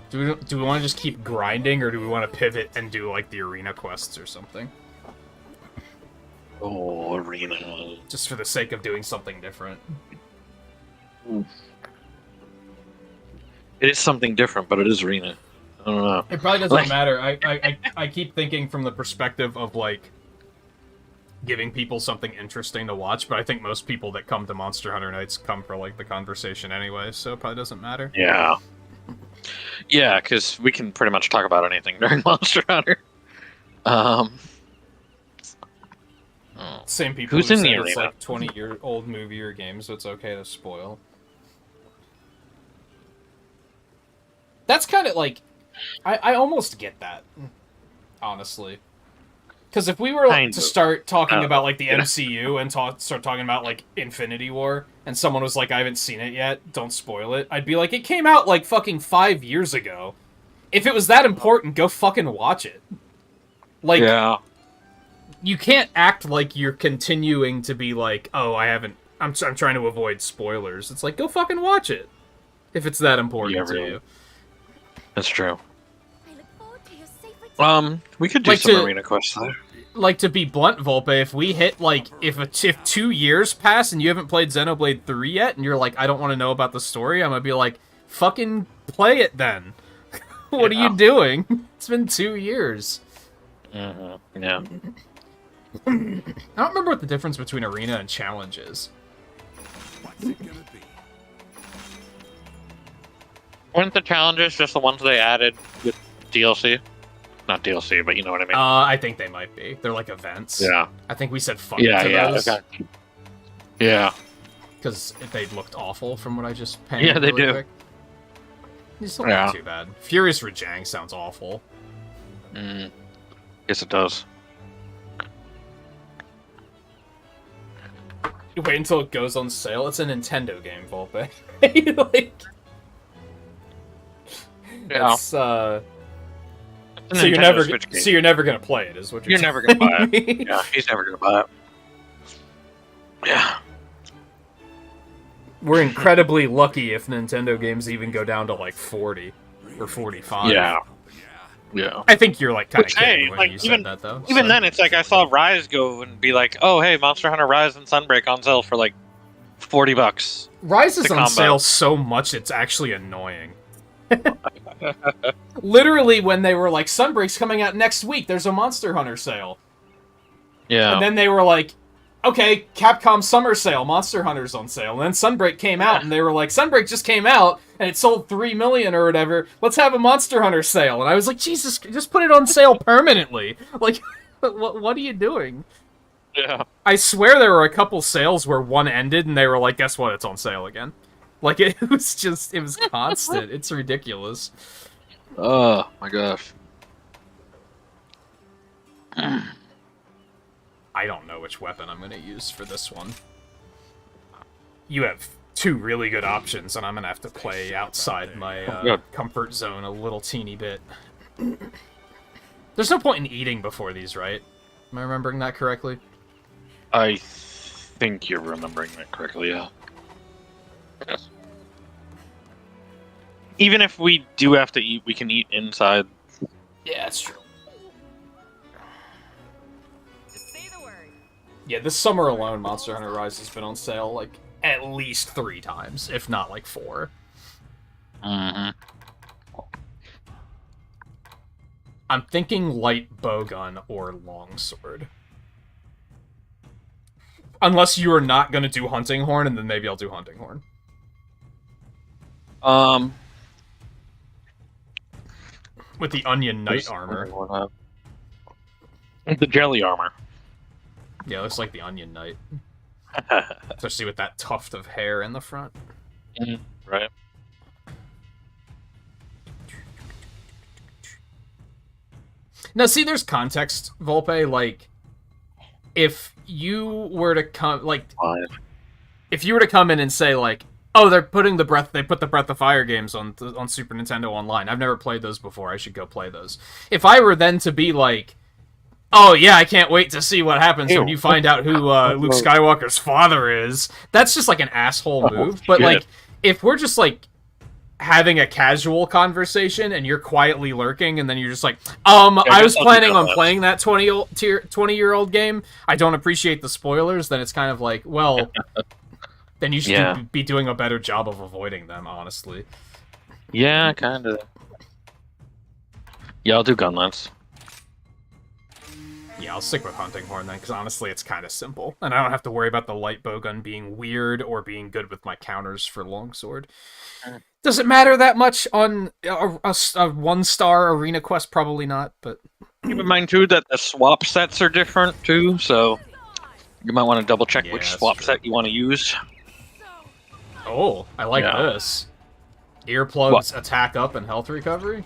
A: Do we want to just keep grinding, or do we want to pivot and do like the arena quests or something?
B: Oh, arena.
A: Just for the sake of doing something different.
B: It is something different, but it is arena. I don't know.
A: It probably doesn't
B: Like-
A: matter. I keep thinking from the perspective of like giving people something interesting to watch, but I think most people that come to Monster Hunter Nights come for like the conversation anyway, so it probably doesn't matter.
B: Yeah. Yeah, because we can pretty much talk about anything during Monster Hunter.
A: Same people
B: Who's
A: who
B: in
A: said
B: the
A: it's
B: arena?
A: like 20-year-old movie or game, so it's okay to spoil. That's kind of like, I almost get that, honestly. Because if we were
B: Kind
A: to
B: of.
A: start talking about like the
B: Yeah.
A: MCU and start talking about like Infinity War, and someone was like, I haven't seen it yet, don't spoil it, I'd be like, it came out like fucking 5 years ago. If it was that important, go fucking watch it. Like,
B: Yeah.
A: you can't act like you're continuing to be like, oh, I'm trying to avoid spoilers. It's like, go fucking watch it. If it's that important
B: Yeah,
A: to
B: really.
A: you.
B: That's true.
D: I look forward to your safe return.
B: We could do
A: Like
B: some
A: to-
B: arena quests there.
A: Like, to be blunt, Volpe, if we hit, like, if 2 years pass and you haven't played Xenoblade 3 yet, and you're like, I don't want to know about the story, I'm gonna be like, fucking play it then. What are
B: Yeah.
A: you doing? It's been 2 years.
B: Mm-hmm. Yeah.
A: I don't remember what the difference between arena and challenge is.
B: Weren't the challenges just the ones they added with DLC? Not DLC, but you know what I mean.
A: I think they might be. They're like events.
B: Yeah.
A: I think we said fuck
B: Yeah,
A: to
B: yeah.
A: those.
B: Okay. Yeah.
A: Because they looked awful from what I just panned.
B: Yeah, they
A: really
B: do.
A: Quick. These don't
B: Yeah.
A: look too bad. Furious Rajang sounds awful.
B: Yes, it does.
A: You wait until it goes on sale. It's a Nintendo game, Volpe. Like,
B: Yeah.
A: it's,
B: It's a
A: so you're
B: Nintendo
A: never
B: Switch game.
A: so you're never gonna play it, is what
B: You're
A: you're
B: never gonna buy
A: telling me.
B: Yeah, he's never gonna buy it. Yeah.
A: We're incredibly lucky if Nintendo games even go down to like 40 or 45.
B: Yeah. Yeah.
A: I think you're like kind of
B: Which,
A: kidding
B: hey,
A: when
B: like,
A: you
B: even-
A: said that though.
B: Even
A: so.
B: then, it's like I saw Rise go and be like, "Oh, hey, Monster Hunter Rise and Sunbreak on sale for like $40."
A: Rise is
B: the
A: on
B: combo.
A: sale so much it's actually annoying. Literally, when they were like, Sunbreak's coming out next week, there's a Monster Hunter sale.
B: Yeah.
A: And then they were like, okay, Capcom Summer Sale, Monster Hunter's on sale. And then Sunbreak came out, and they were like, Sunbreak just came out, and it sold 3 million or whatever. Let's have a Monster Hunter sale. And I was like, Jesus, just put it on sale permanently. Like, what are you doing?
B: Yeah.
A: I swear there were a couple sales where one ended, and they were like, guess what? It's on sale again. Like, it was constant. It's ridiculous.
B: Oh, my gosh.
A: I don't know which weapon I'm going to use for this one. You have 2 really good options, and I'm going to have to play outside my comfort zone a little teeny bit. There's no point in eating before these, right? Am I remembering that correctly?
B: I think you're remembering that correctly, yeah. Yes. Even if we do have to eat, we can eat inside.
A: Yeah, that's true.
D: Just say the word.
A: Yeah, this summer alone, Monster Hunter Rise has been on sale, like, at least 3 times, if not, like, 4.
B: Mm-hmm.
A: I'm thinking light bowgun or longsword. Unless you are not going to do Hunting Horn, and then maybe I'll do Hunting Horn. With the Onion Knight armor.
B: The jelly armor.
A: Yeah, looks like the Onion Knight. Especially with that tuft of hair in the front.
B: Right.
A: Now, see, there's context, Volpe. Like, if you were to come, like, if you were to come in and say, like, oh, they put the Breath of Fire games on Super Nintendo Online. I've never played those before. I should go play those. If I were then to be like, oh yeah, I can't wait to see what happens when you find out who Luke Skywalker's father is. That's just like an asshole move. But like, if we're just like having a casual conversation and you're quietly lurking, and then you're just like, I was planning on playing that 20-year-old game. I don't appreciate the spoilers. Then it's kind of like, well, then you should be doing a better job of avoiding them, honestly.
B: Yeah, kind of. Yeah, I'll do Gunlance.
A: Yeah, I'll stick with Hunting Horn then, because honestly it's kind of simple. And I don't have to worry about the light bowgun being weird or being good with my counters for longsword. Does it matter that much on a 1-star arena quest? Probably not, but...
B: Keep in mind, too, that the swap sets are different, too, so... You might want to double-check which swap set you want to use.
A: Oh, I like this. Earplugs, attack up, and health recovery?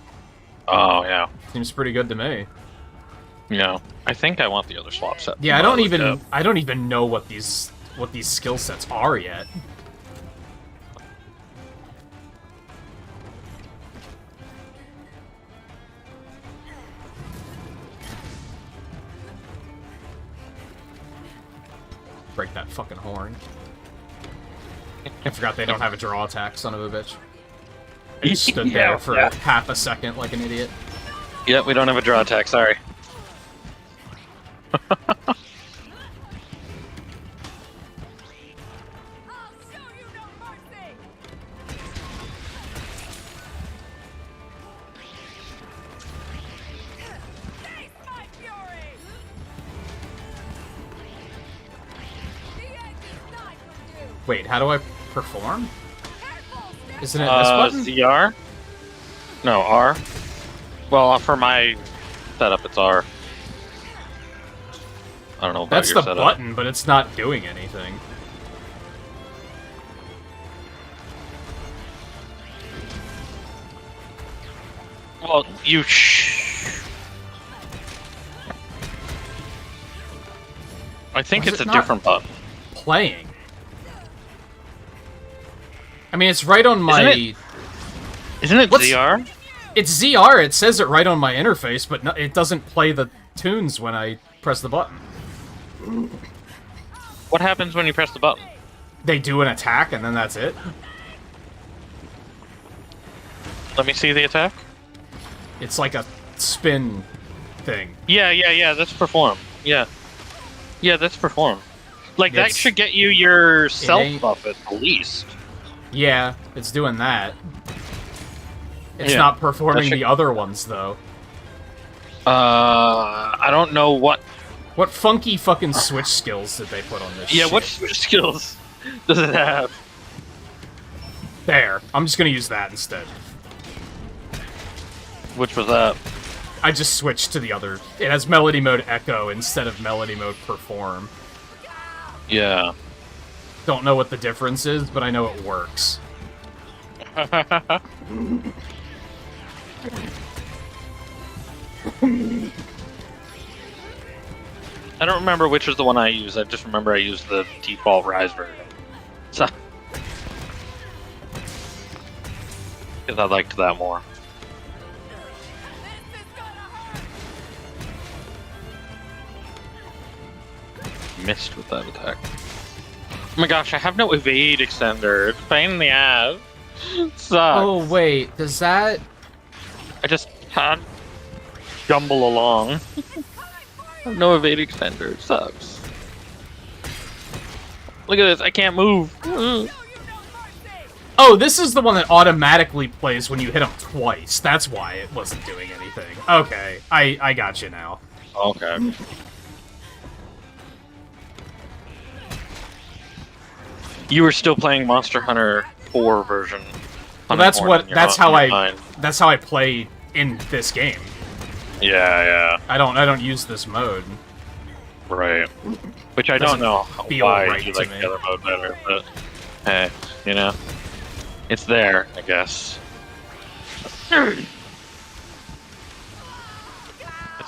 B: Oh, yeah.
A: Seems pretty good to me.
B: Yeah. I think I want the other swap set.
A: Yeah, I don't even know what these skill sets are yet. Break that fucking horn. I forgot they don't have a draw attack, son of a bitch. I just stood there for half a second like an idiot.
B: Yep, we don't have a draw attack, sorry.
A: Wait, how do I perform? Isn't it this button?
B: ZR? No, R. Well, for my setup, it's R. I don't know about
A: That's
B: your
A: the
B: setup.
A: button, but it's not doing anything.
B: Well, you I think it's a different button.
A: Playing. I mean, it's right on my...
B: Isn't it ZR?
A: It's ZR, it says it right on my interface, but no, it doesn't play the tunes when I press the button.
B: What happens when you press the button?
A: They do an attack, and then that's it.
B: Let me see the attack.
A: It's like a spin thing.
B: Yeah, that's perform. Yeah, that's perform. Like, that should get you your self buff at the least.
A: Yeah, it's doing that. It's not performing the other ones, though.
B: I don't know what
A: What funky fucking Switch skills did they put on this
B: Yeah,
A: shit?
B: what skills does it have?
A: There. I'm just gonna use that instead.
B: Which was that?
A: I just switched to the other. It has Melody Mode Echo instead of Melody Mode Perform.
B: Yeah.
A: Don't know what the difference is, but I know it works.
B: I don't remember which was the one I used. I just remember I used the default Rise version. So, because I liked that more. Missed with that attack. Oh my gosh, I have no evade extender. It's a pain in the ass. Sucks.
A: Oh, wait. Does that...
B: I just had jumble along. I have no evade extender. It sucks. Look at this. I can't move.
A: Oh, this is the one that automatically plays when you hit him twice. That's why it wasn't doing anything. Okay. I got you now.
B: Okay. You were still playing Monster Hunter 4 version.
A: Well, that's what. That's how I.
B: Mind.
A: That's how I play in this game.
B: Yeah,
A: I don't use this mode.
B: right. Which I don't
A: Doesn't
B: know
A: feel
B: why
A: right
B: you
A: to
B: like
A: me.
B: the other mode better, but hey, you know, it's there, I guess. That's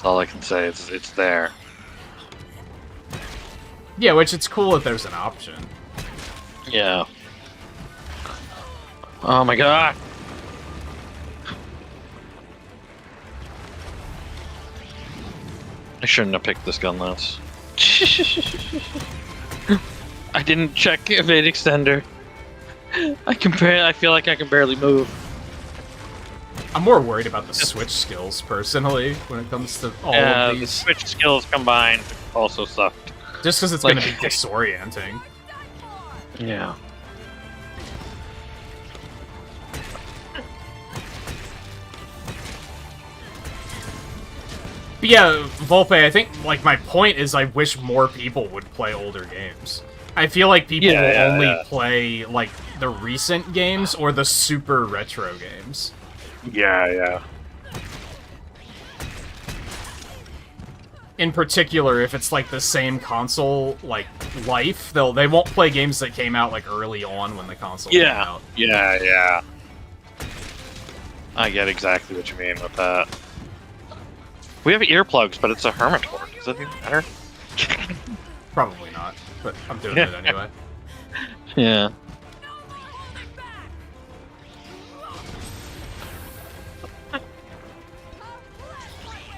B: all I can say. It's there.
A: Yeah, which it's cool if there's an option.
B: Yeah. Oh my god. I shouldn't have picked this gun last. I didn't check evade extender. I feel like I can barely move.
A: I'm more worried about the Switch skills, personally, when it comes to all of
B: The
A: these.
B: switch skills combined also sucked.
A: Just because it's
B: like-
A: going to be disorienting.
B: Yeah.
A: But yeah, Volpe, I think, like, my point is I wish more people would play older games. I feel like people will only play, like, the recent games or the super retro games.
B: Yeah.
A: In particular, if it's, like, the same console, like, life, they won't play games that came out, like, early on when the console came out.
B: Yeah. I get exactly what you mean with that. We have earplugs, but it's a hermit horde. Does that even matter?
A: Probably not, but I'm doing it anyway.
B: Yeah.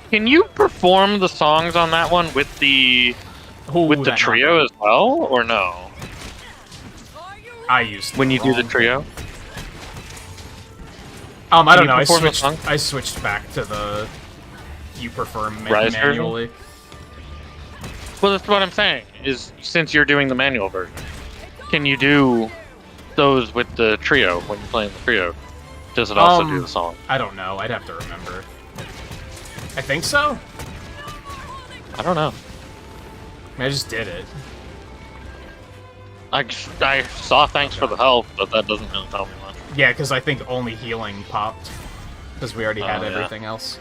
B: Can you perform the songs on that one with the
A: Ooh,
B: the
A: that
B: trio
A: number.
B: as well, or no?
A: I used
B: When you do the
A: wrong.
B: trio?
A: I don't
B: you
A: know.
B: perform the song?
A: I switched back to the you prefer
B: Rise version?
A: manually.
B: Well, that's what I'm saying. Is since you're doing the manual version, can you do those with the trio when you're playing the trio? Does it also do the song?
A: I don't know. I'd have to remember. I think so.
B: I don't know.
A: I mean, I just did it.
B: I saw thanks for the help, but that doesn't really tell me much.
A: Yeah, because I think only healing popped because we already had
B: Oh, yeah.
A: everything else.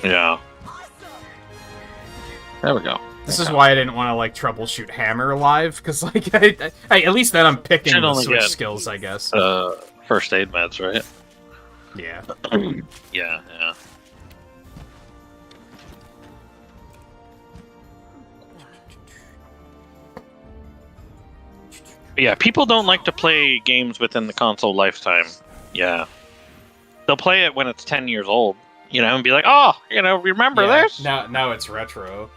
B: Yeah. There we go.
A: This is why I didn't want to like troubleshoot Hammer live because like at least then I'm picking
B: Should
A: the
B: only
A: Switch
B: get-
A: skills, I guess.
B: First aid meds, right?
A: Yeah.
B: Yeah. But yeah, people don't like to play games within the console lifetime. Yeah. They'll play it when it's 10 years old, you know, and be like, oh, you know, remember
A: Yeah,
B: this?
A: Now it's retro.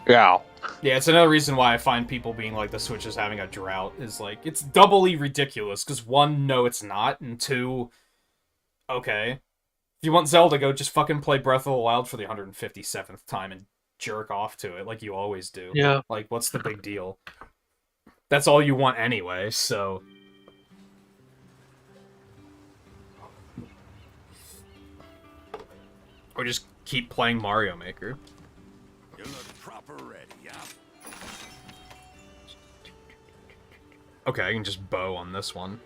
B: Yeah.
A: Yeah, it's another reason why I find people being like the Switch is having a drought is like it's doubly ridiculous because one, no, it's not, and two, okay, if you want Zelda, go just fucking play Breath of the Wild for the 157th time and jerk off to it like you always do.
B: Yeah.
A: Like, what's the big deal? That's all you want anyway, so. Or just keep playing Mario Maker.
E: You look proper
A: Okay, I can just bow on this one.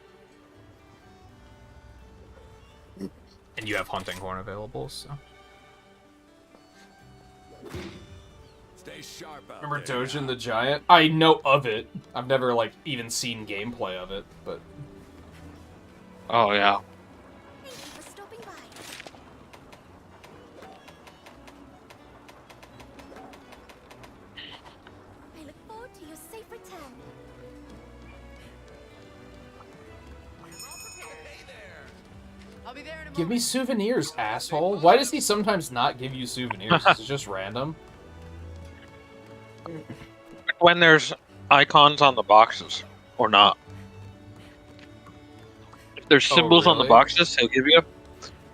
A: And you have hunting horn available, so.
E: Stay sharp out
A: Remember
E: there.
A: Dojin the Giant? I know of it. I've never, like, even seen gameplay of it, but...
B: Oh yeah.
D: Thank you for stopping by. I look forward to your safe return.
C: I'll be there in a
A: Give me
C: moment.
A: souvenirs, asshole. Why does he sometimes not give you souvenirs? Is it just random?
B: When there's icons on the boxes, or not. If there's
A: Oh,
B: symbols on the
A: really?
B: boxes, he'll give you.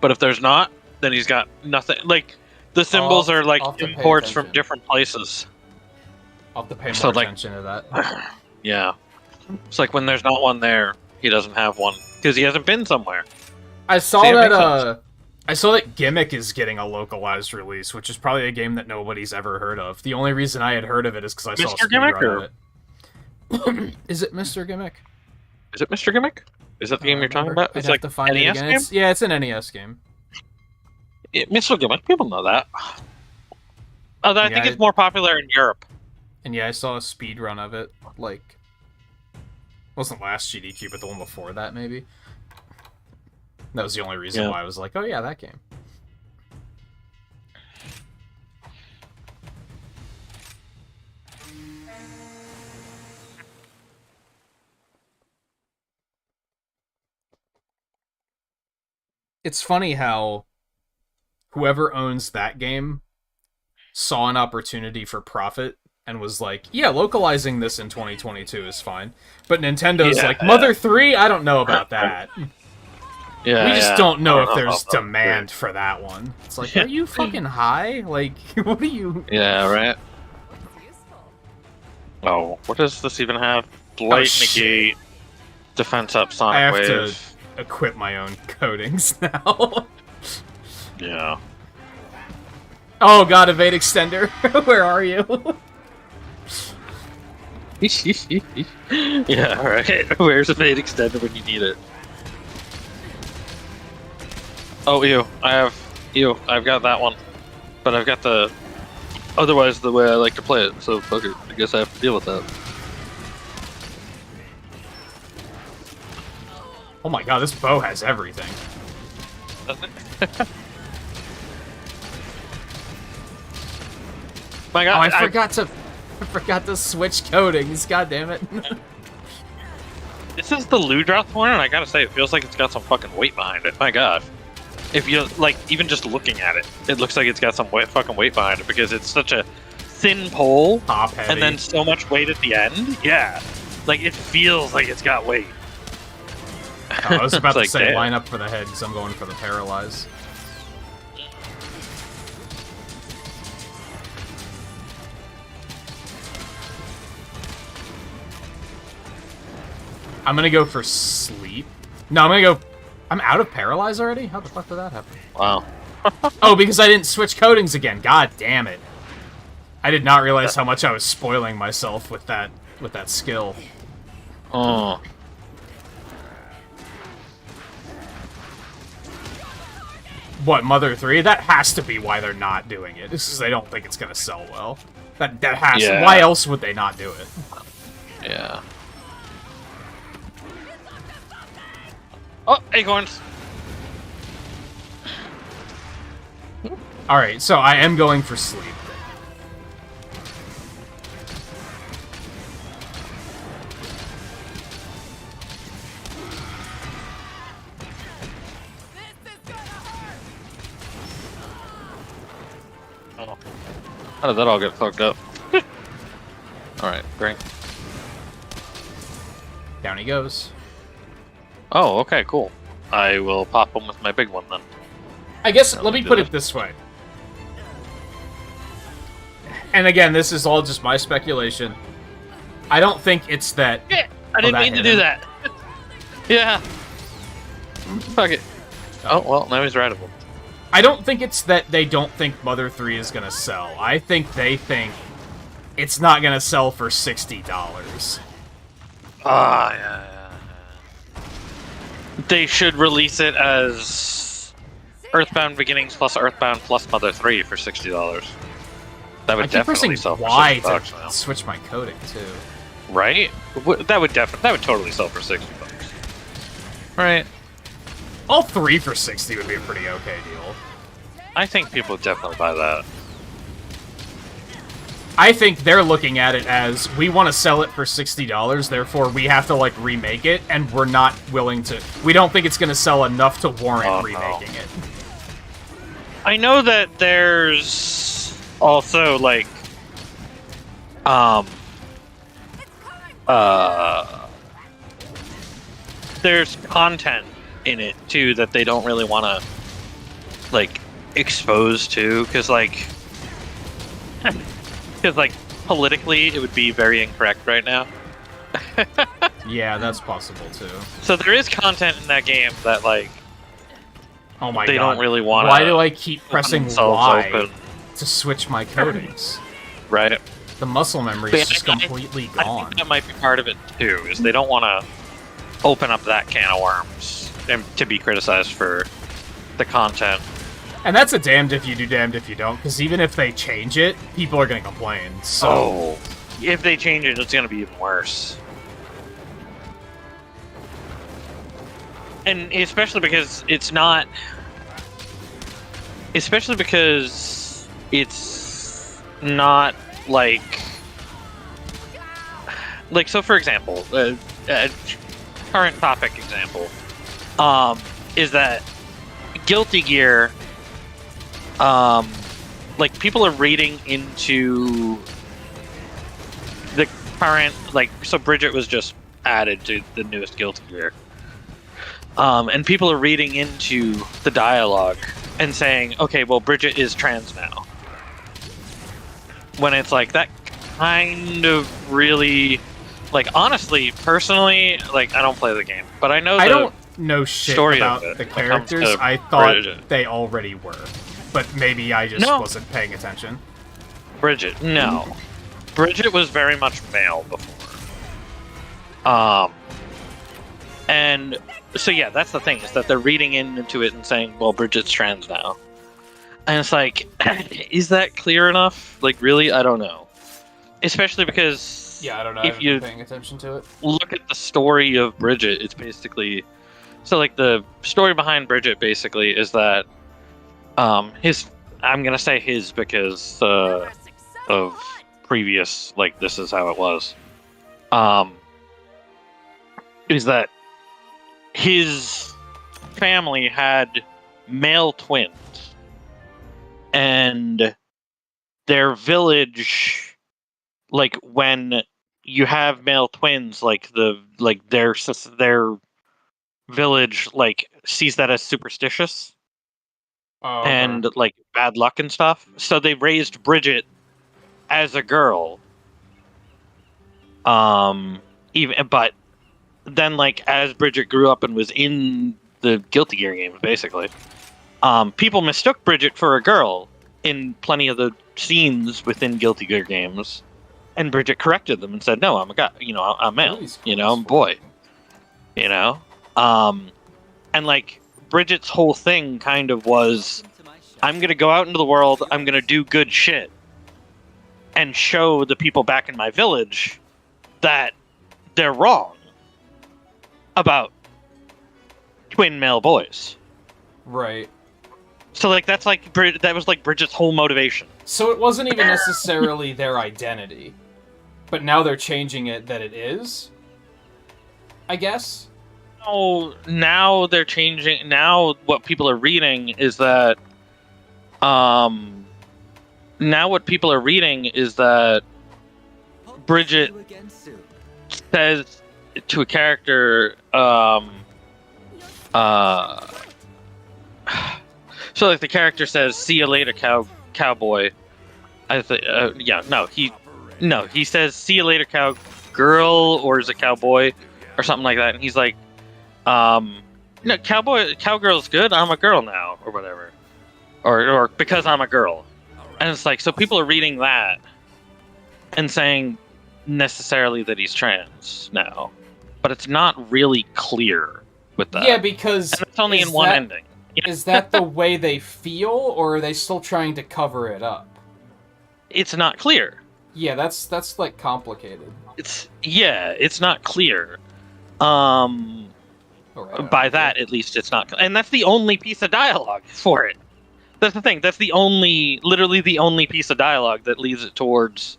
B: But if there's not, then he's got nothing. Like, the symbols are like
A: I'll have to pay
B: imports from
A: attention.
B: different places.
A: I'll have to pay more
B: So, like-
A: attention to that.
B: Yeah. It's like when there's not one there, he doesn't have one. Because he hasn't been somewhere.
A: I saw
B: See, it
A: that,
B: makes
A: I saw that Gimmick is getting a localized release, which is probably a game that nobody's ever heard of. The only reason I had heard of it is because I saw a
B: Mr. Gimmick,
A: speedrun of it. Is it Mr. Gimmick?
B: Is it Mr. Gimmick? Is that the game you're talking about?
A: I'd
B: It's
A: have
B: like
A: to find it
B: NES
A: again.
B: game?
A: Yeah, it's an NES game.
B: Yeah, Mr. Gimmick, people know that. Although I
A: Yeah,
B: think it's more popular in Europe.
A: And yeah, I saw a speedrun of it, like... Wasn't last GDQ, but the one before that, maybe? That was the only reason
B: Yeah.
A: why I was like, oh yeah, that game. It's funny how whoever owns that game saw an opportunity for profit and was like, yeah, localizing this in 2022 is fine. But Nintendo's
B: Yeah.
A: like, Mother 3? I don't know about that.
B: Yeah,
A: We just
B: yeah.
A: don't know
B: I
A: if
B: don't
A: there's
B: about that.
A: demand for that one. It's like,
B: Yeah.
A: are you fucking high? Like, what are you...
B: Yeah, right.
D: Looks useful.
B: Oh, what does this even have? Blight,
A: shit.
B: negate, defense up,
A: I
B: sonic
A: have
B: wave.
A: to equip my own coatings now.
B: Yeah.
A: Oh god, evade extender. Where are you?
B: Yeah, right. Where's the fade extender when you need it? Oh, ew. I've got that one. But I've got the... Otherwise, the way I like to play it, so fuck it. I guess I have to deal with that.
A: Oh my god, this bow has everything.
B: My
A: Oh,
B: god,
A: I forgot to switch coatings. God damn it.
B: This is the Ludroth horn, and I gotta say, it feels like it's got some fucking weight behind it. My god. If you, like, even just looking at it, it looks like it's got some fucking weight behind it, because it's such a thin pole,
A: Top heavy.
B: and then so much weight at the end. Yeah. Like, it feels like it's got weight.
A: Oh, I was about
B: It's
A: to
B: like,
A: say
B: damn.
A: line up for the head, because I'm going for the paralyze. I'm gonna go for sleep. No, I'm gonna go... I'm out of paralyze already? How the fuck did that happen?
B: Wow.
A: Oh, because I didn't switch coatings again. God damn it. I did not realize how much I was spoiling myself with that skill.
B: Oh.
A: What, Mother 3? That has to be why they're not doing it. It's because they don't think it's gonna sell well. That has
B: Yeah.
A: Why else would they not do it?
B: Yeah. Oh, acorns!
A: Alright, so I am going for sleep.
D: This is gonna hurt.
B: Oh. How did that all get fucked up? Alright, great.
A: Down he goes.
B: Oh, okay, cool. I will pop him with my big one then.
A: I guess,
B: Yeah,
A: let me
B: do
A: put
B: that.
A: it this way. And again, this is all just my speculation. I don't think it's that...
B: Yeah, I didn't
A: that
B: mean to
A: hit
B: do
A: him.
B: that. Yeah. Fuck it. Oh, well, now he's rideable.
A: I don't think it's that they don't think Mother 3 is gonna sell. I think they think it's not gonna sell for $60.
B: Ah, yeah. They should release it as Earthbound Beginnings plus Earthbound plus Mother 3 for $60. That would
A: I keep
B: definitely
A: pressing
B: sell for
A: Y
B: $60 now.
A: to switch my coding too.
B: Right? That would totally sell for $60. Right.
A: All 3 for 60 would be a pretty okay deal.
B: I think people would definitely buy that.
A: I think they're looking at it as, we want to sell it for $60, therefore we have to, like, remake it, and we're not willing to... We don't think it's going to sell enough to warrant remaking it.
B: I know that there's also, like, there's content in it, too, that they don't really want to, like, expose to, because, like, politically, it would be very incorrect right now.
A: Yeah, that's possible, too.
B: So there is content in that game that, like,
A: Oh my
B: they
A: god.
B: don't really want to...
A: Why do I keep pressing Y
B: open?
A: to switch my codings?
B: Right?
A: The muscle memory is just completely
B: I
A: gone.
B: think that might be part of it, too, is they don't want to open up that can of worms and to be criticized for the content.
A: And that's a damned if you do, damned if you don't, because even if they change it, people are going to complain, so...
B: If they change it, it's going to be even worse. And especially because it's not... Especially because it's not, like... Like, so for example, a current topic example, is that Guilty Gear... like, people are reading into the current, like, so Bridget was just added to the newest Guilty Gear. And people are reading into the dialogue and saying, okay, well, Bridget is trans now. When it's like, that kind of really, like, honestly, personally, like, I don't play the game, but I know
A: I don't know shit
B: story
A: about
B: of it
A: the
B: when it comes to
A: characters. I thought
B: Bridget.
A: they already were. But maybe I just wasn't paying attention.
B: Bridget, no. Bridget was very much male before. And so yeah, that's the thing, is that they're reading into it and saying, well, Bridget's trans now. And it's like, is that clear enough? Like, really? I don't know. Especially because
A: Yeah, I don't know.
B: if you
A: paying attention to it.
B: look at the story of Bridget, it's basically... So, like, the story behind Bridget, basically, is that I'm gonna say his because of previous, like, this is how it was, is that his family had male twins, and their village, like, when you have male twins, like, their village, like, sees that as superstitious. And like bad luck and stuff. So they raised Bridget as a girl. But then, like, as Bridget grew up and was in the Guilty Gear games, basically, people mistook Bridget for a girl in plenty of the scenes within Guilty Gear games, and Bridget corrected them and said, "No, I'm a guy. You know, I'm male. You know, I'm a boy. You know." And like, Bridget's whole thing kind of was, I'm going to go out into the world, I'm going to do good shit, and show the people back in my village that they're wrong about twin male boys.
A: Right.
B: So, like, that's like, that was like Bridget's whole motivation.
A: So it wasn't even necessarily their identity, but now they're changing it that it is, I guess?
B: No, now they're changing. Now what people are reading is that, Bridget says to a character, so like the character says, "See you later, cowboy." He says, "See you later, cowgirl," or is it cowboy, or something like that, and he's like, no, cowgirl's good, I'm a girl now, or whatever. Or because I'm a girl. And it's like, so people are reading that and saying necessarily that he's trans now, but it's not really clear with that.
A: Yeah, because
B: and it's only in one ending. You know?
A: Is that the way they feel, or are they still trying to cover it up?
B: It's not clear.
A: Yeah, that's like complicated.
B: It's not clear.
A: Right,
B: by that, at least, it's not, and that's the only piece of dialogue for it. That's the thing. That's literally the only piece of dialogue that leads it towards.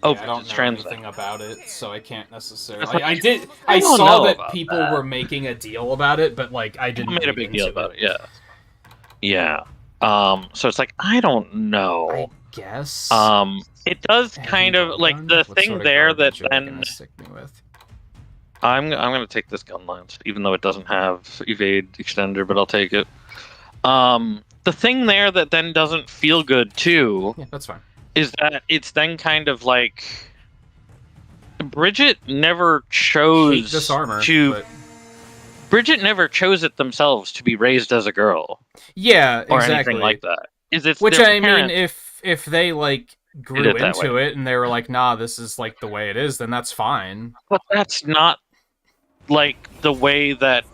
A: I don't know anything about it, so I can't necessarily. I
B: don't
A: saw
B: know
A: that
B: about
A: people
B: that.
A: were making a deal about it, but like I didn't.
B: Made a big deal about it. Yeah. So it's like I don't know.
A: I guess.
B: It does kind of like the thing there that then.
A: Stick me with?
B: I'm gonna take this gun lance, even though it doesn't have evade extender, but I'll take it. The thing there that then doesn't feel good too.
A: Yeah, that's fine.
B: Is that it's then kind of like Bridget never chose
A: this armor,
B: to. Bridget never chose it themselves to be raised as a girl.
A: Yeah,
B: or
A: exactly.
B: anything like that.
A: Which I mean, if they like grew
B: it
A: into it and they were like, nah, this is like the way it is, then that's fine.
B: But that's not like the way that.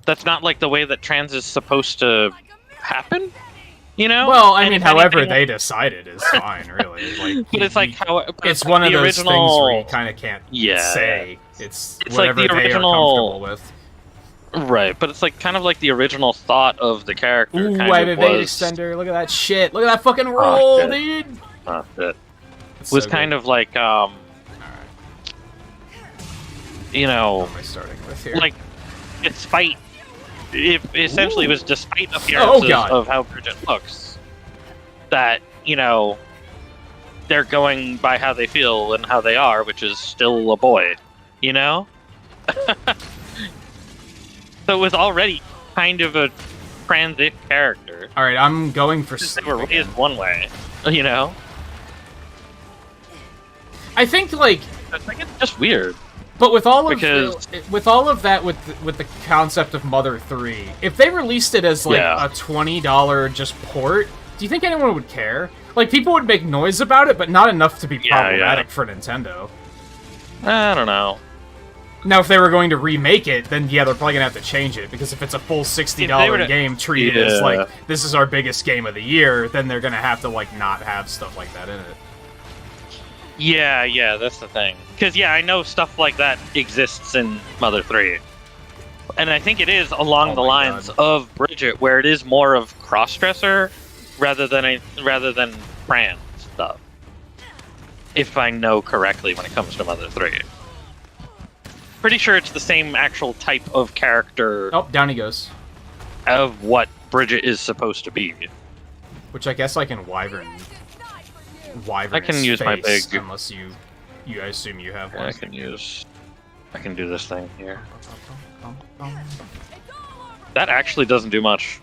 B: That's not like the way that trans is supposed to happen. You know?
A: Well, I mean, however they decided is fine, really. Like,
B: but it's like how
A: it's one of those things where you kind of can't say. It's whatever
B: like the original,
A: they are comfortable with.
B: Right, but it's like kind of like the original thought of the character.
A: Ooh,
B: kind
A: I have
B: of
A: evade
B: was...
A: extender. Look at that shit. Look at that fucking roll, dude.
B: Oh shit. Was so kind of like you know,
A: what am I starting with here?
B: Like despite it essentially was despite appearances of how Bridget looks, that, you know, they're going by how they feel and how they are, which is still a boy, you know? So it was already kind of a transit character.
A: Alright, I'm going for
B: they were raised one way, you know?
A: I think, like...
B: it's just weird.
A: But with all of that, with the concept of Mother 3, if they released it as like a $20 just port, do you think anyone would care? Like, people would make noise about it, but not enough to be problematic for Nintendo.
B: I don't know.
A: Now, if they were going to remake it, then yeah, they're probably gonna have to change it, because if it's a full $60 game treated as like, this is our biggest game of the year, then they're gonna have to like not have stuff like that in it.
B: Yeah, that's the thing. Because, I know stuff like that exists in Mother 3. And I think it is along the lines of Bridget, where it is more of cross-dresser rather than trans stuff. If I know correctly when it comes to Mother 3. Pretty sure it's the same actual type of character.
A: Oh, down he goes.
B: Of what Bridget is supposed to be.
A: Which I guess I can wyvern
B: I can use my big,
A: unless I assume you have one.
B: I can do this thing here. That actually doesn't do much.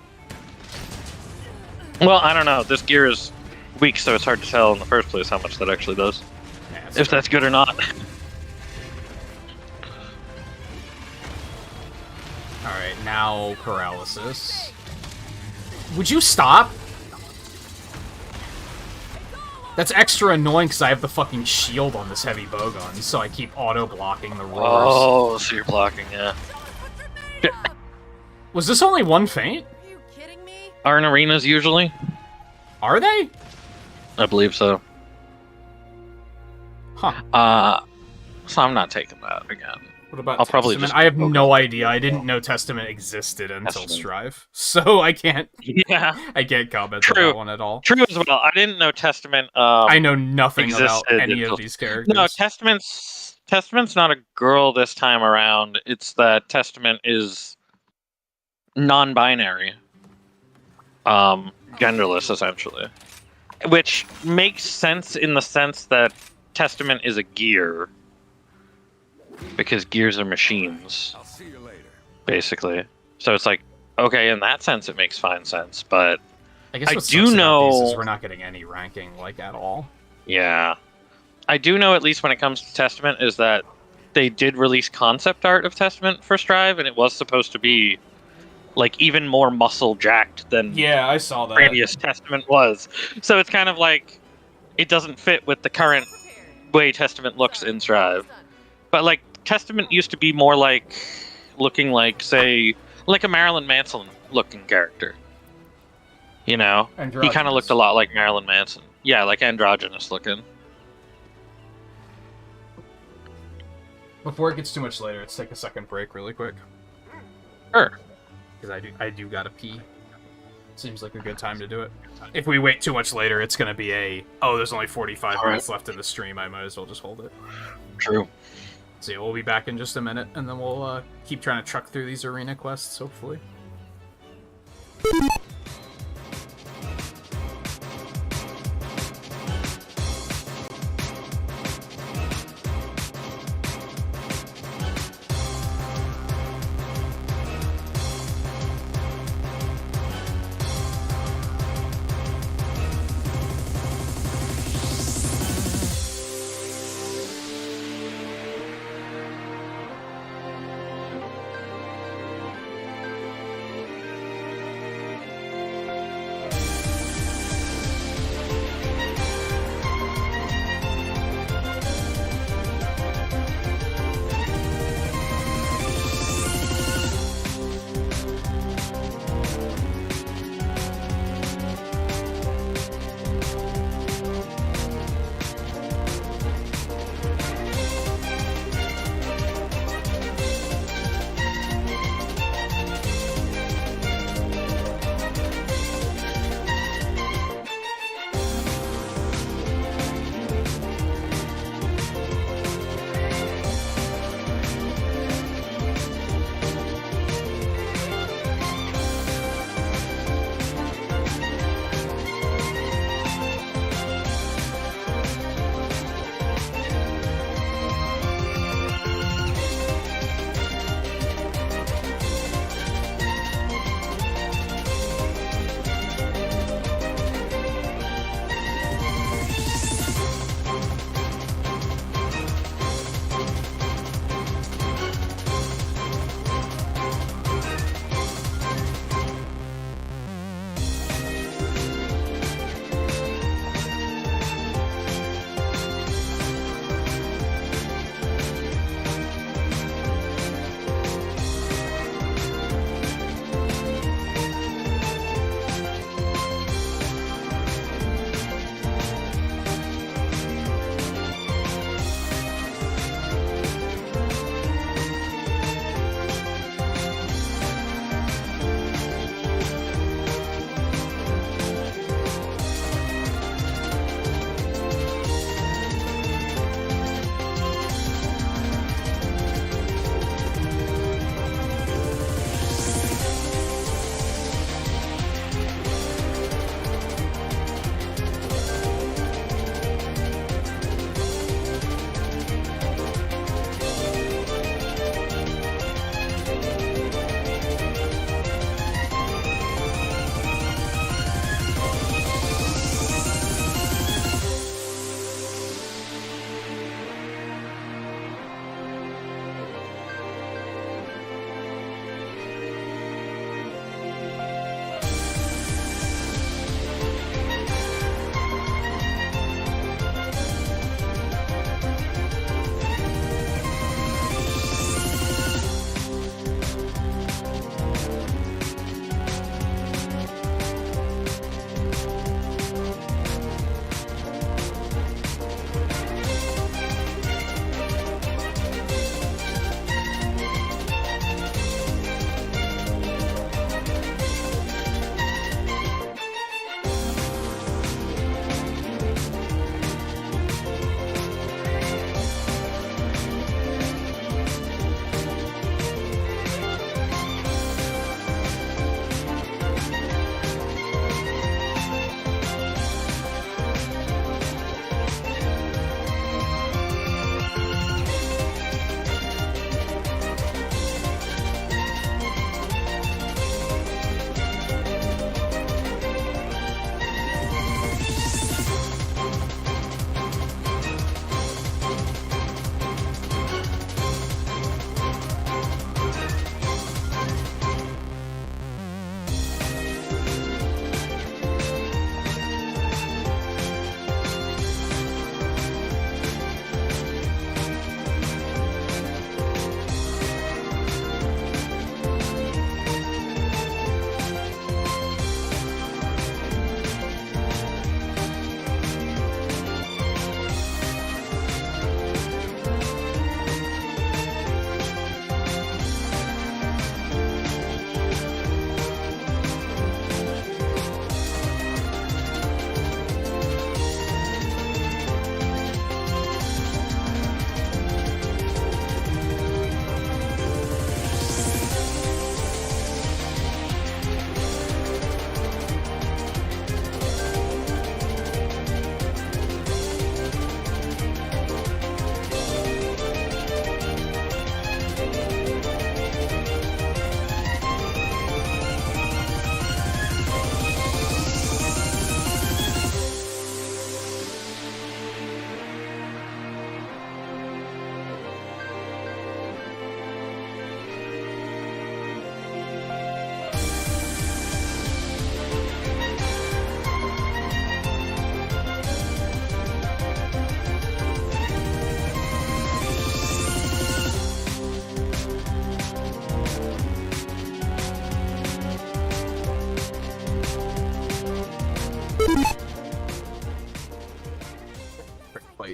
B: Well, I don't know. This gear is weak, so it's hard to tell in the first place how much that actually does. Yeah, if that's good or not.
A: Alright, now paralysis. Would you stop? That's extra annoying because I have the fucking shield on this heavy bowgun, so I keep auto-blocking the roars.
B: Oh, so you're blocking, yeah.
A: Was this only one feint?
D: Are you kidding me?
B: Are in arenas usually?
A: Are they?
B: I believe so.
A: Huh.
B: So I'm not taking that again.
A: What about
B: I'll probably
A: Testament?
B: just
A: I have no idea. I didn't know Testament existed until Strive, so I can't.
B: Yeah,
A: I can't comment on that one at all.
B: True as well. I didn't know Testament.
A: I know nothing about any of these characters.
B: No, Testament's not a girl this time around. It's that Testament is non-binary, genderless essentially, which makes sense in the sense that Testament is a gear. Because gears are machines.
E: I'll see you later.
B: Basically. So it's like, okay, in that sense it makes fine sense, but
A: I guess what
B: do know
A: is we're not getting any ranking like at all.
B: Yeah. I do know, at least when it comes to Testament, is that they did release concept art of Testament for Strive, and it was supposed to be like even more muscle jacked than
A: I saw that
B: previous Testament was. So it's kind of like it doesn't fit with the current way Testament looks in Strive. But like Testament used to be more like looking like, say, like a Marilyn Manson looking character. You know, he kind of
A: Androgynous.
B: looked a lot like Marilyn Manson. Yeah, like androgynous looking.
A: Before it gets too much later, let's take a second break really quick.
B: Sure.
A: Because I do gotta pee. Seems like a good time to do it. If we wait too much later, it's gonna be there's only 45
B: All right.
A: minutes left in the stream, I might as well just hold it.
B: True.
A: So yeah, we'll be back in just a minute, and then we'll keep trying to truck through these arena quests, hopefully.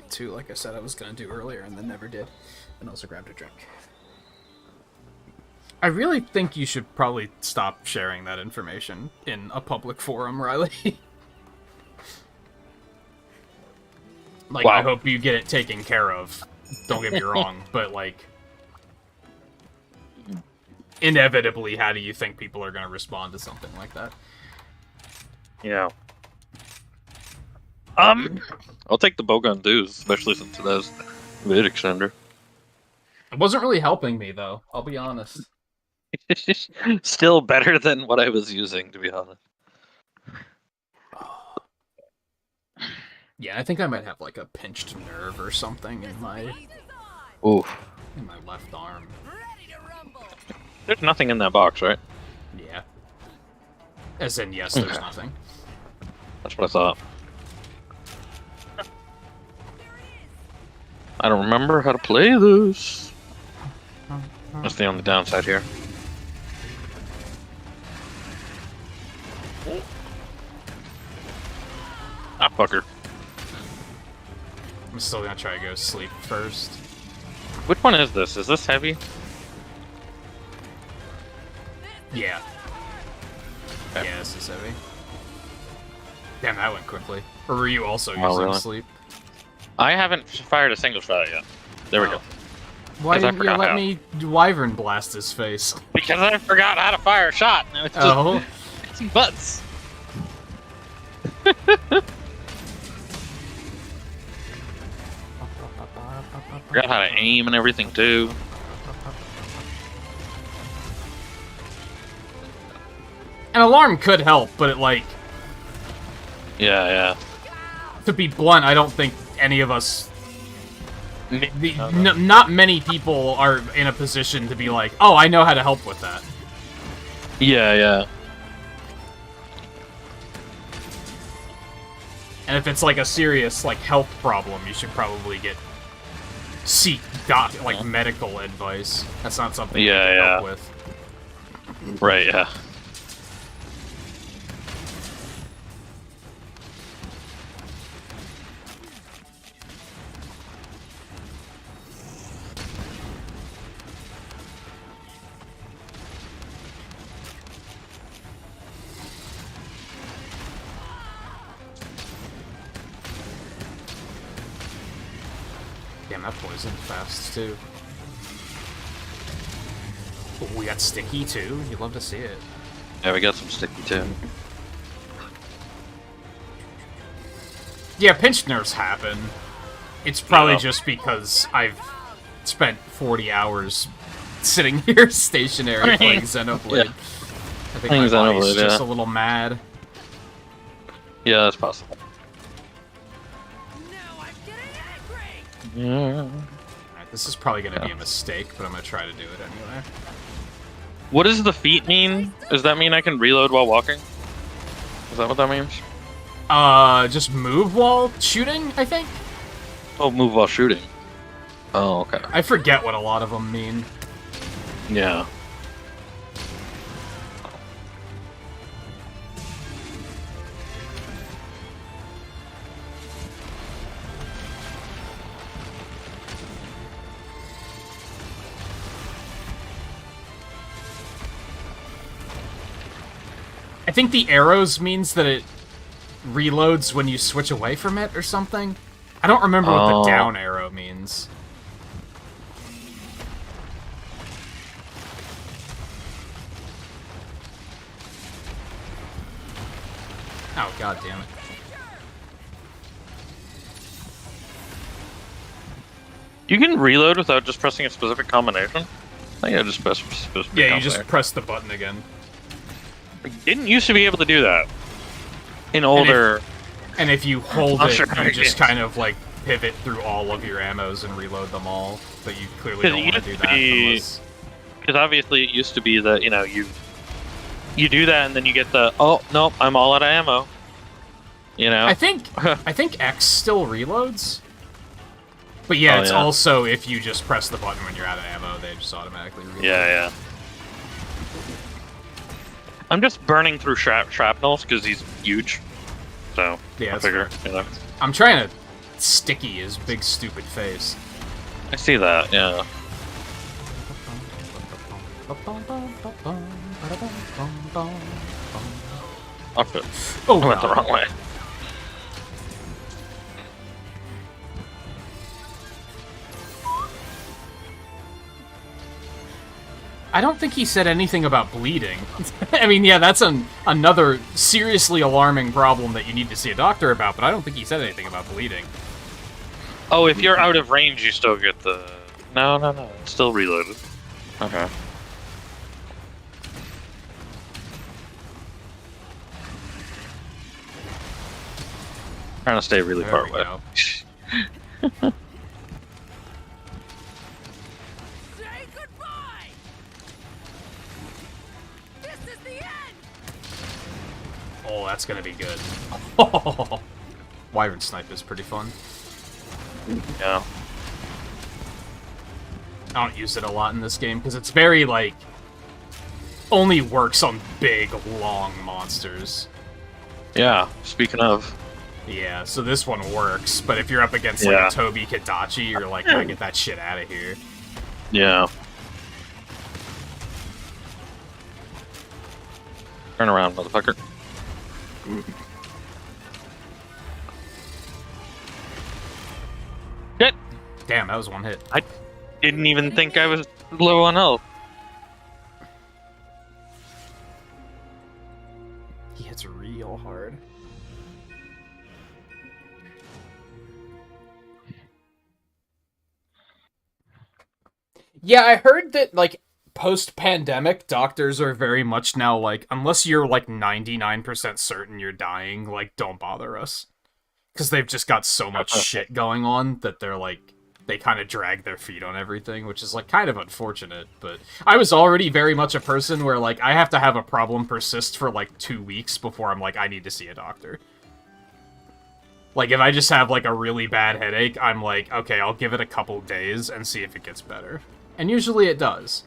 A: fight too, like I said I was gonna do earlier and then never did. And also grabbed a drink. I really think you should probably stop sharing that information in a public forum, Riley. Like,
B: Wow.
A: I hope you get it taken care of. Don't get me wrong, but, like... Inevitably, how do you think people are going to respond to something like that?
B: Yeah. I'll take the bowgun dues, especially since it has vid extender.
A: It wasn't really helping me, though. I'll be honest.
B: Still better than what I was using, to be honest.
A: Yeah, I think I might have, like, a pinched nerve or something in my
B: Oof.
A: left arm.
D: Ready to rumble.
B: There's nothing in that box, right?
A: Yeah. As in, yes, there's
B: Okay.
A: nothing.
B: That's what I thought. I don't remember how to play this. That's the only downside here. Ah, fucker.
A: I'm still gonna try to go sleep first.
B: Which one is this? Is this heavy?
A: Yeah.
B: Okay.
A: Yeah, this is heavy. Damn, that went quickly. Or were you also
B: Oh,
A: using
B: really?
A: sleep?
B: I haven't fired a single shot yet. There we
A: Oh.
B: go.
A: Why
B: 'Cause I
A: didn't you
B: forgot
A: let
B: how.
A: me Wyvern blast his face?
B: Because I forgot how to fire a shot. Now it's just
A: Oh.
B: some butts. Forgot how to aim and everything too.
A: An alarm could help, but it, like,
B: Yeah, yeah.
A: to be blunt, I don't think any of us...
B: Okay.
A: Not many people are in a position to be like, oh, I know how to help with that.
B: Yeah, yeah.
A: And if it's, like, a serious, like, health problem, you should probably seek medical advice. That's not something you
B: Yeah,
A: can
B: yeah.
A: help with.
B: Right, yeah.
A: Damn, that poisoned fast, too. Ooh, we got sticky, too. You'd love to see it.
B: Yeah, we got some sticky too.
A: Yeah, pinched nerves happen. It's probably
B: Yeah.
A: just because I've spent 40 hours sitting here stationary playing Xenoblade.
B: Yeah.
A: I think
B: Playing
A: my body's
B: Xenoblade,
A: just
B: yeah.
A: a little mad.
B: Yeah, that's possible.
D: Now I'm getting angry.
B: Yeah.
A: Alright, this is probably going to be a mistake, but I'm going to try to do it anyway.
B: What does the feet mean? Does that mean I can reload while walking? Is that what that means?
A: Just move while shooting, I think?
B: Oh, move while shooting. Oh, okay.
A: I forget what a lot of them mean.
B: Yeah.
A: I think the arrows means that it reloads when you switch away from it or something. I don't remember what
B: Oh.
A: the down arrow means. Oh, god damn it.
B: You can reload without just pressing a specific combination? I think I just press a specific
A: Yeah, you just
B: combination.
A: press the button again.
B: Didn't used to be able to do that. In older...
A: And if you hold
B: I'm
A: it,
B: sure
A: you
B: I
A: just
B: did.
A: kind of, like, pivot through all of your ammos and reload them all. But you clearly
B: 'Cause
A: don't
B: it
A: want to
B: used
A: do
B: to
A: that
B: be-
A: unless...
B: Because obviously it used to be that, you know, you do that and then you get the, oh, nope, I'm all out of ammo. You know?
A: I think X still reloads. But yeah,
B: Oh,
A: it's
B: yeah.
A: also if you just press the button when you're out of ammo, they just automatically reload.
B: Yeah, yeah. I'm just burning through shrapnels because he's huge. So,
A: Yeah,
B: I
A: that's
B: figure, you know.
A: I'm trying to sticky, his big stupid face.
B: I see that, yeah. Okay.
A: Oh,
B: I went the
A: God.
B: wrong way.
A: I don't think he said anything about bleeding. I mean, yeah, that's another seriously alarming problem that you need to see a doctor about, but I don't think he said anything about bleeding.
B: Oh, if you're out of range, you still get the... No, it's still reloaded. Okay. Trying to stay really
A: There
B: far
A: we
B: away.
A: go.
D: Say goodbye! This is the end!
A: Oh, that's gonna be good. Wyvern Snipe is pretty fun.
B: Yeah.
A: I don't use it a lot in this game, because it's very, like... only works on big, long monsters.
B: Yeah, speaking of...
A: Yeah, so this one works, but if you're up against, like,
B: Yeah.
A: a Toby Kadachi, you're like, gotta get that shit out of here.
B: Yeah. Turn around, motherfucker. Shit!
A: Damn, that was one hit.
B: I didn't even think I was low on health.
A: He hits real hard. Yeah, I heard that, like, post-pandemic, doctors are very much now like, unless you're, like, 99% certain you're dying, like, don't bother us. Because they've just got so much shit going on that they're, like, they kind of drag their feet on everything, which is, like, kind of unfortunate, but I was already very much a person where, like, I have to have a problem persist for, like, 2 weeks before I'm like, I need to see a doctor. Like, if I just have, like, a really bad headache, I'm like, okay, I'll give it a couple days and see if it gets better. And usually it does.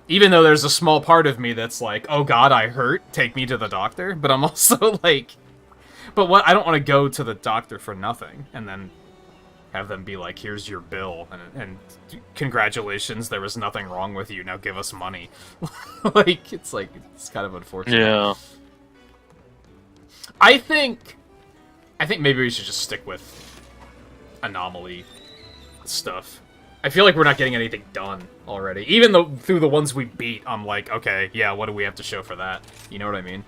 A: Even though there's a small part of me that's like, oh god, I hurt, take me to the doctor, but I'm also like... But what? I don't want to go to the doctor for nothing, and then have them be like, here's your bill, and congratulations, there was nothing wrong with you, now give us money. Like, it's kind of unfortunate.
B: Yeah.
A: I think maybe we should just stick with anomaly stuff. I feel like we're not getting anything done already. Even though through the ones we beat, I'm like, okay, yeah, what do we have to show for that? You know what I mean?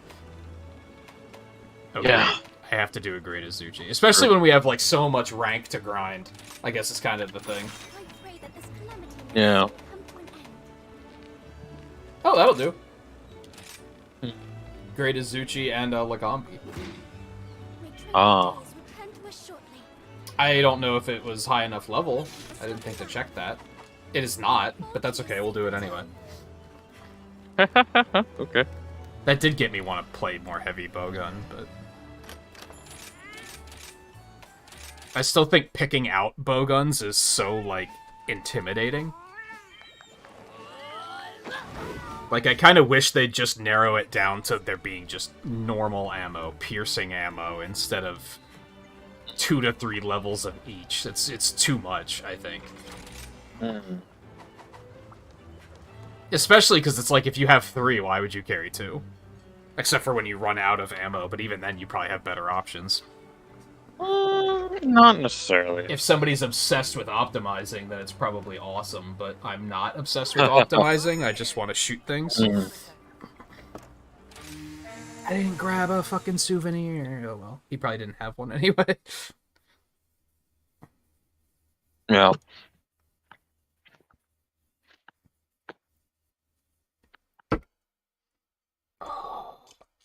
A: Okay,
B: Yeah.
A: I have to do a great Azuchi. Especially when we have, like, so much rank to grind. I guess it's kind of the thing.
F: I pray that this calamity may
B: Yeah.
F: come to an end.
A: Oh, that'll do. Great Azuchi and Lagambi.
F: May
B: Ah.
F: tranquil days return to us shortly.
A: I don't know if it was high enough level. I didn't think to check that. It is not, but that's okay, we'll do it anyway.
B: Okay.
A: That did get me want to play more heavy bowgun, but... I still think picking out bowguns is so, like, intimidating. Like, I kind of wish they'd just narrow it down to there being just normal ammo, piercing ammo, instead of 2 to 3 levels of each. It's too much, I think. Especially because it's like, if you have 3, why would you carry 2? Except for when you run out of ammo, but even then you probably have better options.
B: Not necessarily.
A: If somebody's obsessed with optimizing, then it's probably awesome, but I'm not obsessed with optimizing, I just want to shoot things. I didn't grab a fucking souvenir. Oh well, he probably didn't have one anyway.
B: Yeah.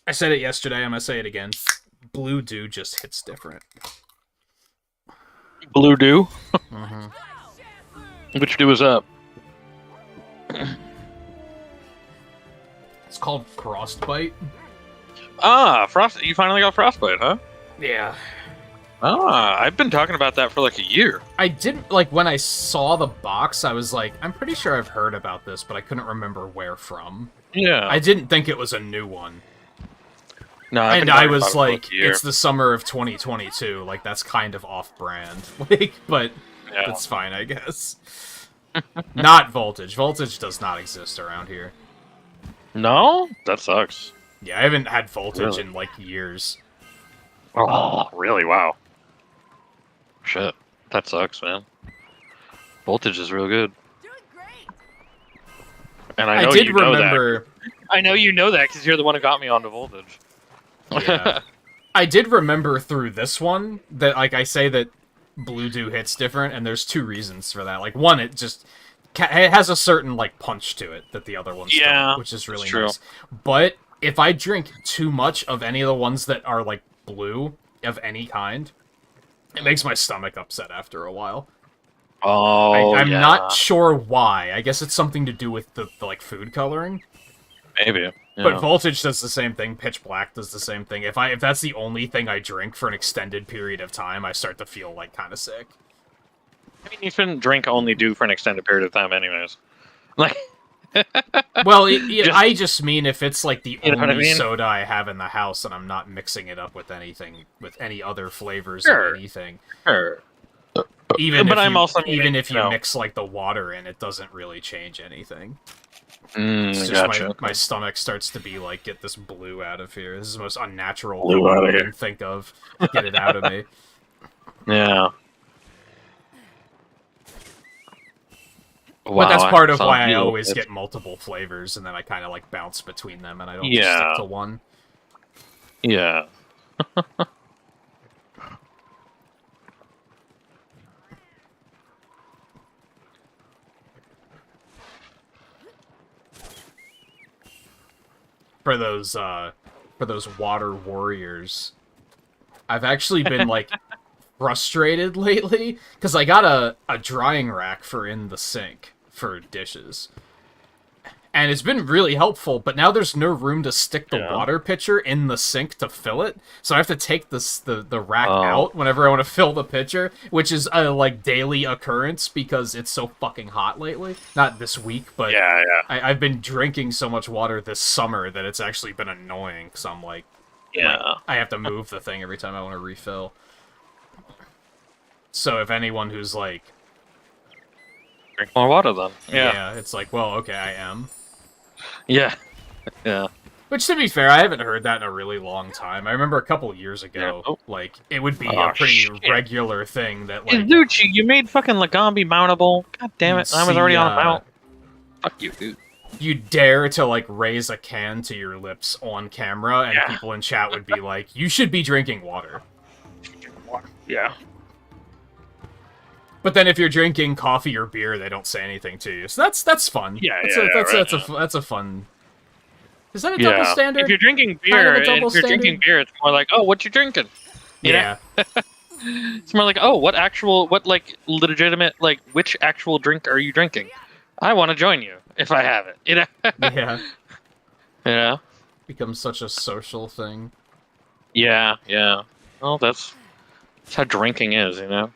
A: I said it yesterday, I'm gonna say it again. Blue Dew just hits different.
B: Blue Dew?
A: Mm-hmm.
B: Which dew is up?
A: It's called Frostbite.
B: Ah, Frost. You finally got Frostbite, huh?
A: Yeah.
B: Ah, I've been talking about that for like a year.
A: I didn't, like, when I saw the box, I was like, I'm pretty sure I've heard about this, but I couldn't remember where from.
B: Yeah.
A: I didn't think it was a new one.
B: No, I've
A: And
B: been
A: I
B: talking
A: was
B: about it
A: like,
B: for a year.
A: it's the summer of 2022. Like, that's kind of off-brand. Like, but
B: Yeah.
A: it's fine, I guess. Not Voltage. Voltage does not exist around here.
B: No? That sucks.
A: Yeah, I haven't had Voltage
B: Really?
A: in, like, years.
B: Oh, really? Wow. Shit. That sucks, man. Voltage is real good.
D: Doing great.
B: And I
A: I
B: know
A: did
B: you know
A: remember...
B: that. I know you know that because you're the one who got me onto Voltage.
A: Yeah. I did remember through this one that, like, I say that Blue Dew hits different, and there's two reasons for that. Like, one, it just... It has a certain, like, punch to it that the other ones don't, which is really
B: true.
A: nice. But if I drink too much of any of the ones that are, like, blue, of any kind, it makes my stomach upset after a while.
B: Oh,
A: I'm
B: yeah.
A: not sure why. I guess it's something to do with the like, food coloring.
B: Maybe. Yeah.
A: But Voltage does the same thing. Pitch Black does the same thing. If that's the only thing I drink for an extended period of time, I start to feel, like, kind of sick.
B: I mean, you shouldn't drink only Dew for an extended period of time anyways. Like...
A: Well, I just mean if it's, like, the
B: You know what
A: only
B: I mean?
A: soda I have in the house and I'm not mixing it up with anything, with any other flavors
B: Sure.
A: or anything.
B: Sure.
A: Even
B: But
A: if
B: I'm
A: you,
B: also
A: even
B: meaning,
A: if you
B: you know-
A: mix, like, the water in, it doesn't really change anything. It's
B: Mm,
A: just
B: gotcha.
A: my stomach starts to be like, get this blue out of here. This is the most unnatural
B: Blue
A: color
B: outta
A: I
B: here.
A: can think of. Get it out of me.
B: Yeah.
A: But that's part of
B: sounds
A: why I
B: real
A: always
B: good.
A: get multiple flavors, and then I kind of, like, bounce between them, and I don't just
B: Yeah.
A: stick to one.
B: Yeah.
A: For those water warriors, I've actually been, like, frustrated lately, because I got a drying rack for in the sink for dishes. And it's been really helpful, but now there's no room to stick the
B: Yeah.
A: water pitcher in the sink to fill it, so I have to take the rack
B: Oh.
A: out whenever I want to fill the pitcher, which is a, like, daily occurrence because it's so fucking hot lately. Not this week, but
B: Yeah,
A: I've been drinking so much water this summer that it's actually been annoying, because I'm like,
B: yeah.
A: I have to move the thing every time I want to refill. So if anyone who's like,
B: Drink more water then. Yeah.
A: yeah, it's like, well, okay, I am.
B: Yeah. Yeah.
A: Which, to be fair, I haven't heard that in a really long time. I remember a couple years ago,
B: Yeah.
A: like, it would be
B: Oh,
A: a pretty
B: shit.
A: regular thing that,
B: Hey,
A: like,
B: Lucci, you made fucking Lagambi mountable. God damn it. I was already on a mount. Fuck you, dude.
A: you dare to, like, raise a can to your lips on camera, and
B: Yeah.
A: people in chat would be like, you should be drinking water.
B: Yeah.
A: But then if you're drinking coffee or beer, they don't say anything to you. So that's fun.
B: Yeah,
A: that's
B: yeah,
A: a, that's,
B: right,
A: that's,
B: yeah.
A: that's a fun... Is that a double standard?
B: If you're drinking
A: Kind of
B: beer,
A: a double
B: if you're drinking
A: standard?
B: beer, it's more like, oh, what you drinking? You know?
A: Yeah.
B: It's more like, oh, what like legitimate, like, which actual drink are you drinking? I want to join you if I have it. You know?
A: Yeah.
B: You know?
A: Becomes such a social thing.
B: Yeah, yeah. Well, that's how drinking is, you know?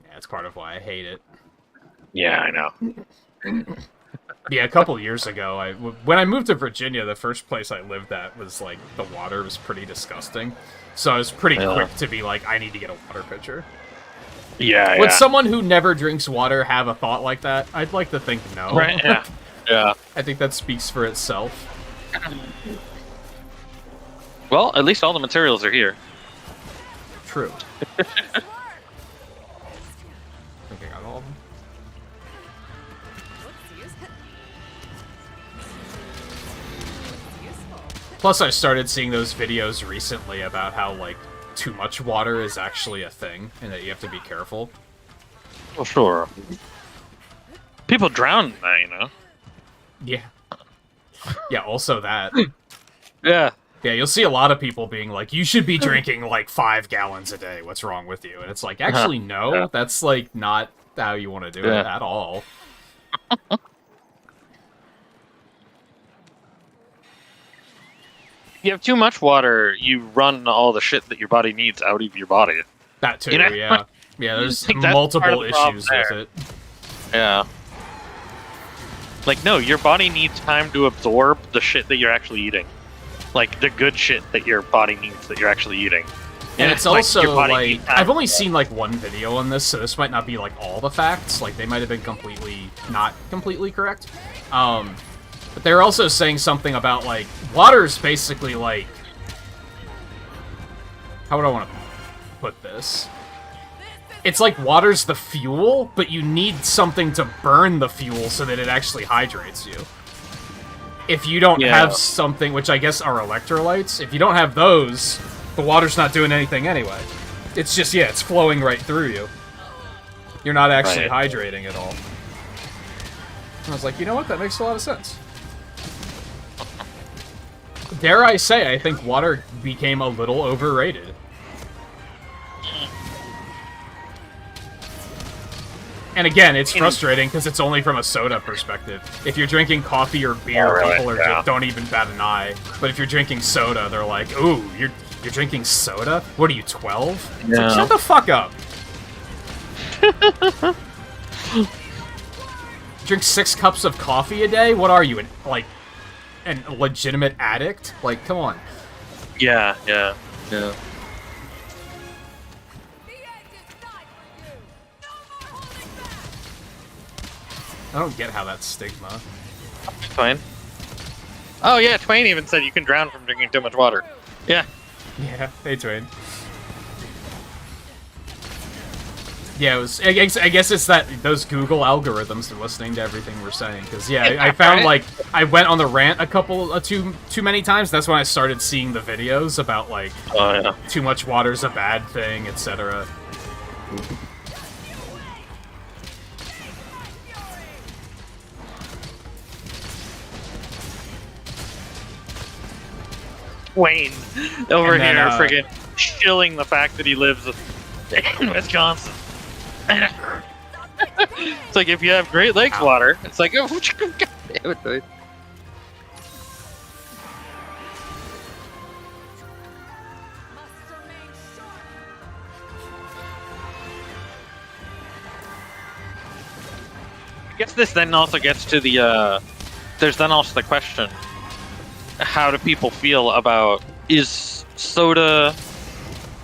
A: Yeah, it's part of why I hate it.
B: Yeah, I know.
A: Yeah, a couple years ago, when I moved to Virginia, the first place I lived at was, like, the water was pretty disgusting. So I was pretty
B: Yeah.
A: quick to be like, I need to get a water pitcher.
B: Yeah,
A: Would
B: yeah.
A: someone who never drinks water have a thought like that? I'd like to think no.
B: Right, yeah. Yeah.
A: I think that speaks for itself.
B: Well, at least all the materials are here.
A: True. I think I got all of them. Plus, I started seeing those videos recently about how, like, too much water is actually a thing, and that you have to be careful.
B: Well, sure. People drown in that, you know?
A: Yeah. Yeah, also that.
B: Yeah.
A: Yeah, you'll see a lot of people being like, you should be drinking, like, 5 gallons a day. What's wrong with you? And it's like, actually, no.
B: Yeah.
A: That's, like, not how you want to do it
B: Yeah.
A: at all.
B: You have too much water, you run all the shit that your body needs out of your body.
A: That too,
B: You know?
A: yeah. Yeah, there's
B: Like, that's part
A: multiple
B: of the problem
A: issues with
B: there.
A: it.
B: Yeah. Like, no, your body needs time to absorb the shit that you're actually eating. like the good shit that your body needs that you're actually eating.
A: And it's
B: like,
A: also,
B: your body
A: like,
B: needs
A: I've only
B: that.
A: seen, like, one video on this, so this might not be, like, all the facts. Like, they might have been not completely correct. But they're also saying something about, like, water's basically, like... How would I want to put this? It's like water's the fuel, but you need something to burn the fuel so that it actually hydrates you. If you don't have something, which I guess are electrolytes, if you don't have those, the water's not doing anything anyway. It's just, yeah, it's flowing right through you. You're not actually hydrating at all. And I was like, you know what? That makes a lot of sense. Dare I say, I think water became a little overrated. And again, it's frustrating because it's only from a soda perspective. If you're drinking coffee or beer, people don't even bat an eye. But if you're drinking soda, they're like, "Ooh, you're drinking soda? What are you, 12?" It's like, shut the fuck up. Drink 6 cups of coffee a day? What are you, a legitimate addict? Like, come on.
B: Yeah.
A: I don't get how that's stigma.
B: Fine. Oh yeah, Twain even said you can drown from drinking too much water. Yeah.
A: Yeah, hey Twain. Yeah, it was. I guess it's that those Google algorithms are listening to everything we're saying. Because I found like I went on the rant a couple too many times. That's when I started seeing the videos about like too much water's a bad thing, etc.
B: Wayne over
A: And then,
B: here friggin' shilling the fact that he lives in Wisconsin. It's like if you have Great Lakes water, it's like, oh, God damn it, dude. I guess this then also gets to the, there's then also the question, how do people feel about, is soda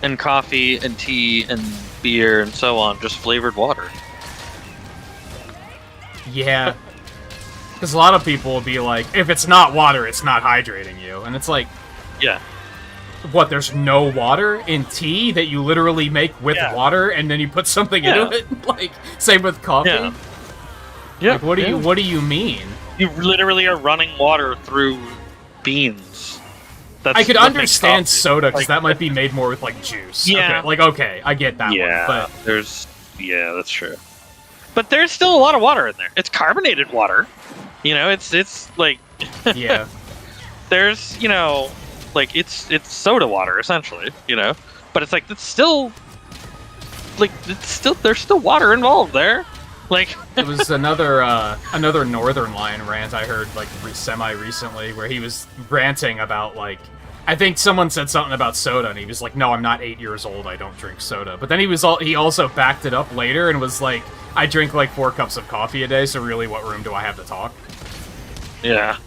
B: and coffee and tea and beer and so on just flavored water?
A: Yeah. Because a lot of people will be like, if it's not water, it's not hydrating you. And it's like,
B: Yeah.
A: what, there's no water in tea that you literally make with water and then you put something into it? Like, same with coffee?
B: Yeah. Yeah.
A: Like, what do you mean?
B: You literally are running water through beans.
A: I could
B: what makes
A: understand
B: coffee.
A: soda, because
B: Like,
A: that might be made more with, like, juice.
B: Yeah.
A: Okay, I get that
B: yeah,
A: one. But
B: that's true. But there's still a lot of water in there. It's carbonated water. You know, it's like
A: yeah.
B: there's, you know, like it's soda water essentially, you know. But it's like it's still there's still water involved there. Like
A: It was another Northern Lion rant I heard like semi-recently where he was ranting about like, I think someone said something about soda and he was like, no, I'm not 8 years old, I don't drink soda. But then he also backed it up later and was like, I drink like 4 cups of coffee a day, so really what room do I have to talk?
B: yeah.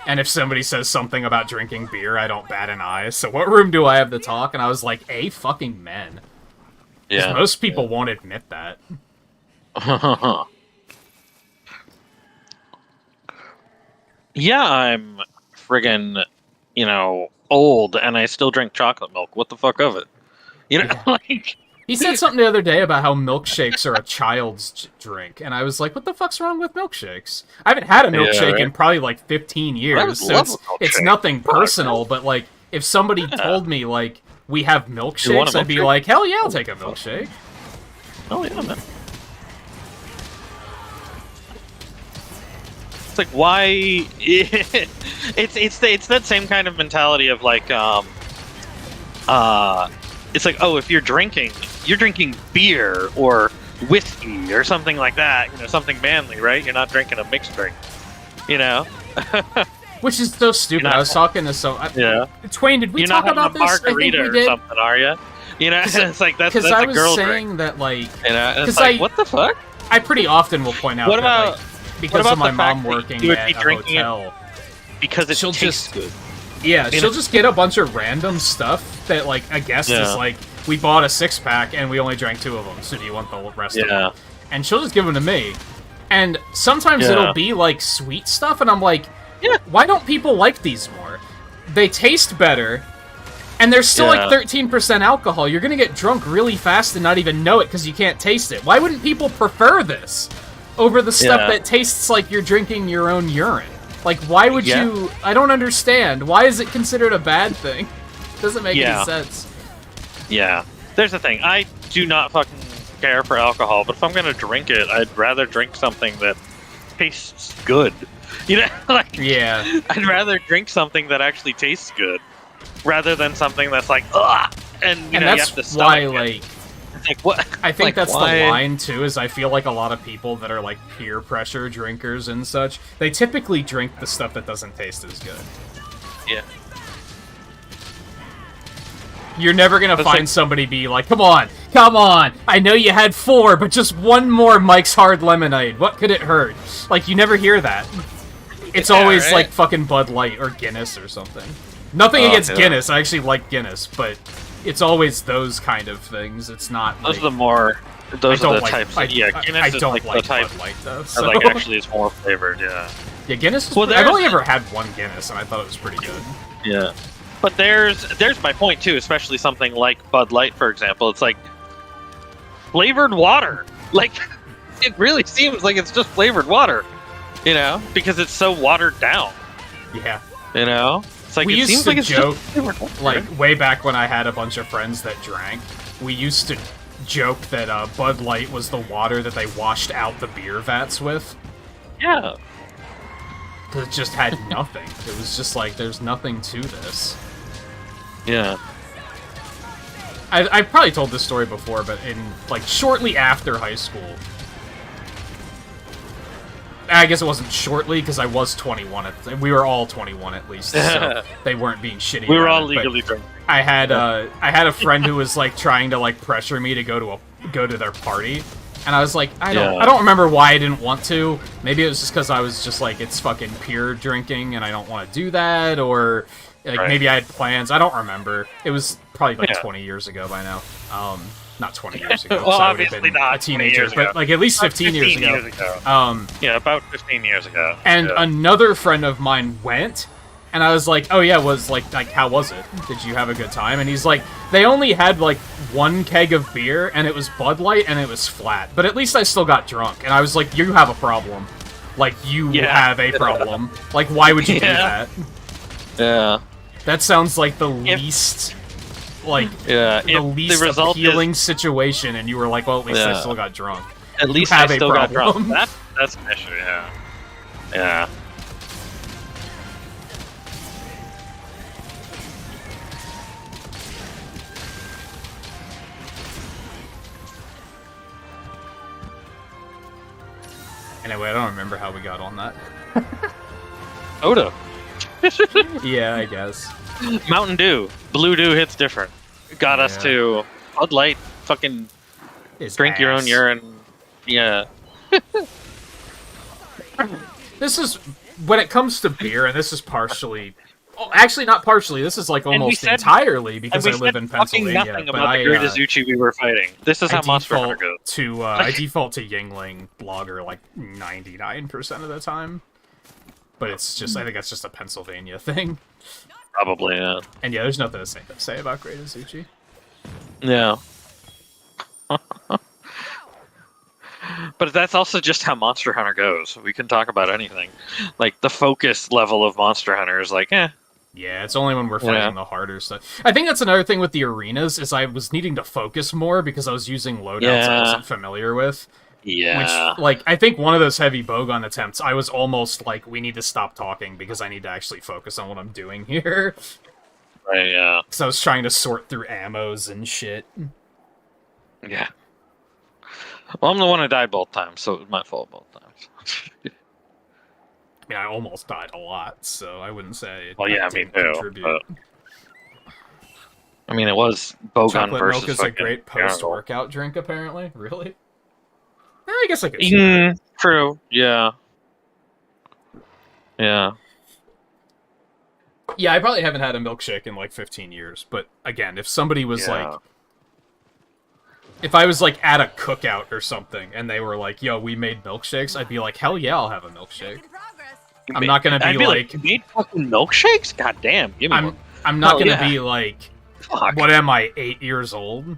A: And if somebody says something about drinking beer, I don't bat an eye, so what room do I have to talk? And I was like, fucking men.
B: Yeah.
A: Most people won't admit that.
B: Yeah, I'm friggin', you know, old and I still drink chocolate milk. What the fuck of it? You know, like
A: He said something the other day about how milkshakes are a child's drink, and I was like, what the fuck's wrong with milkshakes? I haven't had a milkshake in probably like 15 years, so it's nothing personal, but like, if somebody told me, like, we have milkshakes, I'd be like, hell yeah, I'll take a milkshake.
B: Oh yeah, man. It's like, why? it's that same kind of mentality of like, it's like, oh, if you're drinking beer or whiskey or something like that, you know, something manly, right? You're not drinking a mixed drink, you know.
A: Which is so stupid. I was talking to Twain, did we talk about this? I think we
B: Margarita or
A: did.
B: something, are you? You know, it's like that's
A: I
B: a
A: was
B: girl
A: saying
B: drink.
A: that like,
B: You know, and it's like, what the fuck?
A: I pretty often will point out
B: What
A: that
B: about
A: like, because
B: what
A: of
B: about
A: my
B: the
A: mom
B: fact that
A: working
B: you would
A: at
B: be
A: a
B: drinking it-
A: hotel,
B: because it
A: She'll
B: tastes
A: just-
B: good.
A: Yeah,
B: You
A: she'll
B: know-
A: just get a bunch of random stuff that, like, a guest
B: Yeah.
A: is like, we bought a 6-pack and we only drank 2 of them, so do you want the rest of
B: Yeah.
A: them? And she'll just give them to me. And sometimes
B: Yeah.
A: it'll be, like, sweet stuff, and I'm like,
B: Yeah.
A: why don't people like these more? They taste better, and they're still,
B: Yeah.
A: like, 13% alcohol. You're gonna get drunk really fast and not even know it because you can't taste it. Why wouldn't people prefer this over the stuff
B: Yeah.
A: that tastes like you're drinking your own urine? Like, why would
B: Yeah.
A: you... I don't understand. Why is it considered a bad thing? Doesn't make
B: Yeah.
A: any sense.
B: Yeah. There's the thing. I do not fucking care for alcohol, but if I'm gonna drink it, I'd rather drink something that tastes good. You know, like
A: Yeah.
B: I'd rather drink something that actually tastes good, rather than something that's like ugh, and you
A: And
B: know
A: that's
B: you have to
A: why,
B: stomach it.
A: like...
B: It's like what?
A: I think
B: like,
A: that's
B: why?
A: the line, too, is I feel like a lot of people that are, like, peer pressure drinkers and such, they typically drink the stuff that doesn't taste as good.
B: Yeah.
A: You're never gonna
B: That's
A: find
B: like-
A: somebody be like, come on, I know you had 4, but just one more Mike's Hard Lemonade. What could it hurt? Like, you never hear that. It's
B: Yeah,
A: always,
B: right?
A: like, fucking Bud Light or Guinness or something. Nothing
B: Oh,
A: against
B: yeah.
A: Guinness, I actually like Guinness, but it's always those kind of things. It's not,
B: Those
A: like...
B: are the more. Those
A: I
B: are
A: don't
B: the
A: like,
B: types.
A: I,
B: Yeah,
A: I-
B: Guinness
A: I
B: is
A: don't
B: like
A: like
B: the type.
A: Bud Light, though.
B: That
A: So.
B: like actually is more flavored. Yeah.
A: Yeah, Guinness is
B: Well,
A: I've only
B: there's-
A: ever had one Guinness, and I thought it was pretty good.
B: Yeah. But there's my point too, especially something like Bud Light, for example. It's like flavored water. Like it really seems like it's just flavored water, you know, because it's so watered down.
A: Yeah.
B: You know, it's like
A: We
B: it
A: used
B: seems
A: to
B: like it's
A: joke,
B: just flavored water.
A: Like, way back when I had a bunch of friends that drank, we used to joke that Bud Light was the water that they washed out the beer vats with.
B: Yeah.
A: 'Cause it just had nothing. It was just like, there's nothing to this.
B: Yeah.
A: I've probably told this story before, but like, shortly after high school... I guess it wasn't shortly, because I was 21. We were all 21, at least, so they weren't being shitty
B: We were
A: about
B: all
A: it, but
B: legally drunk.
A: I had a friend who was, like, trying to, like, pressure me to go to their party, and I was like, I don't remember why I didn't want to. Maybe it was just because I was just like, it's fucking pure drinking, and I don't want to do that, or... Like,
B: Right.
A: maybe I had plans. I don't remember. It was probably like
B: Yeah.
A: 20 years ago by now. Not 20 years ago.
B: Well,
A: so I would have
B: obviously
A: been
B: not
A: a
B: 20
A: teenager,
B: years ago.
A: but like at least 15 years ago.
B: Yeah, about 15 years ago.
A: And
B: yeah.
A: another friend of mine went, and I was like, oh yeah, how was it? Did you have a good time? And he's like, they only had like 1 keg of beer, and it was Bud Light, and it was flat. But at least I still got drunk. And I was like, you have a problem. Like, you
B: Yeah.
A: have a problem. Like, why would you do
B: Yeah.
A: that?
B: Yeah.
A: That sounds like the least, like,
B: Yeah.
A: the least
B: result
A: appealing situation, and you were like, well, at least I
B: Yeah.
A: still got drunk.
B: At least
A: have
B: I
A: a
B: still got
A: problem.
B: drunk. That's an issue, yeah. Yeah.
A: Anyway, I don't remember how we got on that.
B: Oda.
A: Yeah, I guess.
B: Mountain Dew. Blue Dew hits different. Got us
A: Yeah.
B: to Bud Light, fucking
A: It's
B: drink your own
A: ass.
B: urine. Yeah.
A: This is, when it comes to beer, and this is partially... Oh, actually, not partially. This is, like,
B: we
A: almost
B: said-
A: entirely
B: And
A: because
B: we
A: I live
B: said
A: in
B: fucking
A: Pennsylvania.
B: nothing
A: But
B: about the Great Azuchi we were fighting. This is
A: I
B: how Monster Hunter
A: default
B: goes.
A: to I default to Yingling Lager like 99% of the time, but it's just, I think that's just a Pennsylvania thing.
B: Probably, yeah.
A: And yeah, there's nothing to say about Great Azuchi.
B: Yeah. But that's also just how Monster Hunter goes. We can talk about anything. Like, the focus level of Monster Hunter is like, eh.
A: Yeah, it's only when we're fighting
B: Yeah.
A: the harder stuff. I think that's another thing with the arenas, is I was needing to focus more because I was using loadouts I
B: Yeah.
A: wasn't familiar with.
B: Yeah.
A: Which, like, I think one of those heavy bowgun attempts, I was almost like, we need to stop talking because I need to actually focus on what I'm doing here.
B: Right, yeah.
A: Because I was trying to sort through ammos and shit.
B: Yeah. Well, I'm the one who died both times, so it was my fault both times.
A: I mean, I almost died a lot, so I wouldn't say.
B: Well, yeah,
A: that
B: me
A: didn't
B: too,
A: contribute.
B: I mean, it was Bogun
A: Chocolate
B: versus
A: milk is a
B: fucking
A: great
B: General.
A: post-workout drink, apparently. Really? I guess I could.
B: True. Yeah. Yeah.
A: Yeah, I probably haven't had a milkshake in like 15 years, but again, if somebody was like... If I was like at a cookout or something, and they were like, yo, we made milkshakes, I'd be like, hell yeah, I'll have a milkshake.
D: Making progress.
A: I'm not gonna
B: I'd
A: be like...
B: you made fucking milkshakes? God damn, give me one.
A: I'm not
B: Hell
A: gonna
B: yeah.
A: be like,
B: Fuck.
A: what am I, 8 years old?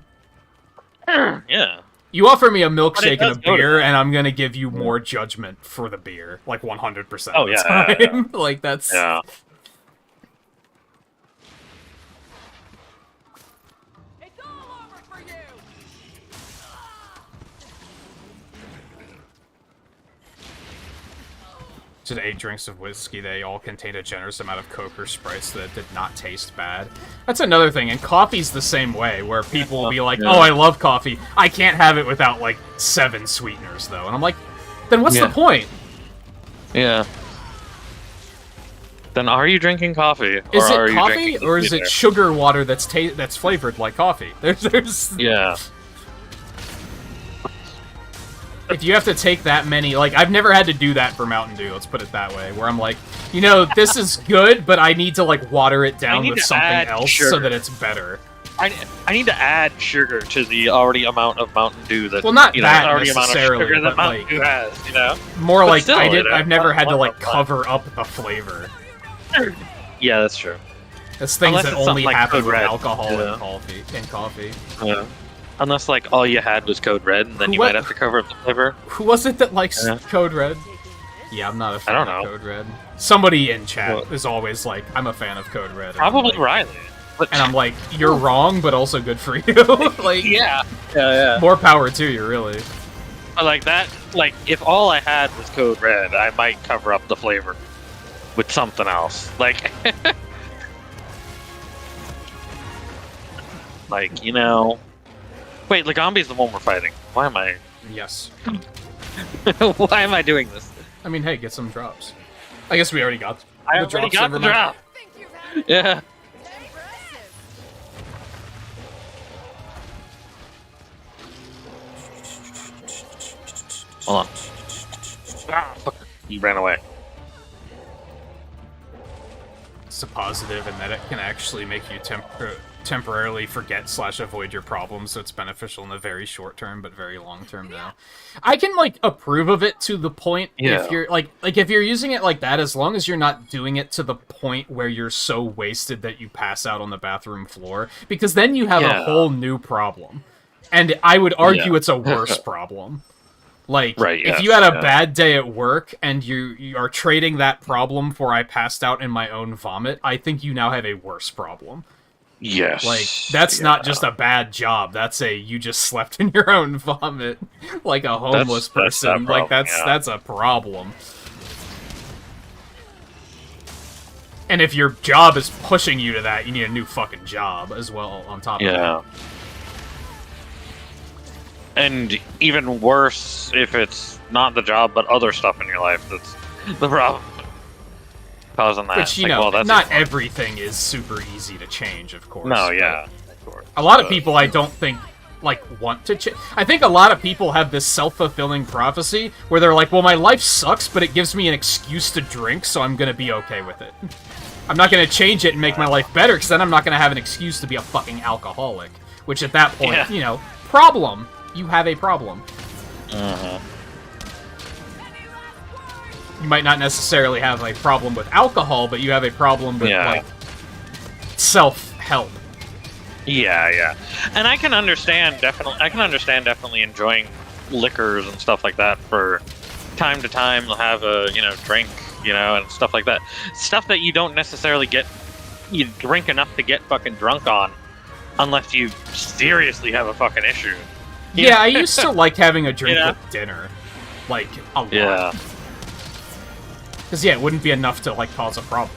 B: Yeah.
A: You offer me a
B: But
A: milkshake
B: it
A: and a
B: does go to
A: beer,
B: that.
A: and I'm gonna give you more judgment for the beer, like 100%
B: Oh,
A: of the
B: yeah,
A: time.
B: yeah, yeah.
A: Like, that's...
B: Yeah.
D: It's all over for you.
A: Just 8 drinks of whiskey, they all contained a generous amount of Coke or Sprite so that it did not taste bad. That's another thing, and coffee's the same way, where people will be like,
B: Yeah.
A: oh, I love coffee. I can't have it without, like, 7 sweeteners, though. And I'm like, then what's the point?
B: Yeah. Then are you drinking coffee?
A: Is
B: or are
A: it
B: you
A: coffee,
B: drinking
A: or is it
B: either?
A: sugar water that's flavored like coffee? There's...
B: Yeah.
A: If you have to take that many, like, I've never had to do that for Mountain Dew, let's put it that way, where I'm like, you know, this is good, but I need to, like, water it down
B: need
A: with
B: to
A: something
B: add
A: else
B: sugar.
A: so that it's better.
B: I need to add sugar to the already amount of Mountain Dew that
A: Well, not
B: you know,
A: that
B: already amount of
A: necessarily,
B: sugar that
A: but,
B: Mountain
A: like,
B: Dew has, you know.
A: More
B: But
A: like,
B: still, you know,
A: I've never had to, like,
B: what-
A: cover up the flavor.
B: Yeah, that's true.
A: It's things
B: Unless
A: that
B: it's
A: only
B: something like
A: happen
B: Code
A: with
B: Red,
A: alcohol
B: yeah.
A: and coffee.
B: Yeah. Unless like all you had was Code Red, and then you
A: What-
B: might have to cover up the flavor.
A: Who was it that likes
B: Yeah.
A: Code Red? Yeah, I'm not a fan
B: don't
A: of
B: know.
A: Code Red. Somebody in chat
B: What?
A: is always like, I'm a fan of Code Red. And I'm
B: Probably
A: like-
B: Riley. But
A: And I'm like, you're wrong, but also good for you. Like,
B: yeah.
A: more power to you, really.
B: But like that, like if all I had was Code Red, I might cover up the flavor with something else. Like, like you know. Wait, Lagambi's the one we're fighting. Why am I?
A: Yes.
B: Why am I doing this?
A: I mean, hey, get some drops. I guess we already got
B: I
A: the
B: already
A: drops.
B: got the
A: never mind.
B: drop.
D: Think you've had
B: Yeah.
D: impressive.
B: Hold on. Ah, fuck. He ran away.
A: It's a positive in that it can actually make you temporarily forget / avoid your problems, so it's beneficial in the very short term, but very long term now. I can, like, approve of it to the point
B: Yeah.
A: if you're, like, if you're using it like that, as long as you're not doing it to the point where you're so wasted that you pass out on the bathroom floor, because then you have a
B: Yeah.
A: whole new problem. And I would argue
B: Yeah.
A: it's a worse problem. Like,
B: Right,
A: if
B: yes,
A: you had a
B: yeah.
A: bad day at work and you are trading that problem for I passed out in my own vomit, I think you now have a worse problem.
B: Yes.
A: Like, that's not just a bad job. That's you just slept in your own vomit like a homeless
B: That's that
A: person. Like,
B: problem, yeah.
A: that's a problem. And if your job is pushing you to that, you need a new fucking job as well on top of that.
B: Yeah. And even worse if it's not the job, but other stuff in your life that's the problem causing that.
A: Which, you
B: Like,
A: know,
B: well, that's
A: not
B: fun.
A: everything is super easy to change, of course.
B: No,
A: but
B: yeah. Of course.
A: A lot of
B: But-
A: people, I don't think, like, want to change. I think a lot of people have this self-fulfilling prophecy where they're like, well, my life sucks, but it gives me an excuse to drink, so I'm gonna be okay with it. I'm not gonna change it and make my life better, because then I'm not gonna have an excuse to be a fucking alcoholic. Which, at that point,
B: Yeah.
A: you know, problem. You have a problem.
B: Uh-huh.
A: You might not necessarily have a problem with alcohol, but you have a problem with,
B: Yeah.
A: like, self-help.
B: Yeah, yeah. And I can understand definitely enjoying liquors and stuff like that for time to time. Have a, drink, and stuff like that. Stuff that you don't necessarily you drink enough to get fucking drunk on unless you seriously have a fucking issue.
A: Yeah, I used to like having a drink
B: Yeah.
A: with dinner. Like, a lot.
B: Yeah.
A: Because, yeah, it wouldn't be enough to, like, cause a problem.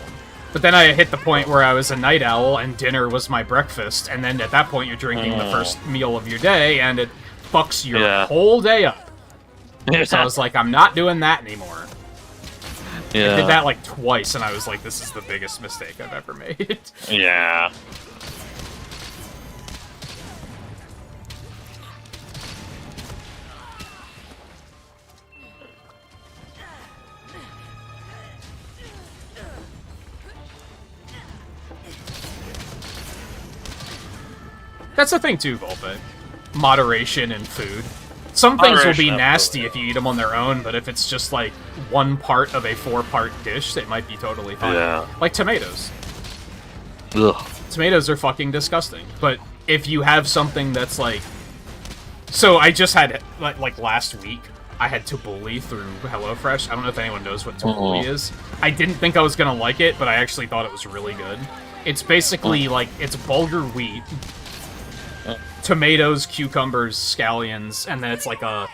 A: But then I hit the point where I was a night owl, and dinner was my breakfast, and then at that point you're drinking the first meal of your day, and it fucks your
B: Yeah.
A: whole day up. So I was like, I'm not doing that anymore.
B: Yeah.
A: I did that, like, twice, and I was like, this is the biggest mistake I've ever made.
B: Yeah.
A: That's the thing too, Volpe. Moderation in food. Some things will be
B: Moderation,
A: nasty if you eat them on their own, but if it's just like one part of a 4-part dish, it might be totally fine.
B: Yeah.
A: Like tomatoes.
B: Ugh.
A: Tomatoes are fucking disgusting. But if you have something that's like... So I just had, like last week, I had tabbouleh through HelloFresh. I don't know if anyone knows what tabbouleh is. I didn't think I was gonna like it, but I actually thought it was really good. It's basically like, it's bulgur wheat, tomatoes, cucumbers, scallions, and then it's like a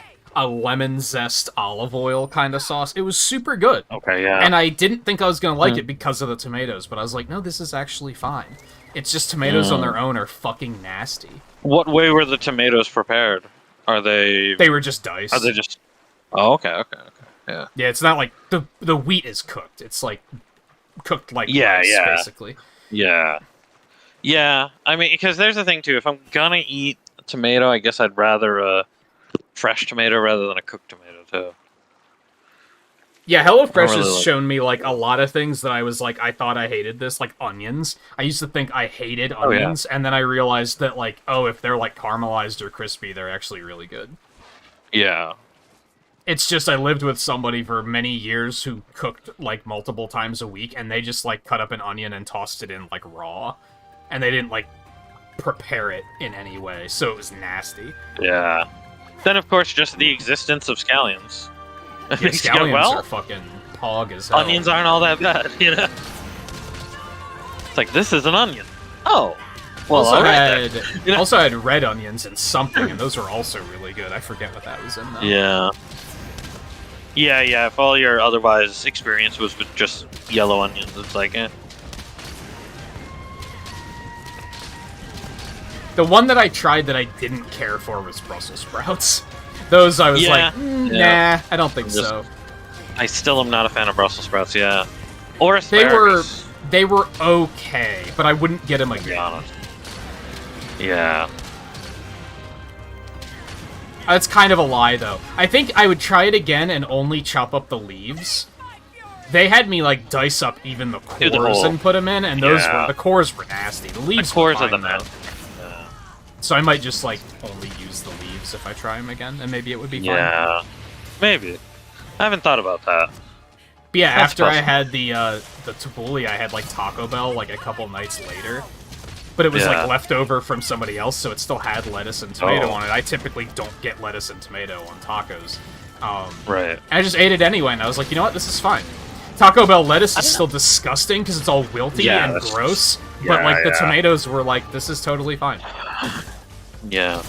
A: lemon zest olive oil kind of sauce. It was super good.
B: Okay, yeah.
A: And I didn't think I was gonna like it because of the tomatoes, but I was like, no, this is actually fine. It's just tomatoes on their own are fucking nasty.
B: What way were the tomatoes prepared? Are they...
A: They were just diced.
B: Are they just... Oh, okay. Yeah.
A: Yeah, it's not like the wheat is cooked. It's like cooked like rice, basically.
B: Yeah. Yeah, I mean, because there's the thing, too. If I'm gonna eat a tomato, I guess I'd rather a fresh tomato rather than a cooked tomato, too.
A: Yeah, HelloFresh
B: really
A: has
B: like-
A: shown me, like, a lot of things that I was like, I thought I hated this, like onions. I used to think I hated onions, and then I realized that, like, oh, if they're, like, caramelized or crispy, they're actually really good.
B: Yeah.
A: It's just I lived with somebody for many years who cooked, like, multiple times a week, and they just, like, cut up an onion and tossed it in, like, raw. And they didn't, like, prepare it in any way, so it was nasty.
B: Yeah. Then, of course, just the existence of scallions.
A: Yeah,
B: Makes you go,
A: scallions
B: well,
A: are fucking pog as hell.
B: onions aren't all that bad, you know? It's like, this is an onion. Oh. Well,
A: Also
B: alright
A: had,
B: then. You know?
A: also had red onions and something, and those were also really good. I forget what that was in, though.
B: Yeah. Yeah, if all your otherwise experience was with just yellow onions, it's like, eh.
A: The one that I tried that I didn't care for was Brussels sprouts. Those I was
B: Yeah.
A: like,
B: Yeah.
A: nah, I don't think
B: Just-
A: so.
B: I still am not a fan of Brussels sprouts, yeah. Or
A: They
B: asparagus.
A: they were okay, but I wouldn't get them
B: To be
A: again.
B: honest. Yeah.
A: That's kind of a lie, though. I think I would try it again and only chop up the leaves. They had me, like, dice up even the
B: Do the
A: cores
B: whole-
A: and put them in, and those
B: Yeah.
A: were the cores were nasty. The leaves
B: The cores
A: were
B: are the
A: fine, though.
B: best. Yeah.
A: So I might just, like, only use the leaves if I try them again, and maybe it would be fine.
B: Yeah. Maybe. I haven't thought about that.
A: But yeah,
B: That's
A: after I
B: possible.
A: had the tabbouleh, I had, like, Taco Bell, like, a couple nights later. But it was,
B: Yeah.
A: like, left over from somebody else, so it still had lettuce and tomato
B: Oh.
A: on it. I typically don't get lettuce and tomato on tacos.
B: Right.
A: I just ate it anyway, and I was like, you know what, this is fine. Taco Bell lettuce is
B: don't
A: still disgusting because it's all wilty
B: Yeah,
A: and
B: that's-
A: gross, but
B: yeah,
A: like the
B: yeah.
A: tomatoes were like, this is totally fine.
B: Yeah.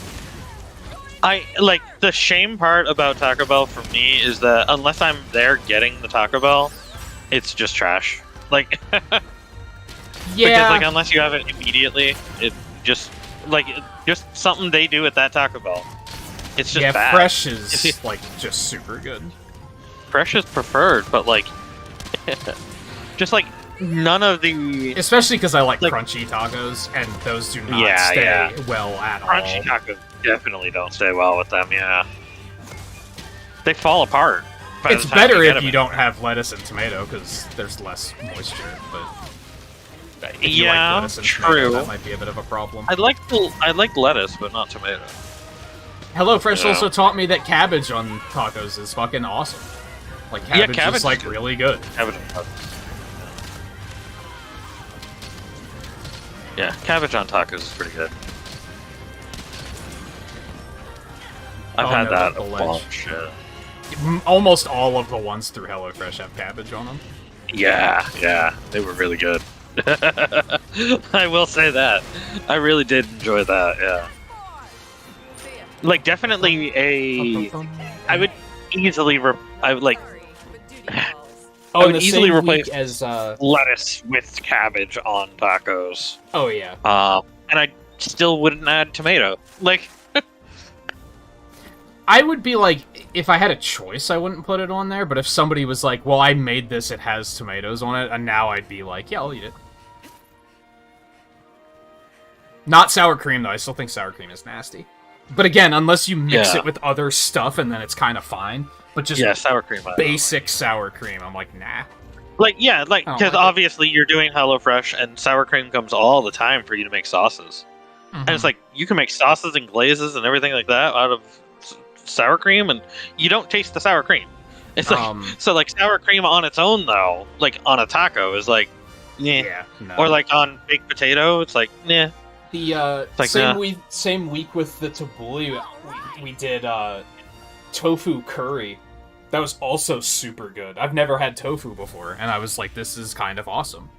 B: I like the shame part about Taco Bell for me is that unless I'm there getting the Taco Bell, it's just trash. Like
A: Yeah,
B: because like unless you have it immediately, it just just something they do at that Taco Bell. It's just
A: yeah,
B: bad.
A: fresh is like just super good.
B: Fresh is preferred, but like just like none of the
A: Especially because I like
B: Like-
A: crunchy tacos, and those do not
B: Yeah,
A: stay
B: yeah.
A: well at
B: crunchy
A: all.
B: tacos definitely don't stay well with them, yeah. They fall apart. by
A: It's
B: the time
A: better
B: get
A: if
B: them
A: you
B: in.
A: don't have lettuce and tomato because there's less moisture. But if you like
B: Yeah,
A: lettuce and tomato,
B: true.
A: that might be a bit of a problem.
B: I like lettuce, but not tomato.
A: HelloFresh
B: Yeah.
A: also taught me that cabbage on tacos is fucking awesome. Like
B: Yeah,
A: cabbage,
B: cabbage
A: is like
B: is good.
A: really good.
B: Cabbage. Yeah, cabbage on tacos is pretty good. I've
A: Oh,
B: had
A: no,
B: that
A: the
B: a
A: ledge.
B: bunch.
A: Almost all of the ones through HelloFresh have cabbage on them.
B: Yeah, they were really good. I will say that. I really did enjoy that. Yeah, like definitely a. I would easily. I would like
A: Oh,
B: I
A: in
B: would
A: the
B: easily
A: same
B: replace-
A: week as
B: lettuce with cabbage on tacos.
A: oh yeah.
B: And I still wouldn't add tomato. Like,
A: I would be like, if I had a choice, I wouldn't put it on there. But if somebody was like, "Well, I made this; it has tomatoes on it," and now I'd be like, "Yeah, I'll eat it." Not sour cream though. I still think sour cream is nasty. But again, unless you mix
B: Yeah.
A: it with other stuff, and then it's kind of fine. But just
B: yeah, sour cream. I don't
A: basic sour cream, I'm like, nah.
B: Like, yeah, like,
A: I don't
B: because
A: like it.
B: obviously you're doing HelloFresh and sour cream comes all the time for you to make sauces. and it's like you can make sauces and glazes and everything like that out of sour cream, and you don't taste the sour cream. It's like so like sour cream on its own though, like on a taco is like, yeah,
A: no.
B: or like on baked potato, it's like, yeah.
A: The
B: like,
A: same week with the tabbouleh, we did tofu curry. That was also super good. I've never had tofu before, and I was like, this is kind of awesome.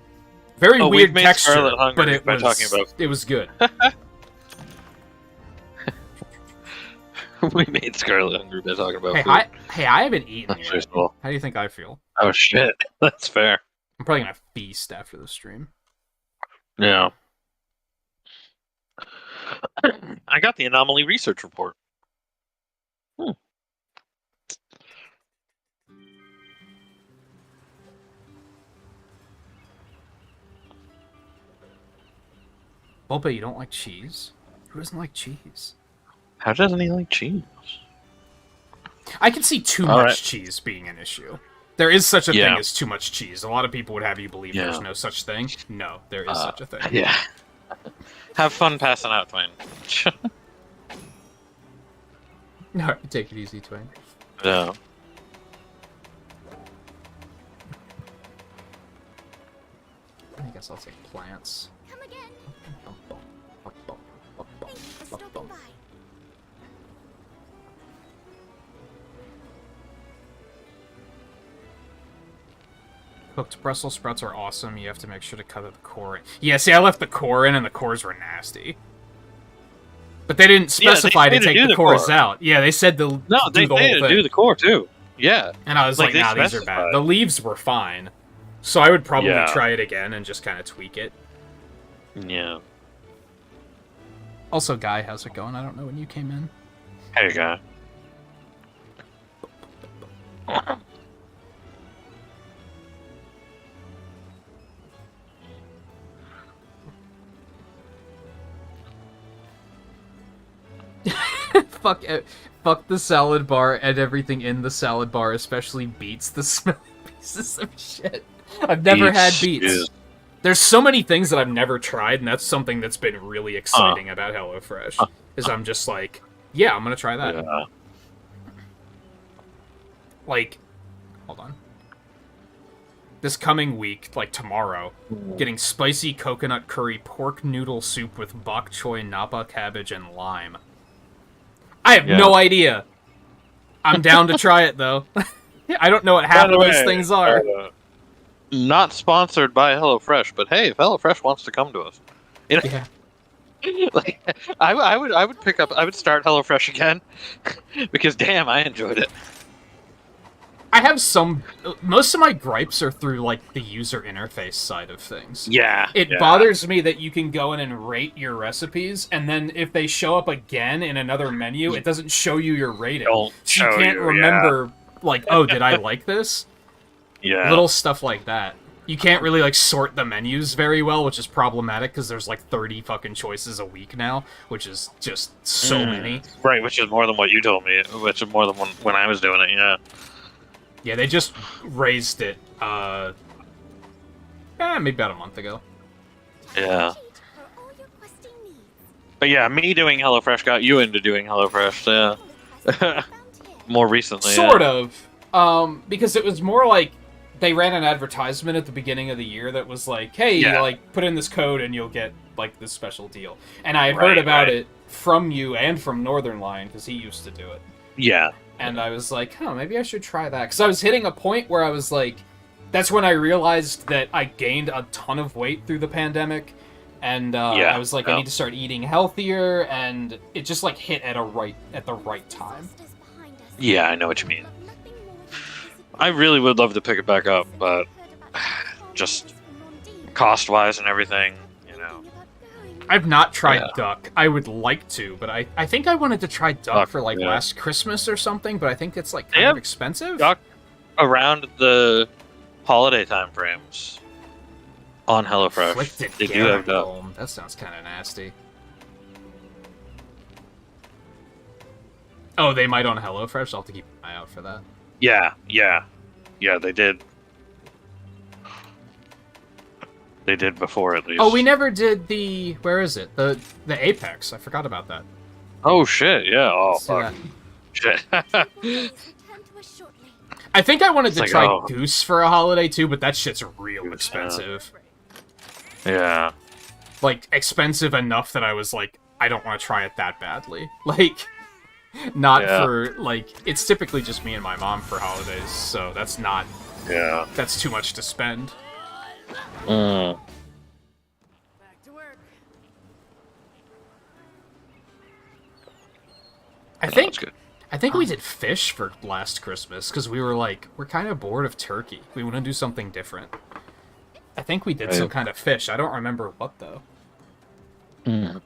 A: Very weird texture, but it was good.
B: We made Scarlet hungry by talking about food.
A: I haven't eaten yet.
B: First of all.
A: How do you think I feel?
B: Oh shit, that's fair.
A: I'm probably gonna feast after the stream.
B: Yeah. I got the anomaly research report.
A: Bulba, you don't like cheese? Who doesn't like cheese?
B: How doesn't he like cheese?
A: I can see too much cheese being an issue. There is such a thing as too much cheese. A lot of people would have you believe there's no such thing. No, there is such a thing.
B: Yeah. Have fun passing out, Twain.
A: No, take it easy, Twain.
B: Yeah.
A: I guess I'll take plants.
F: Come again. Thanks for stopping by.
A: Cooked Brussels sprouts are awesome. You have to make sure to cut the core in. Yeah, see, I left the core in, and the cores were nasty. But they didn't specify to take the cores out. Yeah, they said to do the whole thing.
B: To do the core, too. Yeah.
A: And I was like, nah, these are bad. The leaves were fine. So I would probably try it again and just kind of tweak it.
B: Yeah.
A: Also, Guy, how's it going? I don't know when you came in.
B: Hey, Guy.
A: Fuck the salad bar and everything in the salad bar, especially beets, the smelly pieces of shit. I've never had beets.
B: Yeah.
A: There's so many things that I've never tried, and that's something that's been really exciting about HelloFresh. Is I'm just like, yeah, I'm gonna try that.
B: Yeah.
A: Like, hold on. This coming week, like tomorrow, getting spicy coconut curry pork noodle soup with bok choy, napa cabbage, and lime. I have no idea. I'm down to try it, though. I don't know what half of those things are.
B: Not sponsored by HelloFresh, but hey, if HelloFresh wants to come to us, you know, like, I would pick up. I would start HelloFresh again because damn, I enjoyed it.
A: I have most of my gripes are through, like, the user interface side of things.
B: Yeah.
A: It bothers me that you can go in and rate your recipes, and then if they show up again in another menu, it doesn't show you your rating. So you can't remember, like, oh, did I like this?
B: Yeah.
A: Little stuff like that. You can't really, like, sort the menus very well, which is problematic, because there's, like, 30 fucking choices a week now, which is just so many.
B: Right, which is more than what you told me, which is more than when I was doing it, yeah.
A: Yeah, they just raised it, maybe about a month ago.
B: Yeah. But yeah, me doing HelloFresh got you into doing HelloFresh, yeah. More recently,
A: Sort of. Because it was more like, they ran an advertisement at the beginning of the year that was like, hey, like, put in this code and you'll get, like, this special deal. And I had heard about it from you and from Northern Line, because he used to do it.
B: Yeah.
A: And I was like, maybe I should try that. Because I was hitting a point where I was like, that's when I realized that I gained a ton of weight through the pandemic. And I was like, I need to start eating healthier. And it just, like, hit at the right time.
B: Yeah, I know what you mean. I really would love to pick it back up, but just cost-wise and everything, you know.
A: I've not tried duck. I would like to, but I think I wanted to try duck for, like, last Christmas or something, but I think it's, like, kind of expensive.
B: Duck around the holiday time frames on HelloFresh. They do have duck.
A: That sounds kind of nasty. Oh, they might on HelloFresh? I'll have to keep an eye out for that.
B: Yeah, they did. They did before, at least.
A: Oh, we never did the... Where is it? The Apex. I forgot about that.
B: Oh, shit, yeah. Oh,
A: Let's do
B: fuck.
A: that.
B: Shit.
F: Table days return to us shortly.
A: I think I wanted to
B: like,
A: try
B: oh.
A: Goose for a holiday, too, but that shit's real expensive.
B: Yeah.
A: Like, expensive enough that I was like, I don't want to try it that badly. Like, not
B: Yeah.
A: for, like... It's typically just me and my mom for holidays, so that's not...
B: Yeah.
A: That's too much to spend.
B: Mm.
D: Back to work.
A: I
B: No,
A: think...
B: it's good.
A: I think we did fish for last Christmas, because we were like, we're kind of bored of turkey. We want to do something different. I think we did some
B: Right.
A: kind of fish. I don't remember what, though.
B: Mm.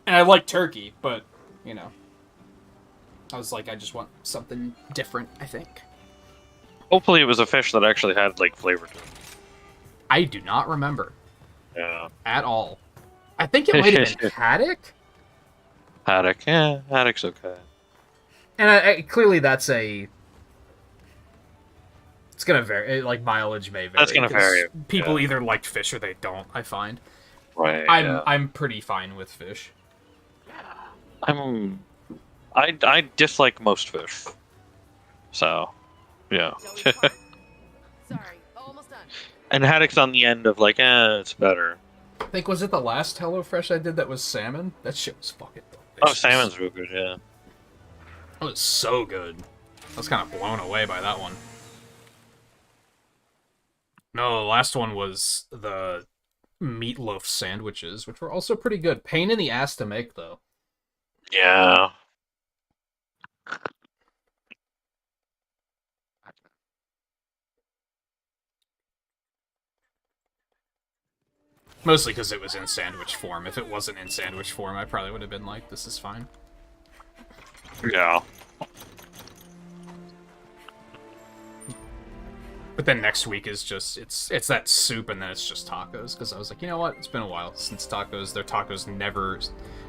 A: And I like turkey, but, you know. I was like, I just want something different, I think.
B: Hopefully it was a fish that actually had, like, flavor to it.
A: I do not remember
B: Yeah.
A: at all. I think it might have been haddock?
B: Haddock. Yeah, haddock's okay.
A: And clearly that's a... It's gonna vary, like, mileage may vary.
B: That's gonna
A: 'cause
B: vary,
A: People
B: yeah.
A: either like fish or they don't, I find.
B: Right.
A: I'm pretty fine with fish.
B: I dislike most fish. So, yeah.
D: Sorry, almost done.
B: And haddock's on the end of like, it's better.
A: I think, was it the last HelloFresh I did that was salmon? That shit was fucking delicious.
B: Oh, salmon's real good, yeah.
A: That was so good. I was kind of blown away by that one. No, the last one was the meatloaf sandwiches, which were also pretty good. Pain in the ass to make, though.
B: Yeah.
A: Mostly because it was in sandwich form. If it wasn't in sandwich form, I probably would have been like, this is fine.
B: Yeah.
A: But then next week is just, it's that soup and then it's just tacos. Because I was like, you know what? It's been a while since tacos. Their tacos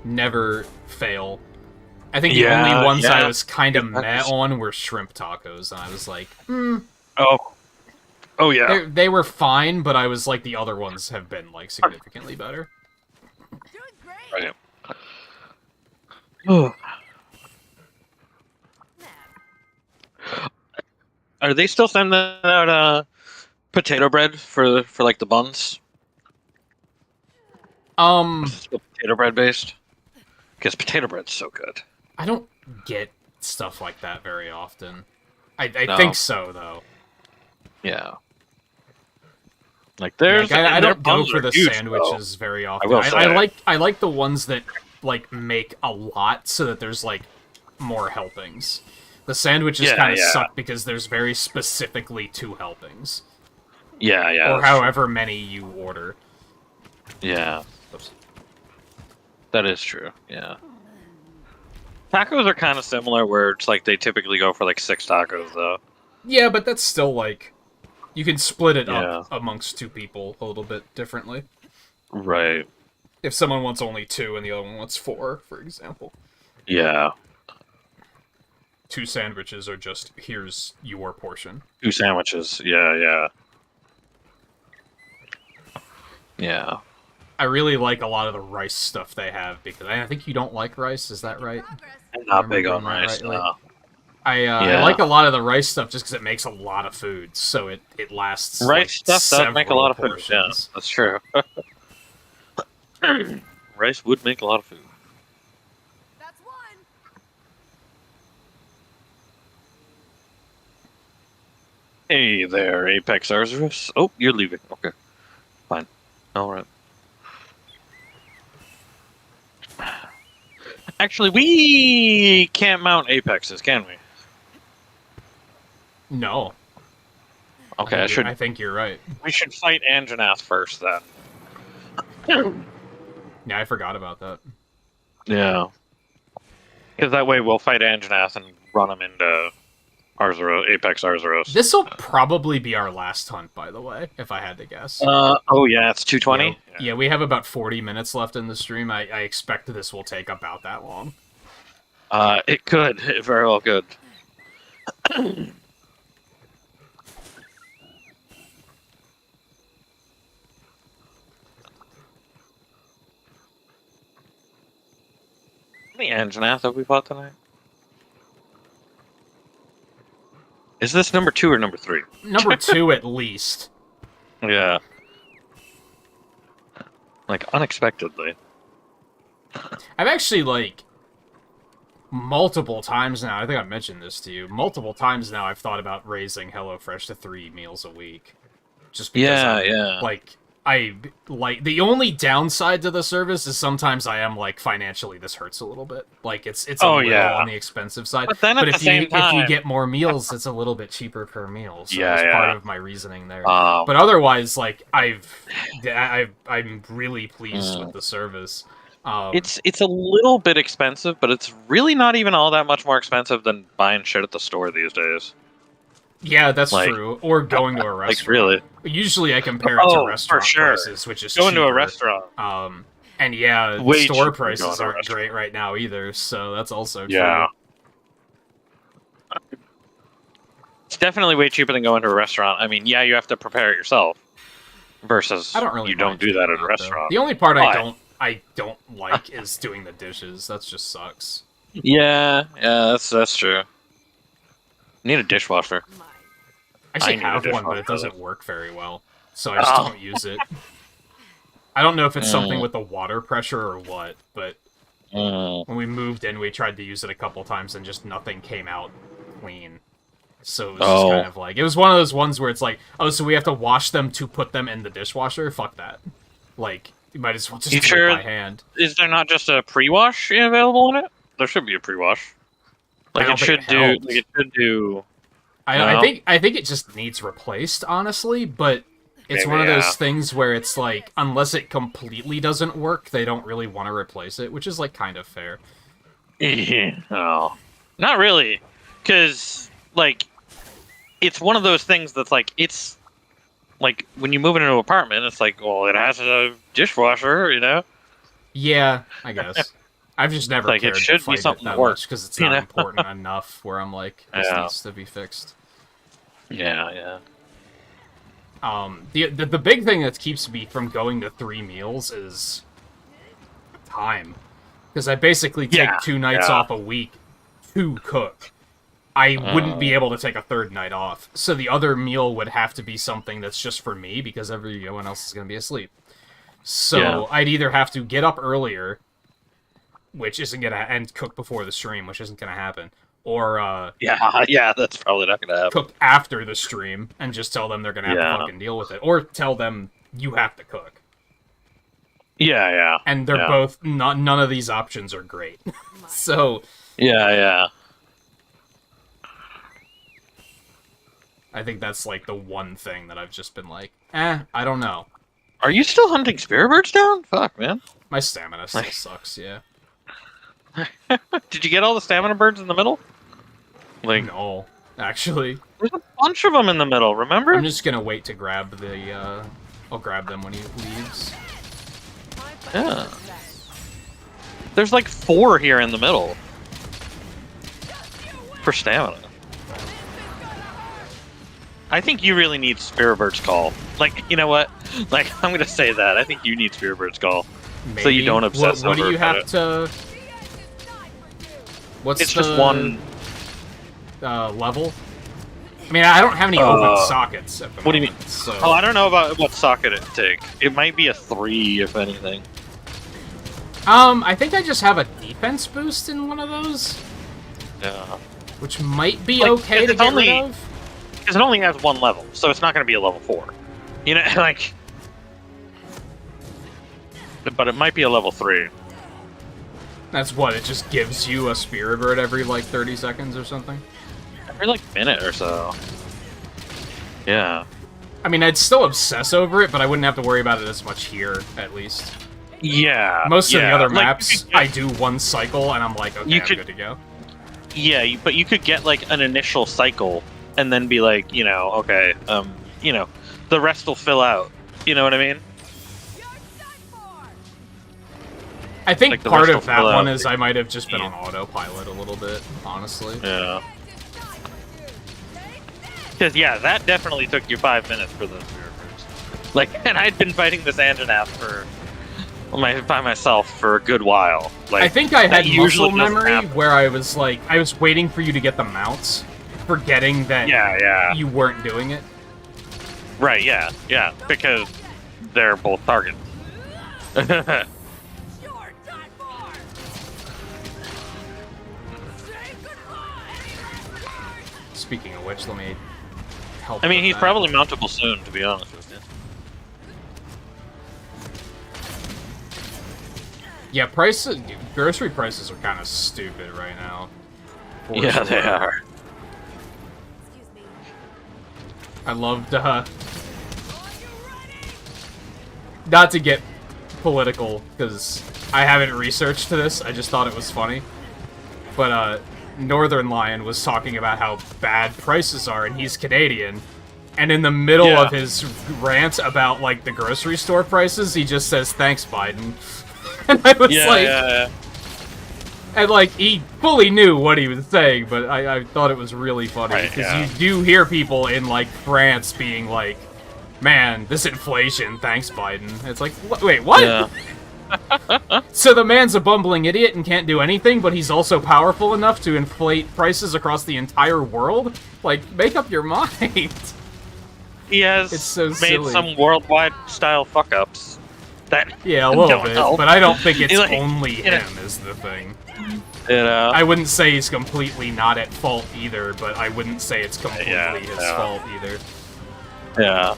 A: never fail. I think the only ones I was kind of meh on were shrimp tacos. And I was like,
B: Oh, yeah.
A: They were fine, but I was like, the other ones have been, like, significantly better.
D: Doing great.
B: Right.
D: Nah.
B: Are they still sending out potato bread for like the buns? Still potato bread based? Because potato bread's so good.
A: I don't get stuff like that very often. I
B: No.
A: think so, though.
B: Yeah. Like there's
A: Like, I
B: and their
A: don't go
B: buns
A: for
B: are
A: the
B: huge,
A: sandwiches very often.
B: will
A: I
B: say.
A: like the ones that like make a lot so that there's like more helpings. The sandwiches
B: Yeah,
A: kind of
B: yeah.
A: suck because there's very specifically 2 helpings,
B: Yeah, yeah.
A: or however many you order.
B: Yeah.
A: Oops.
B: That is true, yeah. Tacos are kind of similar where it's like they typically go for like 6 tacos though.
A: Yeah, but that's still like you can split it
B: Yeah.
A: up amongst 2 people a little bit differently.
B: Right.
A: If someone wants only 2 and the other one wants 4, for example.
B: Yeah.
A: 2 sandwiches are just, here's your portion.
B: 2 sandwiches. Yeah, yeah. Yeah.
A: I really like a lot of the rice stuff they have, because I think you don't like rice, is that right?
D: Progress.
B: I'm not big on
A: Remembering that
B: rice.
A: rightly.
B: No.
A: I
B: Yeah.
A: like a lot of the rice stuff just because it makes a lot of food, so it lasts.
B: Rice
A: like,
B: stuff does make a
A: several
B: lot of food. Yeah,
A: portions.
B: that's true. Rice would make a lot of food.
D: That's one.
B: Hey there, Apex Arzuros. Oh, you're leaving. Okay. Fine. Alright. Actually, we can't mount Apexes, can we?
A: No.
B: Okay,
A: I think you're right.
B: we should fight Anjanath first then.
A: Yeah, I forgot about that.
B: Yeah. Because that way we'll fight Anjanath and run him into Arzuros, Apex Arzuros.
A: This will probably be our last hunt, by the way, if I had to guess.
B: Oh yeah, it's 220?
A: Yeah, we have about 40 minutes left in the stream. I expect this will take about that long.
B: It could. It very well could. many Anjanath have we bought tonight? Is this number 2 or number 3?
A: Number 2 at least.
B: Yeah. Like, unexpectedly.
A: I've actually, like, multiple times now, I think I've mentioned this to you, multiple times now I've thought about raising HelloFresh to 3 meals a week. Just because
B: Yeah.
A: like, the only downside to the service is sometimes I am, like, financially this hurts a little bit. Like, it's a little on the expensive side.
B: But then at the same time...
A: if you get more meals, it's a little bit cheaper per meal. So
B: Yeah,
A: that's part of my reasoning there. But otherwise, like, I'm really pleased with the service.
B: It's a little bit expensive, but it's really not even all that much more expensive than buying shit at the store these days.
A: Yeah, that's true. Or going to a restaurant.
B: Like, really.
A: Usually I compare it to restaurant prices, which is
B: going
A: cheaper.
B: to a restaurant.
A: And yeah,
B: Way
A: store
B: cheaper
A: prices
B: going to a
A: aren't
B: restaurant.
A: great right now either, so that's also true.
B: Yeah. It's definitely way cheaper than going to a restaurant. I mean, yeah, you have to prepare it yourself. Versus
A: I don't really
B: you don't
A: mind
B: do that
A: doing
B: at a restaurant.
A: Though. The only part
B: Why?
A: I don't like is doing the dishes. That just sucks.
B: Yeah, that's true. Need a dishwasher.
A: I actually
B: need a
A: have one, but
B: dishwasher.
A: it doesn't work very well, so I just don't use it. I don't know if it's something with the water pressure or what, but when we moved in, we tried to use it a couple times and just nothing came out clean. So it was just kind of like, it was one of those ones where it's like, oh, so we have to wash them to put them in the dishwasher? Fuck that. Like, you might as well just do it by hand.
B: Is there not just a pre-wash available in it? There should be a pre-wash. Like it should do.
A: I think it just needs replaced, honestly, but it's one of those things where it's like, unless it completely doesn't work, they don't really want to replace it, which is like kind of fair.
B: No, not really, because like it's one of those things that's like it's like when you move into an apartment, it's like, well, it has a dishwasher, you know?
A: Yeah, I guess. I've just never
B: like
A: cared
B: it should
A: to fight
B: be something
A: it that
B: that works
A: much because it's not important enough. Where I'm like, this needs to be fixed.
B: Yeah.
A: The big thing that keeps me from going to 3 meals is time, because I basically take 2 nights off a week to cook. I wouldn't be able to take a 3rd night off, so the other meal would have to be something that's just for me because everyone else is going to be asleep. So I'd either have to get up earlier, which isn't gonna, and cook before the stream, which isn't gonna happen, or
B: that's probably not gonna happen.
A: Cook after the stream and just tell them they're gonna have to fucking deal with it, or tell them you have to cook.
B: Yeah.
A: And they're both none of these options are great. So
B: yeah.
A: I think that's like the one thing that I've just been like, I don't know.
B: Are you still hunting spirit birds down? Fuck, man.
A: My stamina still sucks. Yeah.
B: Did you get all the stamina birds in the middle? Like,
A: no, actually.
B: There's a bunch of them in the middle, remember?
A: I'm just gonna wait to grab the, I'll grab them when he leaves.
B: Yeah. There's like 4 here in the middle. For stamina. I think you really need Spirit Bird's Call. Like, you know what? Like, I'm gonna say that. I think you need Spirit Bird's Call.
A: Maybe.
B: So you don't obsess over
A: what do you have
B: it.
A: to... What's
B: it's
A: the...
B: just one...
A: level? I mean, I don't have any open sockets at the
B: What do you
A: moment,
B: mean?
A: So...
B: Oh, I don't know about what socket it take. It might be a 3, if anything.
A: I think I just have a defense boost in one of those.
B: Yeah.
A: Which might be
B: Like,
A: okay to get rid of.
B: Because it only has 1 level, so it's not going to be a level 4. You know, like... But it might be a level 3.
A: That's what, it just gives you a Spirit Bird every, like, 30 seconds or something?
B: Every, like, minute or so. Yeah.
A: I mean, I'd still obsess over it, but I wouldn't have to worry about it as much here, at least.
B: Yeah.
A: Most of the other
B: like,
A: maps, I do 1 cycle, and I'm like, okay, I'm good to go.
B: Yeah, but you could get, like, an initial cycle, and then be like, you know, okay, you know, the rest will fill out. You know what I mean?
A: I think
B: like
A: part of that one is I might have just been on autopilot a little bit, honestly.
B: Yeah. Because, yeah, that definitely took you 5 minutes for those Spirit Birds. Like, and I'd been fighting this Anjanath for by myself for a good while. Like,
A: I think I
B: that
A: had
B: usually
A: muscle
B: doesn't
A: memory
B: happen.
A: where I was like, I was waiting for you to get the mounts, forgetting that
B: Yeah.
A: you weren't doing it.
B: Right, yeah, because they're both target.
D: You're done for! Say goodbye!
A: Speaking of which, let me help.
B: I mean,
A: with
B: he's
A: that.
B: probably mountable soon, to be honest with you.
A: Yeah, grocery prices are kind of stupid right now. For
B: Yeah, they
A: sure.
B: are.
F: Excuse me.
A: I loved, not to get political, because I haven't researched this, I just thought it was funny. But, Northern Lion was talking about how bad prices are, and he's Canadian. And in the middle
B: Yeah.
A: of his rant about, like, the grocery store prices, he just says, "Thanks, Biden." And I was
B: Yeah.
A: and, like, he fully knew what he was saying, but I thought it was really funny.
B: Right,
A: Because
B: yeah.
A: you do hear people in, like, France being like, "Man, this inflation, thanks, Biden." It's like, wait, what?
B: Yeah.
A: So the man's a bumbling idiot and can't do anything, but he's also powerful enough to inflate prices across the entire world? Like, make up your mind.
B: He has
A: It's so
B: made
A: silly.
B: some worldwide style fuck ups. That
A: Yeah, a little
B: don't
A: bit,
B: help.
A: but I don't think it's
B: Like,
A: only
B: you know.
A: him is the thing.
B: you know.
A: I wouldn't say he's completely not at fault either, but I wouldn't say it's completely
B: Yeah,
A: his
B: yeah.
A: fault either.
B: Yeah.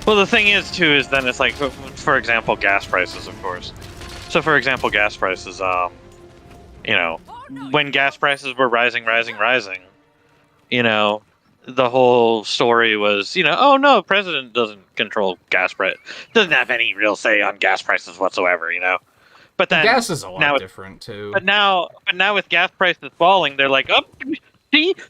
B: Well, the thing is, too, is then it's like, for example, gas prices, of course. So, for example, gas prices, you know, when gas prices were rising, you know, the whole story was, you know, oh no, president doesn't control gas price, doesn't have any real say on gas prices whatsoever, you know. But then
A: Gas is a
B: now
A: lot different, too.
B: But now with gas prices falling, they're like, oh,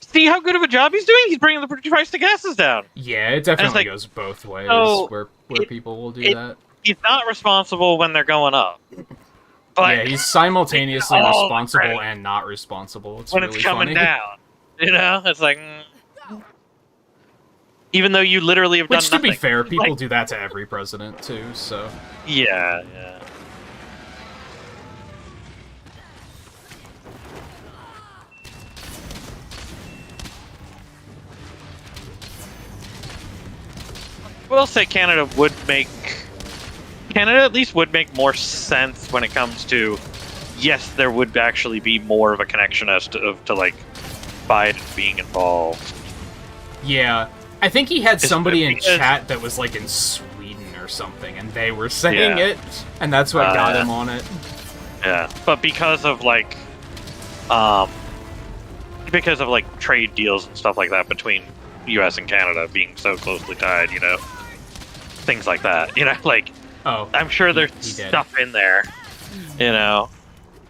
B: see how good of a job he's doing? He's bringing the price of gases down.
A: Yeah, it definitely
B: like,
A: goes both ways,
B: so
A: where
B: it-
A: people will do
B: it-
A: that.
B: He's not responsible when they're going up. But
A: Yeah, he's simultaneously
B: all the
A: responsible
B: credit
A: and not responsible. It's
B: when
A: really
B: it's coming
A: funny.
B: down, you know, it's like, even though you literally have
A: Which, to
B: done nothing.
A: be fair, people
B: Like,
A: do that to every president, too, so...
B: Yeah. I will say Canada at least would make more sense when it comes to, yes, there would actually be more of a connection as to like Biden being involved.
A: Yeah. I think he had
B: It's-
A: somebody in
B: because-
A: chat that was, like, in Sweden or something, and they were saying
B: Yeah.
A: it, and that's what got
B: yeah.
A: him on it.
B: Yeah, but because of like trade deals and stuff like that between U.S. and Canada being so closely tied, you know, things like that, you know, like
A: Oh.
B: I'm sure there's
A: he did.
B: stuff in there, you know.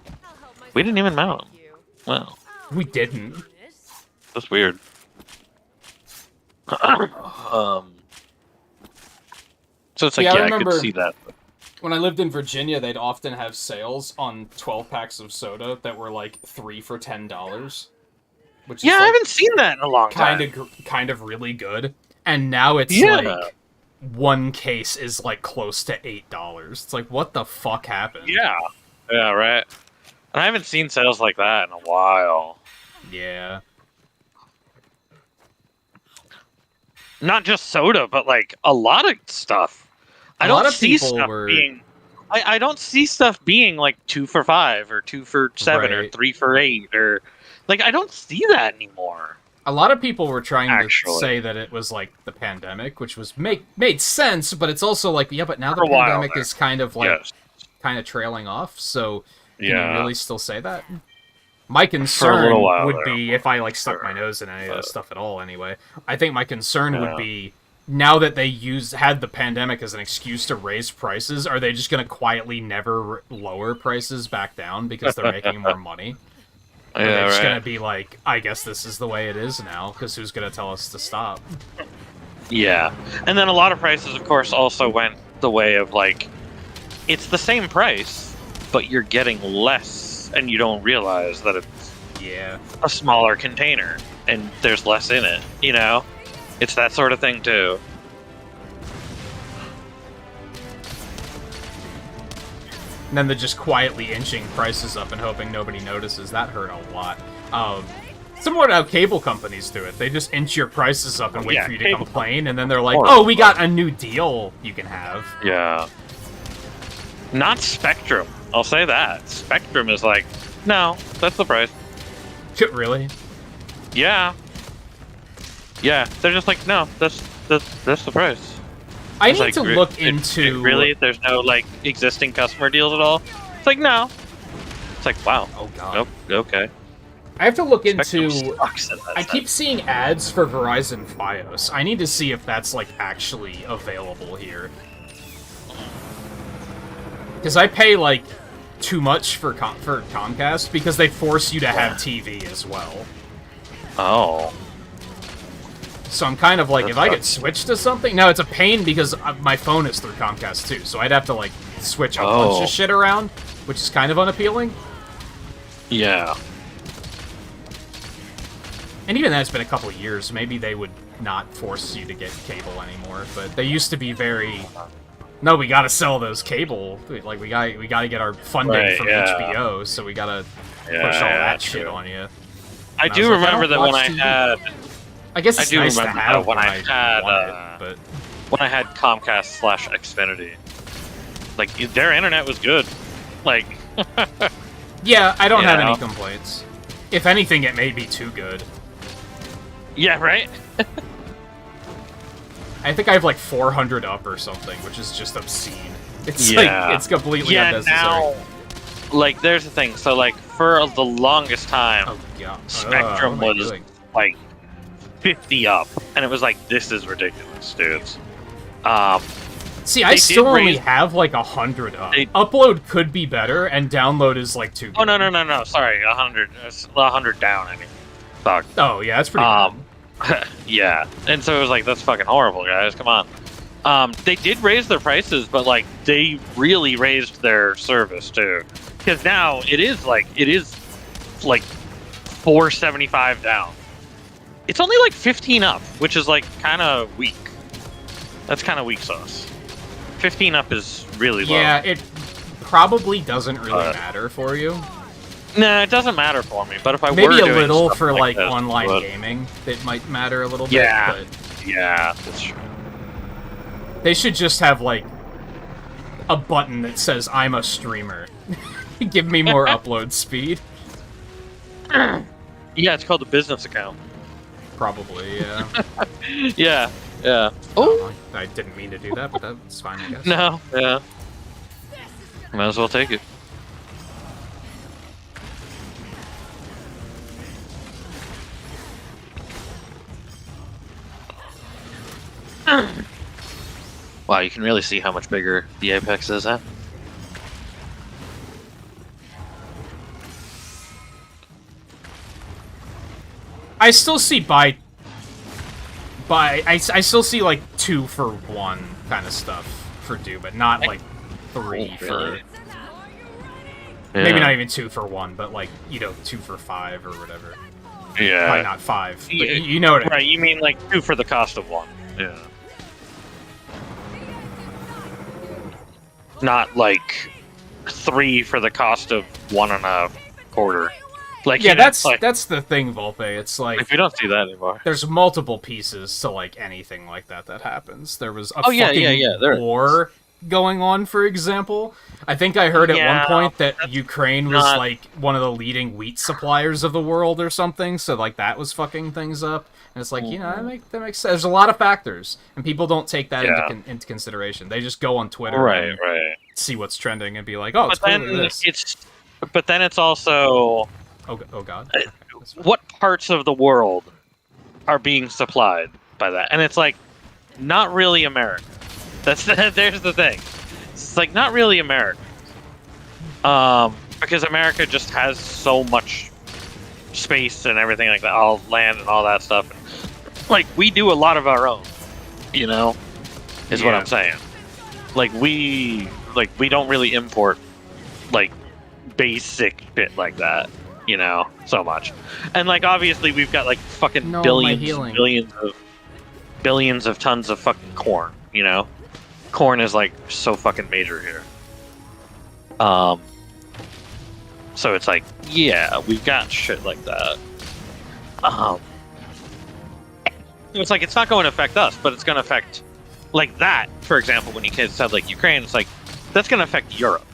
D: I'll help myself
B: We didn't even mount him.
D: to you.
B: Well,
A: We didn't.
B: that's weird. So it's like,
A: Yeah, I
B: yeah, I
A: remember-
B: could see that.
A: When I lived in Virginia, they'd often have sales on 12 packs of soda that were, like, 3 for $10. Which is,
B: Yeah, I
A: like,
B: haven't seen that in a long time.
A: kind of really good. And now it's,
B: Yeah.
A: like, one case is, like, close to $8. It's like, what the fuck happened?
B: Yeah, right. And I haven't seen sales like that in a while.
A: Yeah.
B: Not just soda, but like a lot of stuff. I
A: A
B: don't
A: lot of
B: see
A: people
B: stuff
A: were-
B: being. I don't see stuff being like 2 for $5 or 2 for $7 or
A: Right.
B: 3 for $8 or like I don't see that anymore.
A: A lot of people were trying
B: Actually.
A: to say that it was, like, the pandemic, which was made sense, but it's also like, yeah, but now the
B: For a while
A: pandemic
B: there.
A: is kind of, like,
B: Yes.
A: kind of trailing off, so can
B: Yeah.
A: you really still say that? My concern
B: little while
A: would
B: there.
A: be, if I, like, stuck my
B: Sure.
A: nose in any of this stuff at all anyway, I think my concern
B: Yeah.
A: would be, now that they had the pandemic as an excuse to raise prices, are they just going to quietly never lower prices back down because they're making more money? Or
B: Yeah,
A: they're just
B: right.
A: going to be like, I guess this is the way it is now, because who's going to tell us to stop?
B: Yeah, and then a lot of prices, of course, also went the way of like, it's the same price, but you're getting less, and you don't realize that it's
A: Yeah.
B: a smaller container and there's less in it. You know, it's that sort of thing too.
A: And then they're just quietly inching prices up and hoping nobody notices. That hurt a lot. Similar to how cable companies do it. They just inch your prices up and wait for you to complain, and then they're like, oh, we got a new deal you can have.
B: Yeah. Not Spectrum. I'll say that. Spectrum is like, no, that's the price.
A: Really?
B: Yeah. Yeah, they're just like, no, that's the price.
A: I
B: It's
A: need
B: like,
A: to look into...
B: Really? There's no, like, existing customer deals at all? It's like, no. It's like, wow.
A: Oh, God.
B: Nope. Okay.
A: I have to look
B: Spectrum
A: into...
B: sucks at that
A: I
B: stuff.
A: keep seeing ads for Verizon Fios. I need to see if that's, like, actually available here. Because I pay, like, too much for Comcast because they force you to have TV as well.
B: Oh.
A: So I'm kind of like, if I could switch to something... No, it's a pain because my phone is through Comcast too, so I'd have to, like, switch a bunch of shit around, which is kind of unappealing.
B: Yeah.
A: And even then, it's been a couple of years. Maybe they would not force you to get cable anymore, but they used to be very... No, we gotta sell those cable. Like, we gotta get our funding from HBO, so we gotta push all that shit on you.
B: I do remember that when I had...
A: I guess it's
B: I do
A: nice to
B: remember
A: have
B: that when I had
A: want it, but...
B: when I had Comcast/Xfinity. Like, their internet was good. Like...
A: Yeah, I don't
B: You
A: have
B: know?
A: any complaints. If anything, it may be too good.
B: Yeah, right?
A: I think I have like 400 up or something, which is just obscene. It's
B: Yeah.
A: like, it's completely unnecessary.
B: Now, like, there's the thing. So, like, for the longest time,
A: Oh, God.
B: Spectrum
A: what am I
B: was,
A: doing?
B: like, 50 up. And it was like, this is ridiculous, dudes.
A: See, I
B: they
A: still
B: did
A: only
B: raise-
A: have like 100 up.
B: They-
A: Upload could be better, and download is like too good.
B: Oh, no. Sorry, 100. It's 100 down, I mean. Fuck.
A: Oh, yeah, that's pretty good.
B: Yeah. And so it was like, that's fucking horrible, guys. Come on. They did raise their prices, but, like, they really raised their service, too. Because now it is like $4.75 down. It's only like 15 up, which is like kind of weak. That's kind of weak sauce. 15 up is really low.
A: Yeah, it probably doesn't really matter for you.
B: Nah, it doesn't matter for me. But if I were
A: Maybe a
B: doing
A: little
B: stuff
A: for like
B: this,
A: online
B: but-
A: gaming, it might matter a little
B: Yeah.
A: bit. But
B: Yeah, that's true.
A: they should just have like a button that says "I'm a streamer." Give me more upload speed.
B: Yeah, it's called a business account.
A: Probably, yeah.
B: Yeah, yeah.
A: Oh, I didn't mean to do that, but that's fine, I guess.
B: No, yeah. Might as well take it. Wow, you can really see how much bigger the Apex is, huh?
A: I still see I still see like 2 for 1 kind of stuff for Doom, but not like 3
B: Oh, really?
A: for maybe
B: Yeah.
A: not even 2 for 1, but like 2 for 5 or whatever.
B: Yeah.
A: Probably not 5, but
B: Yeah,
A: you know what I mean.
B: Right, you mean like 2 for the cost of 1. Yeah. Not like 3 for the cost of 1.25. Like,
A: Yeah,
B: you know,
A: that's the thing, Volpe. It's like
B: we don't see that anymore.
A: there's multiple pieces to like anything like that happens. There was a
B: Oh, yeah,
A: fucking
B: yeah, yeah, there is.
A: war going on, for example. I think I heard at
B: Yeah,
A: one point that
B: that's
A: Ukraine was
B: not-
A: like one of the leading wheat suppliers of the world or something, so like that was fucking things up. And it's like, that makes sense. There's a lot of factors, and people don't take that
B: Yeah.
A: into consideration. They just go on Twitter
B: Right,
A: and
B: right.
A: see what's trending and be like, oh, it's
B: But then
A: clearly this.
B: but then it's also
A: Oh god.
B: what parts of the world are being supplied by that, and it's like not really America. There's the thing. It's like not really America, because America just has so much space and everything like that, all land and all that stuff. Like we do a lot of our own, is what
A: Yeah.
B: I'm saying. Like we don't really import like basic shit like that, so much. And like obviously we've got like fucking
A: No, my
B: billions
A: healing.
B: and billions of tons of fucking corn, Corn is like so fucking major here. So it's like, yeah, we've got shit like that. It's like, it's not going to affect us, but it's going to affect, like that, for example, when you said, like, Ukraine, it's like, that's going to affect Europe,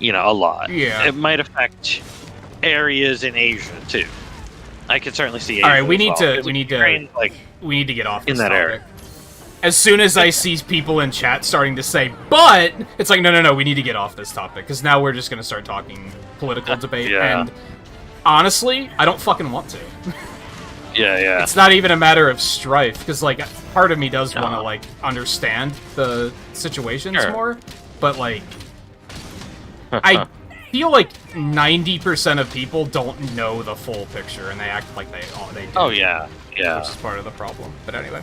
B: a lot.
A: Yeah.
B: It might affect areas in Asia, too. I can certainly see Asia.
A: All right, we
B: as
A: need
B: well,
A: to,
B: 'cause
A: we need
B: Ukraine's,
A: to,
B: like,
A: we need to get off this
B: in that
A: topic.
B: area.
A: As soon as I see people in chat starting to say, but, it's like, no, we need to get off this topic, because now we're just going to start talking political debate,
B: Yeah.
A: and honestly, I don't fucking want to.
B: Yeah.
A: It's not even a matter of strife, because, like, part of me does want to, like, understand the situations
B: Sure.
A: more, but, like, I feel like 90% of people don't know the full picture, and they act like they do.
B: Oh, yeah.
A: Which is part of the problem. But anyway.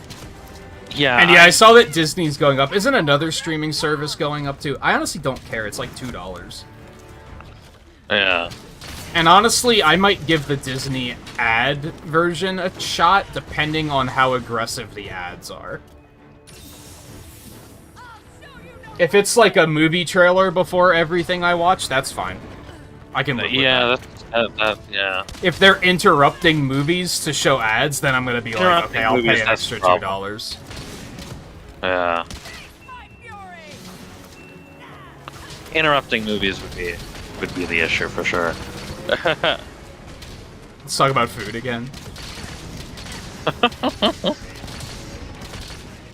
B: Yeah.
A: And yeah, I saw that Disney's going up. Isn't another streaming service going up too? I honestly don't care. It's like $2.
B: Yeah.
A: And honestly, I might give the Disney ad version a shot, depending on how aggressive the ads are. If it's like a movie trailer before everything I watch, that's fine. I can live with
B: Yeah,
A: that.
B: yeah.
A: If they're interrupting movies to show ads, then I'm gonna be like,
B: Interrupting
A: okay, I'll
B: movies,
A: pay an
B: that's
A: extra
B: the problem.
A: $2.
B: Yeah. Interrupting movies would be the issue for sure.
A: Let's talk about food again.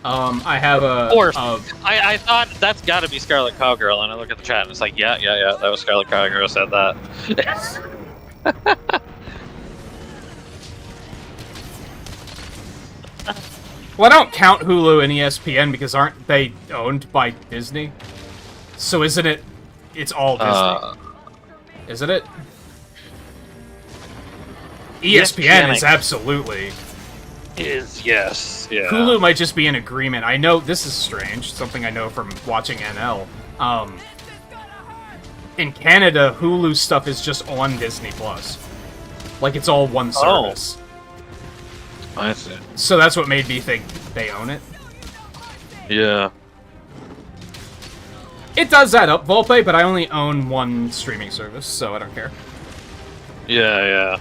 A: I have a...
B: Or I thought that's got to be Scarlet Cowgirl, and I look at the chat and it's like, yeah, that was Scarlet Cowgirl said that.
A: Well, I don't count Hulu and ESPN because aren't they owned by Disney? So isn't it... It's all Disney. Isn't it? ESPN is absolutely...
B: Yes, yeah.
A: Hulu might just be in agreement. I know this is strange, something I know from watching NL. In Canada, Hulu stuff is just on Disney Plus. Like it's all one service.
B: I see.
A: So that's what made me think they own it.
B: Yeah.
A: It does add up, Volpe, but I only own one streaming service, so I don't care.
B: Yeah.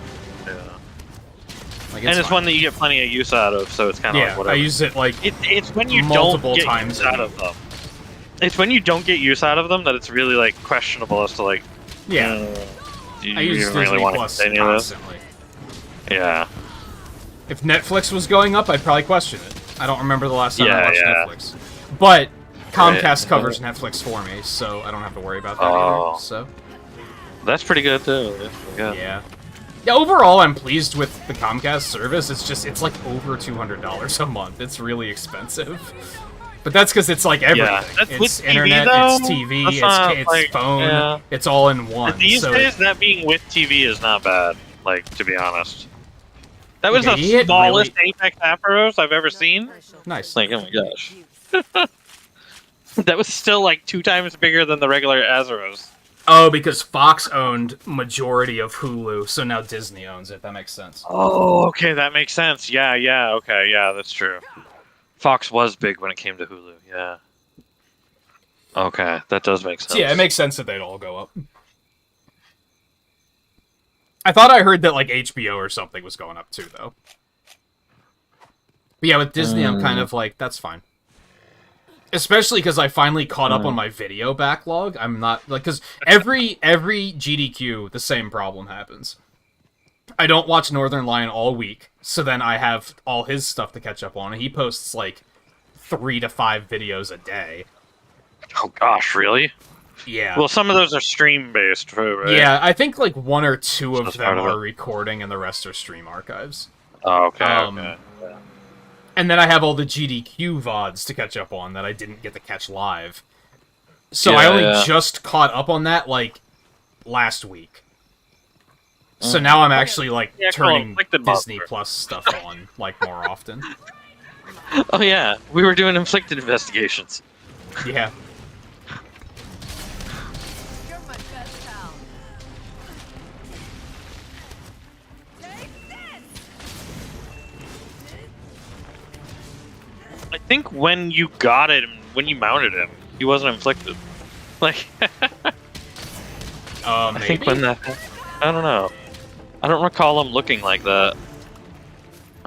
A: Like,
B: And it's
A: fine.
B: one that you get plenty of use out of, so it's kind of like whatever.
A: I use it like
B: It's when you
A: multiple
B: don't get
A: times
B: use out of them. It's when you don't get use out of them that it's really like questionable as to like.
A: Yeah.
B: Do
A: I
B: you
A: use
B: even
A: Disney
B: really want
A: Plus
B: to continue this?
A: constantly.
B: Yeah.
A: If Netflix was going up, I'd probably question it. I don't remember the last time I watched
B: Yeah.
A: Netflix. But Comcast
B: Right.
A: covers Netflix for me, so I don't have to worry about that
B: Oh.
A: either. So
B: That's pretty good too. That's pretty good.
A: yeah. Yeah, overall, I'm pleased with the Comcast service. It's like over $200 a month. It's really expensive. But that's because it's like everything.
B: Yeah, that's
A: It's
B: with TV,
A: internet,
B: though.
A: it's TV,
B: That's not,
A: it's
B: like,
A: phone,
B: yeah.
A: it's all in one.
B: These
A: so
B: days, that being with TV is not bad. Like, to be honest, that was
A: Okay,
B: the
A: it
B: smallest
A: really-
B: Apex Approx I've ever seen.
A: Nice.
B: Like, oh my gosh, that was still like 2 times bigger than the regular Azeros.
A: Oh, because Fox owned majority of Hulu, so now Disney owns it. That makes sense.
B: Oh, okay, that makes sense. Yeah, okay, yeah, that's true. Fox was big when it came to Hulu. Yeah. Okay, that does make sense.
A: So yeah, it makes sense that they'd all go up. I thought I heard that like HBO or something was going up too, though. But yeah, with Disney, I'm kind of like, that's fine. Especially because I finally caught up on my video backlog. I'm not like, because every GDQ, the same problem happens. I don't watch Northern Lion all week, so then I have all his stuff to catch up on, and he posts like 3 to 5 videos a day.
B: Oh gosh, really?
A: Yeah.
B: Well, some of those are stream based, right?
A: Yeah, I think like 1 or 2 of
B: That's
A: them
B: part of
A: are
B: it.
A: recording, and the rest are stream archives.
B: Oh, okay.
A: Okay. And then I have all the GDQ VODs to catch up on that I didn't get to catch live. So I only just caught up on that, like, last week. So now I'm actually, like, turning
B: Inflicted
A: Disney
B: Monster.
A: Plus stuff on, like, more often.
B: Oh yeah, we were doing inflicted investigations.
A: Yeah.
D: You're my best pal. Take this!
B: I think when you got it, when you mounted him, he wasn't inflicted. Like, I
A: Maybe?
B: think when that. I don't know. I don't recall him looking like that.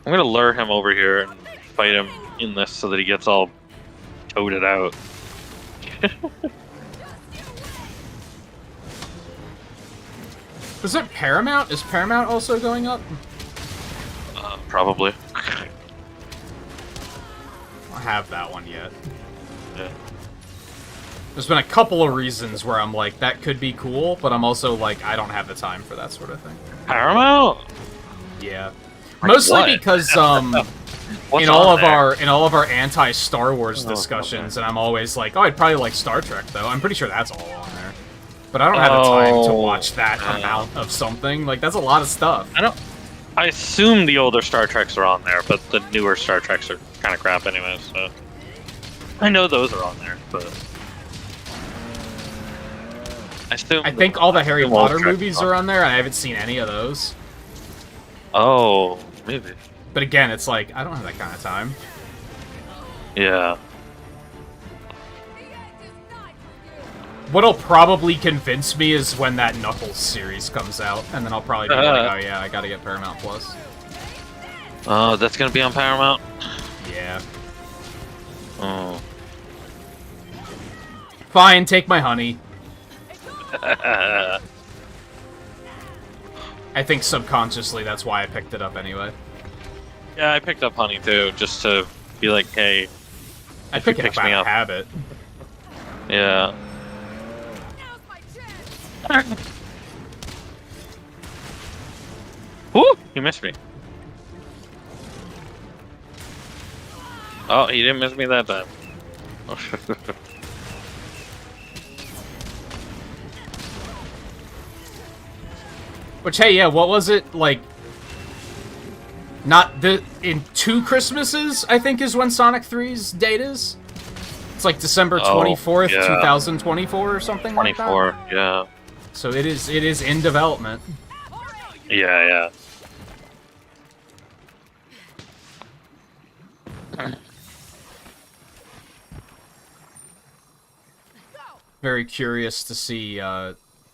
B: I'm gonna lure him over here and fight him in this so that he gets all toted out.
A: Is it Paramount? Is Paramount also going up?
B: Probably.
A: I don't have that one yet.
B: Yeah.
A: There's been a couple of reasons where I'm like, that could be cool, but I'm also like, I don't have the time for that sort of thing.
B: Paramount?
A: Yeah.
B: Like
A: Mostly
B: what?
A: because
B: What's
A: in all
B: on
A: of
B: there?
A: our anti-Star Wars
B: Oh,
A: discussions,
B: okay.
A: and I'm always like, oh, I'd probably like Star Trek though. I'm pretty sure that's all on there. But I don't have the time to watch that amount of something. Like that's a lot of stuff.
B: I assume the older Star Treks are on there, but the newer Star Treks are kind of crap anyway, so... I know those are on there, but...
A: I think all the Harry
B: old
A: Potter
B: Trek
A: movies are on there. I haven't seen any of those.
B: Oh, maybe.
A: But again, it's like, I don't have that kind of time.
B: Yeah.
A: What'll probably convince me is when that Knuckles series comes out, and then I'll probably be like, oh yeah, I gotta get Paramount Plus.
B: Oh, that's gonna be on Paramount?
A: Yeah.
B: Oh.
A: Fine, take my honey. I think subconsciously that's why I picked it up anyway.
B: Yeah, I picked up Honey too, just to be like, hey...
A: I picked it up
B: picks
A: out
B: me
A: of
B: up.
A: habit.
B: Yeah. Woo! He missed me. Oh, he didn't miss me that time.
A: Which, hey, yeah, what was it? Like, not the... In 2 Christmases, I think, is when Sonic 3's date is? It's like December 24th,
B: yeah.
A: 2024 or something like that?
B: 24, yeah.
A: So it is in development.
B: Yeah, yeah.
A: Very curious to see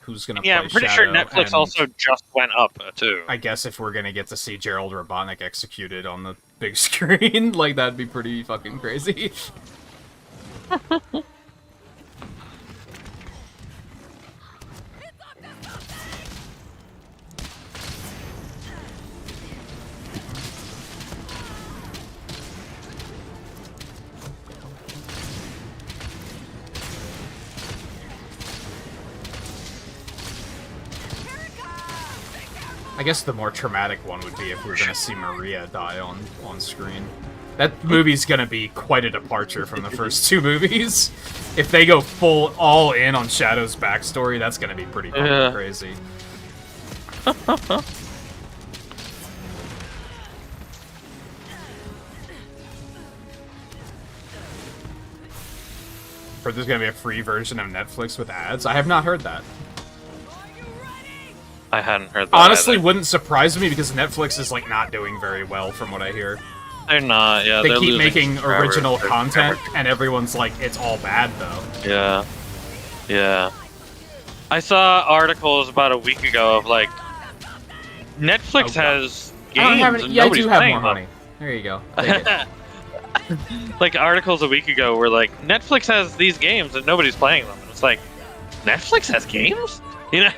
A: who's gonna play
B: Yeah, I'm pretty sure
A: Shadow,
B: Netflix
A: and
B: also just went up, too.
A: I guess if we're gonna get to see Gerald Robotnik executed on the big screen, like, that'd be pretty fucking crazy. I guess the more traumatic one would be if we were gonna see Maria die on screen. That movie's gonna be quite a departure from the first 2 movies. If they go full all in on Shadow's backstory, that's gonna be pretty fucking crazy. Or there's gonna be a free version of Netflix with ads. I have not heard that.
B: I hadn't heard that
A: Honestly,
B: either.
A: wouldn't surprise me because Netflix is like not doing very well from what I hear.
B: They're not, yeah.
A: They
B: they're
A: keep
B: losing
A: making
B: subscribers.
A: original
B: They're
A: content, and everyone's like, it's all bad though.
B: Yeah. Yeah. I saw articles about a week ago of like Netflix has games
A: I don't have
B: and
A: any. Yeah, I
B: nobody's
A: do have
B: playing
A: more
B: them.
A: money. There you go. Take it.
B: Like articles a week ago were like Netflix has these games and nobody's playing them. And it's like Netflix has games? You know?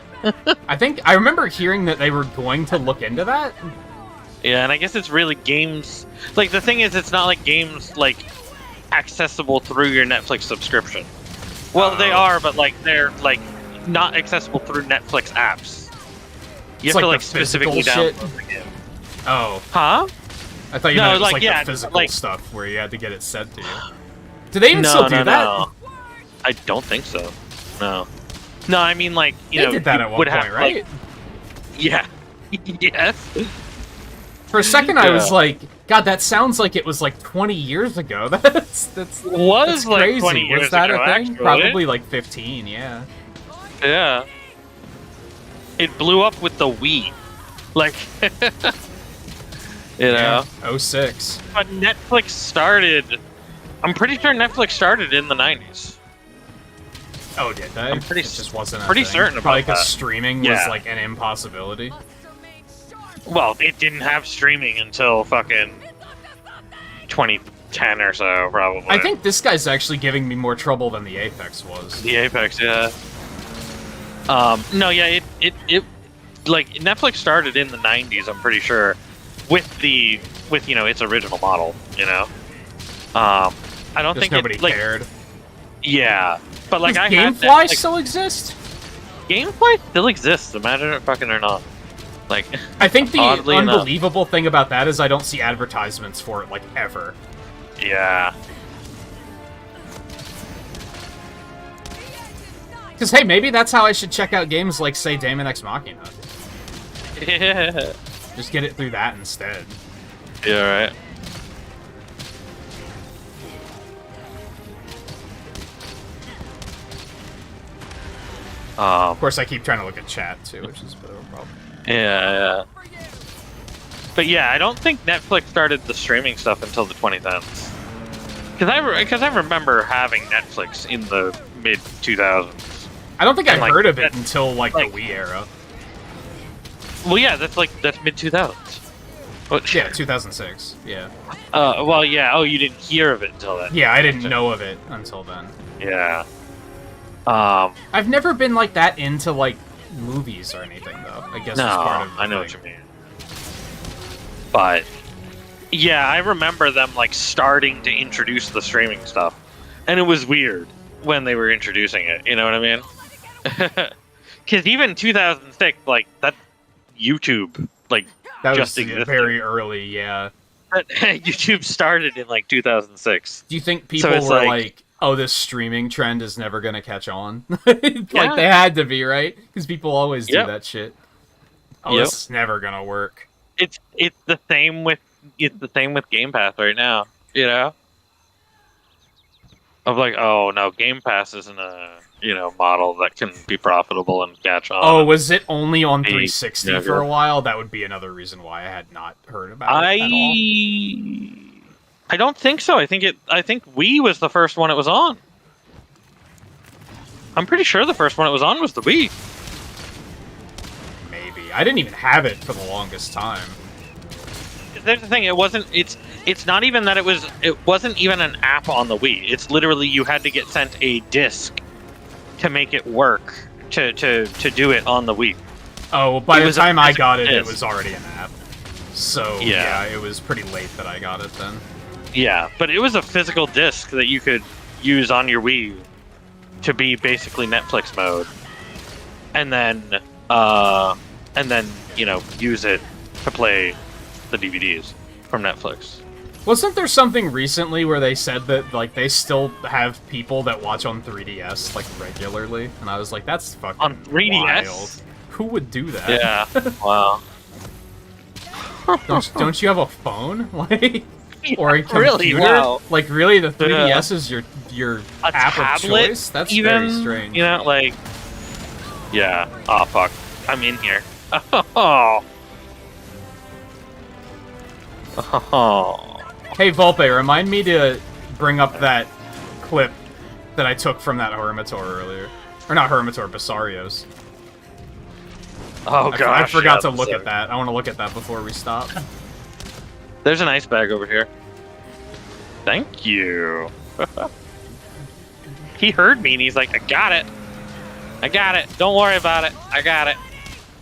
A: I think I remember hearing that they were going to look into that.
B: Yeah, and I guess it's really games. Like the thing is, it's not like games like accessible through your Netflix subscription. Well, they are, but like they're like not accessible through Netflix apps. You
A: It's
B: have to
A: like
B: like
A: the
B: specifically
A: physical shit?
B: download the game.
A: Oh,
B: Huh?
A: I thought you
B: No,
A: meant it was
B: like,
A: like
B: yeah,
A: the physical
B: like-
A: stuff where you had to get it sent to you. Do they even still do that?
B: No. I don't think so. No. No, I mean like you
A: They
B: know
A: did that
B: you
A: at one
B: would
A: point,
B: have,
A: right?
B: like- yeah. Yes.
A: For a second, I was
B: Yeah.
A: like, God, that sounds like it was like 20 years ago. That's
B: Was like
A: crazy.
B: 20 years
A: Was that
B: ago,
A: a thing?
B: actually.
A: Probably like 15, yeah.
B: Yeah. It blew up with the Wii. Like, you know.
A: Yeah, 06.
B: But Netflix started. I'm pretty sure Netflix started in the 90s.
A: Oh, did they?
B: I'm pretty
A: it just wasn't a
B: pretty
A: thing.
B: certain about
A: Probably because
B: that.
A: streaming
B: Yeah.
A: was like an impossibility.
D: Must remain sharp.
B: Well, it didn't have streaming until fucking 2010 or so, probably.
A: I think this guy's actually giving me more trouble than the Apex was.
B: the Apex, yeah. No, yeah, it like Netflix started in the 90s, I'm pretty sure, with you know its original model, you know. I don't
A: Just
B: think
A: nobody
B: it, like,
A: cared.
B: yeah, but like
A: Does
B: I had
A: GameFly
B: Netflix-
A: still exist?
B: Gamefly still exists. Imagine it fucking or not. Like,
A: I think the
B: oddly enough.
A: unbelievable thing about that is I don't see advertisements for it, like, ever.
B: yeah.
A: Because, hey, maybe that's how I should check out games like, say, Daemon X Machina.
B: Yeah.
A: Just get it through that instead.
B: Yeah, right.
A: Of course, I keep trying to look at chat, too, which is a bit of a problem.
B: Yeah. But yeah, I don't think Netflix started the streaming stuff until the 2010s. Because I remember having Netflix in the mid 2000s.
A: I don't think I
B: And, like,
A: heard of it
B: that-
A: until, like,
B: like-
A: the Wii era.
B: Well, yeah, that's mid 2000s. What?
A: Yeah, 2006. Yeah.
B: Well, yeah. Oh, you didn't hear of it until then.
A: Yeah, I didn't know of it until then.
B: Yeah.
A: I've never been, like, that into, like, movies or anything, though. I guess
B: No,
A: it's part of the
B: I know what
A: thing.
B: you mean. But yeah, I remember them like starting to introduce the streaming stuff, and it was weird when they were introducing it. You know what I mean? Because even 2006, like that YouTube, like
A: That
B: just
A: was
B: existed.
A: very early, yeah.
B: YouTube started in like 2006.
A: Do you think people
B: it's
A: were
B: like-
A: like, oh, this streaming trend is never gonna catch on? Like,
B: Yeah.
A: they had to be, right? Because people always do
B: Yep.
A: that shit. Oh,
B: Yep.
A: this is never gonna work.
B: It's the same with Game Pass right now. You know, of like, oh no, Game Pass isn't a model that can be profitable and catch on.
A: Oh, was it only on
B: Hey,
A: 360
B: yeah,
A: for
B: go.
A: a while? That would be another reason why I had not heard about it at all.
B: I don't think so. I think Wii was the first one it was on. I'm pretty sure the first one it was on was the Wii.
A: Maybe. I didn't even have it for the longest time.
B: There's the thing. It's not even that it wasn't even an app on the Wii. It's literally you had to get sent a disc to make it work to do it on the Wii.
A: Oh, well, by
B: It
A: the
B: was a
A: time I
B: physical
A: got it, it
B: disc.
A: was already an app. So,
B: Yeah.
A: yeah, it was pretty late that I got it then.
B: Yeah, but it was a physical disc that you could use on your Wii to be basically Netflix mode, and then use it to play the DVDs from Netflix.
A: Wasn't there something recently where they said that, like, they still have people that watch on 3DS, like, regularly? And I was like, that's fucking
B: On 3DS?
A: wild. Who would do that?
B: Yeah. Wow.
A: Don't you have a phone? Like, or a computer?
B: Really? Wow.
A: Like, really, the 3DS
B: Yeah.
A: is your
B: A
A: app
B: tablet,
A: of choice? That's
B: even,
A: very strange.
B: You know, like, yeah. Oh fuck, I'm in here. Oh. Oh.
A: Hey, Volpe, remind me to bring up that clip that I took from that Hermitor earlier. Or not Hermitor, Basarios.
B: Oh
A: I
B: gosh.
A: forgot
B: yeah,
A: to look
B: sorry.
A: at that. I want to look at that before we stop.
B: There's an ice bag over here. Thank you. He heard me and he's like, I got it. I got it. Don't worry about it. I got it.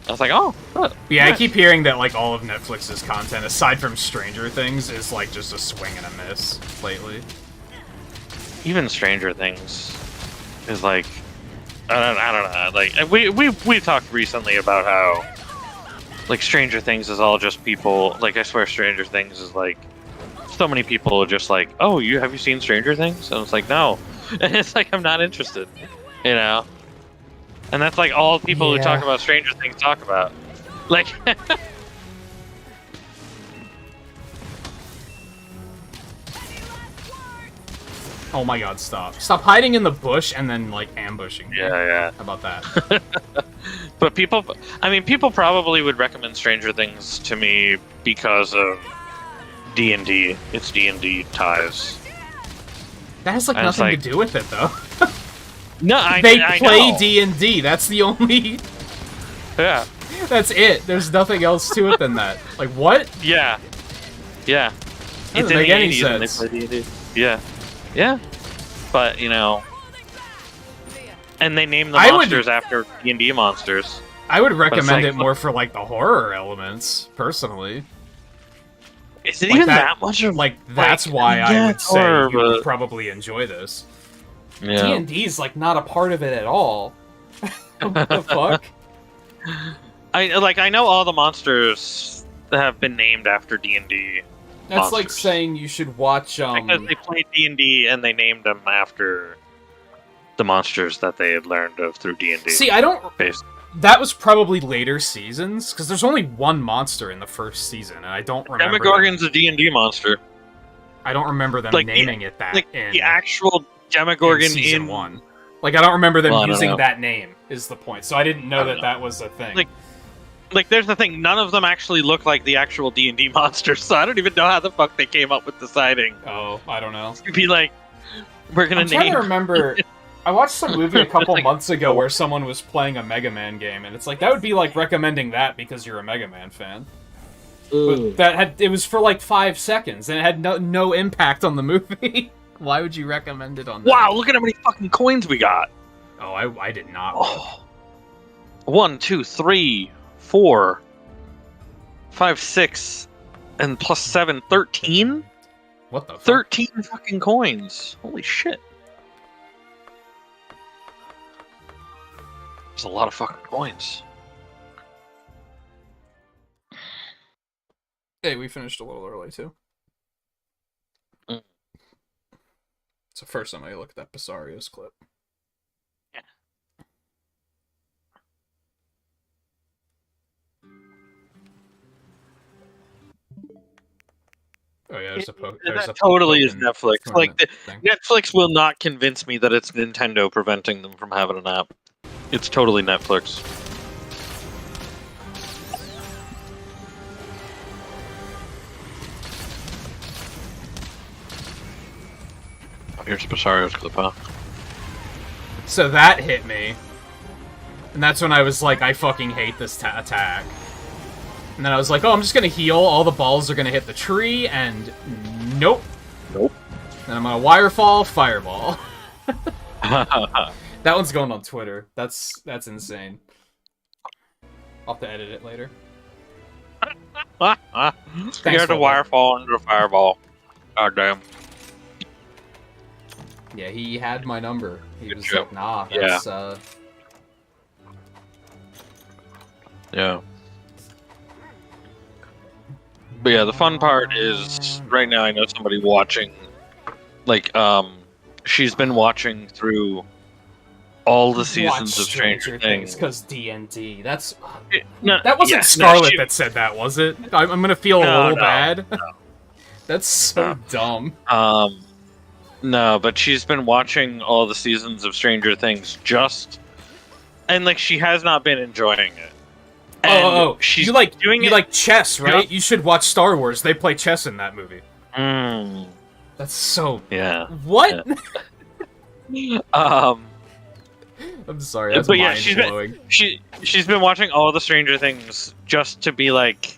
B: I was like, oh. Good.
A: Yeah, I
B: Nice.
A: keep hearing that, like, all of Netflix's content, aside from Stranger Things, is, like, just a swing and a miss lately.
B: Even Stranger Things is like, I don't know. Like we talked recently about how like Stranger Things is all just people. Like I swear, Stranger Things is like so many people are just like, oh, have you seen Stranger Things? And it's like, no. And it's like I'm not interested, you know. And that's like all people who talk
A: Yeah.
B: about Stranger Things talk about. Like,
A: Oh my god, stop. Stop hiding in the bush and then, like, ambushing me.
B: yeah.
A: How about that?
B: But people probably would recommend Stranger Things to me because of D&D. It's D&D ties.
A: That has, like,
B: And it's
A: nothing
B: like-
A: to do with it, though.
B: No, I
A: play
B: know.
A: D&D. That's the only...
B: Yeah.
A: That's it. There's nothing else to it than that. Like, what?
B: Yeah. Yeah.
A: Doesn't
B: It's in
A: make
B: the
A: any
B: 80s and they
A: sense.
B: play D&D. Yeah. Yeah. But, you know... And they name the
A: I would-
B: monsters after D&D monsters.
A: I would recommend
B: like-
A: it more for, like, the horror elements, personally.
B: Is it
A: Like
B: even
A: that-
B: that much of...
A: Like, that's
B: Like,
A: why I
B: yeah,
A: would say
B: horror,
A: you would
B: but-
A: probably enjoy this.
B: Yeah.
A: D&D's, like, not a part of it at all. What the fuck?
B: I know all the monsters that have been named after D&D.
A: That's like
B: Monsters.
A: saying you should watch,
B: Because they played D&D and they named them after the monsters that they had learned of through D&D.
A: See, I don't...
B: Based.
A: That was probably later seasons, because there's only one monster in the first season, and I don't remember...
B: Demogorgon's a D&D monster.
A: I don't remember them
B: Like,
A: naming it that
B: Like,
A: in,
B: the actual Demogorgon
A: in season
B: in...
A: 1. Like, I don't remember them
B: Well, I don't
A: using
B: know.
A: that name, is the point. So I didn't know
B: I don't
A: that
B: know.
A: that was a thing.
B: Like, there's the thing, none of them actually look like the actual D&D monsters, so I don't even know how the fuck they came up with deciding.
A: Oh, I don't know.
B: To be like, we're gonna
A: I'm trying
B: name...
A: to remember... I watched some movie a couple
B: Like-
A: months ago where someone was playing a Mega Man game, and it's like, that would be like recommending that because you're a Mega Man fan. But it was for like 5 seconds, and it had no impact on the movie. Why would you recommend it on that?
B: Wow, look at how many fucking coins we got!
A: Oh, I did not.
B: Oh. 1, 2, 3, 4, 5, 6, and plus 7, 13?
A: What the fuck?
B: 13 fucking coins. Holy shit. There's a lot of fucking coins.
A: Hey, we finished a little early, too.
B: Mm.
A: It's the first time I looked at that Pisario's clip.
B: Yeah.
A: Oh yeah, there's
B: That totally is
A: token
B: Netflix. Like,
A: tournament thing.
B: Netflix will not convince me that it's Nintendo preventing them from having an app. It's totally Netflix. Oh, here's Pisario's clip, huh?
A: So that hit me. And that's when I was like, I fucking hate this attack. And then I was like, oh, I'm just gonna heal, all the balls are gonna hit the tree, and nope.
B: Nope.
A: Then I'm gonna wirefall, fireball. That one's going on Twitter. That's insane. I'll have to edit it later.
B: You had a
A: for
B: wirefall under a fireball. God damn.
A: Yeah, he had my number. He
B: Good
A: was
B: job.
A: like, nah,
B: Yeah.
A: that's,
B: Yeah. But yeah, the fun part is right now I know somebody watching, like, she's been watching through all the seasons
A: watch
B: of Stranger Things.
A: because D&D. That's
B: No,
A: that wasn't
B: yeah, no,
A: Scarlet
B: she-
A: that said that, was it? I'm gonna feel a
B: No,
A: little
B: no,
A: bad.
B: no.
A: That's so dumb.
B: No, but she's been watching all the seasons of Stranger Things and like she has not been enjoying it. And she's
A: you like
B: doing
A: you
B: it.
A: like chess, right?
B: Yeah.
A: You should watch Star Wars. They play chess in that movie.
B: Mm,
A: That's so
B: yeah.
A: what? I'm sorry. That's
B: But yeah,
A: mind blowing.
B: she's been watching all the Stranger Things just to be like,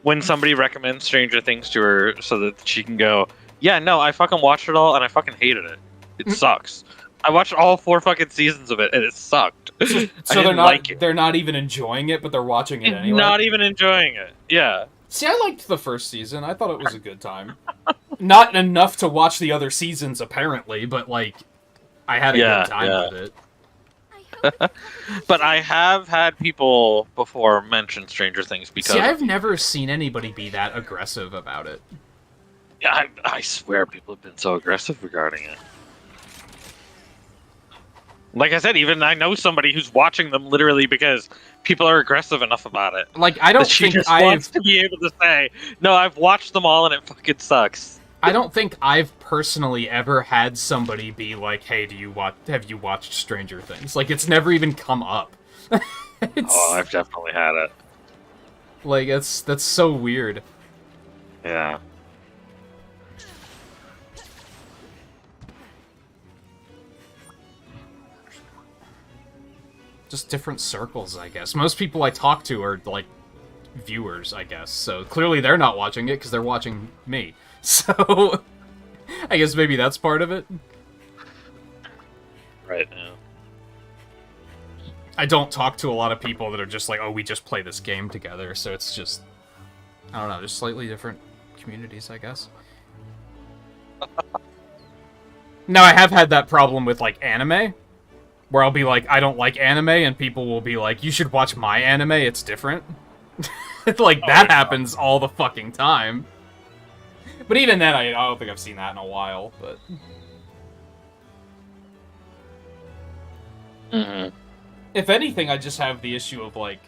B: when somebody recommends Stranger Things to her, so that she can go, yeah, no, I fucking watched it all and I fucking hated it. It sucks. I watched all 4 fucking seasons of it and it sucked.
A: So
B: I
A: they're
B: didn't
A: not
B: like it.
A: they're not even enjoying it, but they're watching it anyway.
B: Not even enjoying it. Yeah.
A: See, I liked the first season. I thought it was a good time. Not enough to watch the other seasons, apparently, but like, I had a
B: Yeah,
A: good time
B: yeah.
A: with it.
B: But I have had people before mention Stranger Things because
A: See, I've never seen anybody be that aggressive about it.
B: I swear people have been so aggressive regarding it. Like I said, even I know somebody who's watching them literally because people are aggressive enough about it.
A: Like, I don't
B: That she
A: think
B: just
A: I've
B: wants to be able to say, no, I've watched them all and it fucking sucks.
A: I don't think I've personally ever had somebody be like, "Hey, have you watched Stranger Things?" Like, it's never even come up. It's
B: Oh, I've definitely had it.
A: like that's so weird.
B: Yeah.
A: just different circles, I guess. Most people I talk to are, like, viewers, I guess. So clearly they're not watching it because they're watching me. So I guess maybe that's part of it.
B: Right now.
A: I don't talk to a lot of people that are just like, oh, we just play this game together. So it's just, I don't know, just slightly different communities, I guess. Now, I have had that problem with, like, anime, where I'll be like, I don't like anime, and people will be like, you should watch my anime, it's different. Like, that happens all the fucking time. But even then, I don't think I've seen that in a while, but... If anything, I just have the issue of, like,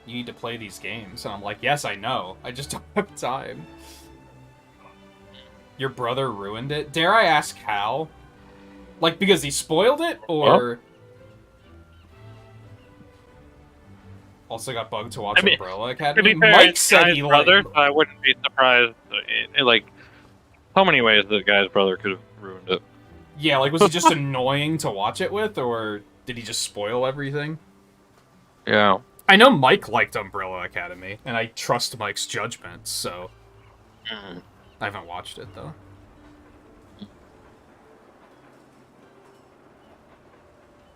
A: you need to play these games, and I'm like, yes, I know, I just don't have time. Your brother ruined it? Dare I ask how? Like, because he spoiled it, or... Also got bugged to watch Umbrella Academy?
B: To be fair,
A: Mike
B: it's
A: said
B: guy's
A: he
B: brother,
A: liked...
B: so I wouldn't be surprised. Like, how many ways the guy's brother could have ruined it?
A: Yeah, like, was he just annoying to watch it with, or did he just spoil everything?
B: Yeah.
A: I know Mike liked Umbrella Academy, and I trust Mike's judgment, so... I haven't watched it, though.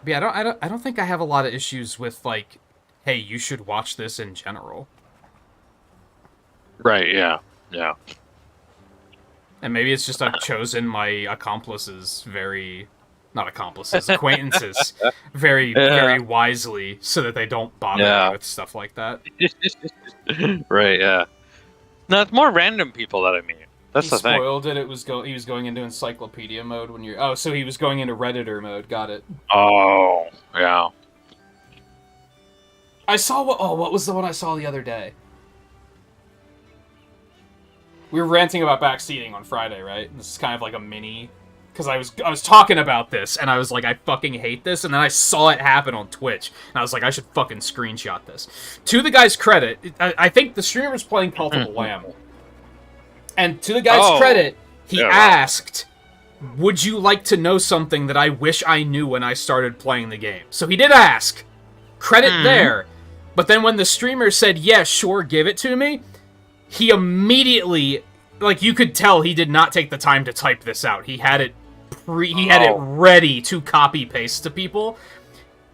A: But yeah, I don't think I have a lot of issues with, like, hey, you should watch this in general.
B: Right, yeah. Yeah.
A: And maybe it's just I've chosen my accomplices very... Not accomplices, acquaintances very wisely, so that they don't bother me with stuff like that.
B: Right, yeah. No, it's more random people that I meet. That's the thing.
A: He spoiled it. He was going into encyclopedia mode when you're... Oh, so he was going into Redditor mode. Got it.
B: Oh, yeah.
A: I saw what... Oh, what was the one I saw the other day? We were ranting about backseating on Friday, right? This is kind of like a mini... Because I was talking about this, and I was like, I fucking hate this, and then I saw it happen on Twitch, and I was like, I should fucking screenshot this. To the guy's credit, I think the streamer was playing Cult of the Lamb. And to the guy's credit, he asked, would you like to know something that I wish I knew when I started playing the game? So he did ask. Credit there. But then when the streamer said, yeah, sure, give it to me, he immediately, like, you could tell he did not take the time to type this out. He had it ready to copy paste to people.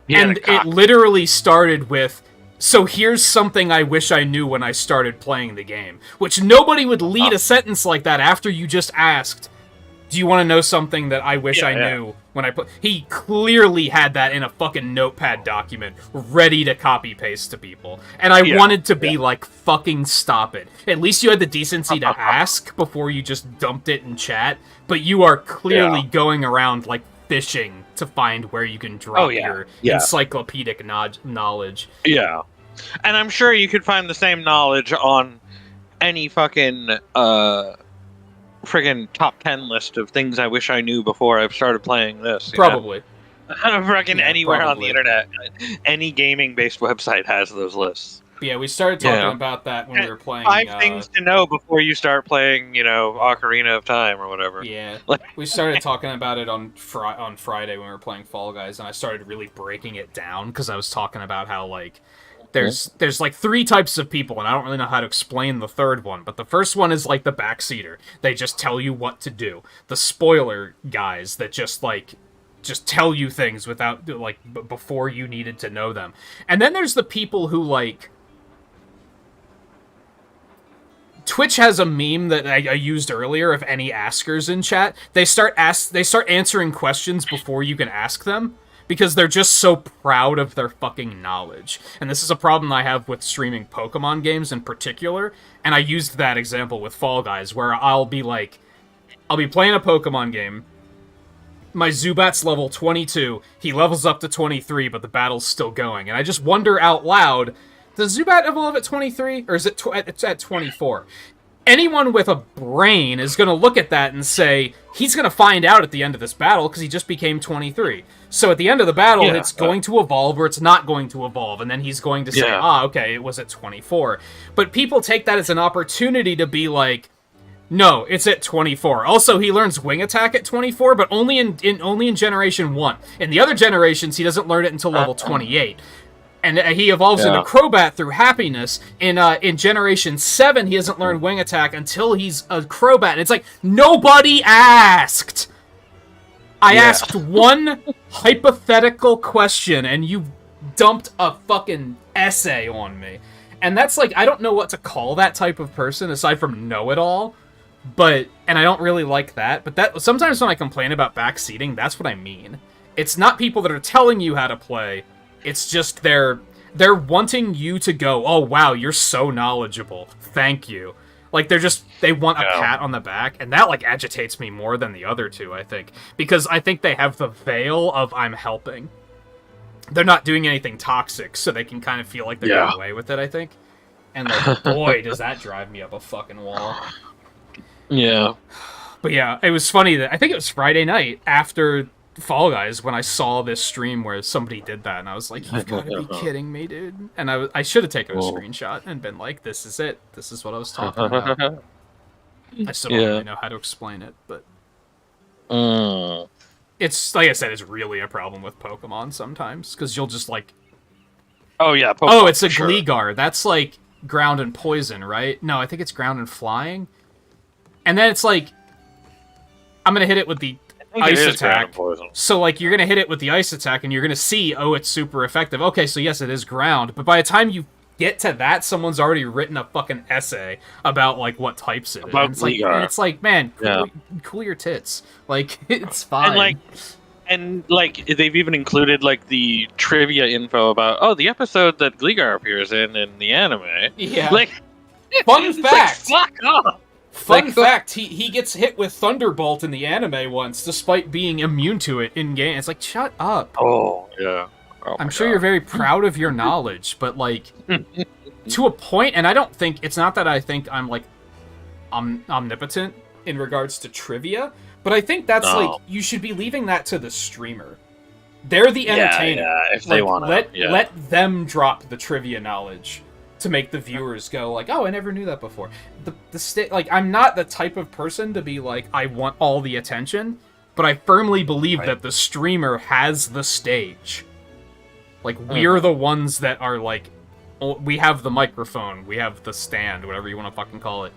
A: And it literally started with, so here's something I wish I knew when I started playing the game. Which nobody would lead a sentence like that after you just asked, do you want to know something that I wish I knew when I put... He clearly had that in a fucking notepad document, ready to copy paste to people. And I wanted to be like, fucking stop it. At least you had the decency to ask before you just dumped it in chat, but you are clearly going around, like, fishing to find where you can drop your encyclopedic knowledge.
B: Yeah. And I'm sure you could find the same knowledge on any fucking, friggin' top 10 list of things I wish I knew before I started playing this.
A: Probably.
B: Friggin' anywhere on the internet. Any gaming-based website has those lists.
A: Yeah, we started talking about that when we were playing...
B: 5 things to know before you start playing, you know, Ocarina of Time or whatever.
A: Yeah. We started talking about it on Friday when we were playing Fall Guys, and I started really breaking it down, because I was talking about how, like, there's like 3 types of people, and I don't really know how to explain the third one, but the first one is, like, the backseater. They just tell you what to do. The spoiler guys that just tell you things without, like, before you needed to know them. And then there's the people who, like... Twitch has a meme that I used earlier of any askers in chat. They start answering questions before you can ask them, because they're just so proud of their fucking knowledge. And this is a problem I have with streaming Pokemon games in particular, and I used that example with Fall Guys, where I'll be playing a Pokemon game, my Zubat's level 22, he levels up to 23, but the battle's still going, and I just wonder out loud, does Zubat evolve at 23, or is it it's at 24? Anyone with a brain is going to look at that and say, he's going to find out at the end of this battle because he just became 23. So at the end of the battle, it's going to evolve or it's not going to evolve. And then he's going to say, okay, it was at 24. But people take that as an opportunity to be like, No, it's at 24. Also, he learns wing attack at 24, but only in Generation 1. In the other generations, he doesn't learn it until level 28. And he evolves into Crobat through happiness. In Generation 7, he doesn't learn wing attack until he's a Crobat. And it's like, nobody asked! I asked one hypothetical question, and you dumped a fucking essay on me. And that's like, I don't know what to call that type of person, aside from know-it-all. And I don't really like that, but that sometimes when I complain about backseating, that's what I mean. It's not people that are telling you how to play, it's just they're wanting you to go, oh wow, you're so knowledgeable, thank you. Like, they want a pat on the back, and that, like, agitates me more than the other two, I think. Because I think they have the veil of I'm helping. They're not doing anything toxic, so they can kind of feel like they're getting away with it, I think. And, like, boy, does that drive me up a fucking wall.
B: Yeah.
A: But yeah, it was funny that I think it was Friday night after Fall Guys when I saw this stream where somebody did that, and I was like, "You've got to be kidding me, dude!" And I should have taken a screenshot and been like, "This is it. This is what I was talking about." I still don't really know how to explain it, but it's like I said, it's really a problem with Pokemon sometimes because you'll just like,
B: Pokemon,
A: it's a Gligar. That's like ground and poison, right? No, I think it's ground and flying. And then it's like, I'm going to hit it with the ice attack. So, like, you're going to hit it with the ice attack, and you're going to see, oh, it's super effective. Okay, so yes, it is ground. But by the time you get to that, someone's already written a fucking essay about, like, what types it is. And it's like, man, cool your tits. Like, it's fine.
B: And they've even included, like, the trivia info about, oh, the episode that Gligar appears in the anime.
A: Yeah.
B: Like,
A: fun fact!
B: Like, fuck off!
A: Fun fact, he gets hit with Thunderbolt in the anime once, despite being immune to it in-game. It's like, shut up.
B: Oh, yeah. Oh,
A: I'm sure you're very proud of your knowledge, but, like, to a point, and I don't think, it's not that I think I'm, like, omnipotent in regards to trivia, but I think that's, like, you should be leaving that to the streamer. They're the entertainer.
B: Yeah, if they want to.
A: Let them drop the trivia knowledge to make the viewers go like, oh, I never knew that before. I'm not the type of person to be like, I want all the attention, but I firmly believe that the streamer has the stage. Like, we're the ones that are like, we have the microphone, we have the stand, whatever you want to fucking call it.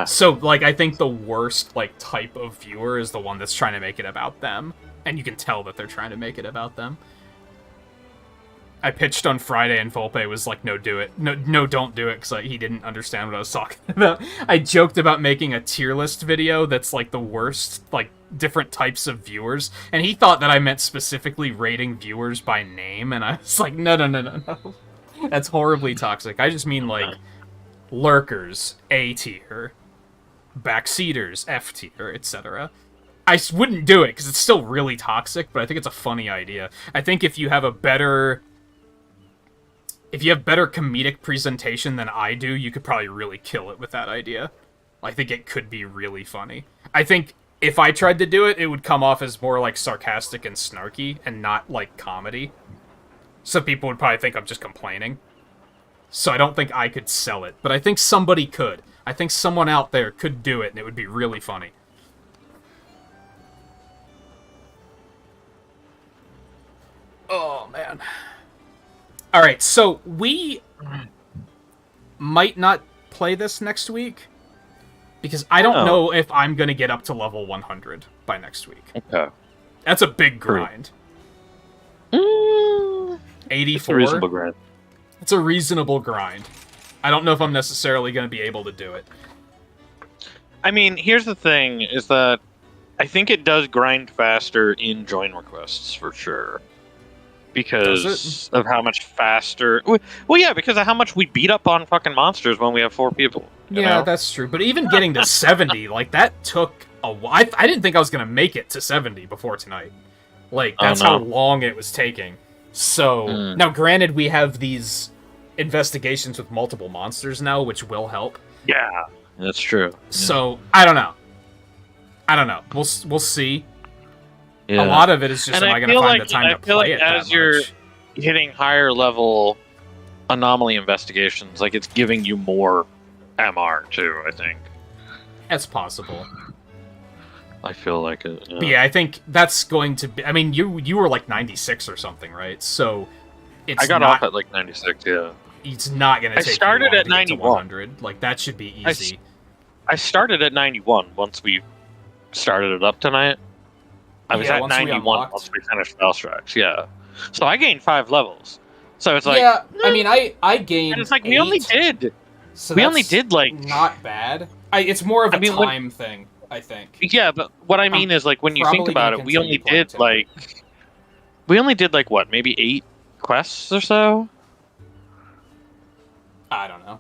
A: So, like, I think the worst, like, type of viewer is the one that's trying to make it about them. And you can tell that they're trying to make it about them. I pitched on Friday and Volpe was like, no, do it. No, don't do it, because he didn't understand what I was talking about. I joked about making a tier list video that's like the worst, like, different types of viewers, and he thought that I meant specifically rating viewers by name, and I was like, no. That's horribly toxic. I just mean, like, lurkers, A tier, backseaters, F tier, etc. I wouldn't do it, because it's still really toxic, but I think it's a funny idea. I think if you have better comedic presentation than I do, you could probably really kill it with that idea. I think it could be really funny. I think if I tried to do it, it would come off as more, like, sarcastic and snarky, and not, like, comedy. So people would probably think I'm just complaining. So I don't think I could sell it, but I think somebody could. I think someone out there could do it, and it would be really funny. Oh, man. Alright, so we might not play this next week, because I don't know if I'm going to get up to level 100 by next week.
B: Okay.
A: That's a big grind. 84?
B: It's a reasonable grind.
A: It's a reasonable grind. I don't know if I'm necessarily going to be able to do it.
B: I mean, here's the thing, is that I think it does grind faster in join requests, for sure. Because of how much faster... Well, yeah, because of how much we beat up on fucking monsters when we have 4 people.
A: Yeah, that's true. But even getting to 70, like, that took a while. I didn't think I was going to make it to 70 before tonight. Like, that's how long it was taking. So, now granted, we have these investigations with multiple monsters now, which will help.
B: Yeah, that's true.
A: So, I don't know. We'll see. Yeah. A lot of it is just, am I going to find the time to play it that much?
B: As you're hitting higher level anomaly investigations, like, it's giving you more MR, too, I think.
A: It's possible.
B: I feel like it.
A: But yeah, I think that's going to be... I mean, you were like 96 or something, right? So it's
B: I got
A: not,
B: off at like 96, yeah.
A: It's not going to
B: I
A: take
B: started
A: you long
B: at
A: to get to
B: 91.
A: 100. Like, that should be easy.
B: I started at 91 once we started it up tonight. I was
A: Yeah,
B: at
A: once we
B: 91
A: unlocked.
B: once we finished Valstrax, yeah. So I gained 5 levels. So it's like...
A: yeah, I mean, I gained
B: And it's like,
A: 8,
B: we only did...
A: so
B: we only
A: that's
B: did, like...
A: not bad. It's more of a
B: I mean, when-
A: time thing, I think.
B: Yeah, but what I mean is, like, when you think
A: probably
B: about
A: gonna
B: it, we only
A: continue
B: did,
A: playing
B: like... We only did, like, what, maybe 8 quests or so?
A: I don't know.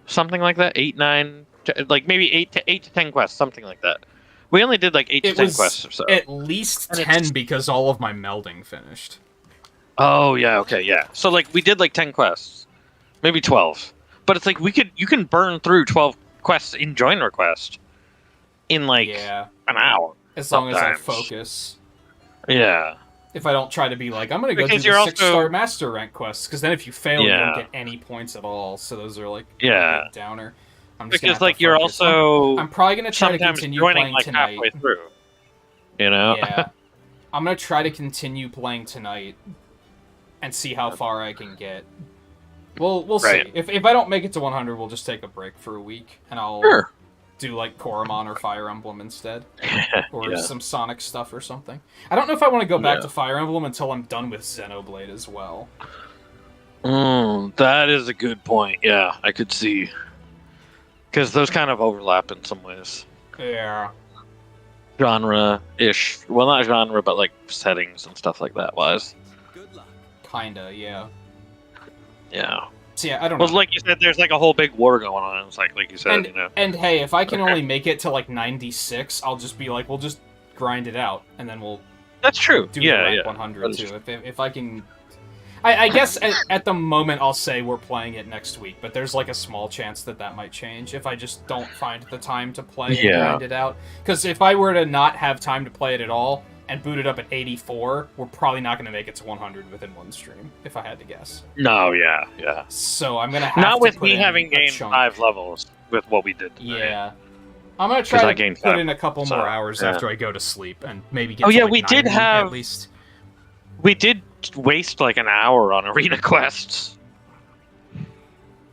B: Something like that? 8, 9... Like, maybe 8 to 10 quests, something like that. We only did, like, 8 to
A: It
B: 10
A: was
B: quests or so.
A: at least
B: And
A: 10 because all of my melding finished.
B: Oh, yeah, okay, yeah. So, like, we did, like, 10 quests. Maybe 12. But it's like, you can burn through 12 quests in Join Request in, like,
A: Yeah,
B: an hour.
A: as long as I
B: sometimes.
A: focus.
B: Yeah.
A: If I don't try to be like, I'm gonna go do
B: Because
A: the
B: you're
A: 6-star
B: also-
A: master rank quests, because then if you fail, you
B: Yeah.
A: don't get any points at all. So those are like
B: Yeah.
A: a downer. I'm just gonna
B: Because,
A: have to
B: like, you're
A: focus.
B: also
A: I'm probably gonna try to
B: sometimes
A: continue
B: joining,
A: playing
B: like,
A: tonight.
B: halfway through. You know?
A: Yeah, I'm gonna try to continue playing tonight and see how far I can get. We'll
B: Right.
A: see. If I don't make it to 100, we'll just take a break for a week, and I'll
B: Sure.
A: do like Koromon or Fire Emblem instead, or
B: Yeah.
A: some Sonic stuff or something. I don't know if I want to go back
B: Yeah.
A: to Fire Emblem until I'm done with Xenoblade as well.
B: That is a good point. Yeah, I could see. Because those kind of overlap in some ways.
A: Yeah.
B: Genre-ish. Well, not genre, but like settings and stuff like that wise.
C: Good luck.
A: Kinda, yeah.
B: Yeah.
A: So yeah, I don't
B: Well,
A: know.
B: like you said, there's like a whole big war going on. It's like you said,
A: And,
B: you know.
A: and hey, if I can only make it to like 96, I'll just be like, we'll just grind it out, and then we'll
B: That's true.
A: do the
B: Yeah,
A: rank
B: yeah.
A: 100
B: That is
A: too. If I can... I guess at the moment I'll say we're playing it next week, but there's like a small chance that that might change if I just don't find the time to play and
B: Yeah.
A: grind it out. Because if I were to not have time to play it at all and boot it up at 84, we're probably not going to make it to 100 within one stream, if I had to guess.
B: No, yeah, yeah.
A: So I'm going to have
B: Not
A: to
B: with
A: put
B: me
A: in
B: having
A: a
B: gained
A: chunk.
B: 5 levels with what we did today.
A: Yeah. I'm going to
B: 'Cause
A: try
B: I
A: to
B: gained
A: put
B: 5,
A: in a couple
B: so,
A: more hours
B: yeah.
A: after I go to sleep and maybe get
B: Oh,
A: to
B: yeah,
A: like
B: we did
A: 90
B: have-
A: at least.
B: We did waste like an hour on arena quests.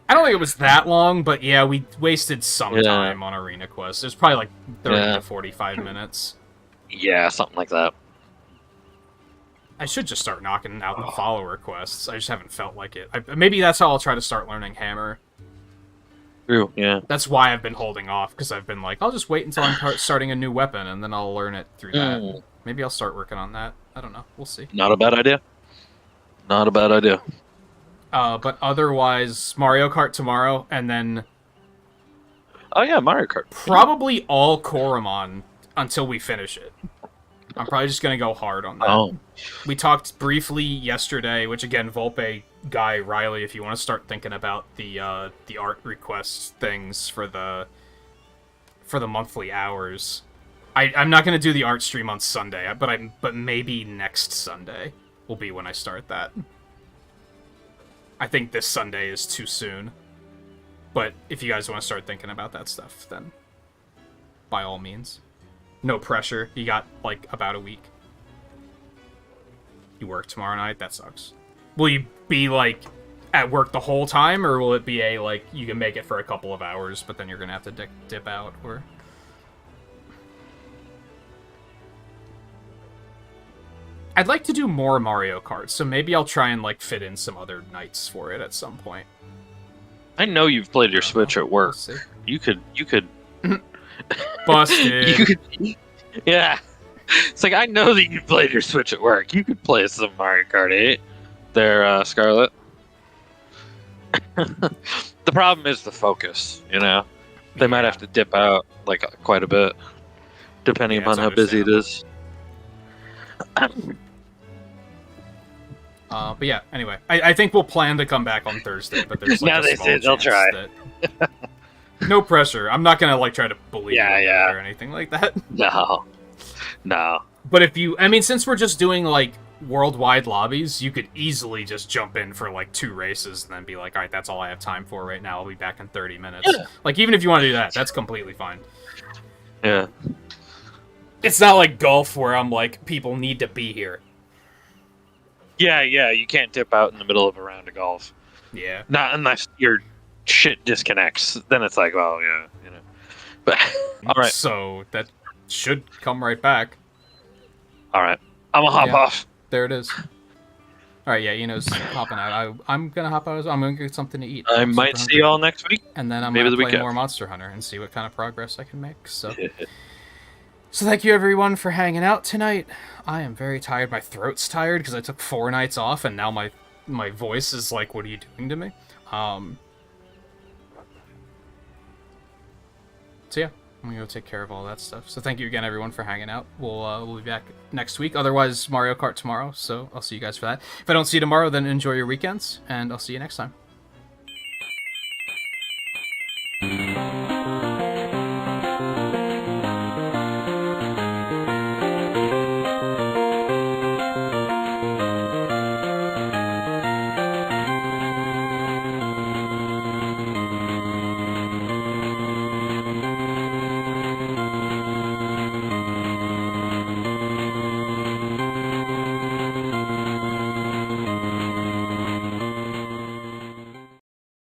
A: I don't think it was that long, but yeah, we wasted some
B: Yeah.
A: time on Arena Quest. It was probably like 30
B: Yeah.
A: to 45 minutes.
B: Yeah, something like that.
A: I should just start knocking out the follower quests. I just haven't felt like it. Maybe that's how I'll try to start learning Hammer.
B: True, yeah.
A: That's why I've been holding off, because I've been like, I'll just wait until I'm starting a new weapon, and then I'll learn it through that.
B: Mm.
A: Maybe I'll start working on that. I don't know. We'll see.
B: Not a bad idea. Not a bad idea.
A: But otherwise, Mario Kart tomorrow, and then
B: Oh yeah, Mario Kart.
A: probably all Koromon until we finish it. I'm probably just going to go hard on that.
B: Oh.
A: We talked briefly yesterday, which again, Volpe, Guy, Riley, if you want to start thinking about the art request things for the monthly hours. I'm not going to do the art stream on Sunday, but maybe next Sunday will be when I start that. I think this Sunday is too soon. But if you guys want to start thinking about that stuff, then by all means. No pressure. You got, like, about a week. You work tomorrow night? That sucks. Will you be, like, at work the whole time, or will it be a, like, you can make it for a couple of hours, but then you're gonna have to dip out, or... I'd like to do more Mario Kart, so maybe I'll try and, like, fit in some other nights for it at some point.
B: I know you've played your Switch at
A: We'll
B: work.
A: see.
B: You could
A: Busted.
B: you could Yeah. It's like I know that you played your Switch at work. You could play some Mario Kart 8 there, Scarlet. The problem is the focus, you know? They might have to dip out like quite a bit, depending
A: Yeah,
B: upon
A: it's
B: how busy it is.
A: But yeah, anyway, I think we'll plan to come back on Thursday, but there's like
B: Now
A: a
B: they
A: small
B: say they'll
A: chance
B: try.
A: that- No pressure. I'm not gonna like try to bully
B: Yeah,
A: you
B: yeah.
A: or anything like that.
B: No.
A: But if you, I mean, since we're just doing like worldwide lobbies, you could easily just jump in for like 2 races and then be like, all right, that's all I have time for right now. I'll be back in 30 minutes.
B: Yeah.
A: Like even if you want to do that, that's completely fine.
B: Yeah.
A: It's not like golf where I'm like, people need to be here.
B: Yeah, you can't dip out in the middle of a round of golf.
A: Yeah.
B: Not unless your shit disconnects. Then it's like, well, yeah, you know. But all right,
A: So that should come right back.
B: all right. I'm gonna hop
A: Yeah.
B: off.
A: There it is. All right, yeah, Eno's hopping out. I'm gonna hop out. I'm gonna get something to eat.
B: I
A: I'm
B: might
A: super
B: see you
A: hungry.
B: all next week.
A: And then I'm
B: maybe
A: gonna
B: the
A: play
B: weekend.
A: more Monster Hunter and see what kind of progress I can make. So, so thank you everyone for hanging out tonight. I am very tired. My throat's tired because I took 4 nights off, and now my voice is like, "What are you doing to me?" So yeah, I'm gonna go take care of all that stuff. So thank you again, everyone, for hanging out. We'll be back next week. Otherwise, Mario Kart tomorrow. So I'll see you guys for that. If I don't see you tomorrow, then enjoy your weekends, and I'll see you next time.